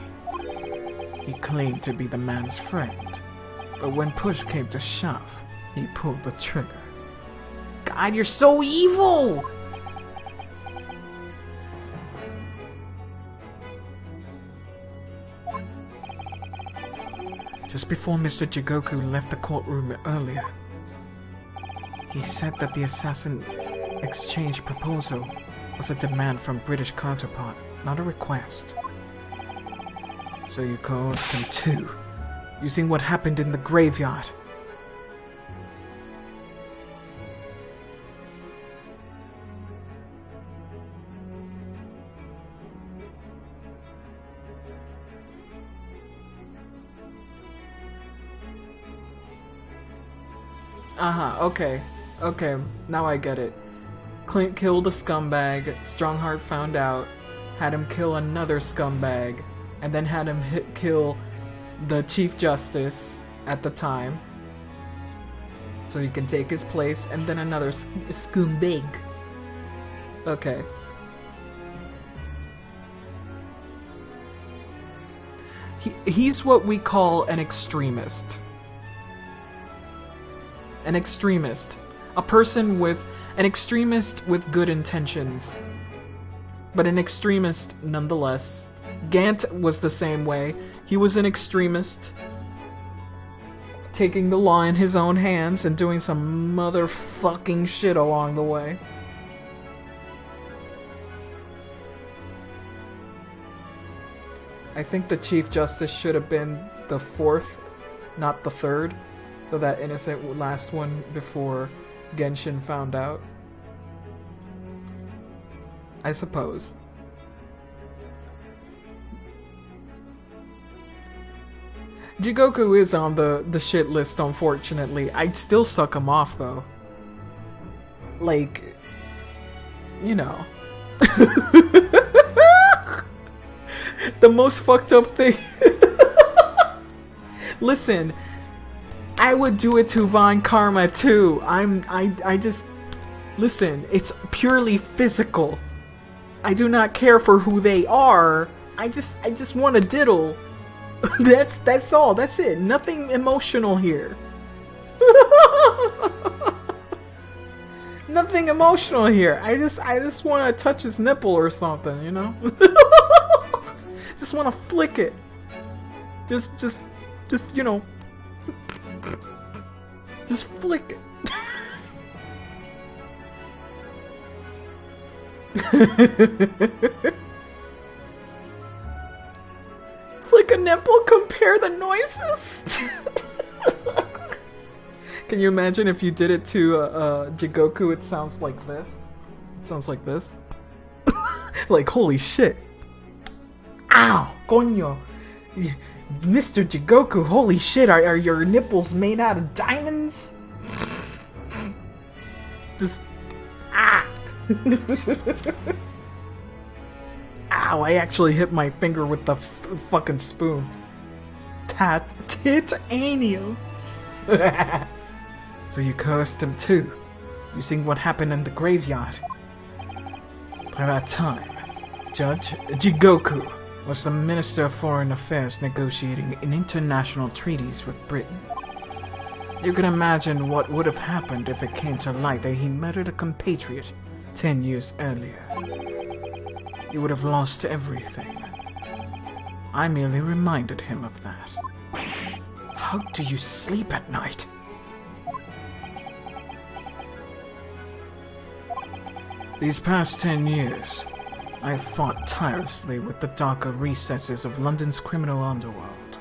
He claimed to be the man's friend, but when push came to shove, he pulled the trigger. God, you're so evil! Just before Mr. Jigoku left the courtroom earlier, he said that the assassin exchange proposal was a demand from British counterpart, not a request. So you coerced him too, using what happened in the graveyard. Okay. Okay, now I get it. Clint killed a scumbag, Strongheart found out, had him kill another scumbag, and then had him kill the Chief Justice at the time. So he can take his place, and then another scumbag. Okay. He's what we call an extremist. An extremist. An extremist with good intentions. But an extremist nonetheless. Gant was the same way. He was an extremist. Taking the law in his own hands and doing some motherfucking shit along the way. I think the Chief Justice should have been the 4th, not the 3rd. So that innocent last one before Genshin found out. I suppose. Jigoku is on the shit list, unfortunately. I'd still suck him off, though. Like, you know. The most fucked up thing. Listen, I would do it to Von Karma too. I just listen, it's purely physical. I do not care for who they are. I just want to diddle. That's all. That's it. Nothing emotional here. Nothing emotional here. I just want to touch his nipple or something, you know? Just want to flick it. Just you know. Just flick it. Flick a nipple, compare the noises. Can you imagine if you did it to Jigoku? It sounds like this. It sounds like this. Like, holy shit. Ow! Coño! Mr. Jigoku, holy shit, are your nipples made out of diamonds? Just... ah! Ow, I actually hit my finger with the fucking spoon. Titanium. So you cursed him too, using what happened in the graveyard. By that time, Judge Jigoku was the Minister of Foreign Affairs negotiating international treaties with Britain. You can imagine what would have happened if it came to light that he murdered a compatriot 10 years earlier. He would have lost everything. I merely reminded him of that. How do you sleep at night? These past 10 years, I've fought tirelessly with the darker recesses of London's criminal underworld.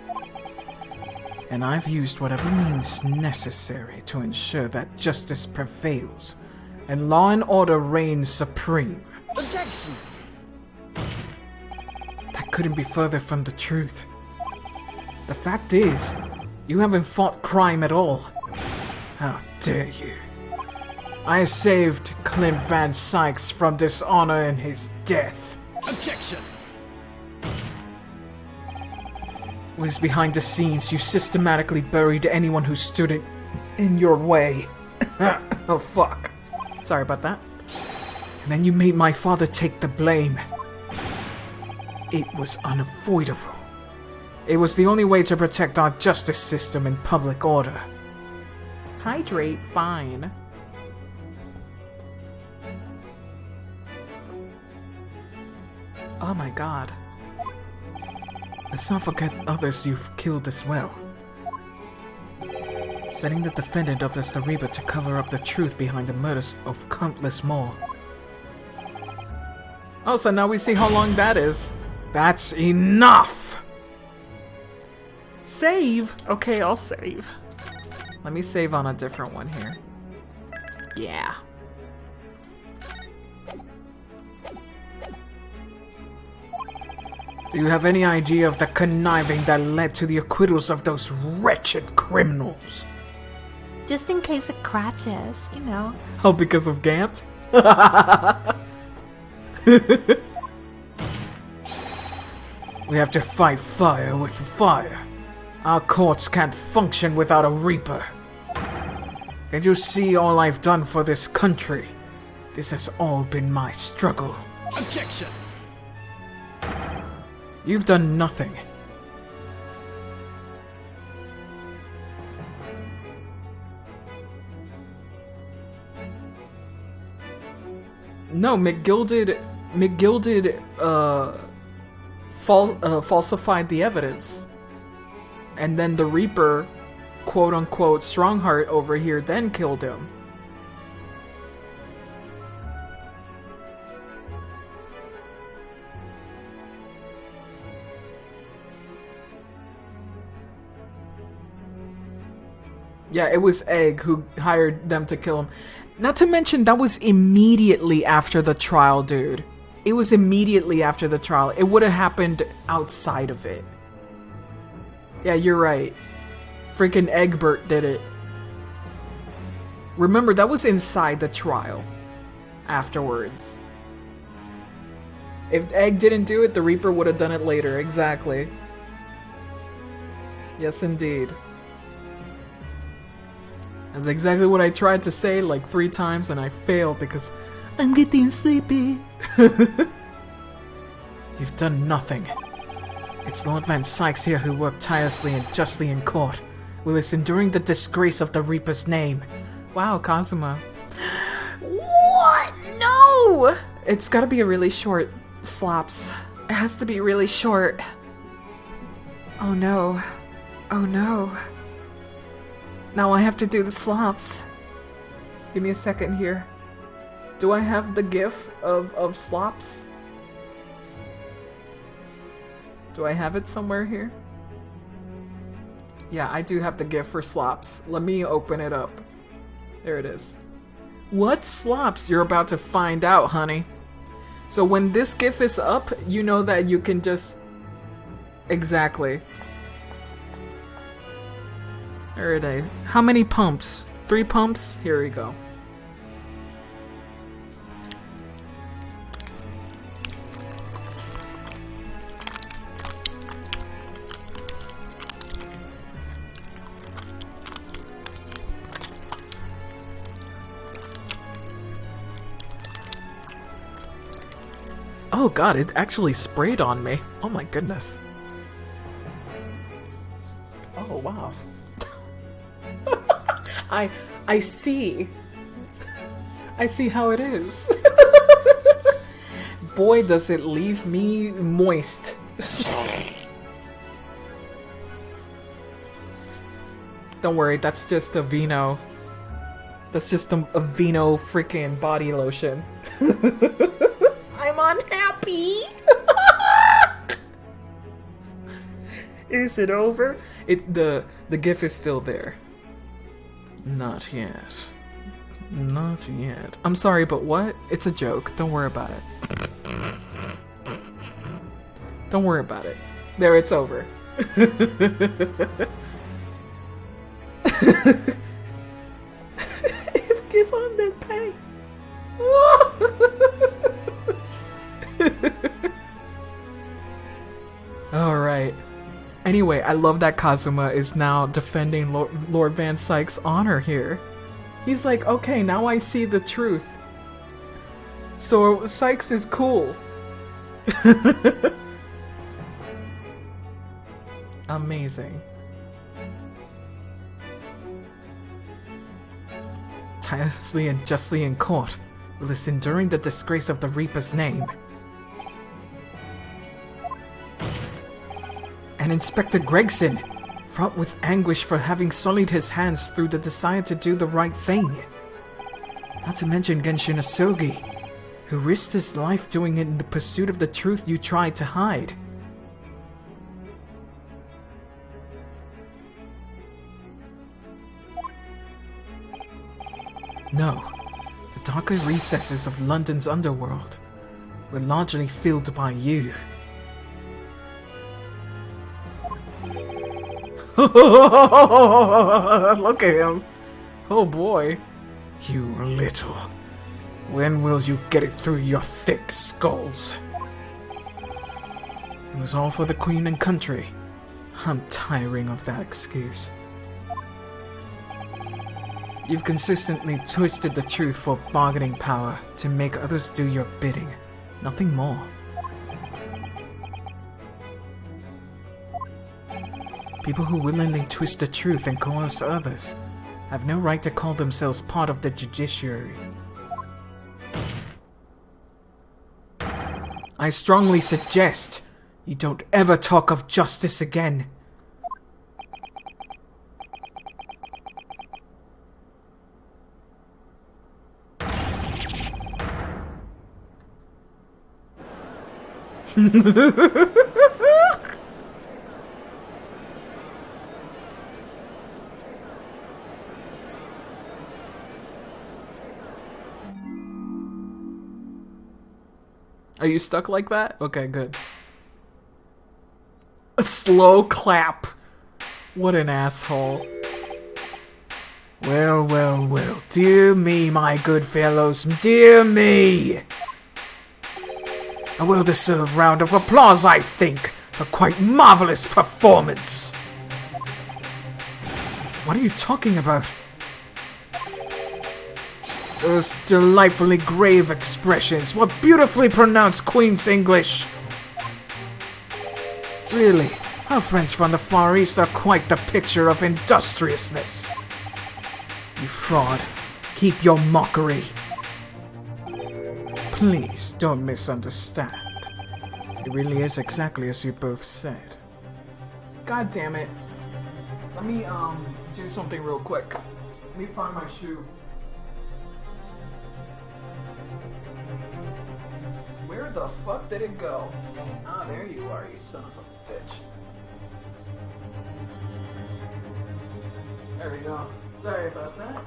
And I've used whatever means necessary to ensure that justice prevails and law and order reigns supreme. Objection! That couldn't be further from the truth. The fact is, you haven't fought crime at all. How dare you? I saved Clint Van Sykes from dishonor and his death. Objection! It was behind the scenes you systematically buried anyone who stood in your way. Oh fuck. Sorry about that. And then you made my father take the blame. It was unavoidable. It was the only way to protect our justice system and public order. Hydrate, fine. Oh my god. Let's not forget others you've killed as well. Setting the defendant up as the Reaper to cover up the truth behind the murders of countless more. Oh, so now we see how long that is. That's enough! Save! Okay, I'll save. Let me save on a different one here. Yeah. Do you have any idea of the conniving that led to the acquittals of those wretched criminals? Just in case it crashes, you know. Oh, because of Gant? We have to fight fire with fire. Our courts can't function without a Reaper. Can you see all I've done for this country? This has all been my struggle. Objection! You've done nothing. No, McGill did falsified the evidence. And then the Reaper, quote-unquote, Strongheart over here then killed him. Yeah, it was Egg who hired them to kill him. Not to mention, that was immediately after the trial, dude. It was immediately after the trial. It would have happened outside of it. Yeah, you're right. Freaking Egbert did it. Remember, that was inside the trial. Afterwards. If Egg didn't do it, the Reaper would have done it later. Exactly. Yes, indeed. That's exactly what I tried to say like 3 times and I failed because I'm getting sleepy. You've done nothing. It's Lord Van Sykes here who worked tirelessly and justly in court, while is enduring the disgrace of the Reaper's name. Wow, Kazuma. What? No! It's gotta be a really short slaps. It has to be really short. Oh no. Oh no. Now I have to do the slops. Give me a second here. Do I have the gif of slops? Do I have it somewhere here? Yeah, I do have the gif for slops. Let me open it up. There it is. What slops? You're about to find out, honey. So when this gif is up, you know that you can just... Exactly. There it is. How many pumps? 3 pumps? Here we go. Oh god, it actually sprayed on me. Oh my goodness. Oh wow. I see. I see how it is. Boy, does it leave me moist. Don't worry, that's just a Vino. That's just a Vino freaking body lotion. I'm unhappy. Is it over? The gif is still there. Not yet. Not yet. I'm sorry, but what? It's a joke. Don't worry about it. Don't worry about it. There, it's over. If give on the pay. Alright. Anyway, I love that Kazuma is now defending Lord Van Sykes' honor here. He's like, okay, now I see the truth. So Sykes is cool. Amazing. Tirelessly and justly in court, will is enduring the disgrace of the Reaper's name. And Inspector Gregson, fraught with anguish for having sullied his hands through the desire to do the right thing. Not to mention Genshin Asogi, who risked his life doing it in the pursuit of the truth you tried to hide. No, the darker recesses of London's underworld were largely filled by you. Look at him. Oh boy. You little. When will you get it through your thick skulls? It was all for the Queen and country. I'm tiring of that excuse. You've consistently twisted the truth for bargaining power to make others do your bidding. Nothing more. People who willingly twist the truth and coerce others have no right to call themselves part of the judiciary. I strongly suggest you don't ever talk of justice again. Are you stuck like that? Okay, good. A slow clap. What an asshole. Well, well, well. Dear me, my good fellows. Dear me. A well-deserved round of applause, I think, for quite marvelous performance. What are you talking about? Those delightfully grave expressions. What beautifully pronounced Queen's English. Really, our friends from the Far East are quite the picture of industriousness. You fraud. Keep your mockery. Please, don't misunderstand. It really is exactly as you both said. God damn it. Let me, do something real quick. Let me find my shoe. Where the fuck did it go? Ah, there you are, you son of a bitch. There we go. Sorry about that.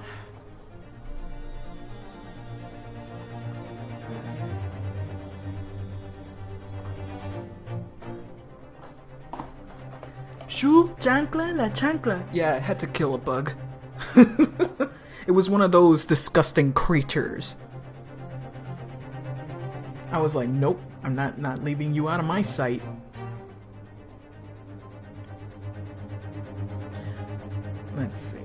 Shoe? Chancla? La chancla? Yeah, I had to kill a bug. It was one of those disgusting creatures. I was like, nope, I'm not leaving you out of my sight. Let's see.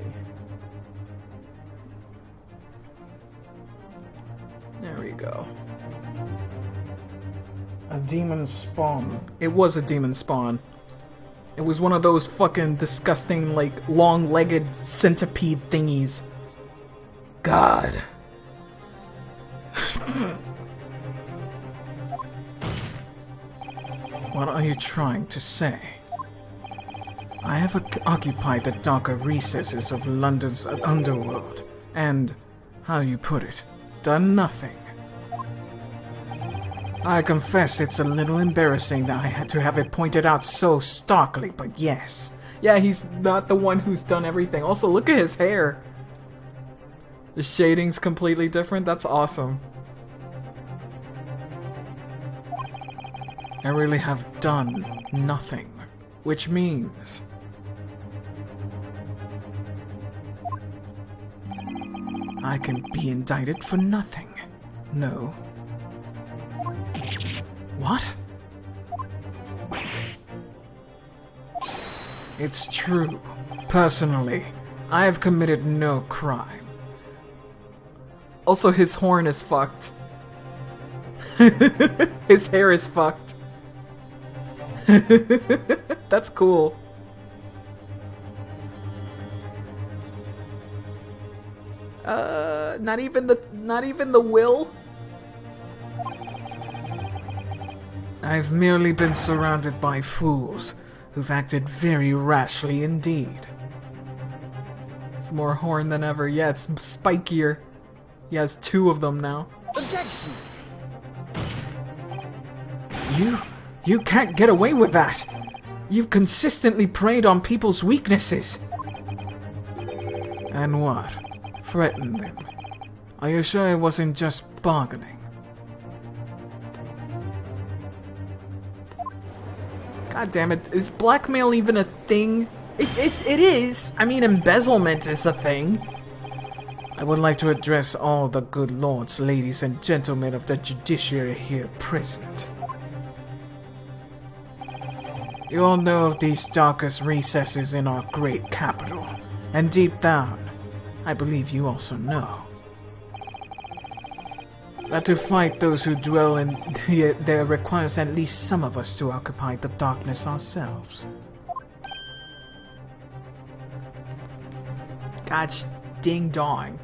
There we go. A demon spawn. It was a demon spawn. It was one of those fucking disgusting, like, long-legged centipede thingies. God. What are you trying to say? I have occupied the darker recesses of London's underworld, and, how you put it, done nothing. I confess it's a little embarrassing that I had to have it pointed out so starkly, but yes. Yeah, he's not the one who's done everything. Also, look at his hair. The shading's completely different. That's awesome. I really have done nothing, which means I can be indicted for nothing. No. What? It's true. Personally, I have committed no crime. Also, his horn is fucked. His hair is fucked. That's cool. Not even the will? I've merely been surrounded by fools who've acted very rashly indeed. It's more horn than ever. Yeah, it's spikier. He has two of them now. Objection! You can't get away with that! You've consistently preyed on people's weaknesses! And what? Threatened them? Are you sure it wasn't just bargaining? God damn it, is blackmail even a thing? It is! I mean, embezzlement is a thing. I would like to address all the good lords, ladies, and gentlemen of the judiciary here present. You all know of these darkest recesses in our great capital, and deep down, I believe you also know that to fight those who dwell in there requires at least some of us to occupy the darkness ourselves. Gosh, ding dong.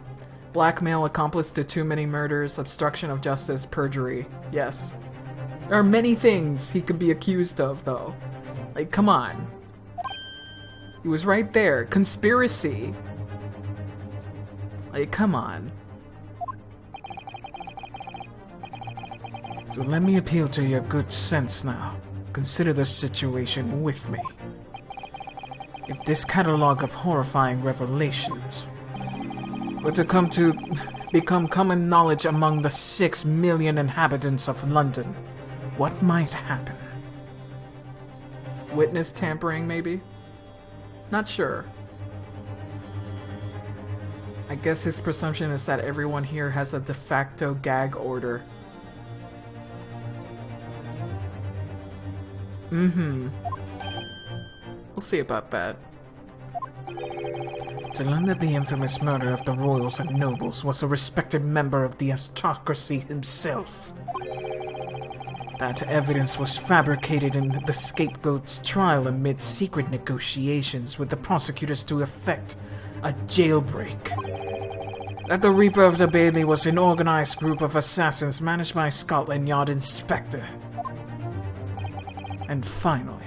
Blackmail, accomplice to too many murders, obstruction of justice, perjury. Yes. There are many things he could be accused of, though. Like, come on. He was right there. Conspiracy. Like, come on. So let me appeal to your good sense now. Consider the situation with me. If this catalogue of horrifying revelations were to become common knowledge among the 6 million inhabitants of London, what might happen? Witness tampering, maybe? Not sure. I guess his presumption is that everyone here has a de facto gag order. We'll see about that. To learn that the infamous murder of the royals and nobles was a respected member of the aristocracy himself. That evidence was fabricated in the scapegoat's trial amid secret negotiations with the prosecutors to effect a jailbreak. That the Reaper of the Bailey was an organized group of assassins managed by a Scotland Yard inspector. And finally,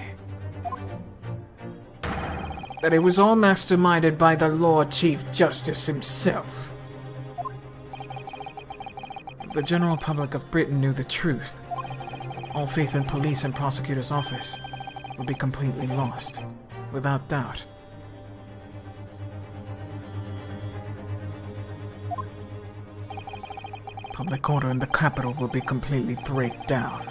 that it was all masterminded by the Lord Chief Justice himself. If the general public of Britain knew the truth, all faith in police and prosecutor's office would be completely lost, without doubt. Public order in the capital will be completely break down.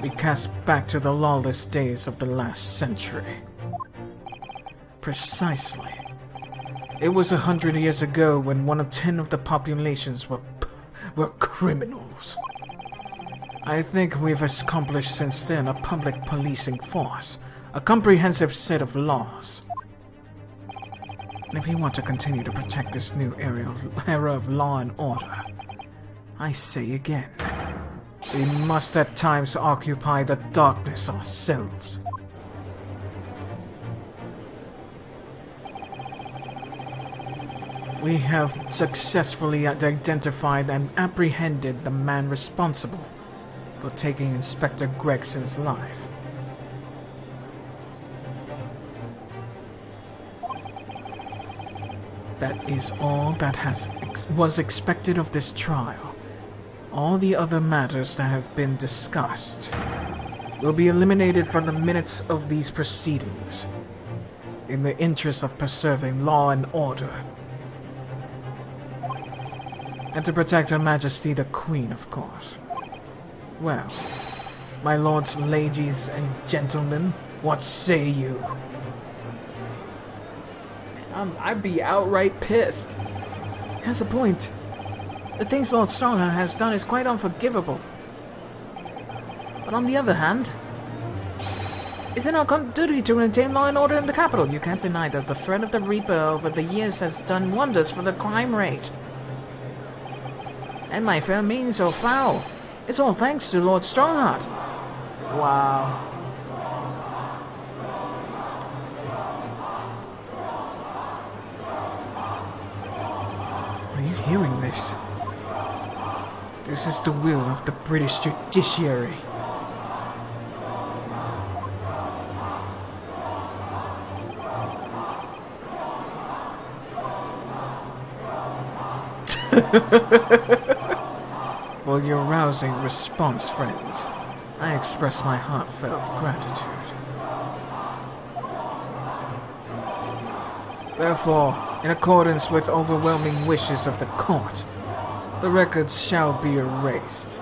We cast back to the lawless days of the last century. Precisely. It was 100 years ago when 1 of 10 of the populations were criminals. I think we've accomplished since then a public policing force, a comprehensive set of laws. And if we want to continue to protect this new era of law and order, I say again, we must at times occupy the darkness ourselves. We have successfully identified and apprehended the man responsible for taking Inspector Gregson's life. That is all that was expected of this trial. All the other matters that have been discussed will be eliminated from the minutes of these proceedings, in the interest of preserving law and order, and to protect Her Majesty the Queen, of course. Well, my lords, ladies, and gentlemen, what say you? I'd be outright pissed. Has a point. The things Lord Strongheart has done is quite unforgivable. But on the other hand, it's in our duty to maintain law and order in the capital. You can't deny that the threat of the Reaper over the years has done wonders for the crime rate. And by fair means or foul, it's all thanks to Lord Strongheart. Wow. Are you hearing this? This is the will of the British judiciary. For your rousing response, friends, I express my heartfelt gratitude. Therefore, in accordance with overwhelming wishes of the court, the records shall be erased.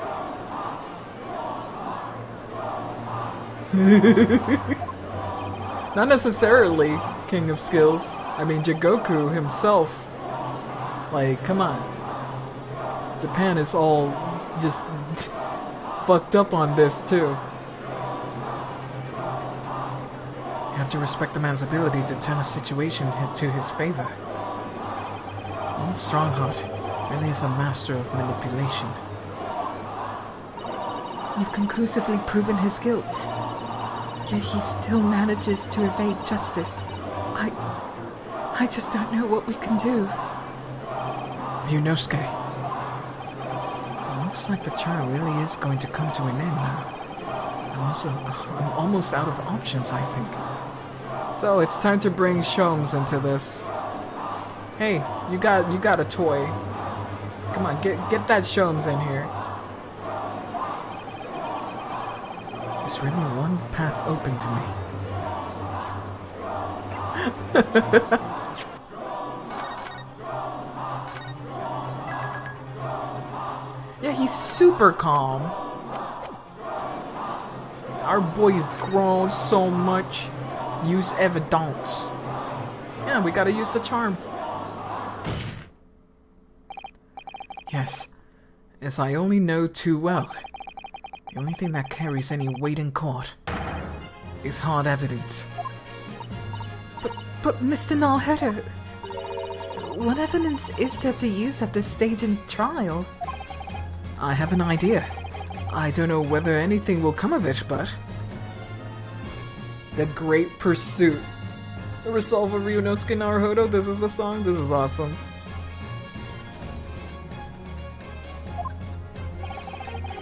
Not necessarily, King of Skills. I mean, Jigoku himself. Like, come on. Japan is all just fucked up on this, too. You have to respect the man's ability to turn a situation to his favor. Old Strongheart really is a master of manipulation. You've conclusively proven his guilt. Yet he still manages to evade justice. I just don't know what we can do. Ryunosuke, it looks like the trial really is going to come to an end now. I'm almost out of options, I think. So it's time to bring Shomes into this. Hey, you got a toy. Come on, get that Shomes in here. There's really one path open to me. Yeah, he's super calm. Our boy has grown so much. Use evidence. Yeah, we gotta use the charm. Yes, as I only know too well, the only thing that carries any weight in court is hard evidence. But Mr. Naruto, what evidence is there to use at this stage in trial? I have an idea. I don't know whether anything will come of it, but... The Great Pursuit. Resolve of Ryunosuke Naruto, this is the song? This is awesome.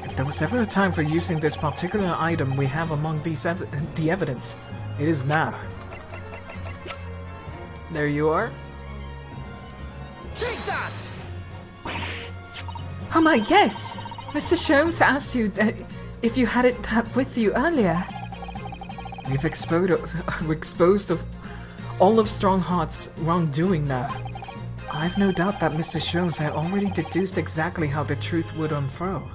If there was ever a time for using this particular item we have among these the evidence, it is now. There you are. Take that! Oh my, yes! Mr. Sholmes asked you if you had it with you earlier. We've exposed of all of Strongheart's wrongdoing now. I've no doubt that Mr. Sholmes had already deduced exactly how the truth would unfurl.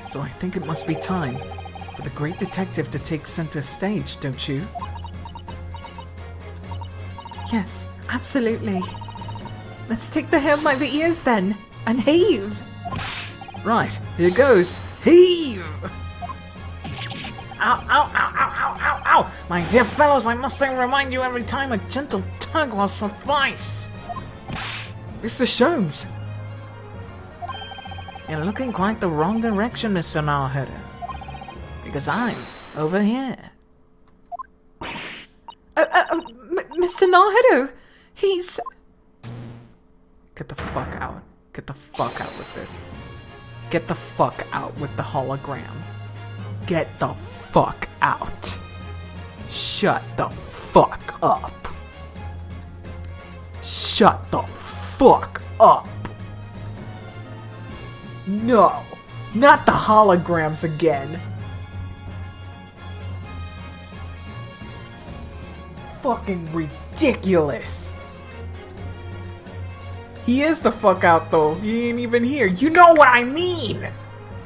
So I think it must be time for the great detective to take center stage, don't you? Yes, absolutely. Let's take the hell by the ears then, and heave! Right, here goes. Heave! Ow, ow, ow, ow, ow, ow, ow! My dear fellows, I must remind you every time a gentle tug will suffice. Mr. Sholmes! You're looking quite the wrong direction, Mr. Naruto. Because I'm over here. Mr. Naruto! He's... Get the fuck out. Get the fuck out with this. Get the fuck out with the hologram. Get the fuck out. Shut the fuck up. Shut the fuck up. No, not the holograms again. Fucking ridiculous. He is the fuck out though. He ain't even here. You know what I mean.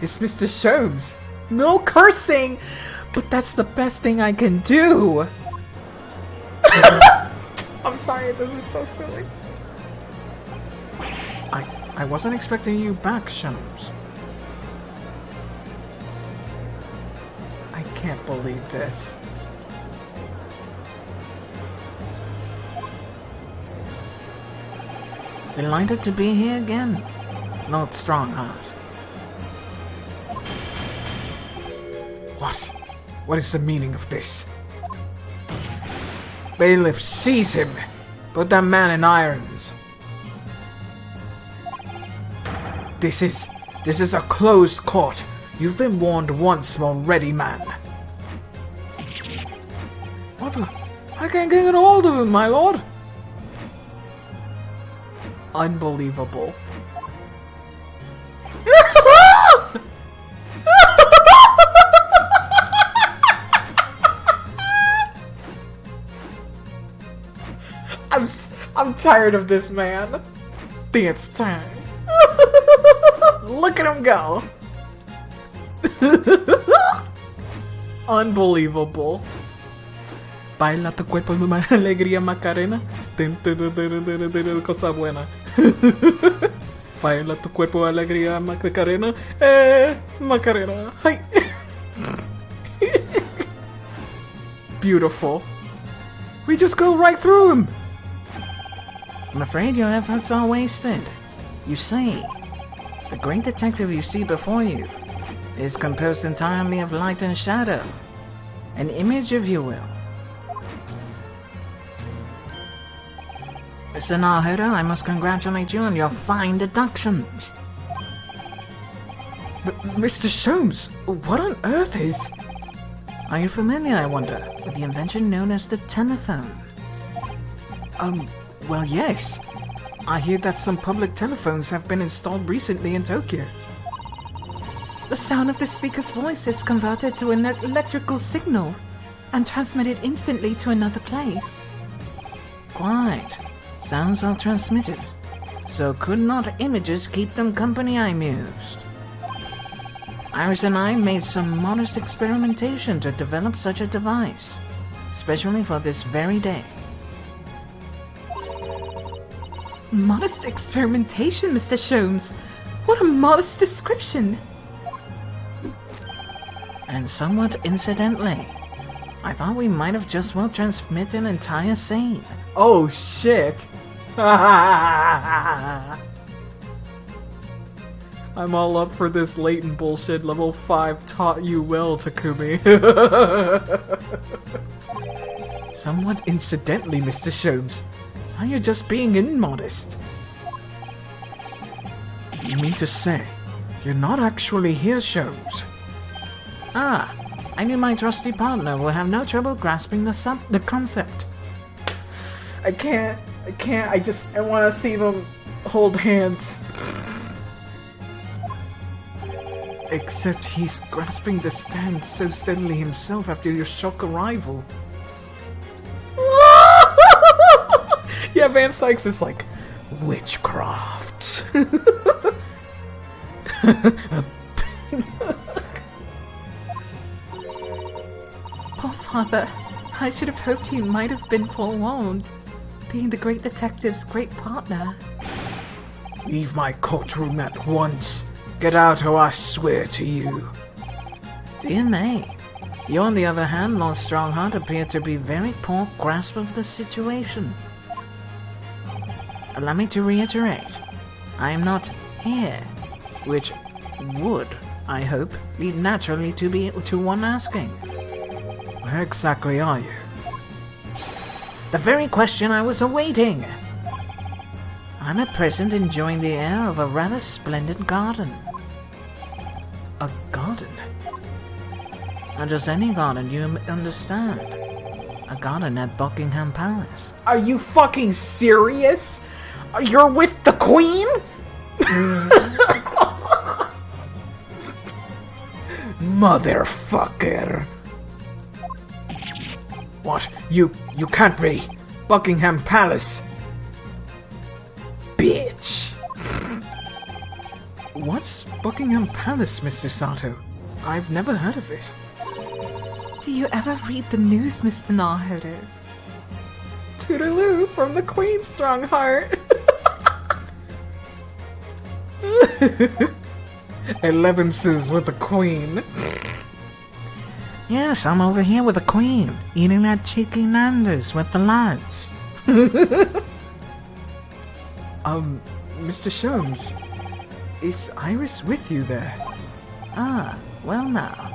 It's Mr. Sholmes. No cursing, but that's the best thing I can do. I'm sorry, this is so silly. I wasn't expecting you back, Sholmes. I can't believe this. Delighted to be here again, Lord Strongheart. What? What is the meaning of this? Bailiff, seize him! Put that man in irons. This is a closed court. You've been warned once already, man. What the? I can't get a hold of him, my lord. Unbelievable. I'm tired of this man. Dance time. Look at him go. Unbelievable. Baila tu cuerpo de alegría Macarena. Cosa buena. Baila tu cuerpo de alegría Macarena. Macarena. Hi. Beautiful. We just go right through him. I'm afraid your efforts are wasted. You see, the great detective you see before you is composed entirely of light and shadow. An image, if you will. Mr. Naruto, I must congratulate you on your fine deductions. But, Mr. Sholmes, what on earth is... Are you familiar, I wonder, with the invention known as the telephone? Well, yes. I hear that some public telephones have been installed recently in Tokyo. The sound of the speaker's voice is converted to an electrical signal and transmitted instantly to another place. Quite. Sounds are transmitted. So could not images keep them company, I mused. Iris and I made some modest experimentation to develop such a device, especially for this very day. Modest experimentation, Mr. Sholmes. What a modest description. And somewhat incidentally, I thought we might have just well transmit an entire scene. Oh shit! I'm all up for this latent bullshit. Level 5 taught you well, Takumi. Somewhat incidentally, Mr. Sholmes. Are you just being immodest? You mean to say, you're not actually here, Sholmes? Ah, I knew my trusty partner would have no trouble grasping the concept. I can't, I want to see them hold hands. Except he's grasping the stand so steadily himself after your shock arrival. Yeah, Van Sykes is like, witchcraft. Poor father. I should have hoped he might have been forewarned, being the great detective's great partner. Leave my courtroom at once. Get out or I swear to you. Dear me. You, on the other hand, Lord Strongheart, appear to be very poor grasp of the situation. Allow me to reiterate, I am not here, which would, I hope, lead naturally to one asking. Where exactly are you? The very question I was awaiting. I'm at present enjoying the air of a rather splendid garden. A garden? Not just any garden, you understand. A garden at Buckingham Palace. Are you fucking serious? You're with the Queen? Motherfucker. What? You can't be. Buckingham Palace. Bitch. What's Buckingham Palace, Mr. Sato? I've never heard of it. Do you ever read the news, Mr. Naruto? Toodaloo from the Queen's strong heart. 11's with the Queen. Yes, I'm over here with the Queen, eating that cheeky Nando's with the lads. Mr. Sholmes, is Iris with you there? Ah, well now.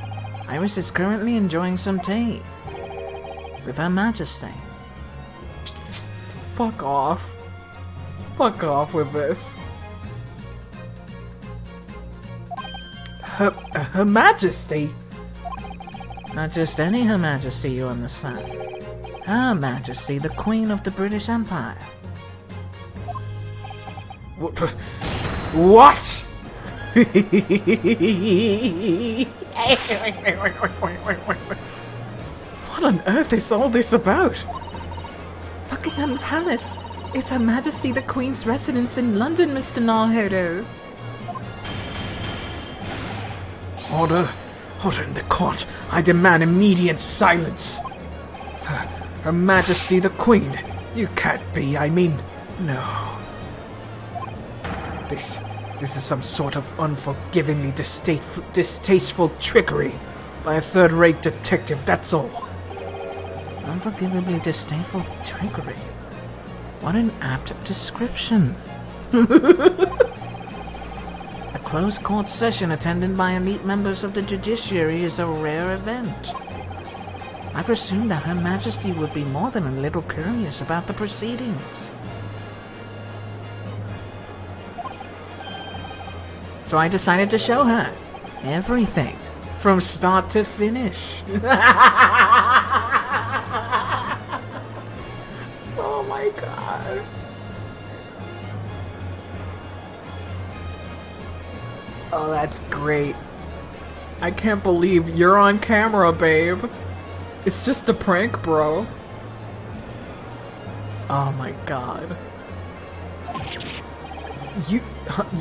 Iris is currently enjoying some tea. With Her Majesty. Fuck off. Fuck off with this. Her Majesty? Not just any Her Majesty, you understand. Her Majesty, the Queen of the British Empire. What? What on earth is all this about? Buckingham Palace is Her Majesty the Queen's residence in London, Mr. Naruto. Order in the court. I demand immediate silence. Her Majesty the Queen. You can't be, no. This is some sort of unforgivingly distasteful trickery by a third-rate detective, that's all. Unforgivably distasteful trickery? What an apt description. A closed court session attended by elite members of the judiciary is a rare event. I presume that Her Majesty would be more than a little curious about the proceedings. So I decided to show her everything, from start to finish. Oh my god. Oh, that's great. I can't believe you're on camera, babe. It's just a prank, bro. Oh my god.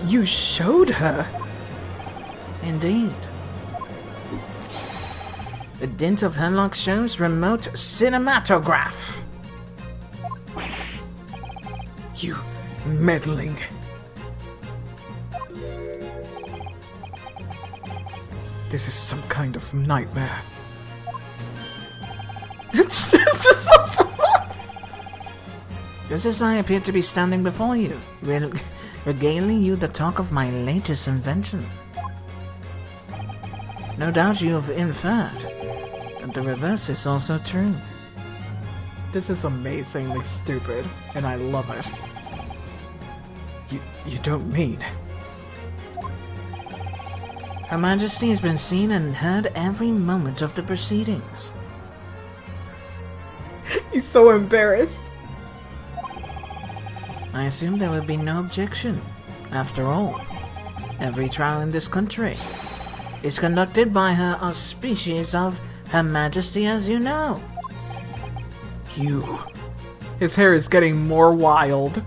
You showed her? Indeed. The dint of Hemlock shows remote cinematograph. You meddling. This is some kind of nightmare. Just as I appear to be standing before you, regaling you the talk of my latest invention. No doubt you have inferred that the reverse is also true. This is amazingly stupid, and I love it. You don't mean... Her Majesty has been seen and heard every moment of the proceedings. He's so embarrassed. I assume there would be no objection. After all, every trial in this country is conducted by her auspices of Her Majesty, as you know. You. His hair is getting more wild.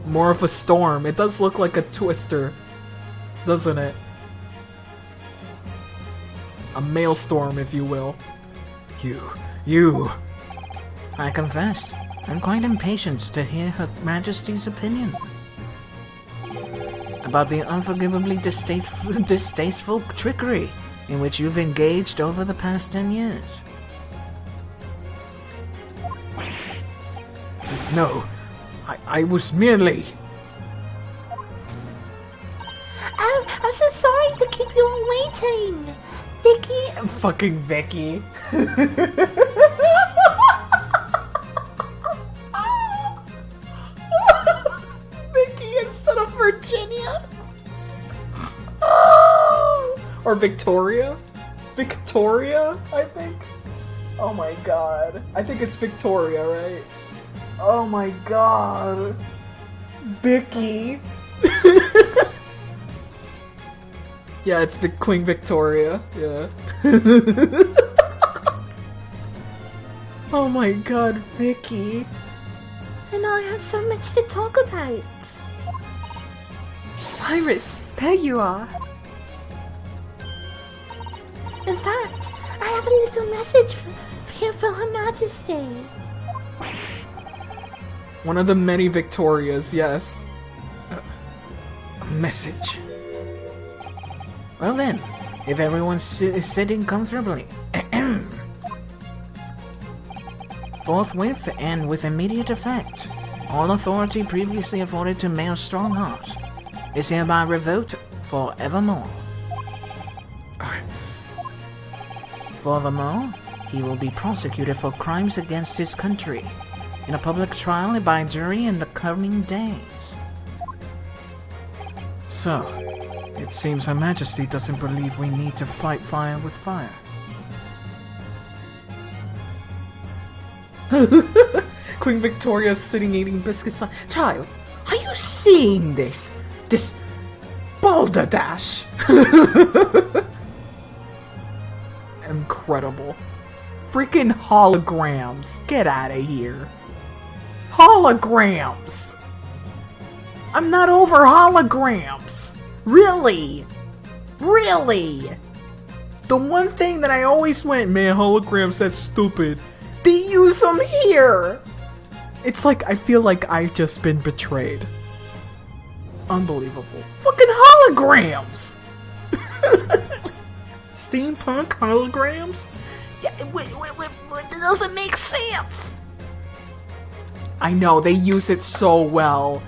More of a storm. It does look like a twister, doesn't it? A maelstrom, if you will. You. I confess, I'm quite impatient to hear Her Majesty's opinion about the unforgivably distasteful trickery in which you've engaged over the past 10 years. No, I was merely... Oh, I'm so sorry to keep you all waiting. Vicky... Fucking Vicky. Vicky instead of Virginia. Or Victoria? Victoria, I think. Oh my god. I think it's Victoria, right? Oh my god. Vicky. Yeah, it's Queen Victoria. Yeah. Oh my god, Vicky. And I have so much to talk about. Iris, there you are. In fact, I have a little message for Her Majesty. One of the many Victorias, yes. A message. Well then, if everyone is sitting comfortably, forthwith and with immediate effect, all authority previously afforded to Mayor Strongheart is hereby revoked forevermore. Furthermore, he will be prosecuted for crimes against his country in a public trial by jury in the coming days. So, it seems Her Majesty doesn't believe we need to fight fire with fire. Queen Victoria's sitting eating biscuits. Child, are you seeing this? This balderdash? Incredible. Freaking holograms. Get out of here. Holograms. I'm not over holograms. Really? Really? The one thing that I always went, man, holograms, that's stupid. They use them here. It's like, I feel like I've just been betrayed. Unbelievable. Fucking holograms. Steampunk holograms? Yeah, it doesn't make sense. I know, they use it so well.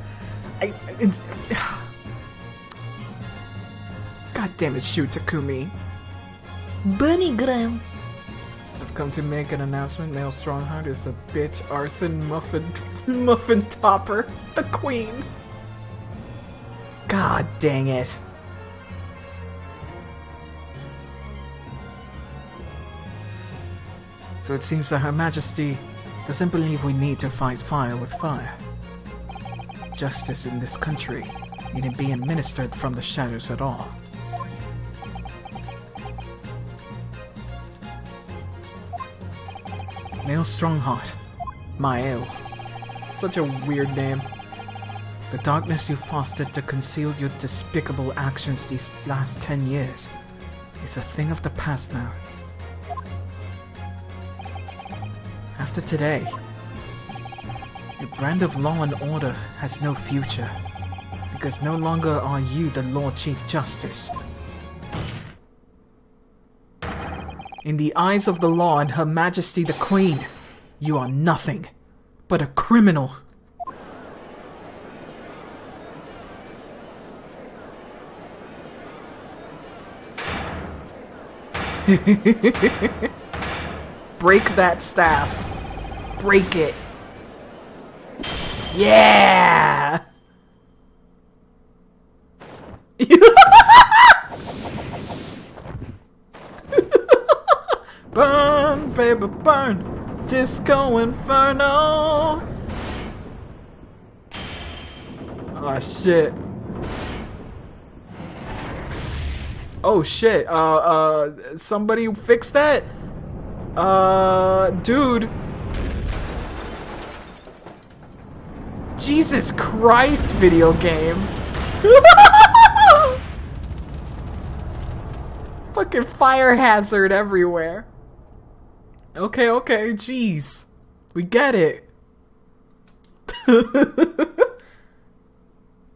God damn it, shoot, Takumi. Bunny Graham. I've come to make an announcement. Mail Strongheart is a bitch arson muffin topper. The queen. God dang it. So it seems that Her Majesty doesn't believe we need to fight fire with fire. Justice in this country needn't be administered from the shadows at all. Mael Strongheart. Mael. Such a weird name. The darkness you fostered to conceal your despicable actions these last 10 years is a thing of the past now. After today, your brand of law and order has no future, because no longer are you the Lord Chief Justice. In the eyes of the law and Her Majesty the Queen, you are nothing but a criminal. Break that staff. Break it. Yeah! Burn, baby, burn. Disco Inferno. Oh, shit. Oh, shit. Somebody fix that? Dude. Jesus Christ, video game. Fucking fire hazard everywhere. Okay, jeez. We get it.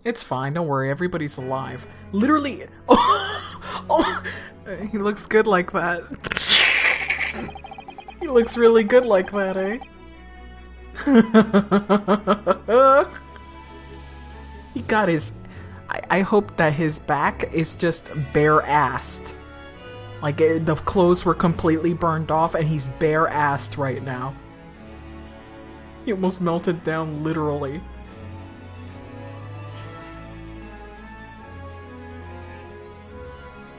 It's fine, don't worry, everybody's alive. Literally. Oh, he looks good like that. He looks really good like that, eh? He got his... I hope that his back is just bare-assed. Like, the clothes were completely burned off and he's bare-assed right now. He almost melted down, literally.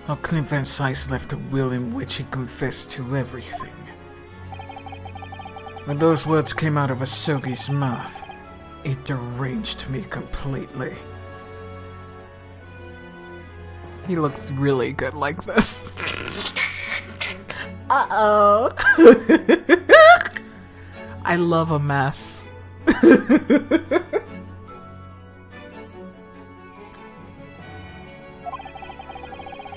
How Clint Van Cise left a will in which he confessed to everything. When those words came out of Asogi's mouth, it deranged me completely. He looks really good like this. Uh-oh. I love a mess.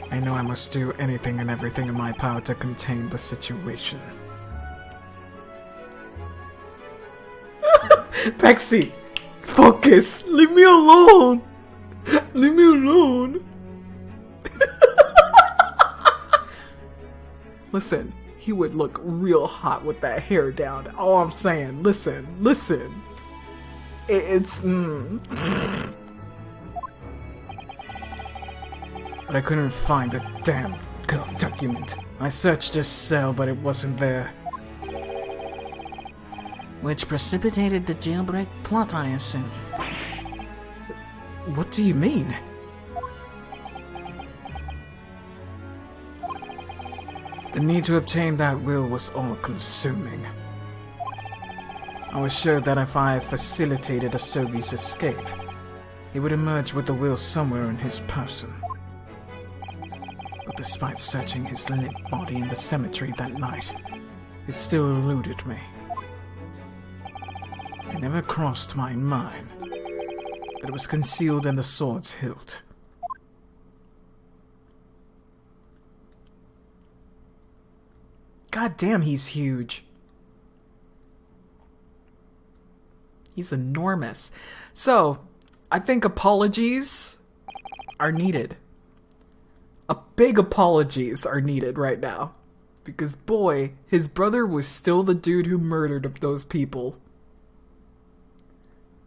I know I must do anything and everything in my power to contain the situation. Pexi! Focus! Leave me alone! Leave me alone! Listen, he would look real hot with that hair down. All I'm saying, listen. It's But I couldn't find the damn document. I searched his cell, but it wasn't there. Which precipitated the jailbreak plot, I assume. What do you mean? The need to obtain that will was all-consuming. I was sure that if I facilitated Asogi's escape, he would emerge with the will somewhere in his person. But despite searching his limp body in the cemetery that night, it still eluded me. It never crossed my mind that it was concealed in the sword's hilt. God damn, he's huge. He's enormous. So, I think apologies are needed. Big apologies are needed right now. Because boy, his brother was still the dude who murdered those people.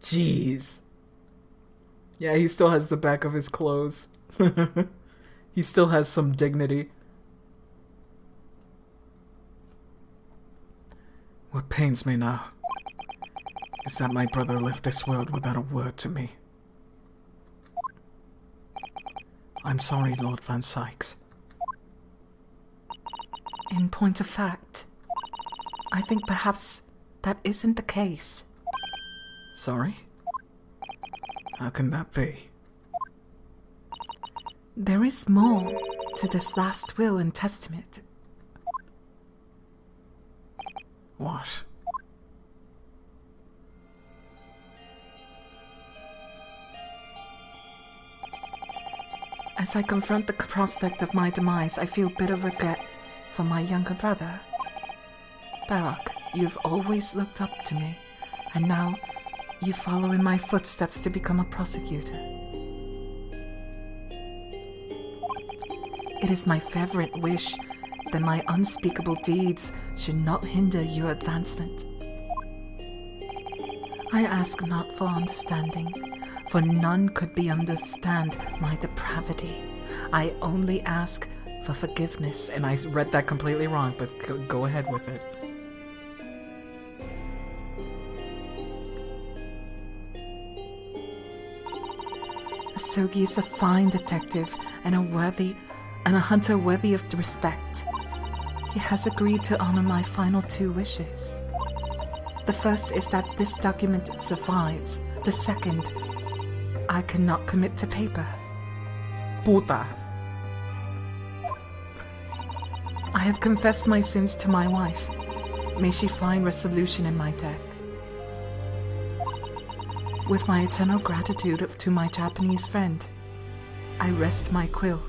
Jeez. Yeah, he still has the back of his clothes. He still has some dignity. What pains me now is that my brother left this world without a word to me. I'm sorry, Lord Van Sykes. In point of fact, I think perhaps that isn't the case. Sorry? How can that be? There is more to this last will and testament. What? As I confront the prospect of my demise, I feel bitter regret for my younger brother. Barak, you've always looked up to me, and now you follow in my footsteps to become a prosecutor. It is my fervent wish that my unspeakable deeds should not hinder your advancement. I ask not for understanding, for none could be understand my depravity. I only ask for forgiveness. And I read that completely wrong, but go ahead with it. Asogi is a fine detective and a hunter worthy of respect. He has agreed to honor my final 2 wishes. The first is that this document survives. The second, I cannot commit to paper. Puta. I have confessed my sins to my wife. May she find resolution in my death. With my eternal gratitude to my Japanese friend, I rest my quill.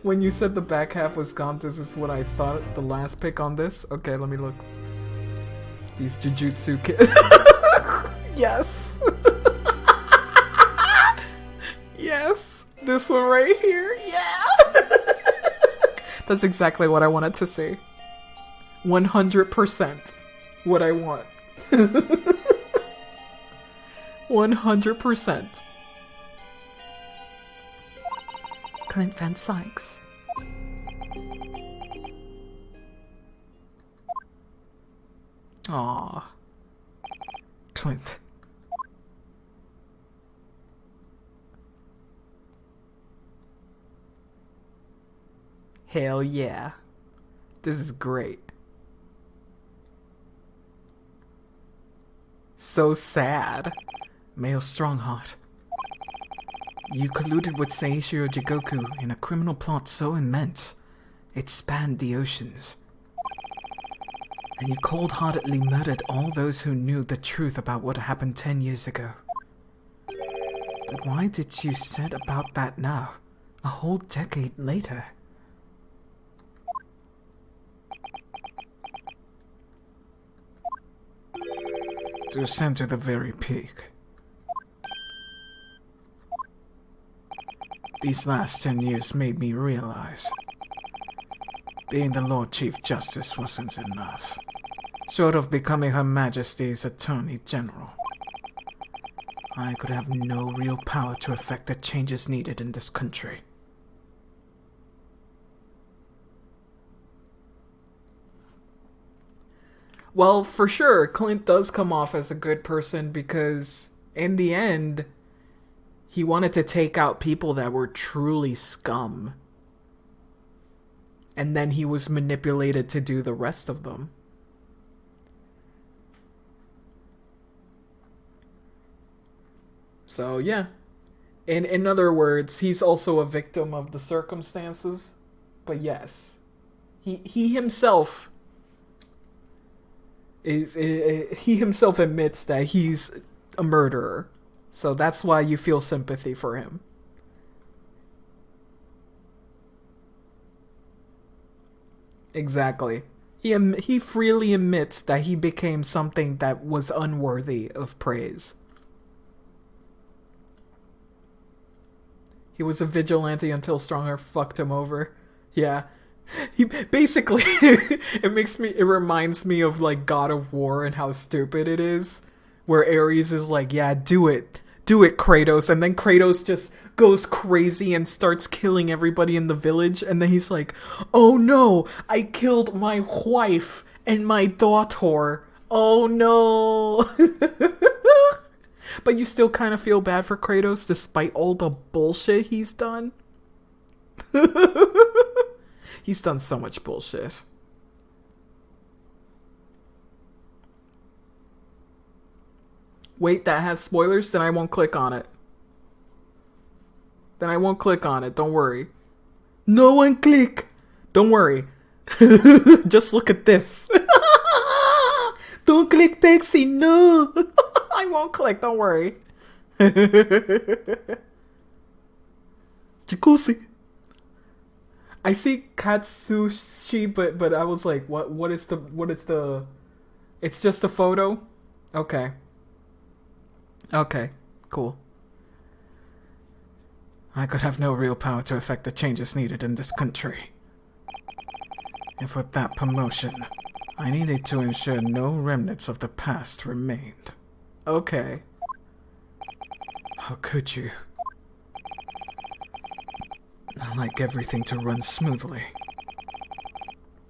When you said the back half was gone, this is what I thought the last pick on this. Okay, let me look. These Jujutsu kids. Yes. Yes. This one right here. Yeah. That's exactly what I wanted to say. 100% what I want. 100%. Clint Van Sykes. Aww. Clint. Hell yeah. This is great. So sad. Male Strongheart. You colluded with Seishiro Jigoku in a criminal plot so immense, it spanned the oceans. And you cold-heartedly murdered all those who knew the truth about what happened 10 years ago. But why did you set about that now, a whole decade later? To ascend to the very peak. These last 10 years made me realize being the Lord Chief Justice wasn't enough. Short of becoming Her Majesty's Attorney General, I could have no real power to effect the changes needed in this country. Well, for sure, Clint does come off as a good person because, in the end, he wanted to take out people that were truly scum. And then he was manipulated to do the rest of them. So, yeah. In other words, he's also a victim of the circumstances. But yes, he himself he himself admits that he's a murderer. So that's why you feel sympathy for him. Exactly. He freely admits that he became something that was unworthy of praise. He was a vigilante until Stronger fucked him over. Yeah. He basically it reminds me of like God of War and how stupid it is. Where Ares is like, yeah, do it, Kratos, and then Kratos just goes crazy and starts killing everybody in the village, and then he's like, oh no, I killed my wife and my daughter. Oh no. But you still kind of feel bad for Kratos despite all the bullshit he's done. He's done so much bullshit. Wait, that has spoilers? Then I won't click on it. Don't worry. No one click! Don't worry. Just look at this. Don't click, Pexi, no! I won't click, don't worry. Jacuzzi. I see Katsushi, but I was like, what is the it's just a photo? Okay. Okay, cool. I could have no real power to affect the changes needed in this country. If with that promotion, I needed to ensure no remnants of the past remained. Okay. How could you? I like everything to run smoothly.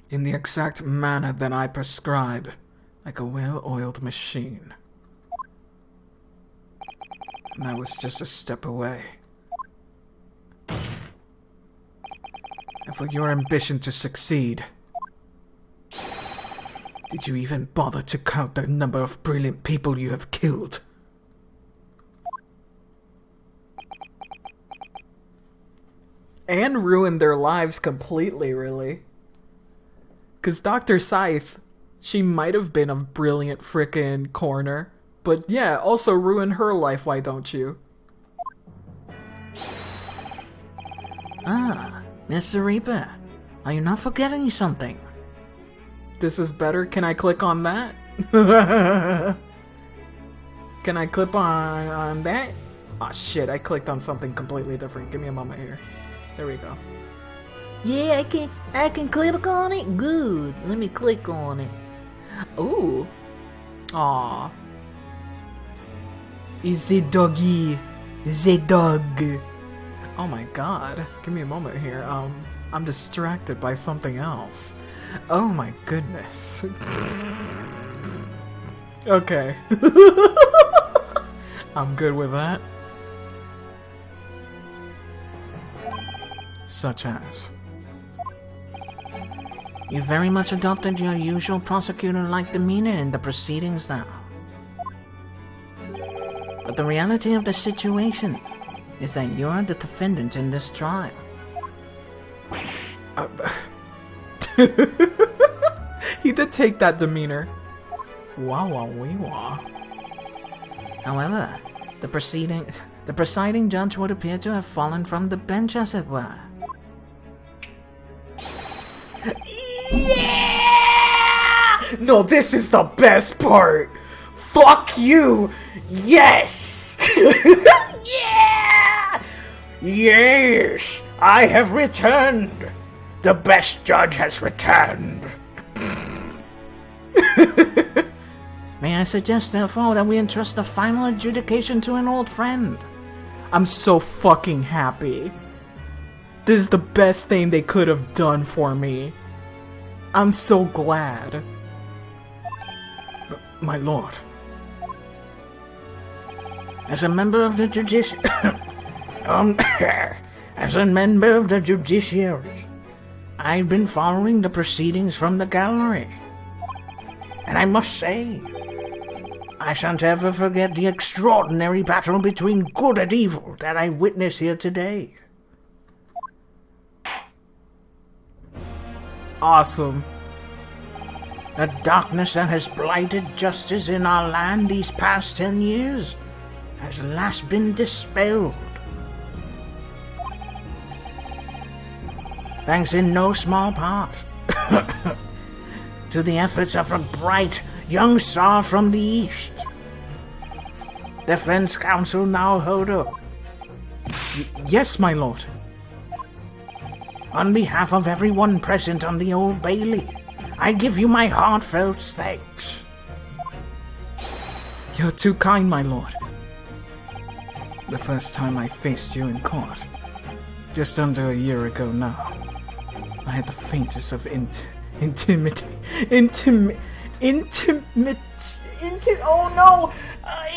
In the exact manner that I prescribe, like a well-oiled machine. And I was just a step away. And for your ambition to succeed, did you even bother to count the number of brilliant people you have killed? And ruined their lives completely, really. Because Dr. Scythe, she might have been a brilliant frickin' corner. But yeah, also ruin her life, why don't you? Ah, Mr. Reaper, are you not forgetting something? This is better? Can I click on that? Can I click on that? Oh shit, I clicked on something completely different. Give me a moment here. There we go. Yeah, I can click on it? Good. Let me click on it. Ooh. Aw. Is it doggy? The dog. Oh my god. Give me a moment here. I'm distracted by something else. Oh my goodness. Okay. I'm good with that. Such as... You very much adopted your usual prosecutor-like demeanor in the proceedings now. But the reality of the situation is that you are the defendant in this trial. He did take that demeanor. Wow, wow, wee, wah. However, the presiding judge would appear to have fallen from the bench, as it were. Yeah! No, this is the best part. Fuck you. Yes. Yeah. Yes. I have returned. The best judge has returned. May I suggest, therefore, that we entrust the final adjudication to an old friend? I'm so fucking happy. This is the best thing they could have done for me. I'm so glad. My lord. As a member of the as a member of the judiciary, I've been following the proceedings from the gallery. And I must say, I shan't ever forget the extraordinary battle between good and evil that I witnessed here today. Awesome. The darkness that has blighted justice in our land these past 10 years has last been dispelled. Thanks in no small part to the efforts of a bright young star from the east. Defense counsel now hold up. Yes, my lord. On behalf of everyone present on the Old Bailey, I give you my heartfelt thanks. You're too kind, my lord. The first time I faced you in court, just under a year ago now, I had the faintest of oh no!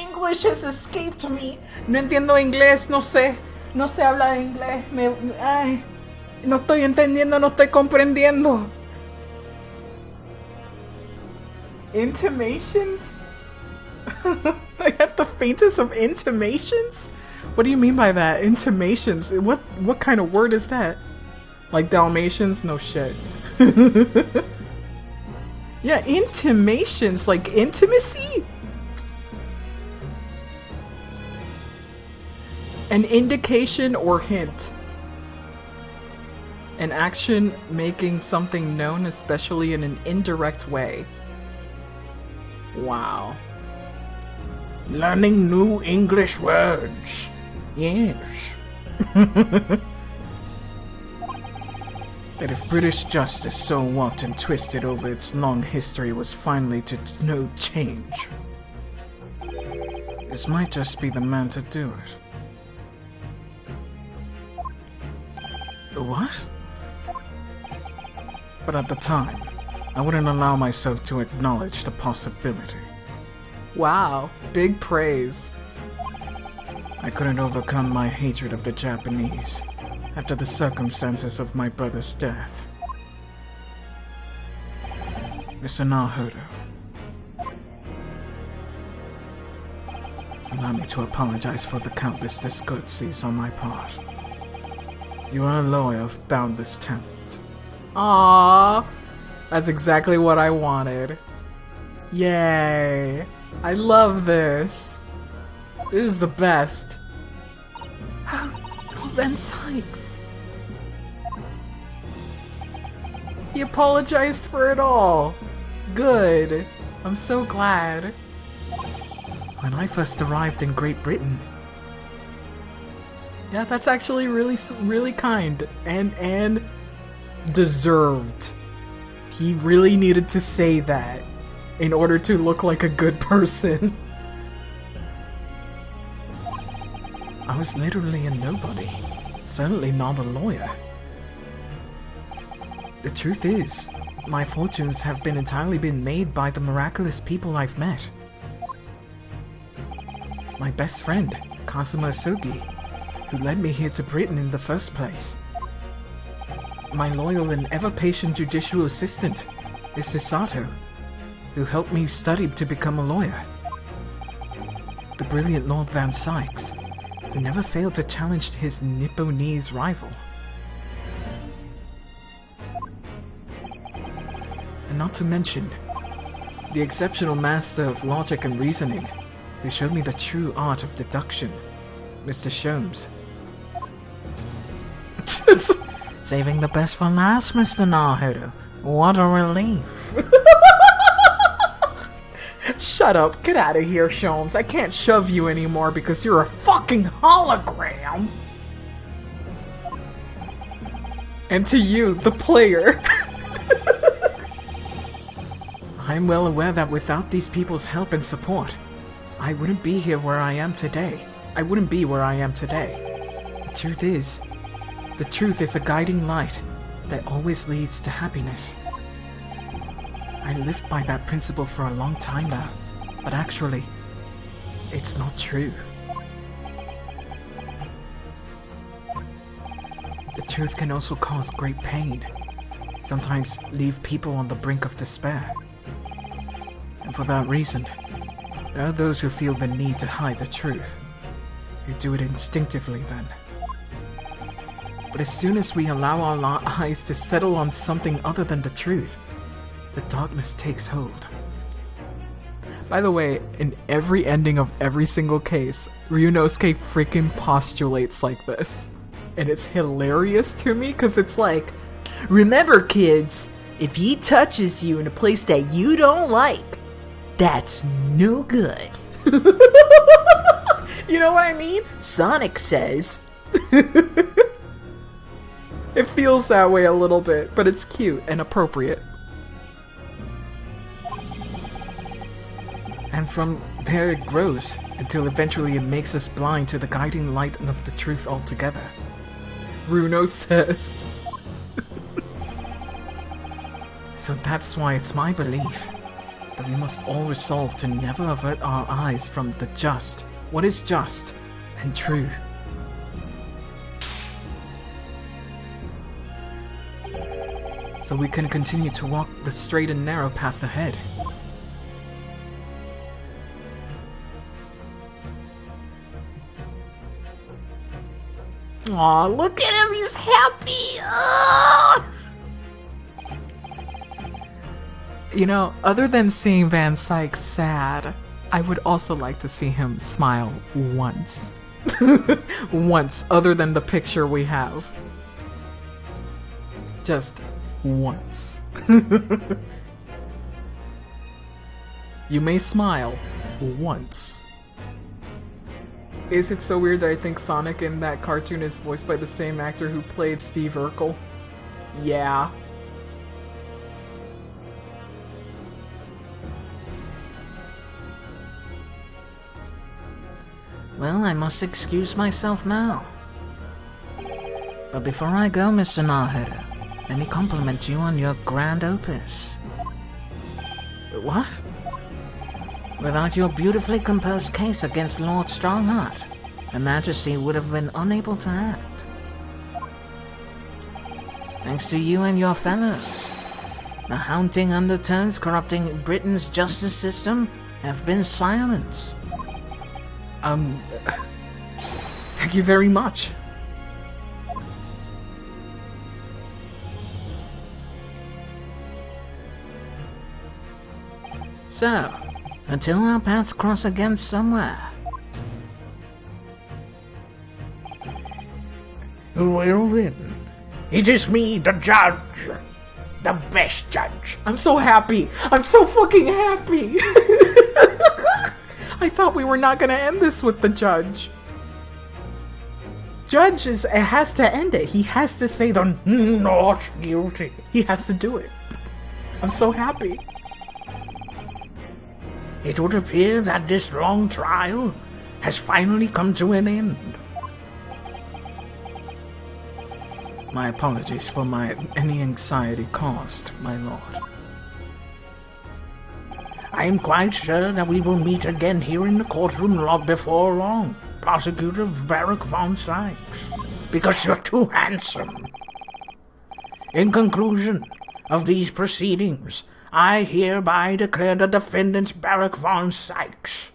English has escaped me. No entiendo inglés, no sé hablar inglés. No estoy entendiendo, no estoy comprendiendo. Intimations? I had the faintest of intimations? What do you mean by that? Intimations? What kind of word is that? Like Dalmatians? No shit. Yeah, intimations, like intimacy? An indication or hint. An action making something known, especially in an indirect way. Wow. Learning new English words. Yes. That if British justice so warped and twisted over its long history was finally to know change, this might just be the man to do it. What? But at the time, I wouldn't allow myself to acknowledge the possibility. Wow, big praise. I couldn't overcome my hatred of the Japanese after the circumstances of my brother's death. Mr. Naruto, allow me to apologize for the countless discourtesies on my part. You are a lawyer of boundless talent. Aww, that's exactly what I wanted. Yay, I love this. This is the best. Oh, Van Sykes. He apologized for it all. Good. I'm so glad. When I first arrived in Great Britain, Yeah, that's actually really kind and deserved. He really needed to say that in order to look like a good person. I was literally a nobody. Certainly not a lawyer. The truth is, my fortunes have been entirely made by the miraculous people I've met. My best friend, Kazuma Sogi, who led me here to Britain in the first place. My loyal and ever-patient judicial assistant, Mr. Sato, who helped me study to become a lawyer. The brilliant Lord Van Sykes, who never failed to challenge his Nipponese rival. And not to mention, the exceptional master of logic and reasoning, who showed me the true art of deduction, Mr. Sholmes. Saving the best for last, Mr. Naruto. What a relief. Shut up. Get out of here, Sholmes. I can't shove you anymore because you're a fucking hologram. And to you, the player. I'm well aware that without these people's help and support, I wouldn't be here where I am today. I wouldn't be where I am today. The truth is a guiding light that always leads to happiness. I lived by that principle for a long time now, but actually, it's not true. The truth can also cause great pain, sometimes leave people on the brink of despair. And for that reason, there are those who feel the need to hide the truth, who do it instinctively then. But as soon as we allow our eyes to settle on something other than the truth, the darkness takes hold. By the way, in every ending of every single case, Ryunosuke freaking postulates like this. And it's hilarious to me because it's like, remember kids, if he touches you in a place that you don't like, that's no good. You know what I mean? Sonic says. It feels that way a little bit, but it's cute and appropriate. And from there it grows, until eventually it makes us blind to the guiding light of the truth altogether. Runo says. So that's why it's my belief that we must all resolve to never avert our eyes from the just, what is just and true. So we can continue to walk the straight and narrow path ahead. Aw, look at him, he's happy! Ugh! You know, other than seeing Van Sykes sad, I would also like to see him smile once. Once, other than the picture we have. Just once. You may smile once. Is it so weird that I think Sonic in that cartoon is voiced by the same actor who played Steve Urkel? Yeah. Well, I must excuse myself now. But before I go, Mr. Narheader, let me compliment you on your grand opus. What? Without your beautifully composed case against Lord Strongheart, Her Majesty would have been unable to act. Thanks to you and your fellows, the haunting undertones corrupting Britain's justice system have been silenced. Thank you very much. So, until our paths cross again somewhere. Well then, it is me, the judge. The best judge. I'm so happy. I'm so fucking happy. I thought we were not gonna end this with the judge. Judge has to end it. He has to say the not guilty. He has to do it. I'm so happy. It would appear that this long trial has finally come to an end. My apologies for any anxiety caused, my lord. I am quite sure that we will meet again here in the courtroom lot before long, Prosecutor Barak von Sykes, because you're too handsome. In conclusion of these proceedings, I hereby declare the defendants Barak von Sykes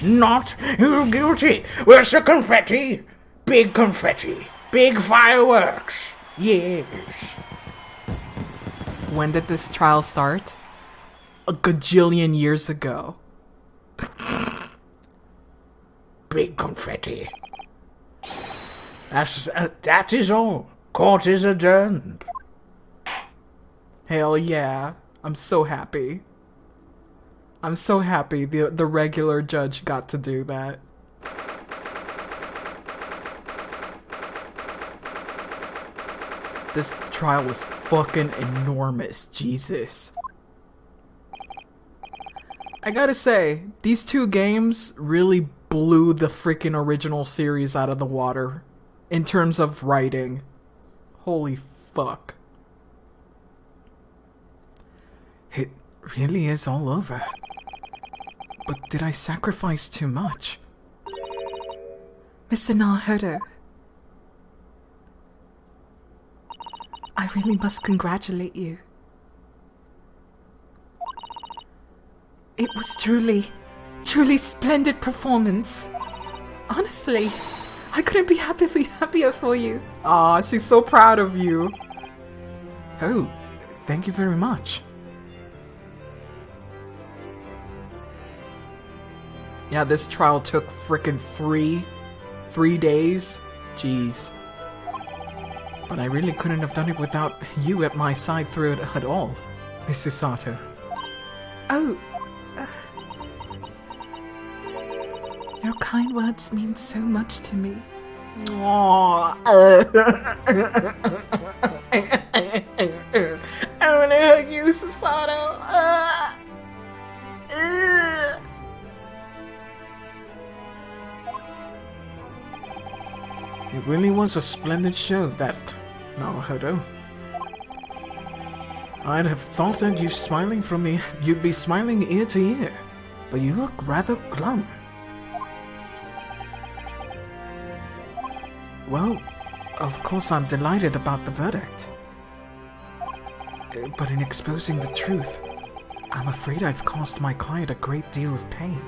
not guilty. Where's the confetti? Big confetti. Big fireworks. Yes. When did this trial start? A gajillion years ago. Big confetti. That is all. Court is adjourned. Hell yeah. I'm so happy. I'm so happy the regular judge got to do that. This trial was fucking enormous. Jesus. I gotta say, these two games really blew the freaking original series out of the water in terms of writing. Holy fuck. It really is all over. But did I sacrifice too much? Mr. Narheader, I really must congratulate you. It was truly splendid performance. Honestly, I couldn't be happier for you. Aw, she's so proud of you. Oh, thank you very much. Yeah, this trial took frickin' three days. Jeez. But I really couldn't have done it without you at my side through it at all, Mrs. Sato. Oh, your kind words mean so much to me. Aww. I wanna hug you, Sasato. It really was a splendid show, that Naruhodo. I'd have thought that you'd be smiling ear to ear, but you look rather glum. Well, of course I'm delighted about the verdict. But in exposing the truth, I'm afraid I've caused my client a great deal of pain.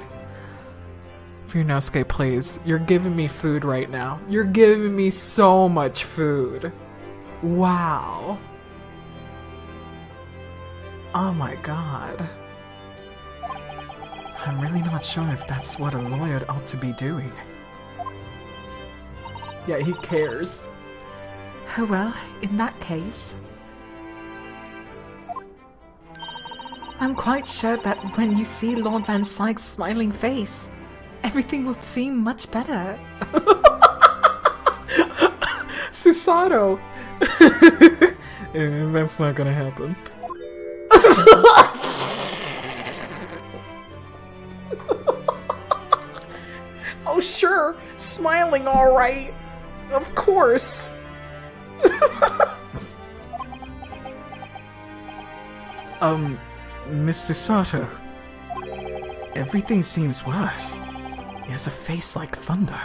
Funousuke, please. You're giving me food right now. You're giving me so much food. Wow. Oh my god. I'm really not sure if that's what a lawyer ought to be doing. Yeah, he cares. Oh well, in that case... I'm quite sure that when you see Lord Van Syke's smiling face, everything will seem much better. Susato! That's not gonna happen. Oh sure, smiling alright. Of course. Mr. Sato. Everything seems worse. He has a face like thunder.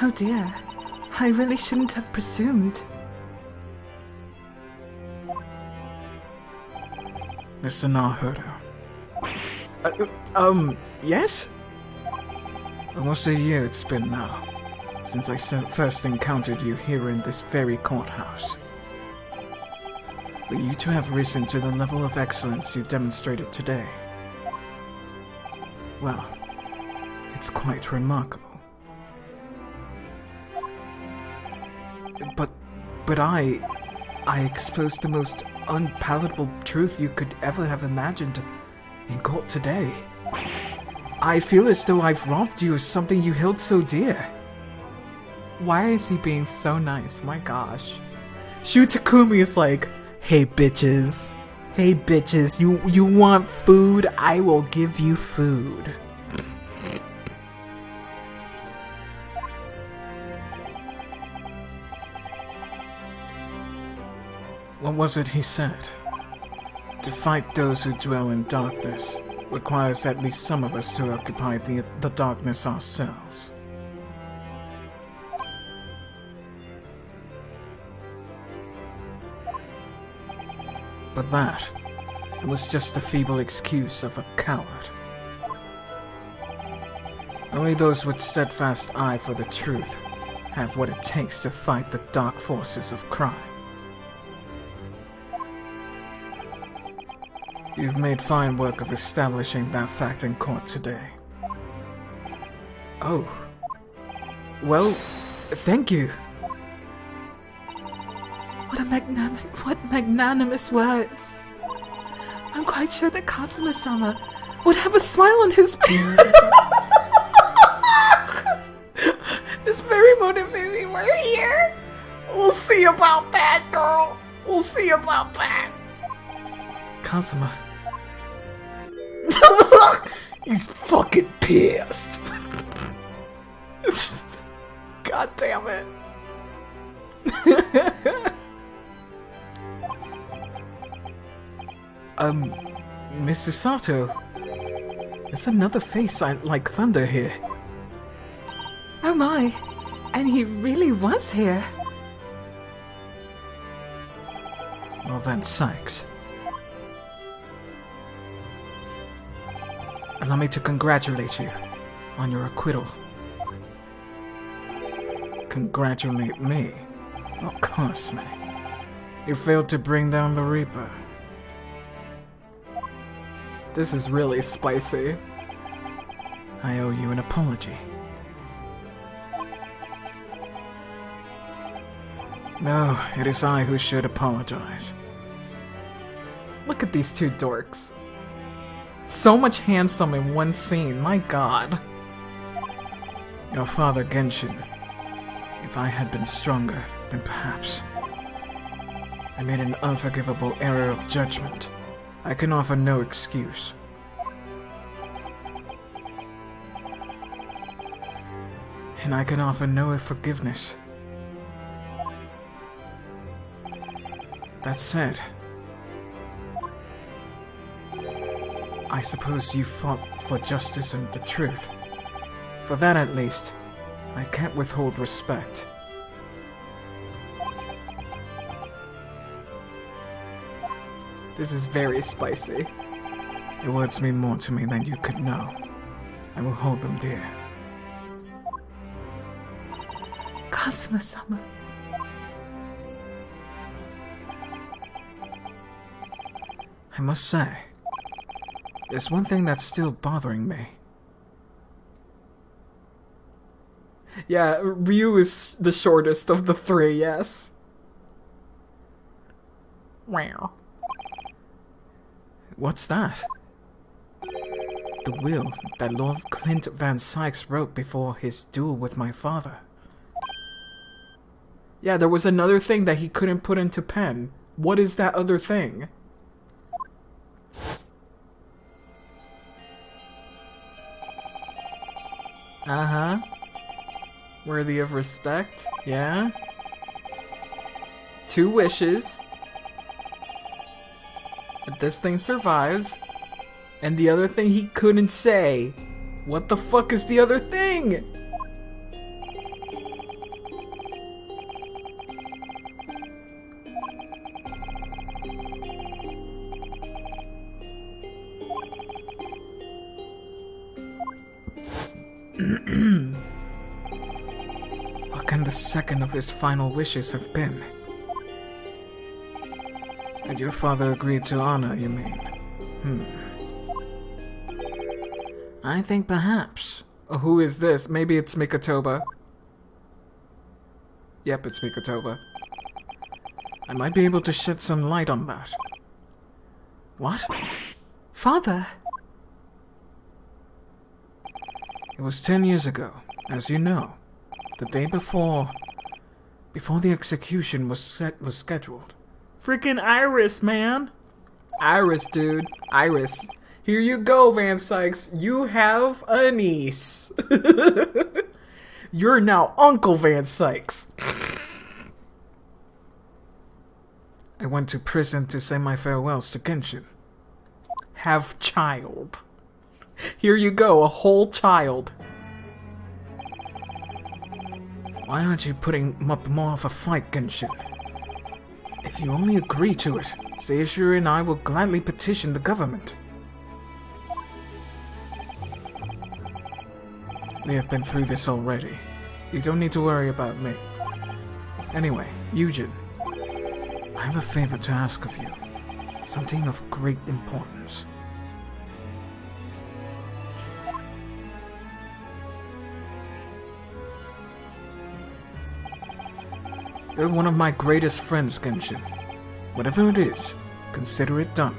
Oh dear, I really shouldn't have presumed. Mr. Naruto. Yes? Almost a year it's been now, since I first encountered you here in this very courthouse. For you to have risen to the level of excellence you demonstrated today, well, it's quite remarkable. But I exposed the most unpalatable truth you could ever have imagined in court today. I feel as though I've robbed you of something you held so dear. Why is he being so nice? My gosh. Shu Takumi is like, hey bitches. Hey bitches, you want food? I will give you food. What was it he said? To fight those who dwell in darkness requires at least some of us to occupy the darkness ourselves. But that was just a feeble excuse of a coward. Only those with steadfast eye for the truth have what it takes to fight the dark forces of crime. You've made fine work of establishing that fact in court today. Oh. Well, thank you. What magnanimous words. I'm quite sure that Kazuma-sama would have a smile on his face. This very motivating. We're here. We'll see about that, girl. We'll see about that. Kazuma. He's fucking pissed. God damn it. Mr. Sato. There's another face like thunder here. Oh my, and he really was here. Well, that's Sykes. Allow me to congratulate you on your acquittal. Congratulate me? Of course, man. You failed to bring down the Reaper. This is really spicy. I owe you an apology. No, it is I who should apologize. Look at these two dorks. So much handsome in one scene, my god. Your father, Genshin. If I had been stronger, then perhaps. I made an unforgivable error of judgment. I can offer no excuse. And I can offer no forgiveness. That said, I suppose you fought for justice and the truth. For that at least, I can't withhold respect. This is very spicy. Your words mean more to me than you could know. I will hold them dear. Kazuma-sama. I must say, There's one thing that's still bothering me. Yeah, Ryu is the shortest of the three, yes. Wow. What's that? The will that Lord Clint Van Sykes wrote before his duel with my father. Yeah, there was another thing that he couldn't put into pen. What is that other thing? Uh-huh. Worthy of respect, yeah. 2 wishes. If this thing survives. And the other thing he couldn't say. What the fuck is the other thing? What can the second of his final wishes have been? Had your father agreed to honor, you mean? I think perhaps. Who is this? Maybe it's Mikotoba. Yep, it's Mikotoba. I might be able to shed some light on that. What? Father! It was 10 years ago, as you know. The day before the execution was scheduled. Freaking Iris, man! Iris, dude. Iris. Here you go, Van Sykes. You have a niece. You're now Uncle Van Sykes. I went to prison to say my farewells to Genshin. Have child. Here you go, a whole child. Why aren't you putting up more of a fight, Genshin? If you only agree to it, Seishiro and I will gladly petition the government. We have been through this already. You don't need to worry about me. Anyway, Eugen, I have a favor to ask of you. Something of great importance. You're one of my greatest friends, Genshin. Whatever it is, consider it done.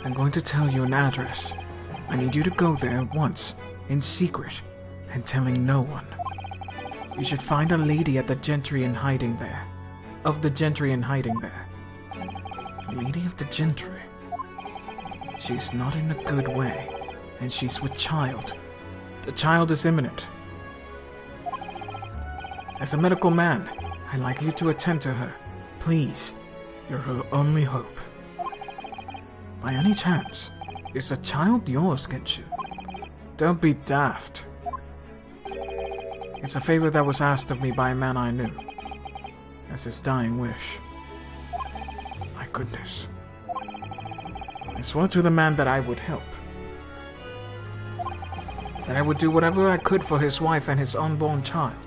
I'm going to tell you an address. I need you to go there once, in secret, and telling no one. You should find a lady at the Gentry in hiding there. Of the Gentry in hiding there. A lady of the Gentry. She's not in a good way, and she's with child. The child is imminent. As a medical man, I'd like you to attend to her. Please, you're her only hope. By any chance, is the child yours, Genshin? Don't be daft. It's a favor that was asked of me by a man I knew, as his dying wish. My goodness. I swore to the man that I would help. That I would do whatever I could for his wife and his unborn child.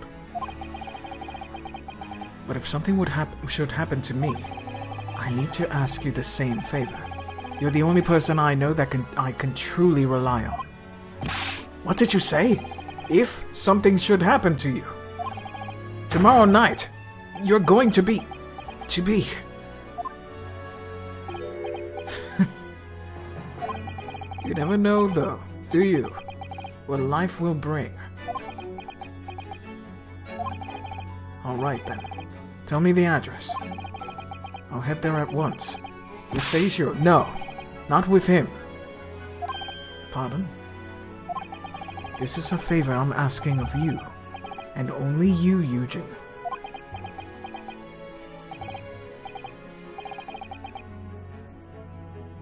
But if something should happen to me, I need to ask you the same favor. You're the only person I know that I can truly rely on. What did you say? If something should happen to you. Tomorrow night, you're going to be... You never know, though, do you? What life will bring. Alright then. Tell me the address. I'll head there at once. With Seishiro? No, not with him. Pardon? This is a favor I'm asking of you. And only you, Eugen.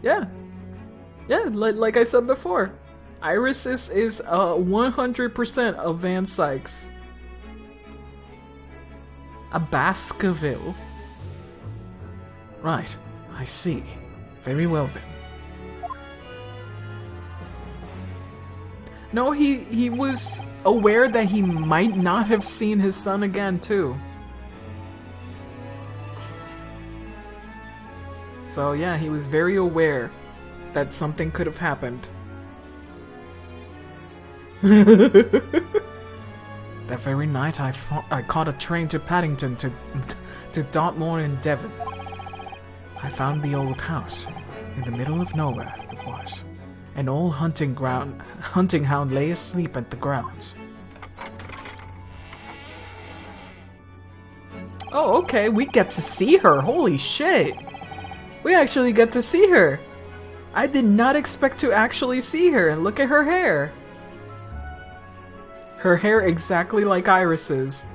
Yeah. Yeah, like I said before. Iris is 100% of Van Sykes. A Baskerville. Right, I see. Very well then. No, he was aware that he might not have seen his son again, too. So yeah, he was very aware that something could have happened. That very night, I caught a train to Paddington to Dartmoor in Devon. I found the old house. In the middle of nowhere, it was. An old hunting hound lay asleep at the grounds. Oh, okay, we get to see her. Holy shit. We actually get to see her. I did not expect to actually see her. And look at her hair. Her hair exactly like Iris's.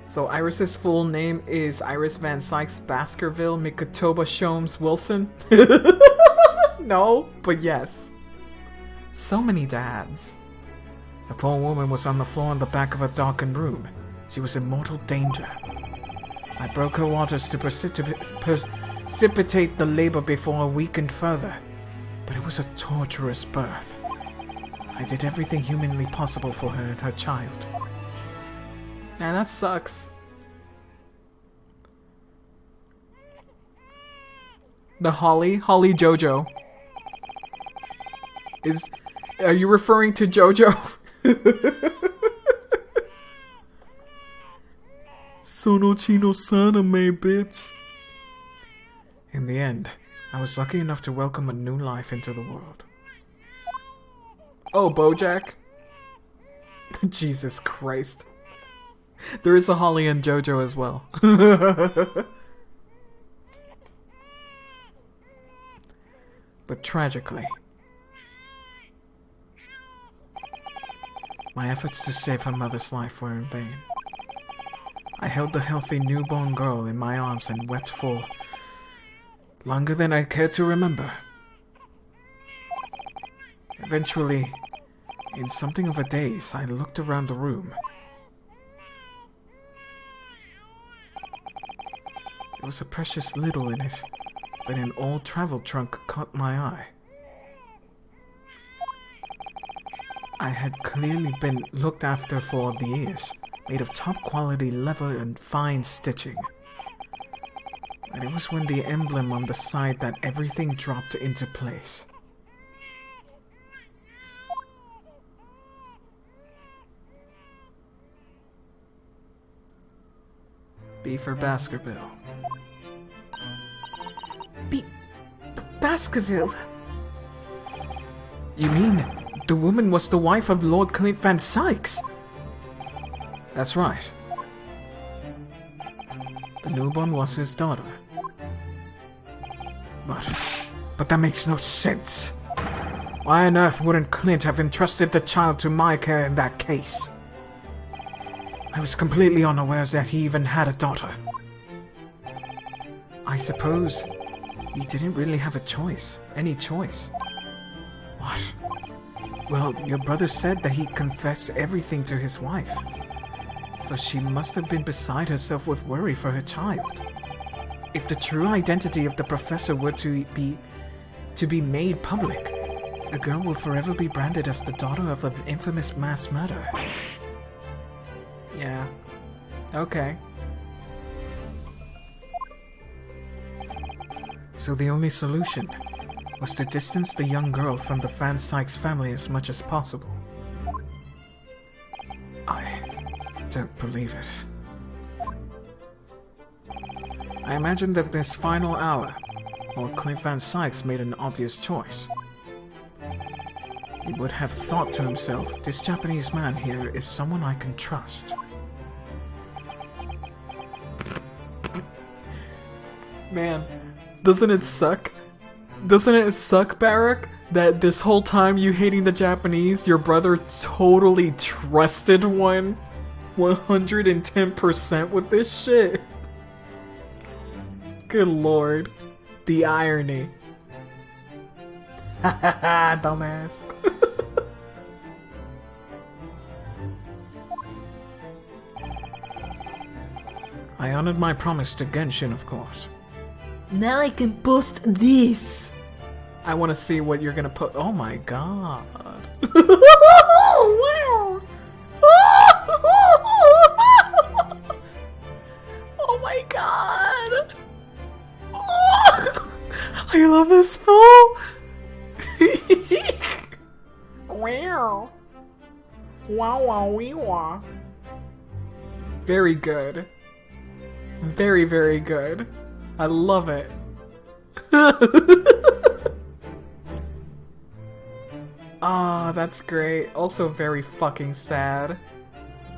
So Iris's full name is Iris Van Sykes Baskerville Mikatoba Shomes Wilson. No, but yes. So many dads. The poor woman was on the floor in the back of a darkened room. She was in mortal danger. I broke her waters to precipitate the labor before I weakened further. But it was a torturous birth. I did everything humanly possible for her and her child. Man, that sucks. The Holly Jojo. Are you referring to Jojo? Sono Chino Saname, bitch. In the end, I was lucky enough to welcome a new life into the world. Oh, Bojack? Jesus Christ. There is a Holly and Jojo as well. But tragically, my efforts to save her mother's life were in vain. I held the healthy newborn girl in my arms and wept for longer than I cared to remember. Eventually, in something of a daze, I looked around the room. There was a precious little in it, but an old travel trunk caught my eye. I had clearly been looked after for the years, made of top quality leather and fine stitching. And it was when the emblem on the side that everything dropped into place. B for Baskerville. Baskerville? You mean the woman was the wife of Lord Clint Van Sykes? That's right. The newborn was his daughter. But that makes no sense. Why on earth wouldn't Clint have entrusted the child to my care in that case? I was completely unaware that he even had a daughter. I suppose he didn't really have a choice. Any choice. What? Well, your brother said that he confessed everything to his wife. So she must have been beside herself with worry for her child. If the true identity of the professor were to be made public, the girl will forever be branded as the daughter of an infamous mass murder. Yeah. Okay. So the only solution was to distance the young girl from the Van Sykes family as much as possible. I don't believe it. I imagine that this final hour, Lord Clint Van Sykes made an obvious choice. He would have thought to himself, this Japanese man here is someone I can trust. Man, doesn't it suck? Doesn't it suck, Barak, that this whole time you hating the Japanese, your brother totally trusted one 110% with this shit? Good lord. The irony. Hahaha, dumbass. I honored my promise to Genshin, of course. Now I can post this. I want to see what you're gonna put. Oh my god. Wow. Oh my god. I love this fool! Wow. Wow, wow, wee, wow. Very good. Very, very good. I love it. Ah, that's great. Also very fucking sad.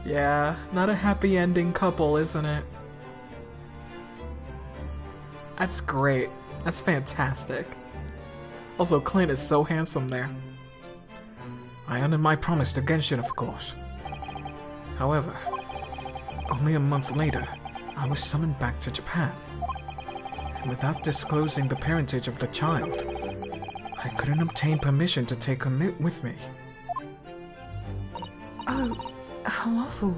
Yeah, not a happy ending couple, isn't it? That's great. That's fantastic. Also, Clint is so handsome there. I honored my promise to Genshin, of course. However, only a month later, I was summoned back to Japan. And without disclosing the parentage of the child, I couldn't obtain permission to take her with me. Oh, how awful.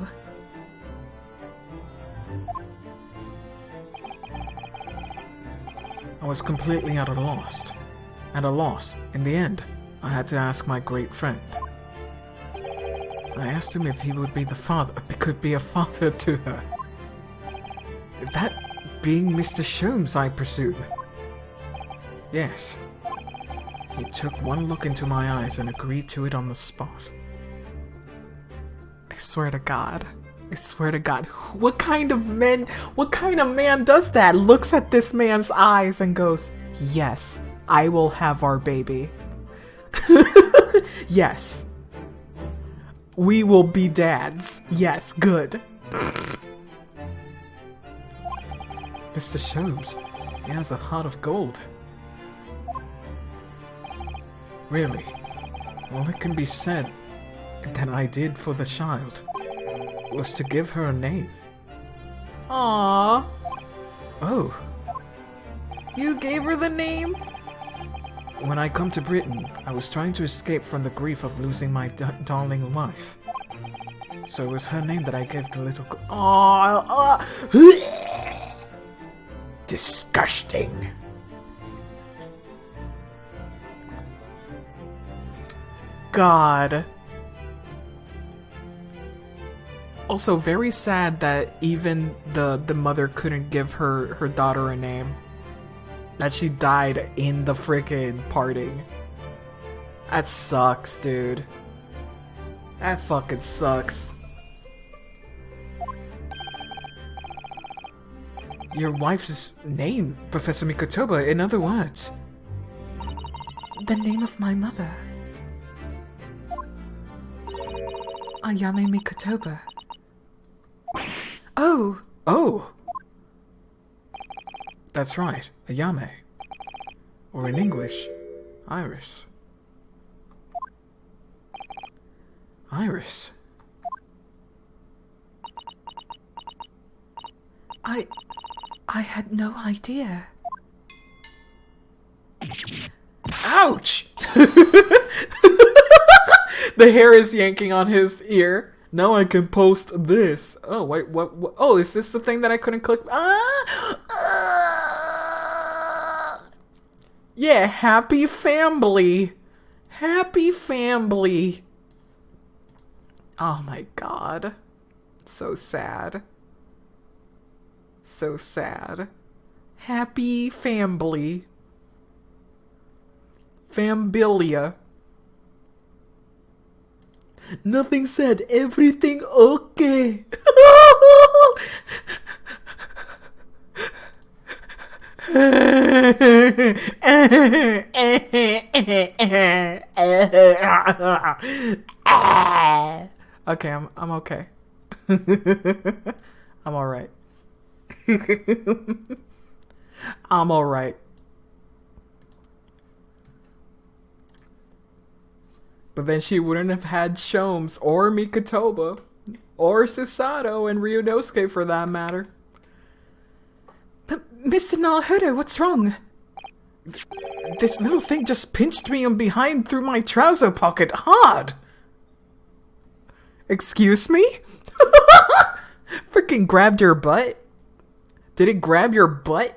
I was completely at a loss. At a loss. In the end, I had to ask my great friend. I asked him if he would be the father, could be a father to her. That being Mr. Sholmes, I presume. Yes. He took one look into my eyes and agreed to it on the spot. I swear to God. I swear to God. What kind of man does that? Looks at this man's eyes and goes, yes, I will have our baby. Yes. We will be dads. Yes, good. Mr. Sholmes, he has a heart of gold. Really, all that can be said that I did for the child was to give her a name. Aww. Oh. You gave her the name? When I come to Britain, I was trying to escape from the grief of losing my darling wife. So it was her name that I gave the little Aww. Disgusting. God. Also very sad that even the mother couldn't give her daughter a name. That she died in the frickin' parting. That sucks, dude. That fucking sucks. Your wife's name, Professor Mikotoba, in other words. The name of my mother. Ayame Mikotoba. Oh! Oh! That's right, Ayame. Or in English, Iris. Iris. I had no idea. Ouch! The hair is yanking on his ear. Now I can post this. Oh, wait, what? Oh, is this the thing that I couldn't click? Yeah, happy family. Happy family. Oh my god. So sad. So sad. Happy family. Fambilia. Nothing said, everything okay. Okay, I'm okay. I'm alright. I'm alright. But then she wouldn't have had Sholmes or Mikotoba or Susato and Ryunosuke for that matter. But Mr. Naruhodo, what's wrong? This little thing just pinched me in behind through my trouser pocket hard. Excuse me? Freaking grabbed your butt? Did it grab your butt?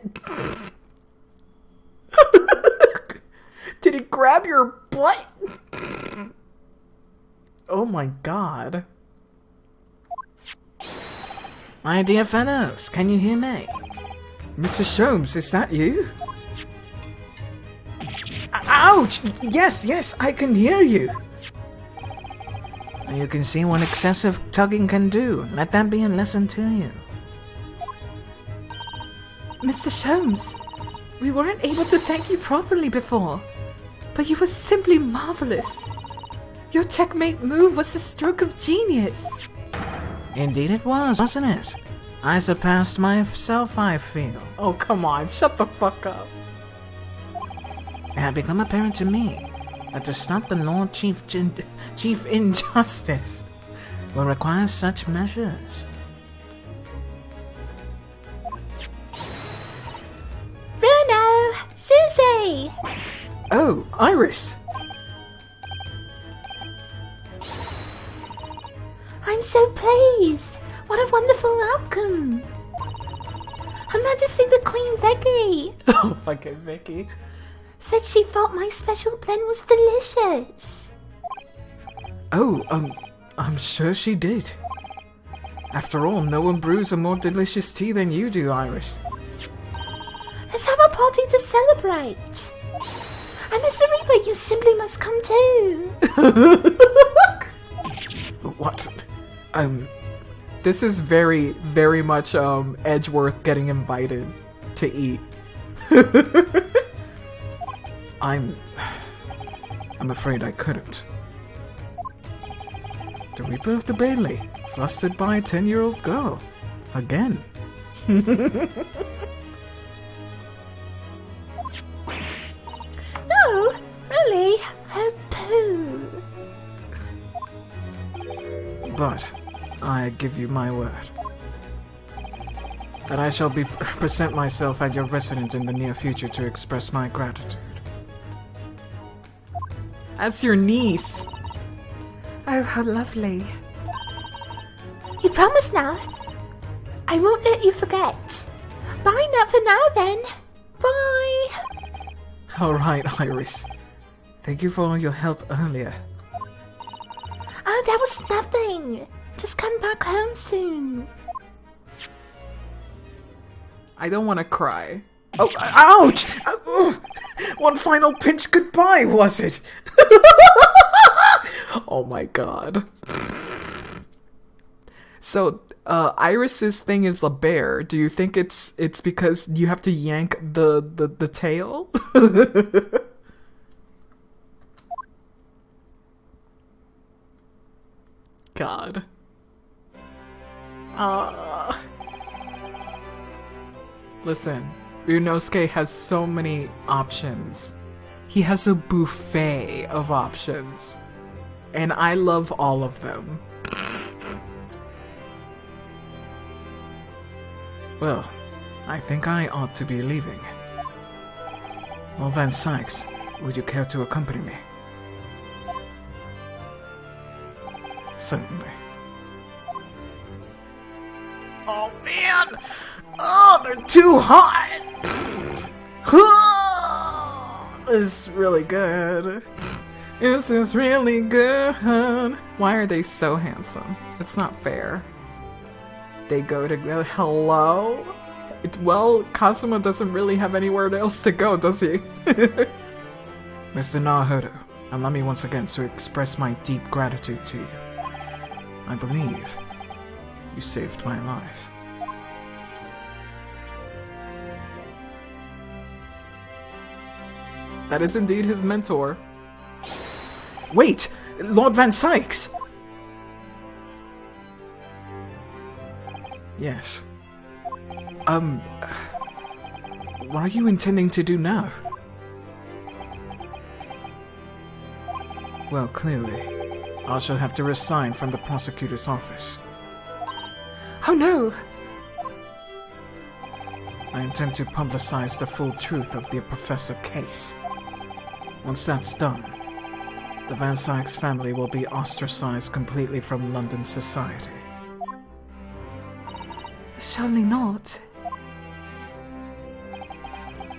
Did it grab your butt? Oh my god. My dear fellows, can you hear me? Mr. Sholmes, is that you? Ouch! Yes, I can hear you. You can see what excessive tugging can do. Let that be a lesson to you. Mr. Sholmes, we weren't able to thank you properly before, but you were simply marvelous. Your checkmate move was a stroke of genius. Indeed it was, wasn't it? I surpassed myself, I feel. Oh, come on, shut the fuck up. It had become apparent to me that to stop the Lord Chief Injustice will require such measures. Bruno! Susie! Oh, Iris. I'm so pleased! What a wonderful outcome! Her Majesty the Queen Becky Oh, fucking Vicky. said she thought my special blend was delicious. Oh, I'm sure she did. After all, no one brews a more delicious tea than you do, Iris. Let's have a party to celebrate! And Mr. Reaper, you simply must come too! What? This is very, very much, Edgeworth getting invited to eat. I'm afraid I couldn't. The Reaper of the Bailey, flustered by a 10-year-old girl. Again. No, really? Oh, pooh. But I give you my word that I shall present myself at your residence in the near future to express my gratitude. That's your niece. Oh, how lovely. You promise now? I won't let you forget. Bye now for now then. Bye. Alright, Iris. Thank you for all your help earlier. Oh, that was nothing. Just come back home soon. I don't want to cry. Oh, ouch! One final pinch goodbye, was it? Oh my god. So, Iris's thing is the bear. Do you think it's because you have to yank the tail? God. Listen, Ryunosuke has so many options. He has a buffet of options. And I love all of them. Well, I think I ought to be leaving. Lord Van Sykes, would you care to accompany me? Certainly. Oh man! Oh, they're too hot! This is really good. This is really good. Why are they so handsome? It's not fair. They go together. Hello? Well, Kazuma doesn't really have anywhere else to go, does he? Mr. Naruhodo, allow me once again to express my deep gratitude to you. I believe you saved my life. That is indeed his mentor. Wait! Lord Van Sykes! Yes. What are you intending to do now? Well, clearly, I shall have to resign from the prosecutor's office. Oh no! I intend to publicize the full truth of the Professor case. Once that's done, the Van Sykes family will be ostracized completely from London society. Surely not.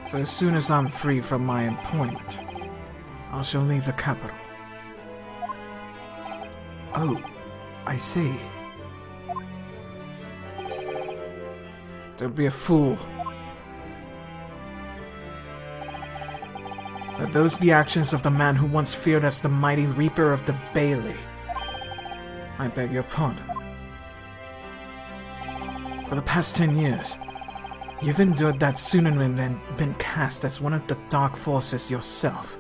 So as soon as I'm free from my employment, I shall leave the capital. Oh, I see. Don't be a fool. Are those the actions of the man who once feared as the mighty Reaper of the Bailey? I beg your pardon. For the past 10 years, you've endured that pseudonym and been cast as one of the dark forces yourself.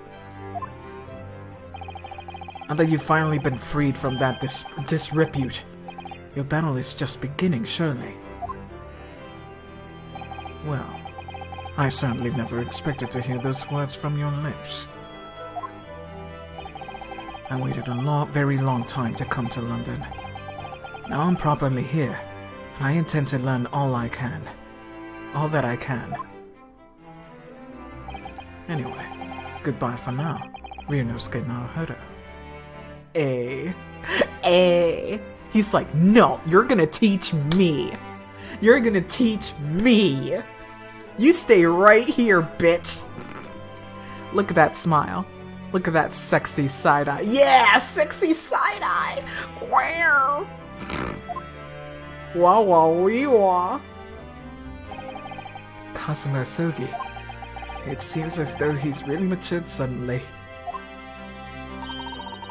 Now that you've finally been freed from that disrepute, your battle is just beginning, surely. Well, I certainly never expected to hear those words from your lips. I waited a very long time to come to London. Now I'm properly here, and I intend to learn all I can. All that I can. Anyway, goodbye for now. Ryunosuke Naruhodo. He's like, no, you're gonna teach me. You're gonna teach me. You stay right here, bitch. Look at that smile. Look at that sexy side-eye. Yeah, sexy side-eye. Wow. Wah wah wee wah. Kazuma Sogi. It seems as though he's really matured suddenly.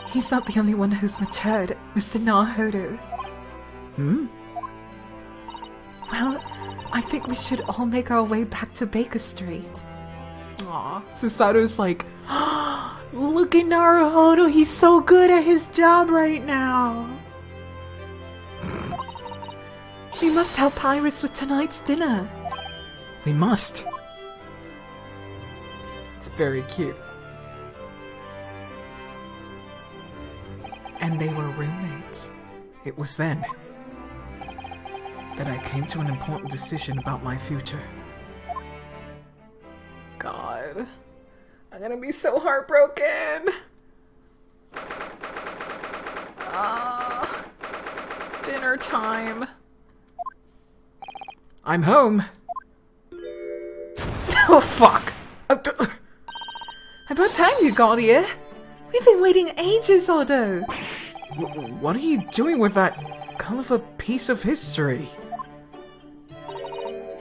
He's not the only one who's matured, Mr. Naruhodo. Well, I think we should all make our way back to Baker Street. Aw, Susato's like, look at Naruhodo, he's so good at his job right now. We must help Iris with tonight's dinner. We must. It's very cute. And they were roommates. It was then that I came to an important decision about my future. God, I'm gonna be so heartbroken. Dinner time. I'm home. Oh fuck! About time you got here. We've been waiting ages, Odo. What are you doing with that colorful piece of history?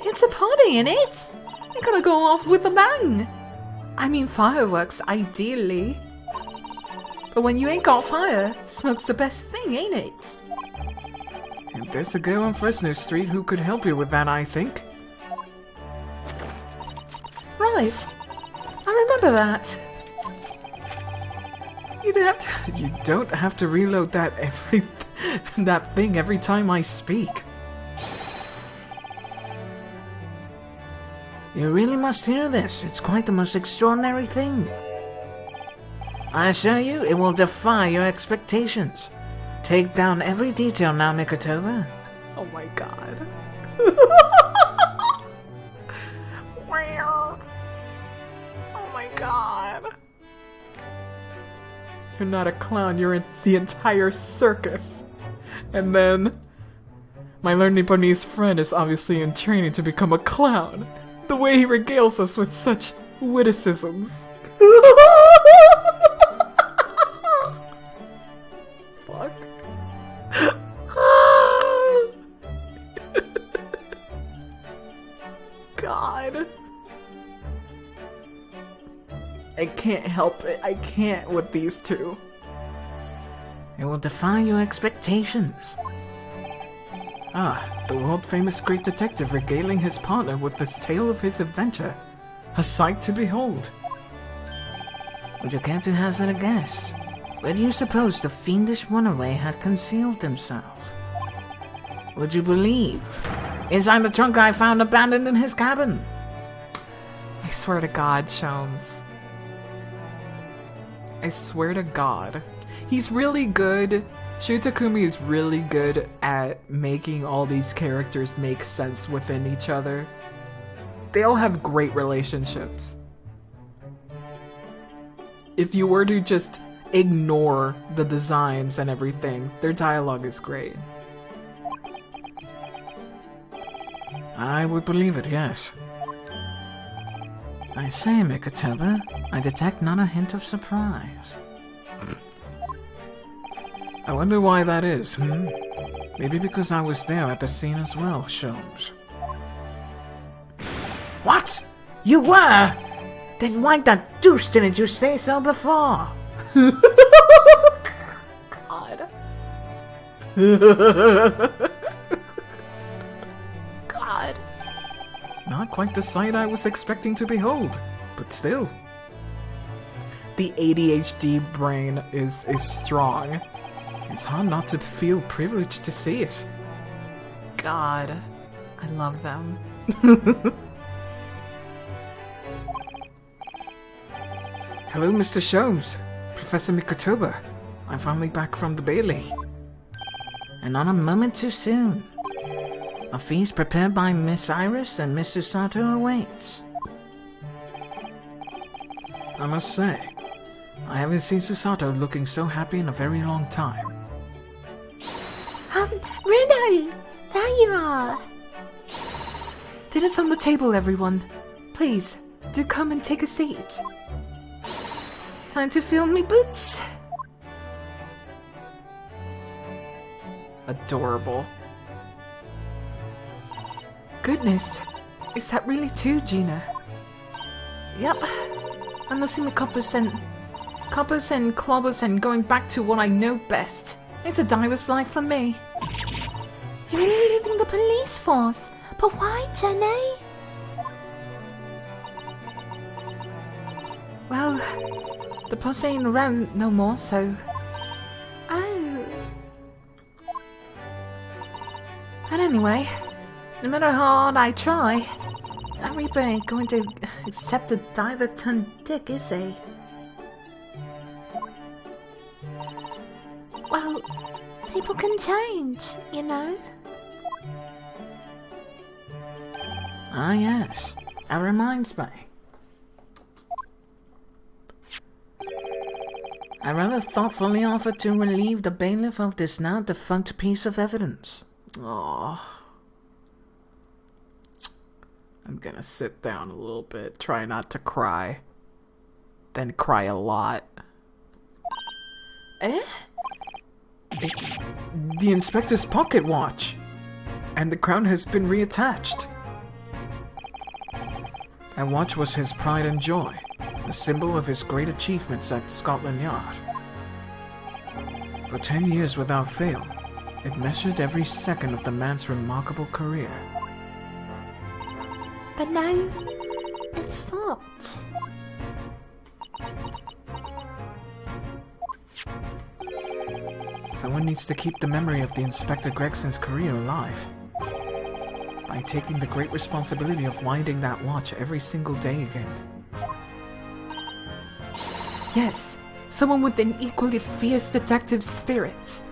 It's a party, innit? You gotta go off with a bang. I mean fireworks, ideally. But when you ain't got fire, smoke's the best thing, ain't it? And there's a girl on Fresno Street who could help you with that, I think. Right. I remember that. You don't have to reload that thing every time I speak. You really must hear this. It's quite the most extraordinary thing. I assure you, it will defy your expectations. Take down every detail now, Mikotoba. Oh my god. Oh my god. You're not a clown, you're in the entire circus. And then my learned Nipponese friend is obviously in training to become a clown. The way he regales us with such witticisms. Fuck. God. I can't help it. I can't with these two. It will defy your expectations. Ah, the world-famous great detective regaling his partner with this tale of his adventure. A sight to behold. Would you care to hazard a guess? Where do you suppose the fiendish runaway had concealed himself? Would you believe? Inside the trunk I found abandoned in his cabin. I swear to God, Sholmes. I swear to God. He's really good. Shu Takumi is really good at making all these characters make sense within each other. They all have great relationships. If you were to just ignore the designs and everything, their dialogue is great. I would believe it, yes. I say, Mikotoba, I detect not a hint of surprise. I wonder why that is, Maybe because I was there at the scene as well, Sholmes. What? You were? Then why the deuce didn't you say so before? God. God. Not quite the sight I was expecting to behold, but still. The ADHD brain is strong. It's hard not to feel privileged to see it. God, I love them. Hello, Mr. Sholmes. Professor Mikotoba. I'm finally back from the Bailey. And not a moment too soon. A feast prepared by Miss Iris and Miss Susato awaits. I must say, I haven't seen Susato looking so happy in a very long time. Bruno! There you are! Dinner's on the table, everyone. Please, do come and take a seat. Time to fill me boots. Adorable. Goodness, is that really two, Gina? Yep. I'm losing my coppers and clobbers and going back to what I know best. It's a diver's life for me. You're really leaving the police force? But why, Jenny? Well, the boss ain't around no more, so... Oh. And anyway, no matter how hard I try, that Reaper ain't going to accept a diver turned dick, is he? Well, people can change, you know? Ah yes, that reminds me. I rather thoughtfully offered to relieve the bailiff of this now defunct piece of evidence. Aww. I'm gonna sit down a little bit, try not to cry. Then cry a lot. Eh? It's the inspector's pocket watch, and the crown has been reattached. That watch was his pride and joy, a symbol of his great achievements at Scotland Yard. For 10 years without fail, it measured every second of the man's remarkable career. But now, it stopped. Someone needs to keep the memory of the Inspector Gregson's career alive. By taking the great responsibility of winding that watch every single day again. Yes, someone with an equally fierce detective spirit.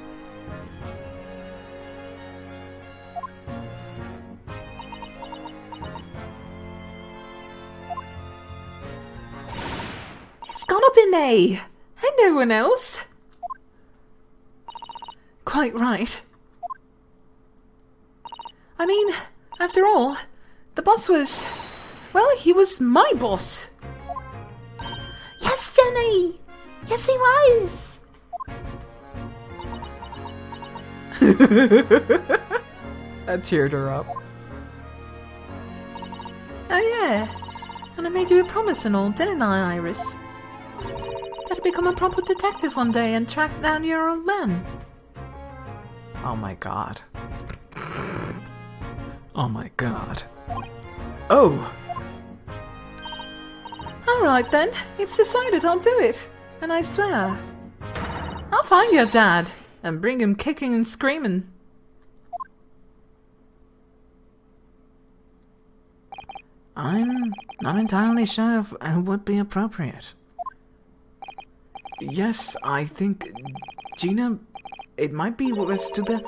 It's gotta be me, and no one else. Quite right. I mean, after all, the boss was... well, he was my boss. Yes, Jenny! Yes, he was! That cheered her up. Oh yeah, and I made you a promise and all, didn't I, Iris? That I'd become a proper detective one day and track down your old man. Oh my god. Oh my god. Oh! Alright then, it's decided, I'll do it. And I swear, I'll find your dad and bring him kicking and screaming. I'm not entirely sure if it would be appropriate. Yes, I think... Gina, it might be as to the...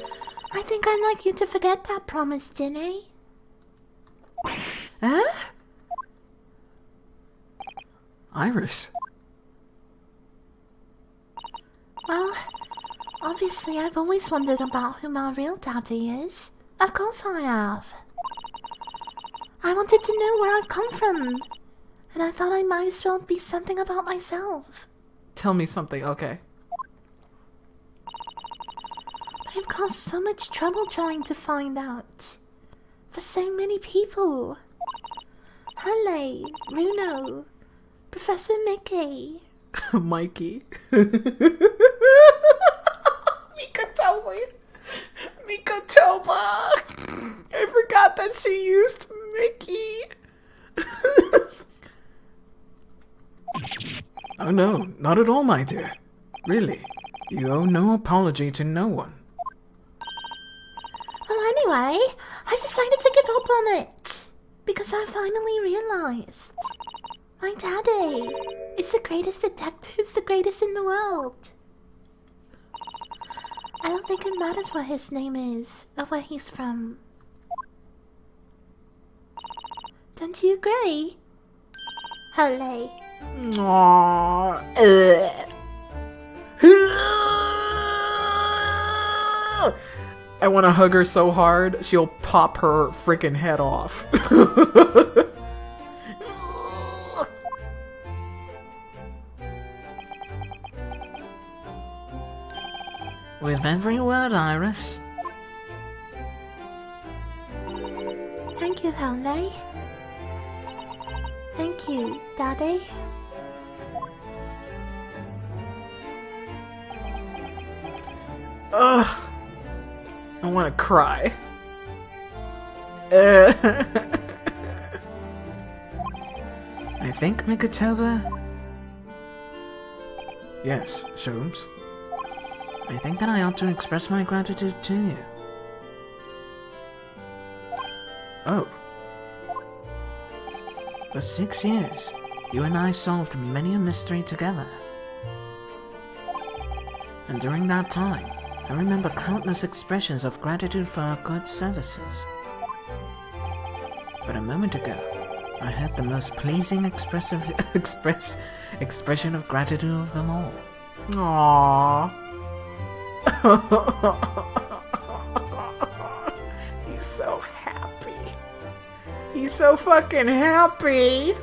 I think I'd like you to forget that promise, Jenny. Huh? Iris. Well, obviously I've always wondered about who my real daddy is. Of course I have. I wanted to know where I've come from. And I thought I might as well be something about myself. Tell me something, okay. But I've caused so much trouble trying to find out. For so many people. Halle, Bruno, Professor Mickey. Mikey. Mikatoba. Mikatoba. I forgot that she used Mickey. Oh no, not at all, my dear. Really, you owe no apology to no one. Well, anyway, I decided to give up on it. Because I finally realized my daddy is the greatest detective, is the greatest in the world. I don't think it matters what his name is or where he's from. Don't you agree? Hooray. Aww. I want to hug her so hard, she'll pop her freaking head off. With every word, Iris. Thank you, Hooray. Thank you, Daddy. Ugh. I want to cry. I think, Mikatoba... Yes, Sholmes. I think that I ought to express my gratitude to you. Oh. For 6 years, you and I solved many a mystery together. And during that time, I remember countless expressions of gratitude for our good services. But a moment ago, I heard the most pleasing expression of gratitude of them all. Aww. He's so happy. He's so fucking happy.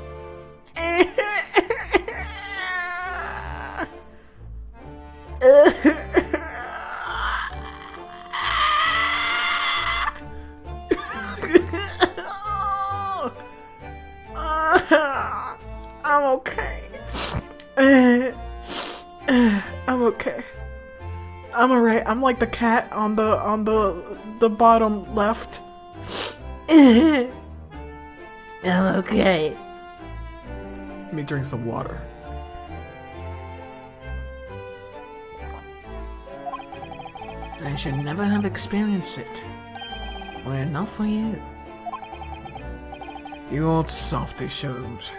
I'm okay. I'm okay. I'm alright. I'm like the cat on the bottom left. I'm okay. Let me drink some water. I should never have experienced it. Were it not for you. You old softy, Sholmes.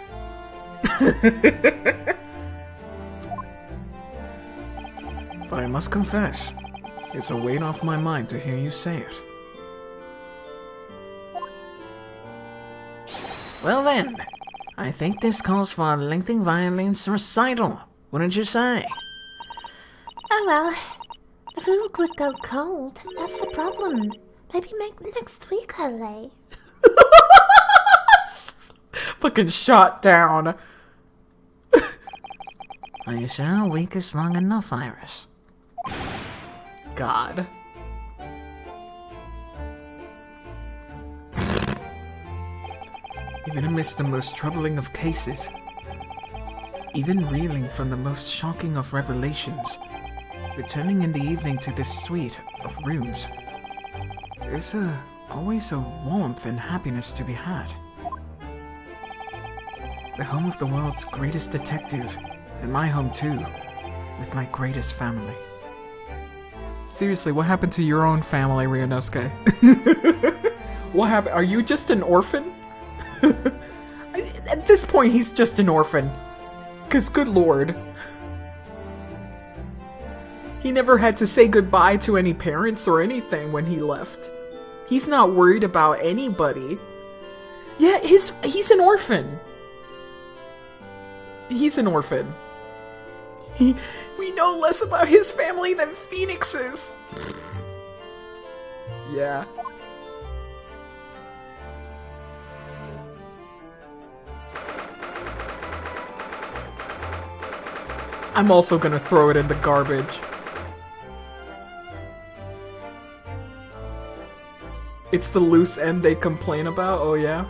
But I must confess, it's a weight off my mind to hear you say it. Well then, I think this calls for a lengthy violence recital, wouldn't you say? Oh well, the food would go cold. That's the problem. Maybe make next week, Hooray. Fucking shot down. Are you sure a week is long enough, Iris? God. Even amidst the most troubling of cases, even reeling from the most shocking of revelations, returning in the evening to this suite of rooms, there's always a warmth and happiness to be had. The home of the world's greatest detective, and my home too, with my greatest family. Seriously, what happened to your own family, Ryunosuke? What happened? Are you just an orphan? At this point, he's just an orphan. 'Cause good lord. He never had to say goodbye to any parents or anything when he left. He's not worried about anybody. Yeah, he's an orphan. He's an orphan. We know less about his family than Phoenix's. Yeah. I'm also gonna throw it in the garbage. It's the loose end they complain about, oh yeah?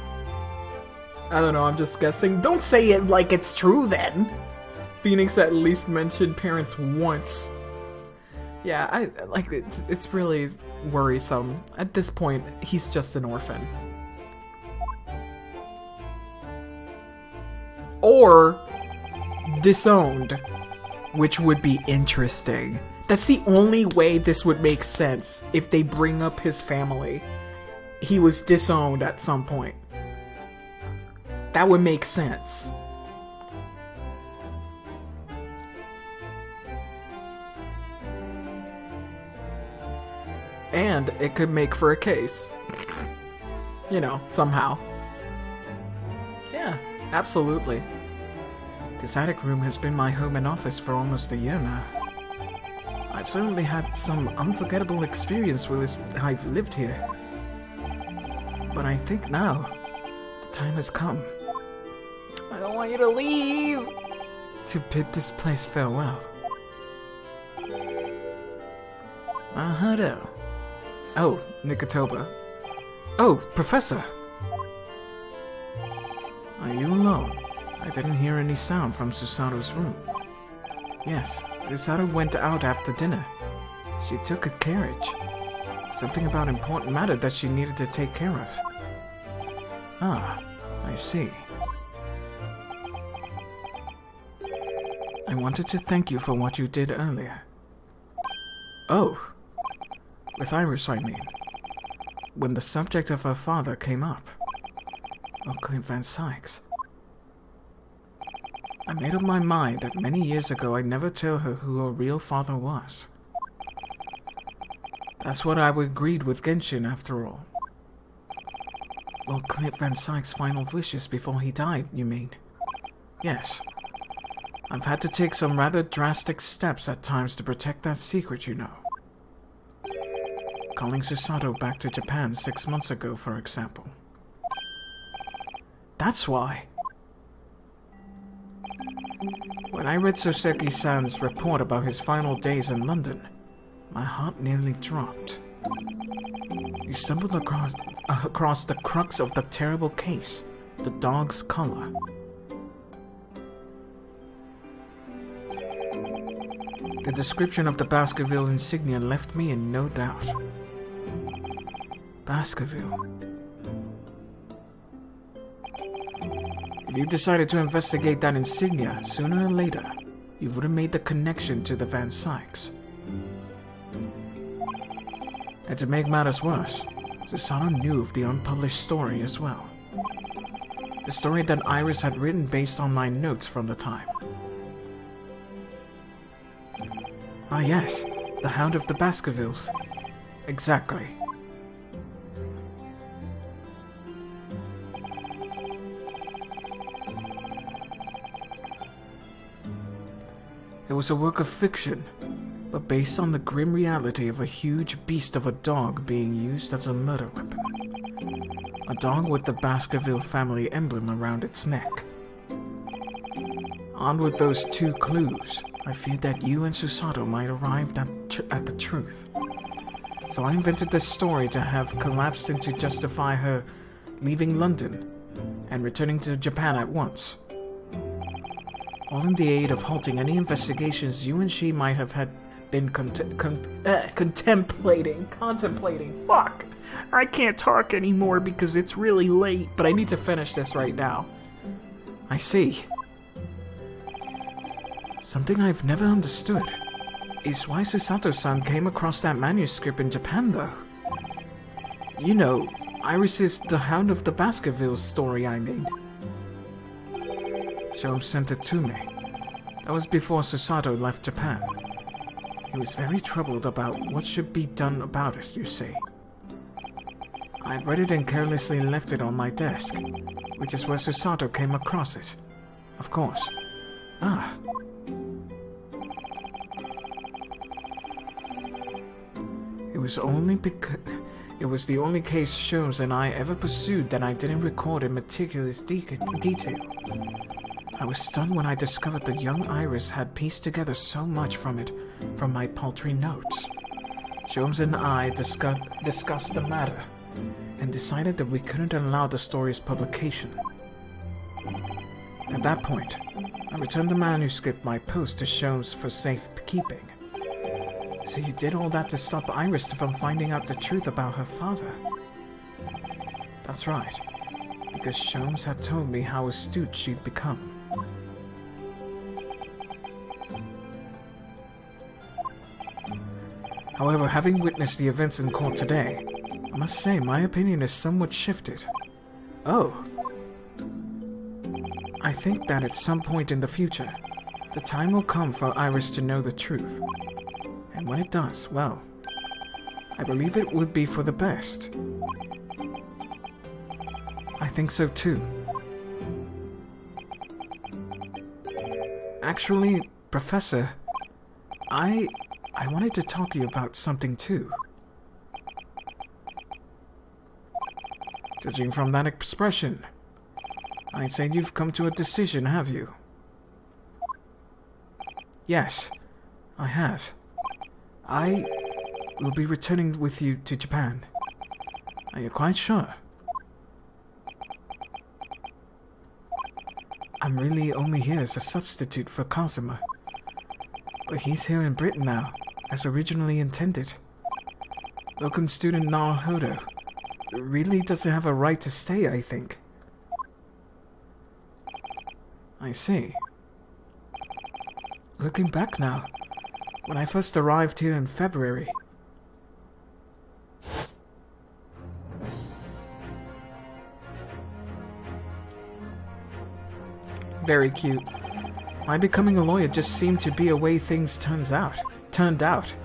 I don't know, I'm just guessing. Don't say it like it's true then! Phoenix at least mentioned parents once. Yeah, I like it's really worrisome. At this point, he's just an orphan. Or disowned, which would be interesting. That's the only way this would make sense if they bring up his family. He was disowned at some point. That would make sense. And it could make for a case. You know, somehow. Yeah, absolutely. This attic room has been my home and office for almost a year now. I've certainly had some unforgettable experience while I've lived here. But I think now, the time has come. I don't want you to leave! To bid this place farewell. Hello. Oh, Nikotoba. Oh, Professor! Are you alone? I didn't hear any sound from Susato's room. Yes, Susato went out after dinner. She took a carriage. Something about important matter that she needed to take care of. Ah, I see. I wanted to thank you for what you did earlier. Oh, with Iris, I mean. When the subject of her father came up. Oh, Clint Van Sykes. I made up my mind that many years ago I'd never tell her who her real father was. That's what I agreed with Genshin, after all. Lord Clint Van Sykes' final wishes before he died, you mean? Yes. I've had to take some rather drastic steps at times to protect that secret, you know. Calling Susato back to Japan 6 months ago, for example. That's why. When I read Soseki-san's report about his final days in London, my heart nearly dropped. He stumbled across the crux of the terrible case, the dog's collar. The description of the Baskerville insignia left me in no doubt. Baskerville. If you decided to investigate that insignia, sooner or later, you would have made the connection to the Van Sykes. And to make matters worse, Susato knew of the unpublished story as well. The story that Iris had written based on my notes from the time. Ah yes, the Hound of the Baskervilles. Exactly. It was a work of fiction, but based on the grim reality of a huge beast of a dog being used as a murder weapon. A dog with the Baskerville family emblem around its neck. Armed with those two clues, I feared that you and Susato might arrive at the truth. So I invented this story to have collapsed into justify her leaving London and returning to Japan at once. All in the aid of halting any investigations you and she might have had been contemplating. Fuck! I can't talk anymore because it's really late, but I need to finish this right now. I see. Something I've never understood is why Susato-san came across that manuscript in Japan, though. You know, Iris's The Hound of the Baskervilles story, I mean. Sho sent it to me. That was before Susato left Japan. He was very troubled about what should be done about it, you see. I'd read it and carelessly left it on my desk, which is where Susato came across it. Of course. Ah. It was the only case Sholmes and I ever pursued that I didn't record in meticulous detail. I was stunned when I discovered that young Iris had pieced together so much from my paltry notes. Sholmes and I discussed the matter, and decided that we couldn't allow the story's publication. At that point, I returned the manuscript by post to Sholmes for safekeeping. So you did all that to stop Iris from finding out the truth about her father? That's right, because Sholmes had told me how astute she'd become. However, having witnessed the events in court today, I must say my opinion is somewhat shifted. Oh. I think that at some point in the future, the time will come for Iris to know the truth. And when it does, well, I believe it would be for the best. I think so too. Actually, Professor, I wanted to talk to you about something too. Judging from that expression, I'd say you've come to a decision, have you? Yes, I have. I will be returning with you to Japan. Are you quite sure? I'm really only here as a substitute for Kazuma. But he's here in Britain now, as originally intended. Locum student Naruhodo really doesn't have a right to stay, I think. I see. Looking back now, when I first arrived here in February, Very cute. My becoming a lawyer just seemed to be a way things turned out.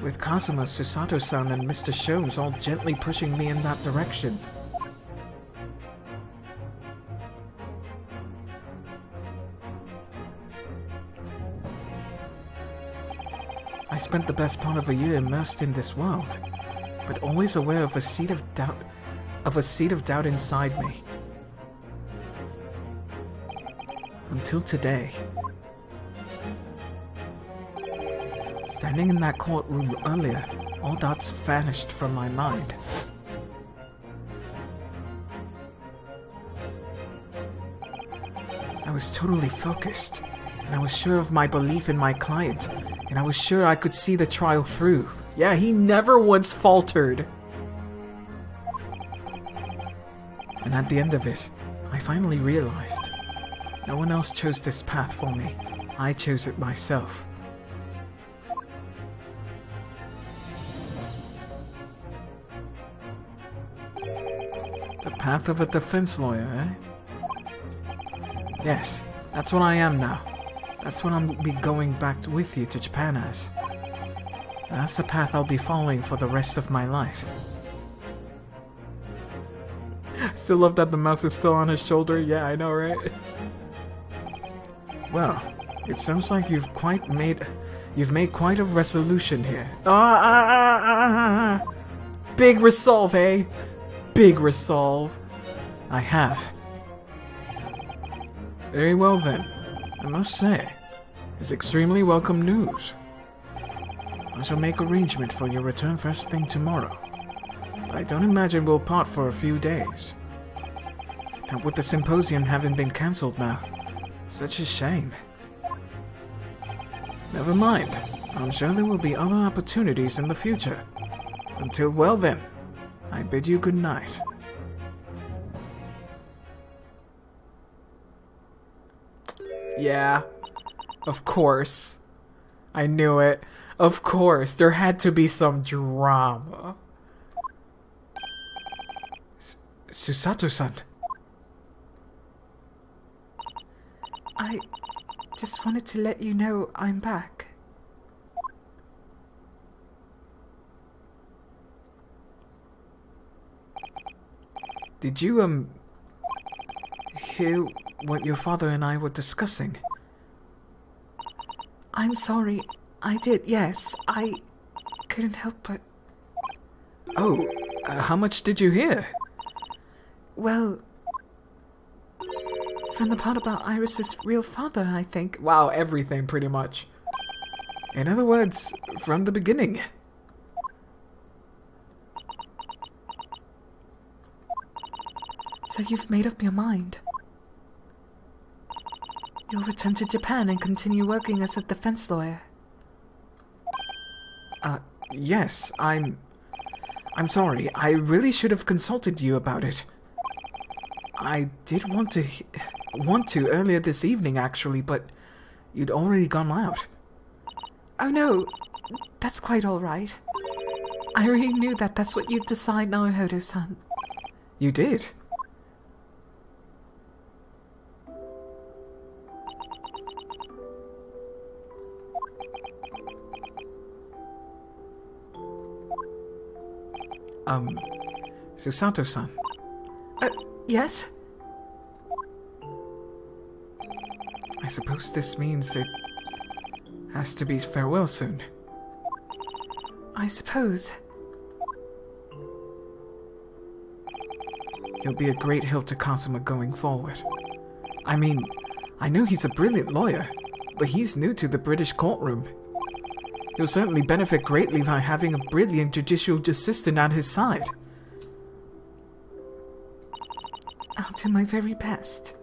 With Kazuma, Susato-san, and Mr. Sholmes all gently pushing me in that direction. I spent the best part of a year immersed in this world, but always aware of a seed of doubt inside me. Until today. Standing in that courtroom earlier, all doubts vanished from my mind. I was totally focused, and I was sure of my belief in my client, and I was sure I could see the trial through. Yeah, he never once faltered. And at the end of it, I finally realized no one else chose this path for me. I chose it myself. The path of a defense lawyer, eh? Yes, that's what I am now. That's what I'll be going back with you to Japan as. That's the path I'll be following for the rest of my life. Still love that the mouse is still on his shoulder. Yeah, I know, right? Well, it sounds like you've made quite a resolution here. Big resolve, eh? Big resolve. I have. Very well then. I must say, it's extremely welcome news. I shall make arrangement for your return first thing tomorrow, but I don't imagine we'll part for a few days. And with the symposium having been cancelled now, such a shame. Never mind, I'm sure there will be other opportunities in the future. Until well then, I bid you good night. Yeah, of course. I knew it. Of course, there had to be some drama. Susato-san. I just wanted to let you know I'm back. Did you, hear what your father and I were discussing? I'm sorry. I did, yes. I couldn't help but... Oh, how much did you hear? Well, from the part about Iris's real father, I think. Wow, everything pretty much. In other words, from the beginning. So you've made up your mind? You'll return to Japan and continue working as a defense lawyer. Yes, I'm sorry. I really should have consulted you about it. I did want to earlier this evening, actually, but you'd already gone out. Oh no, that's quite alright. I already knew that that's what you'd decide, Naruhodo-san. You did? Susato-san. Yes? I suppose this means it has to be farewell soon. I suppose. He'll be a great help to Kazuma going forward. I mean, I know he's a brilliant lawyer, but he's new to the British courtroom. He'll certainly benefit greatly by having a brilliant judicial assistant at his side. I'll do my very best.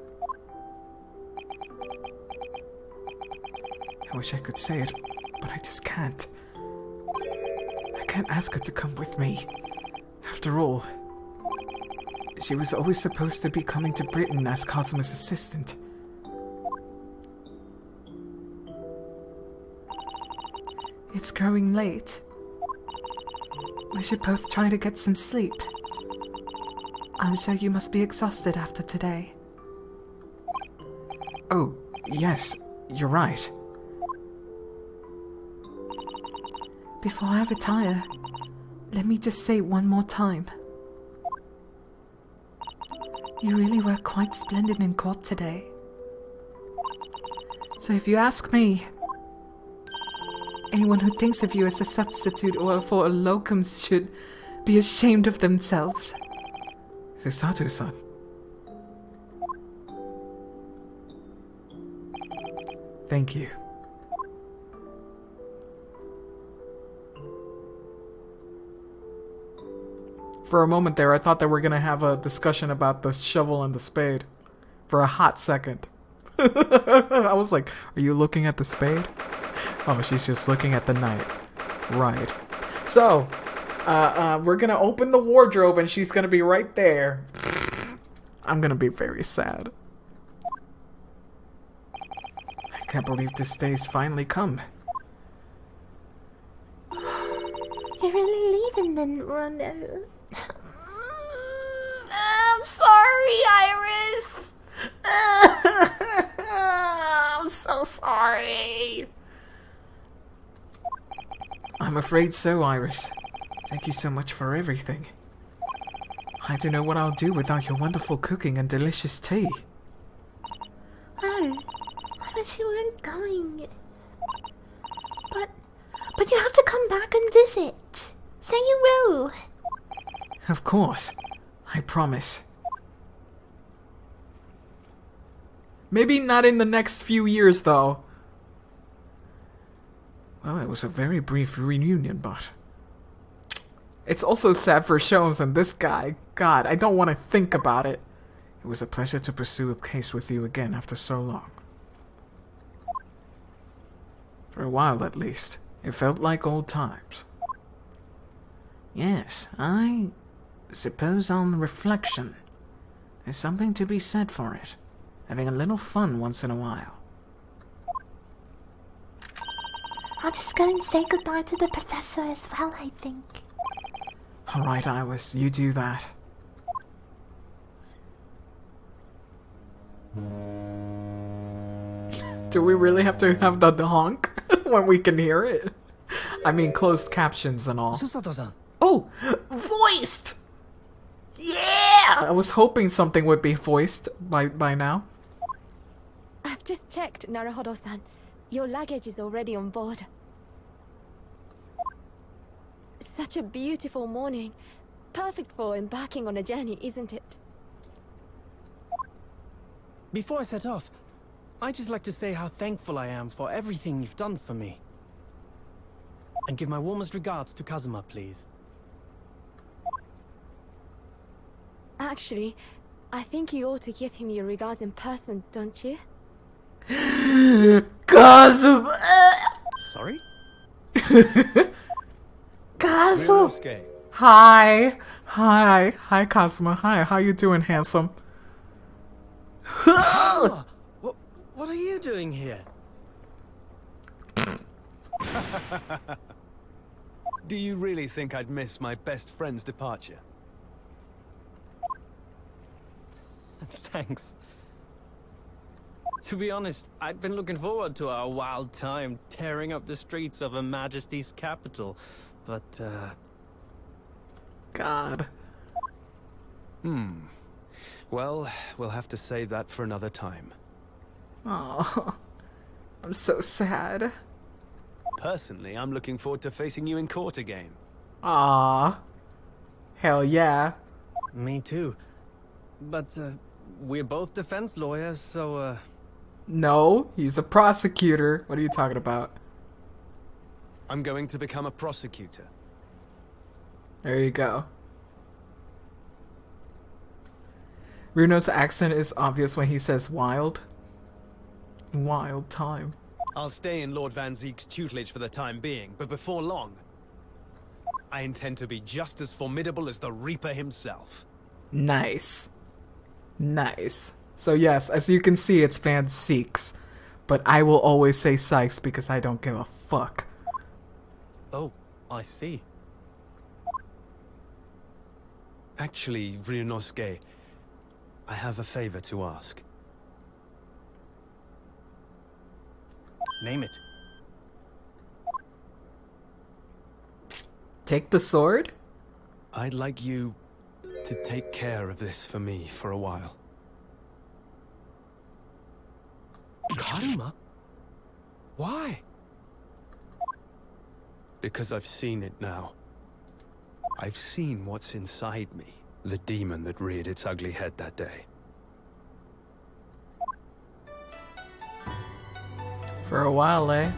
I wish I could say it, but I just can't. I can't ask her to come with me. After all, she was always supposed to be coming to Britain as Kazuma's assistant. It's growing late. We should both try to get some sleep. I'm sure you must be exhausted after today. Oh, yes, you're right. Before I retire, let me just say one more time. You really were quite splendid in court today. So if you ask me, anyone who thinks of you as a substitute or for a locum should be ashamed of themselves. Susato-san. Thank you. For a moment there, I thought that we're gonna have a discussion about the shovel and the spade. For a hot second. I was like, are you looking at the spade? Oh, she's just looking at the knight. Right. So, we're gonna open the wardrobe and she's gonna be right there. I'm gonna be very sad. I can't believe this day's finally come. You're really leaving then, Rondo. I'm sorry, Iris. I'm so sorry. I'm afraid so, Iris. Thank you so much for everything. I don't know what I'll do without your wonderful cooking and delicious tea. Oh, I wish you weren't going. But you have to come back and visit. Say you will. Of course. I promise. Maybe not in the next few years, though. Well, it was a very brief reunion, but... It's also sad for Shones and this guy. God, I don't want to think about it. It was a pleasure to pursue a case with you again after so long. For a while, at least. It felt like old times. Yes, I suppose on reflection, there's something to be said for it. Having a little fun once in a while. I'll just go and say goodbye to the professor as well, I think. Alright, Iris, you do that. Do we really have to have the honk when we can hear it? I mean, closed captions and all. Susato-san. Oh, voiced! Yeah! I was hoping something would be voiced by now. I've just checked, Naruhodo-san. Your luggage is already on board. Such a beautiful morning. Perfect for embarking on a journey, isn't it? Before I set off, I'd just like to say how thankful I am for everything you've done for me. And give my warmest regards to Kazuma, please. Actually, I think you ought to give him your regards in person, don't you? Kazuma! Sorry? Kazuma! Ryunosuke, Hi. Hi, Kazuma. Hi, how you doing, handsome? What are you doing here? Do you really think I'd miss my best friend's departure? Thanks. To be honest, I'd been looking forward to our wild time tearing up the streets of Her Majesty's capital, but, God. Well, we'll have to save that for another time. Oh, I'm so sad. Personally, I'm looking forward to facing you in court again. Aw. Hell yeah. Me too. But, we're both defense lawyers, so, No, he's a prosecutor. What are you talking about? I'm going to become a prosecutor. There you go. Runo's accent is obvious when he says wild. Wild time. I'll stay in Lord Van Zeek's tutelage for the time being, but before long, I intend to be just as formidable as the Reaper himself. Nice. Nice. So yes, as you can see, it's Van Zeeks. But I will always say Sykes because I don't give a fuck. oh, I see. Actually, Ryunosuke, I have a favor to ask. Name it. Take the sword? I'd like you to take care of this for me for a while. Karma? Why? Because I've seen it now. I've seen what's inside me. The demon that reared its ugly head that day. For a while, eh?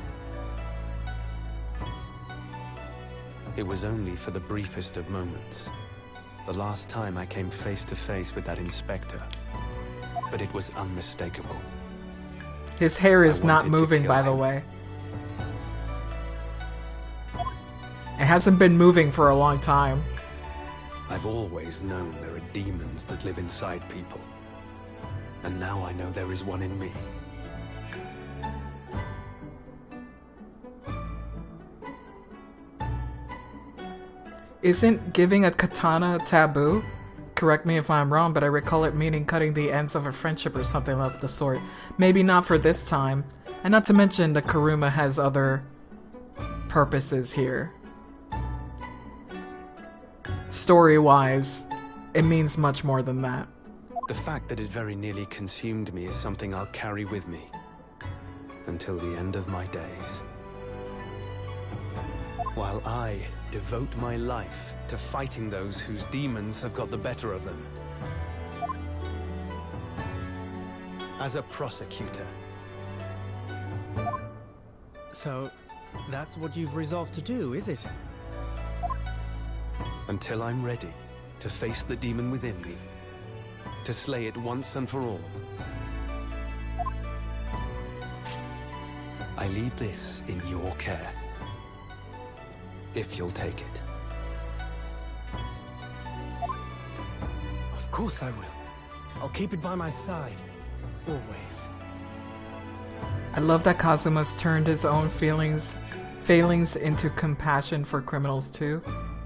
It was only for the briefest of moments. The last time I came face to face with that inspector. But it was unmistakable. His hair is I not wanted to moving, kill by the him. way. It hasn't been moving for a long time. I've always known there are demons that live inside people. And now I know there is one in me. Isn't giving a katana taboo? Correct me if I'm wrong, but I recall it meaning cutting the ends of a friendship or something of the sort. Maybe not for this time. And not to mention the Kuruma has other purposes here. Story-wise, it means much more than that. The fact that it very nearly consumed me is something I'll carry with me. Until the end of my days. While I devote my life to fighting those whose demons have got the better of them. As a prosecutor. So, that's what you've resolved to do, is it? Until I'm ready to face the demon within me. To slay it once and for all. I leave this in your care. If you'll take it. Of course I will. I'll keep it by my side. Always. I love that Kazuma's turned his own failings into compassion for criminals too.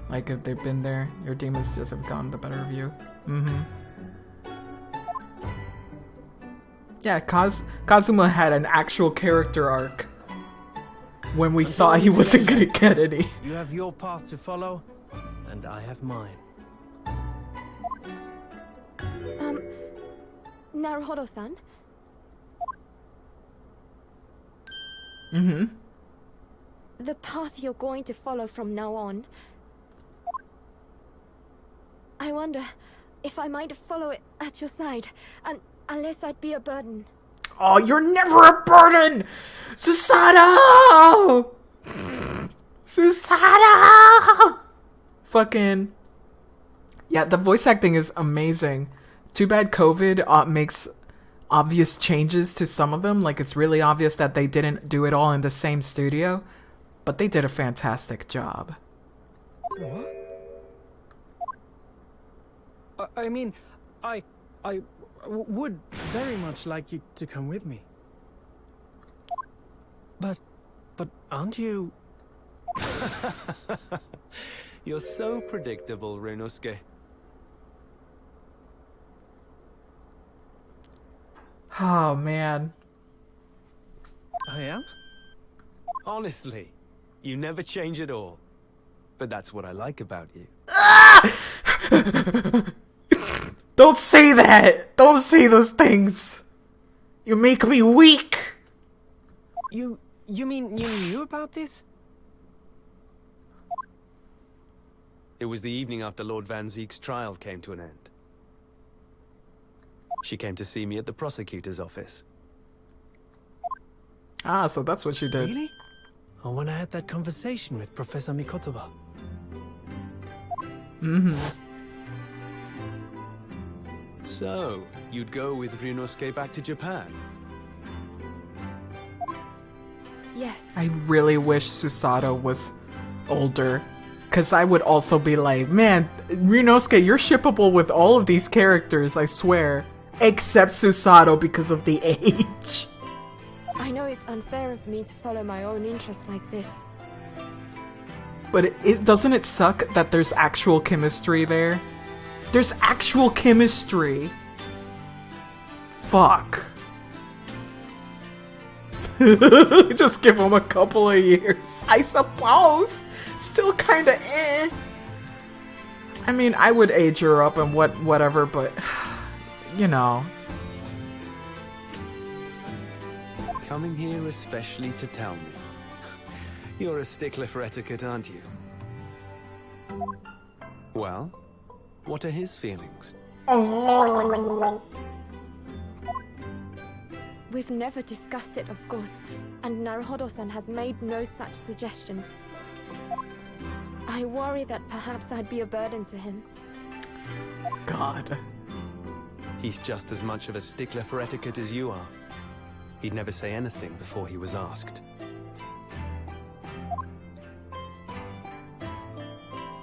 Like if they've been there, your demons just have gotten the better of you. Yeah, Kazuma had an actual character arc when we thought he wasn't gonna get any. You have your path to follow, and I have mine. Naruhodo-san? The path you're going to follow from now on. I wonder if I might follow it at your side, and unless I'd be a burden. Oh, you're never a burden! Susato! Susato! Fucking... Yeah, the voice acting is amazing. Too bad COVID makes obvious changes to some of them. Like, it's really obvious that they didn't do it all in the same studio, but they did a fantastic job. What? I mean, I would very much like you to come with me. But aren't you... You're so predictable, Ryunosuke. Oh, man. I am? Honestly, you never change at all. But that's what I like about you. Don't say that! Don't say those things! You make me weak! You mean you knew about this? It was the evening after Lord Van Zeek's trial came to an end. She came to see me at the prosecutor's office. Ah, so that's what she did. Really? Or when I had that conversation with Professor Mikotoba. Mm-hmm. So, you'd go with Ryunosuke back to Japan? Yes. I really wish Susato was older. Because I would also be like, man, Ryunosuke, you're shippable with all of these characters, I swear. Except Susato because of the age. I know it's unfair of me to follow my own interests like this. But doesn't it suck that there's actual chemistry there? There's actual chemistry. Fuck. Just give him a couple of years, I suppose. Still kinda eh. I mean, I would age her up and whatever, but you know. Coming here especially to tell me. You're a stickler for etiquette, aren't you? Well, what are his feelings? We've never discussed it, of course, and Naruhodo-san has made no such suggestion. I worry that perhaps I'd be a burden to him. God. He's just as much of a stickler for etiquette as you are. He'd never say anything before he was asked.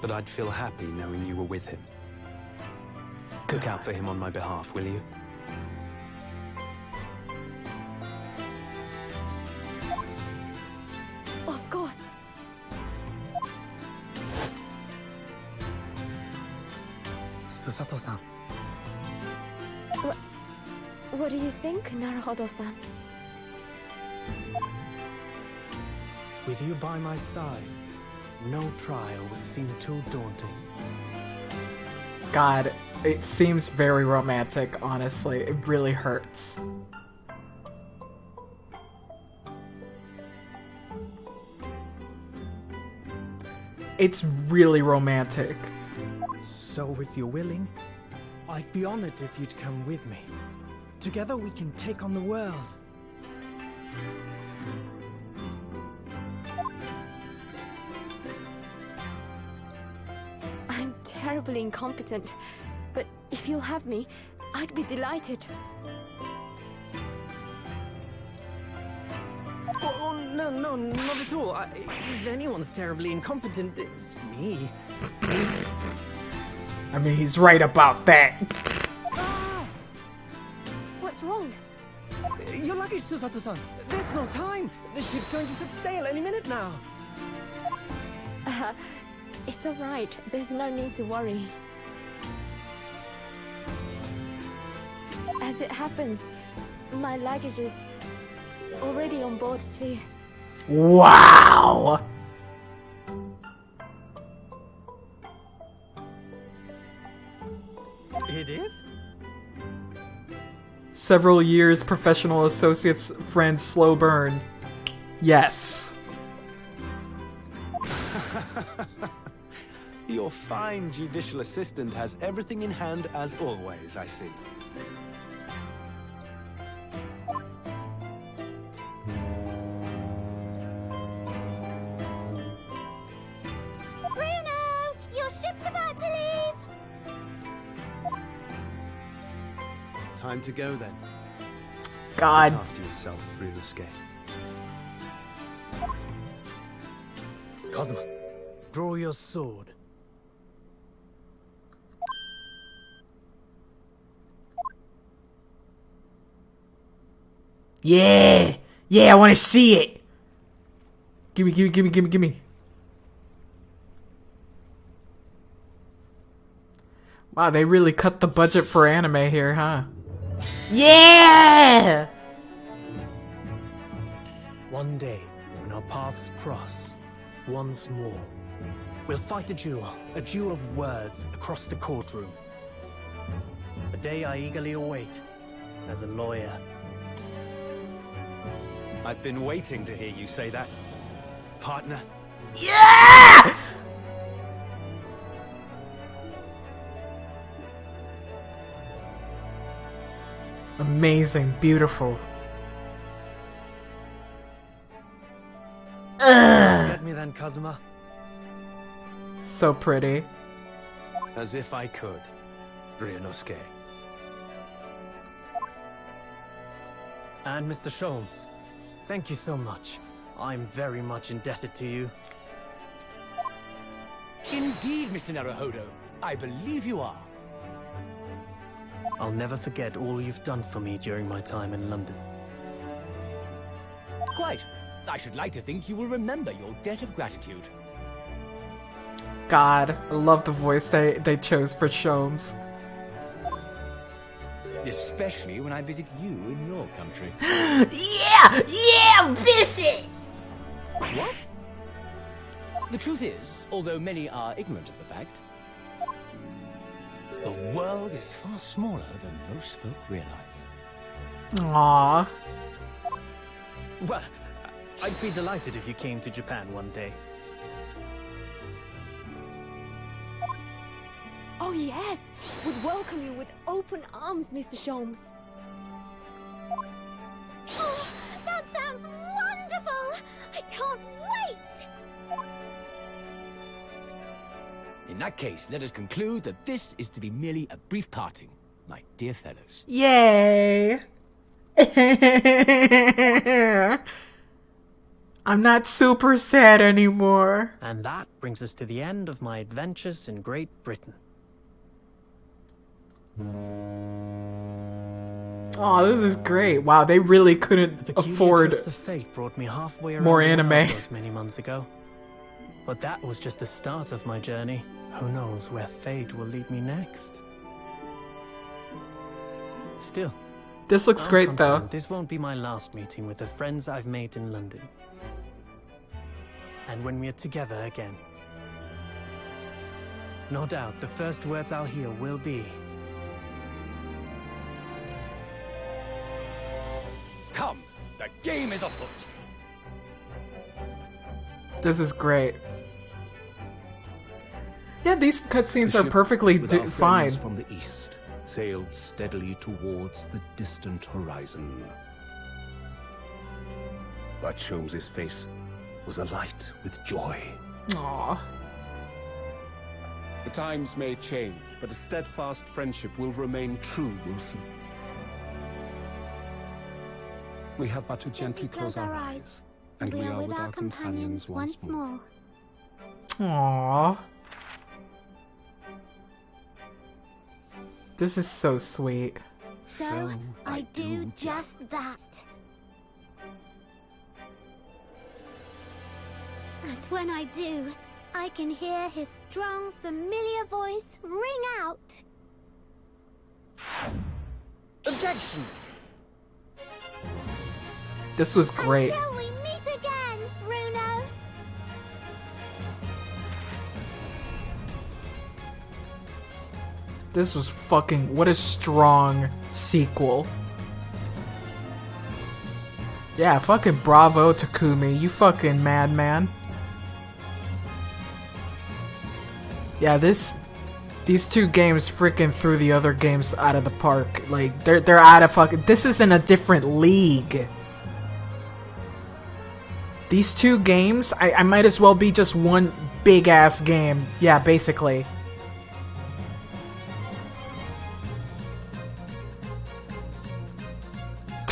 But I'd feel happy knowing you were with him. Look out for him on my behalf, will you? Of course. Susato-san. What do you think, Naruhodo-san? With you by my side, no trial would seem too daunting. God, it seems very romantic, honestly. It really hurts. It's really romantic. So if you're willing, I'd be honored if you'd come with me. Together we can take on the world. I'm terribly incompetent, but if you'll have me, I'd be delighted. Oh, no, not at all. If anyone's terribly incompetent, it's me. I mean, he's right about that. Ah! What's wrong? Your luggage, Susato-san. There's no time. The ship's going to set sail any minute now. It's all right. There's no need to worry. As it happens, my luggage is already on board too. Wow! It is? Several years professional associates friend slow burn. Yes. Your fine judicial assistant has everything in hand as always, I see. Bruno! Your ship's about to leave! Time to go then. God. Look after yourself, Ryunosuke. Kazuma, draw your sword. Yeah! Yeah, I want to see it! Gimme. Wow, they really cut the budget for anime here, huh? Yeah! One day, when our paths cross, once more, we'll fight a duel of words across the courtroom. A day I eagerly await as a lawyer. I've been waiting to hear you say that, partner. Yeah! Amazing, beautiful. Get me then, Kazuma. So pretty. As if I could, Ryunosuke. And Mr. Sholmes, thank you so much. I'm very much indebted to you. Indeed, Mr. Naruhodo. I believe you are. I'll never forget all you've done for me during my time in London. Quite. I should like to think you will remember your debt of gratitude. God, I love the voice they chose for Sholmes. Especially when I visit you in your country. Yeah, visit! What? The truth is, although many are ignorant of the fact, the world is far smaller than most folk realize. Aww. Well, I'd be delighted if you came to Japan one day. Oh yes, would welcome you with open arms, Mr. Sholmes. Oh, that sounds wonderful! I can't wait! In that case, let us conclude that this is to be merely a brief parting, my dear fellows. Yay! I'm not super sad anymore. And that brings us to the end of my adventures in Great Britain. Oh, this is great. Wow, they really couldn't afford twist of fate brought me halfway around more the anime. world those many months ago. But that was just the start of my journey. Who knows where fate will lead me next? Still, This looks I'm great, confident though. this won't be my last meeting with the friends I've made in London. And when we're together again, no doubt the first words I'll hear will be, Come, the game is afoot. This is great. Yeah, these cutscenes The are ship perfectly with our fine. friends from the east sailed steadily towards the distant horizon. But Sholmes' face was alight with joy. Aww. The times may change, but a steadfast friendship will remain true, Wilson. We have but to gently close our eyes, and we are with our companions once more. Aww. This is so sweet. So, I do just that. And when I do, I can hear his strong, familiar voice ring out. Objection! This was great. Until we meet again, Bruno. This was fucking... What a strong sequel. Yeah, fucking bravo, Takumi. You fucking madman. Yeah, these two games freaking threw the other games out of the park. Like, they're out of fucking... This is in a different league. These two games, I might as well be just one big-ass game. Yeah, basically.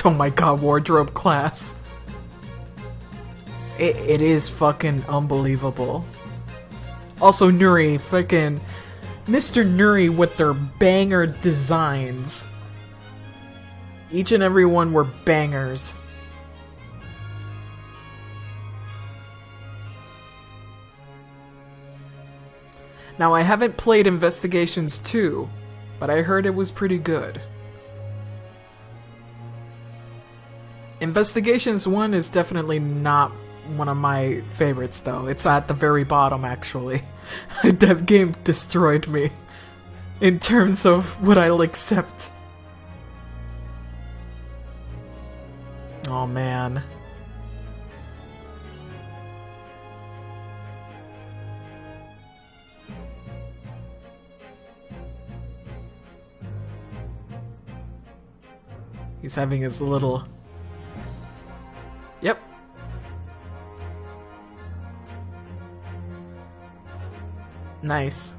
Oh my god, wardrobe class. It is fucking unbelievable. Also, Nuri, fucking Mr. Nuri with their banger designs. Each and every one were bangers. Now, I haven't played Investigations 2, but I heard it was pretty good. Investigations 1 is definitely not one of my favorites, though. It's at the very bottom, actually. That game destroyed me in terms of what I'll accept. Oh, man. He's having his little... Yep. Nice.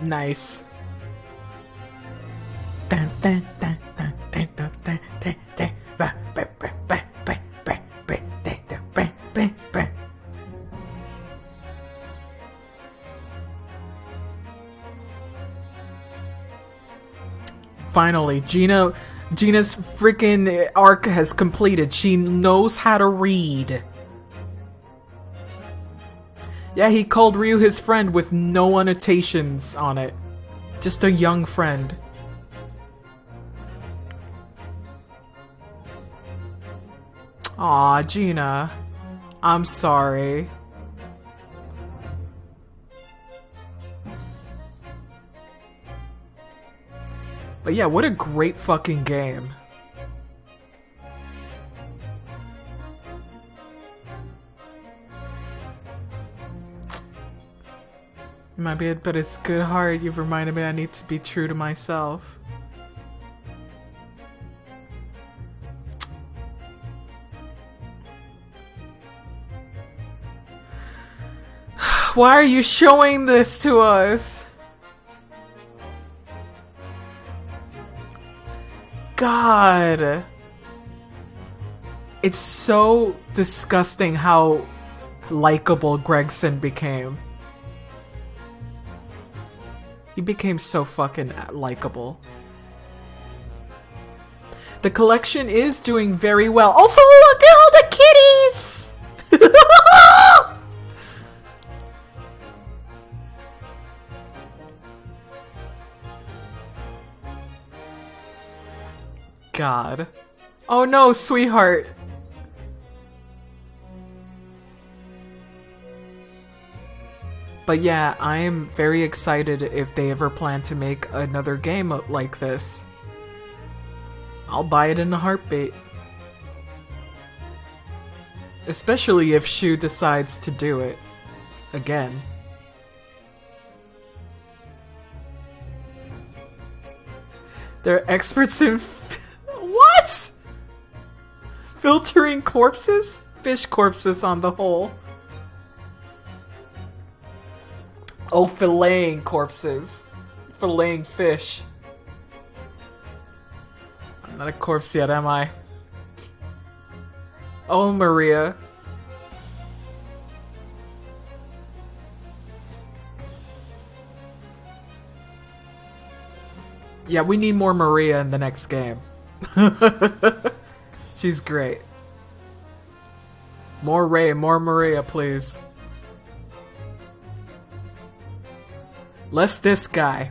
Nice. Finally, Gina's freaking arc has completed. She knows how to read. Yeah, he called Ryu his friend with no annotations on it. Just a young friend. Aw, Gina. I'm sorry. But yeah, what a great fucking game. It might be, but it's good heart. You've reminded me I need to be true to myself. Why are you showing this to us? God. It's so disgusting how likable Gregson became. He became so fucking likable. The collection is doing very well. Also, look at all the kitties! God. Oh no, sweetheart. But yeah, I am very excited if they ever plan to make another game like this. I'll buy it in a heartbeat. Especially if Shu decides to do it again. They're experts in... What? Filtering corpses? Fish corpses on the whole. Oh, filleting corpses. Filleting fish. I'm not a corpse yet, am I? Oh, Maria. Yeah, we need more Maria in the next game. She's great. More Ray, more Maria, please. Less this guy.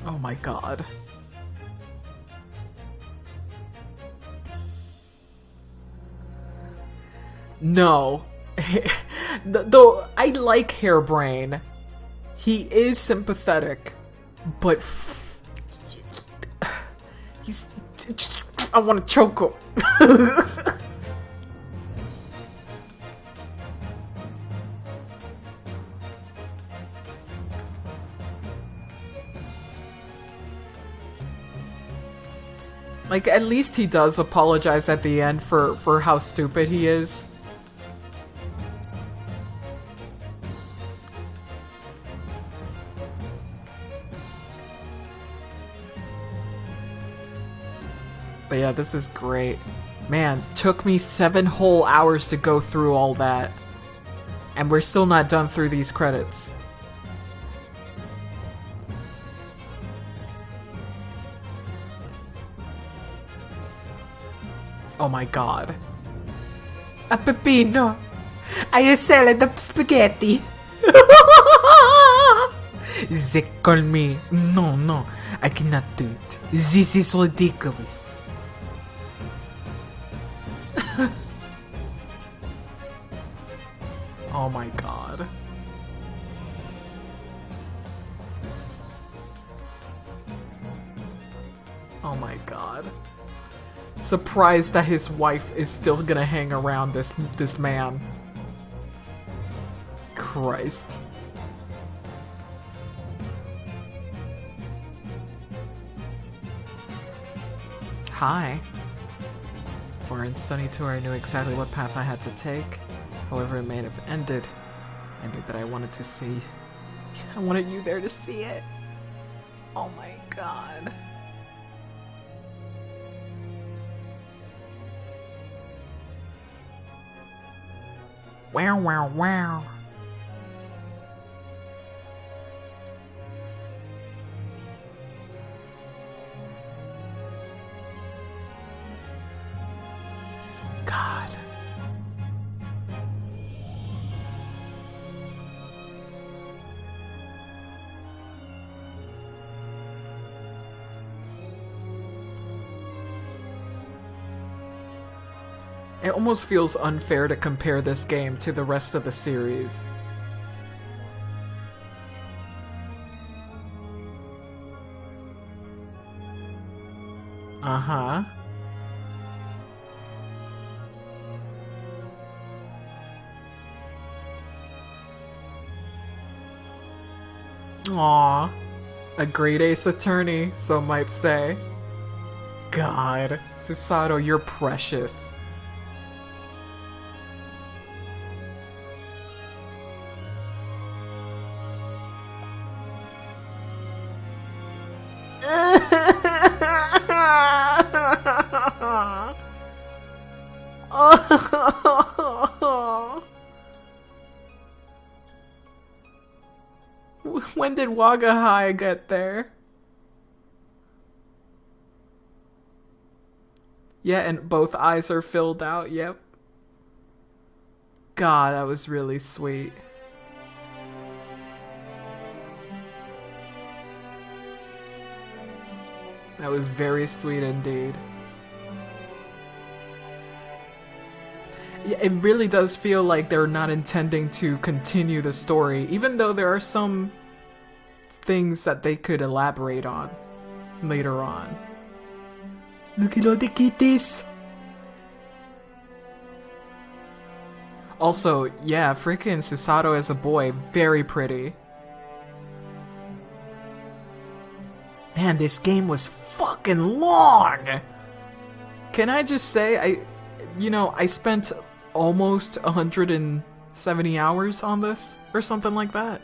Oh my god. No. Though I like Hairbrain. He is sympathetic, but he's just, I want to choke him. Like, at least he does apologize at the end for how stupid he is. But yeah, this is great. Man, took me 7 whole hours to go through all that. And we're still not done through these credits. Oh my god. A Peppino, are you selling the spaghetti? They call me. No, I cannot do it. This is ridiculous. Oh my god. Oh my god. Surprised that his wife is still gonna hang around this man. Christ. Hi. For in Study Tour, I knew exactly what path I had to take. However it may have ended, I knew that I wanted to see. I wanted you there to see it. Oh my god. Wow, wow, wow. God. It almost feels unfair to compare this game to the rest of the series. Uh-huh. Aww. A great ace attorney, some might say. God, Susato, you're precious. When did Wagahai get there? Yeah, and both eyes are filled out, yep. God, that was really sweet. That was very sweet indeed. Yeah, it really does feel like they're not intending to continue the story, even though there are some things that they could elaborate on later on. Look at all the kitties! Also, yeah, freaking Susato as a boy, very pretty. Man, this game was fucking long! Can I just say, I spent almost 170 hours on this, or something like that.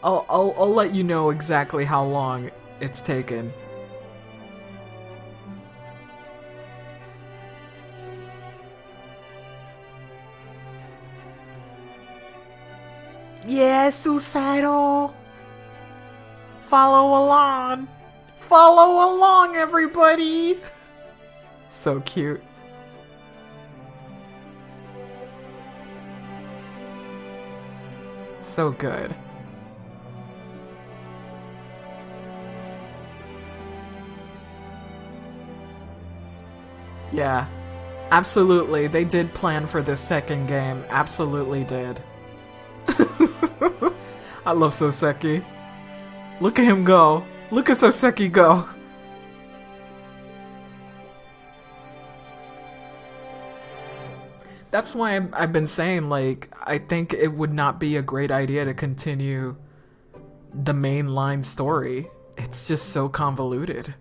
I'll let you know exactly how long it's taken. Yeah, Susato! Follow along! Follow along, everybody! So cute. So good. Yeah, absolutely. They did plan for this second game. Absolutely did. I love Soseki. Look at him go. Look at Soseki go. That's why I've been saying, like, I think it would not be a great idea to continue the mainline story. It's just so convoluted.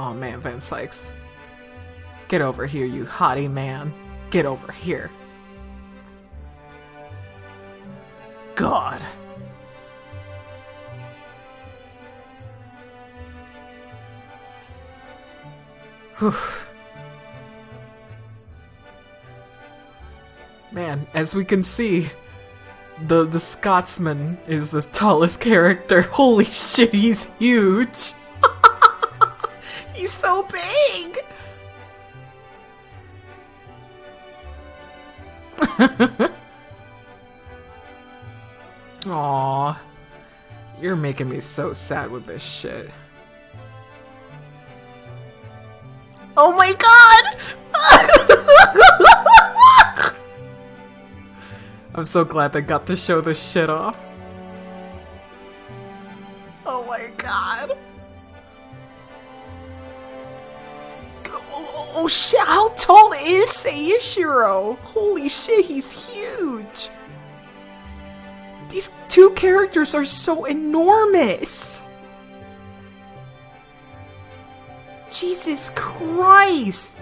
Oh man, Van Sykes. Get over here, you hottie man. Get over here. God. Whew. Man, as we can see, the Scotsman is the tallest character. Holy shit, he's huge! He's so big! Aww. You're making me so sad with this shit. Oh my god! I'm so glad they got to show this shit off. Oh my god. Oh shit, how tall is Seishiro? Holy shit, he's huge! These two characters are so enormous! Jesus Christ!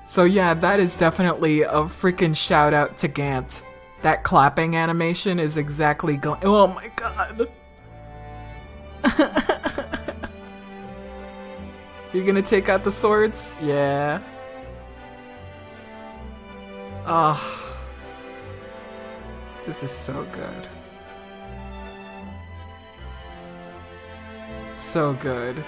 So yeah, that is definitely a freaking shout out to Gant. That clapping animation is exactly going- oh my god! You're gonna take out the swords? Yeah. Oh. This is so good. So good.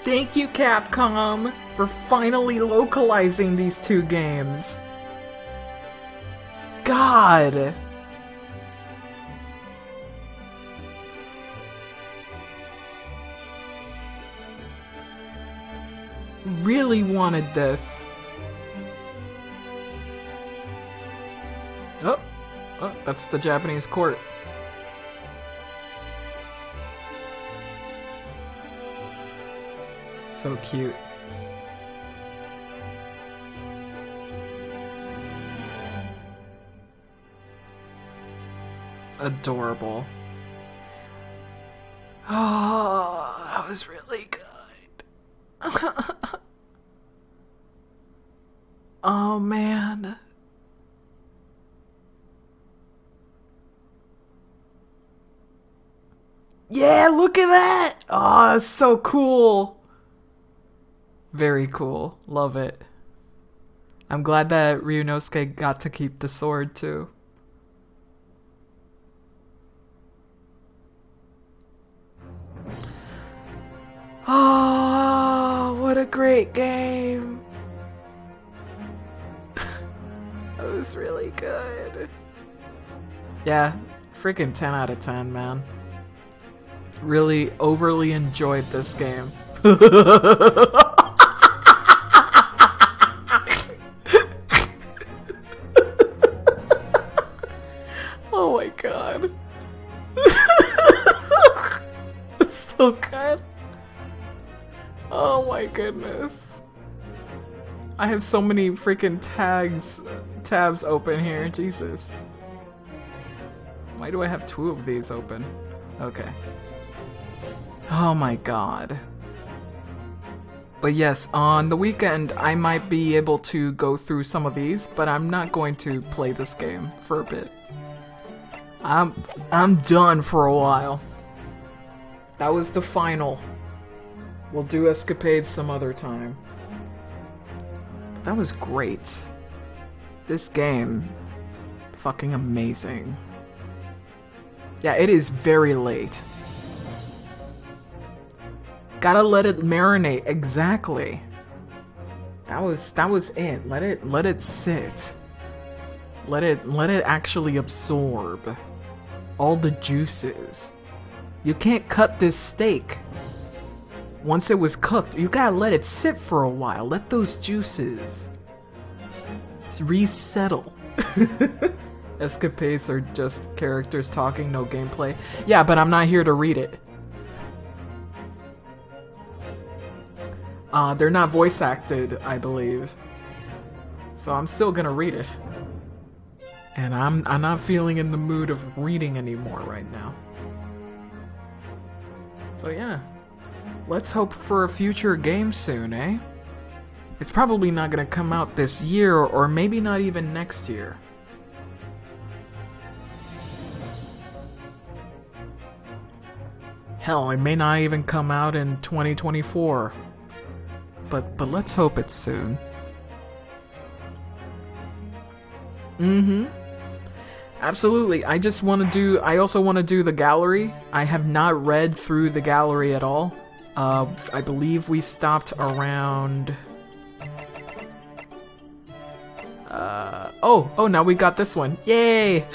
Thank you, Capcom, for finally localizing these two games. God! Really wanted this. Oh, that's the Japanese court. So cute. Adorable. Oh, that was really good. Oh man. Yeah, look at that! Oh, it's so cool. Very cool. Love it. I'm glad that Ryunosuke got to keep the sword too. Oh, what a great game. That was really good. Yeah, freaking 10 out of 10, man. Really overly enjoyed this game. Oh my god. It's so good. Oh my goodness. I have so many freaking tabs open here. Jesus. Why do I have 2 of these open? Okay. Oh my god. But yes, on the weekend I might be able to go through some of these, but I'm not going to play this game for a bit. I'm done for a while. That was the final. We'll do escapades some other time. But that was great. This game, fucking amazing. Yeah, it is very late. Gotta let it marinate, exactly. That was it. Let it sit. Let it actually absorb all the juices. You can't cut this steak. Once it was cooked, you gotta let it sit for a while. Let those juices resettle. Escapades are just characters talking, no gameplay. Yeah, but I'm not here to read it. They're not voice acted, I believe. So I'm still gonna read it. And I'm not feeling in the mood of reading anymore right now. So yeah, let's hope for a future game soon, eh? It's probably not gonna come out this year, or maybe not even next year. Hell, it may not even come out in 2024. But let's hope it's soon. Absolutely. I also want to do the gallery. I have not read through the gallery at all. I believe we stopped around... Oh, now we got this one. Yay!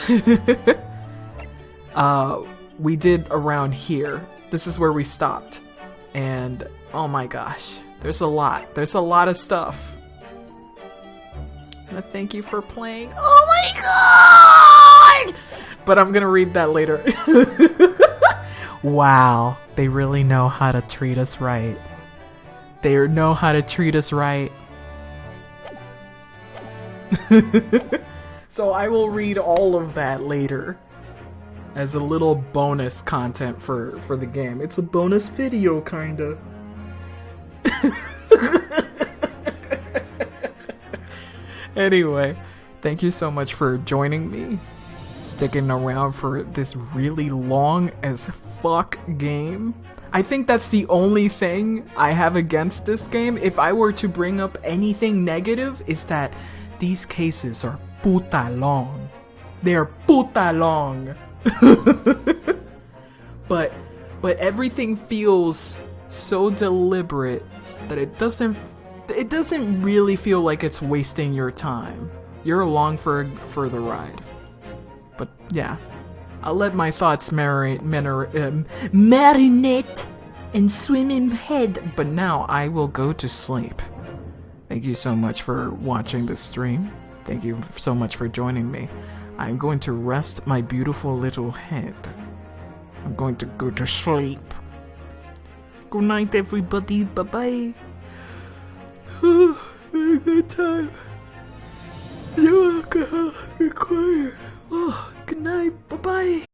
We did around here. This is where we stopped. And, oh my gosh. There's a lot. There's a lot of stuff. And thank you for playing. Oh my god! But I'm gonna read that later. Wow. They really know how to treat us right. They know how to treat us right. So I will read all of that later as a little bonus content for the game. It's a bonus video, kinda. Anyway, thank you so much for joining me, sticking around for this really long as fuck game. I think that's the only thing I have against this game. If I were to bring up anything negative, is that these cases are puta long. They're puta long. But everything feels so deliberate that it doesn't really feel like it's wasting your time. You're along for the ride. But yeah, I'll let my thoughts marinate and swim in head. But now I will go to sleep. Thank you so much for watching this stream. Thank you so much for joining me. I'm going to rest my beautiful little head. I'm going to go to sleep. Good night, everybody. Bye-bye. Good time. You're alcohol required. Oh, good night. Bye-bye.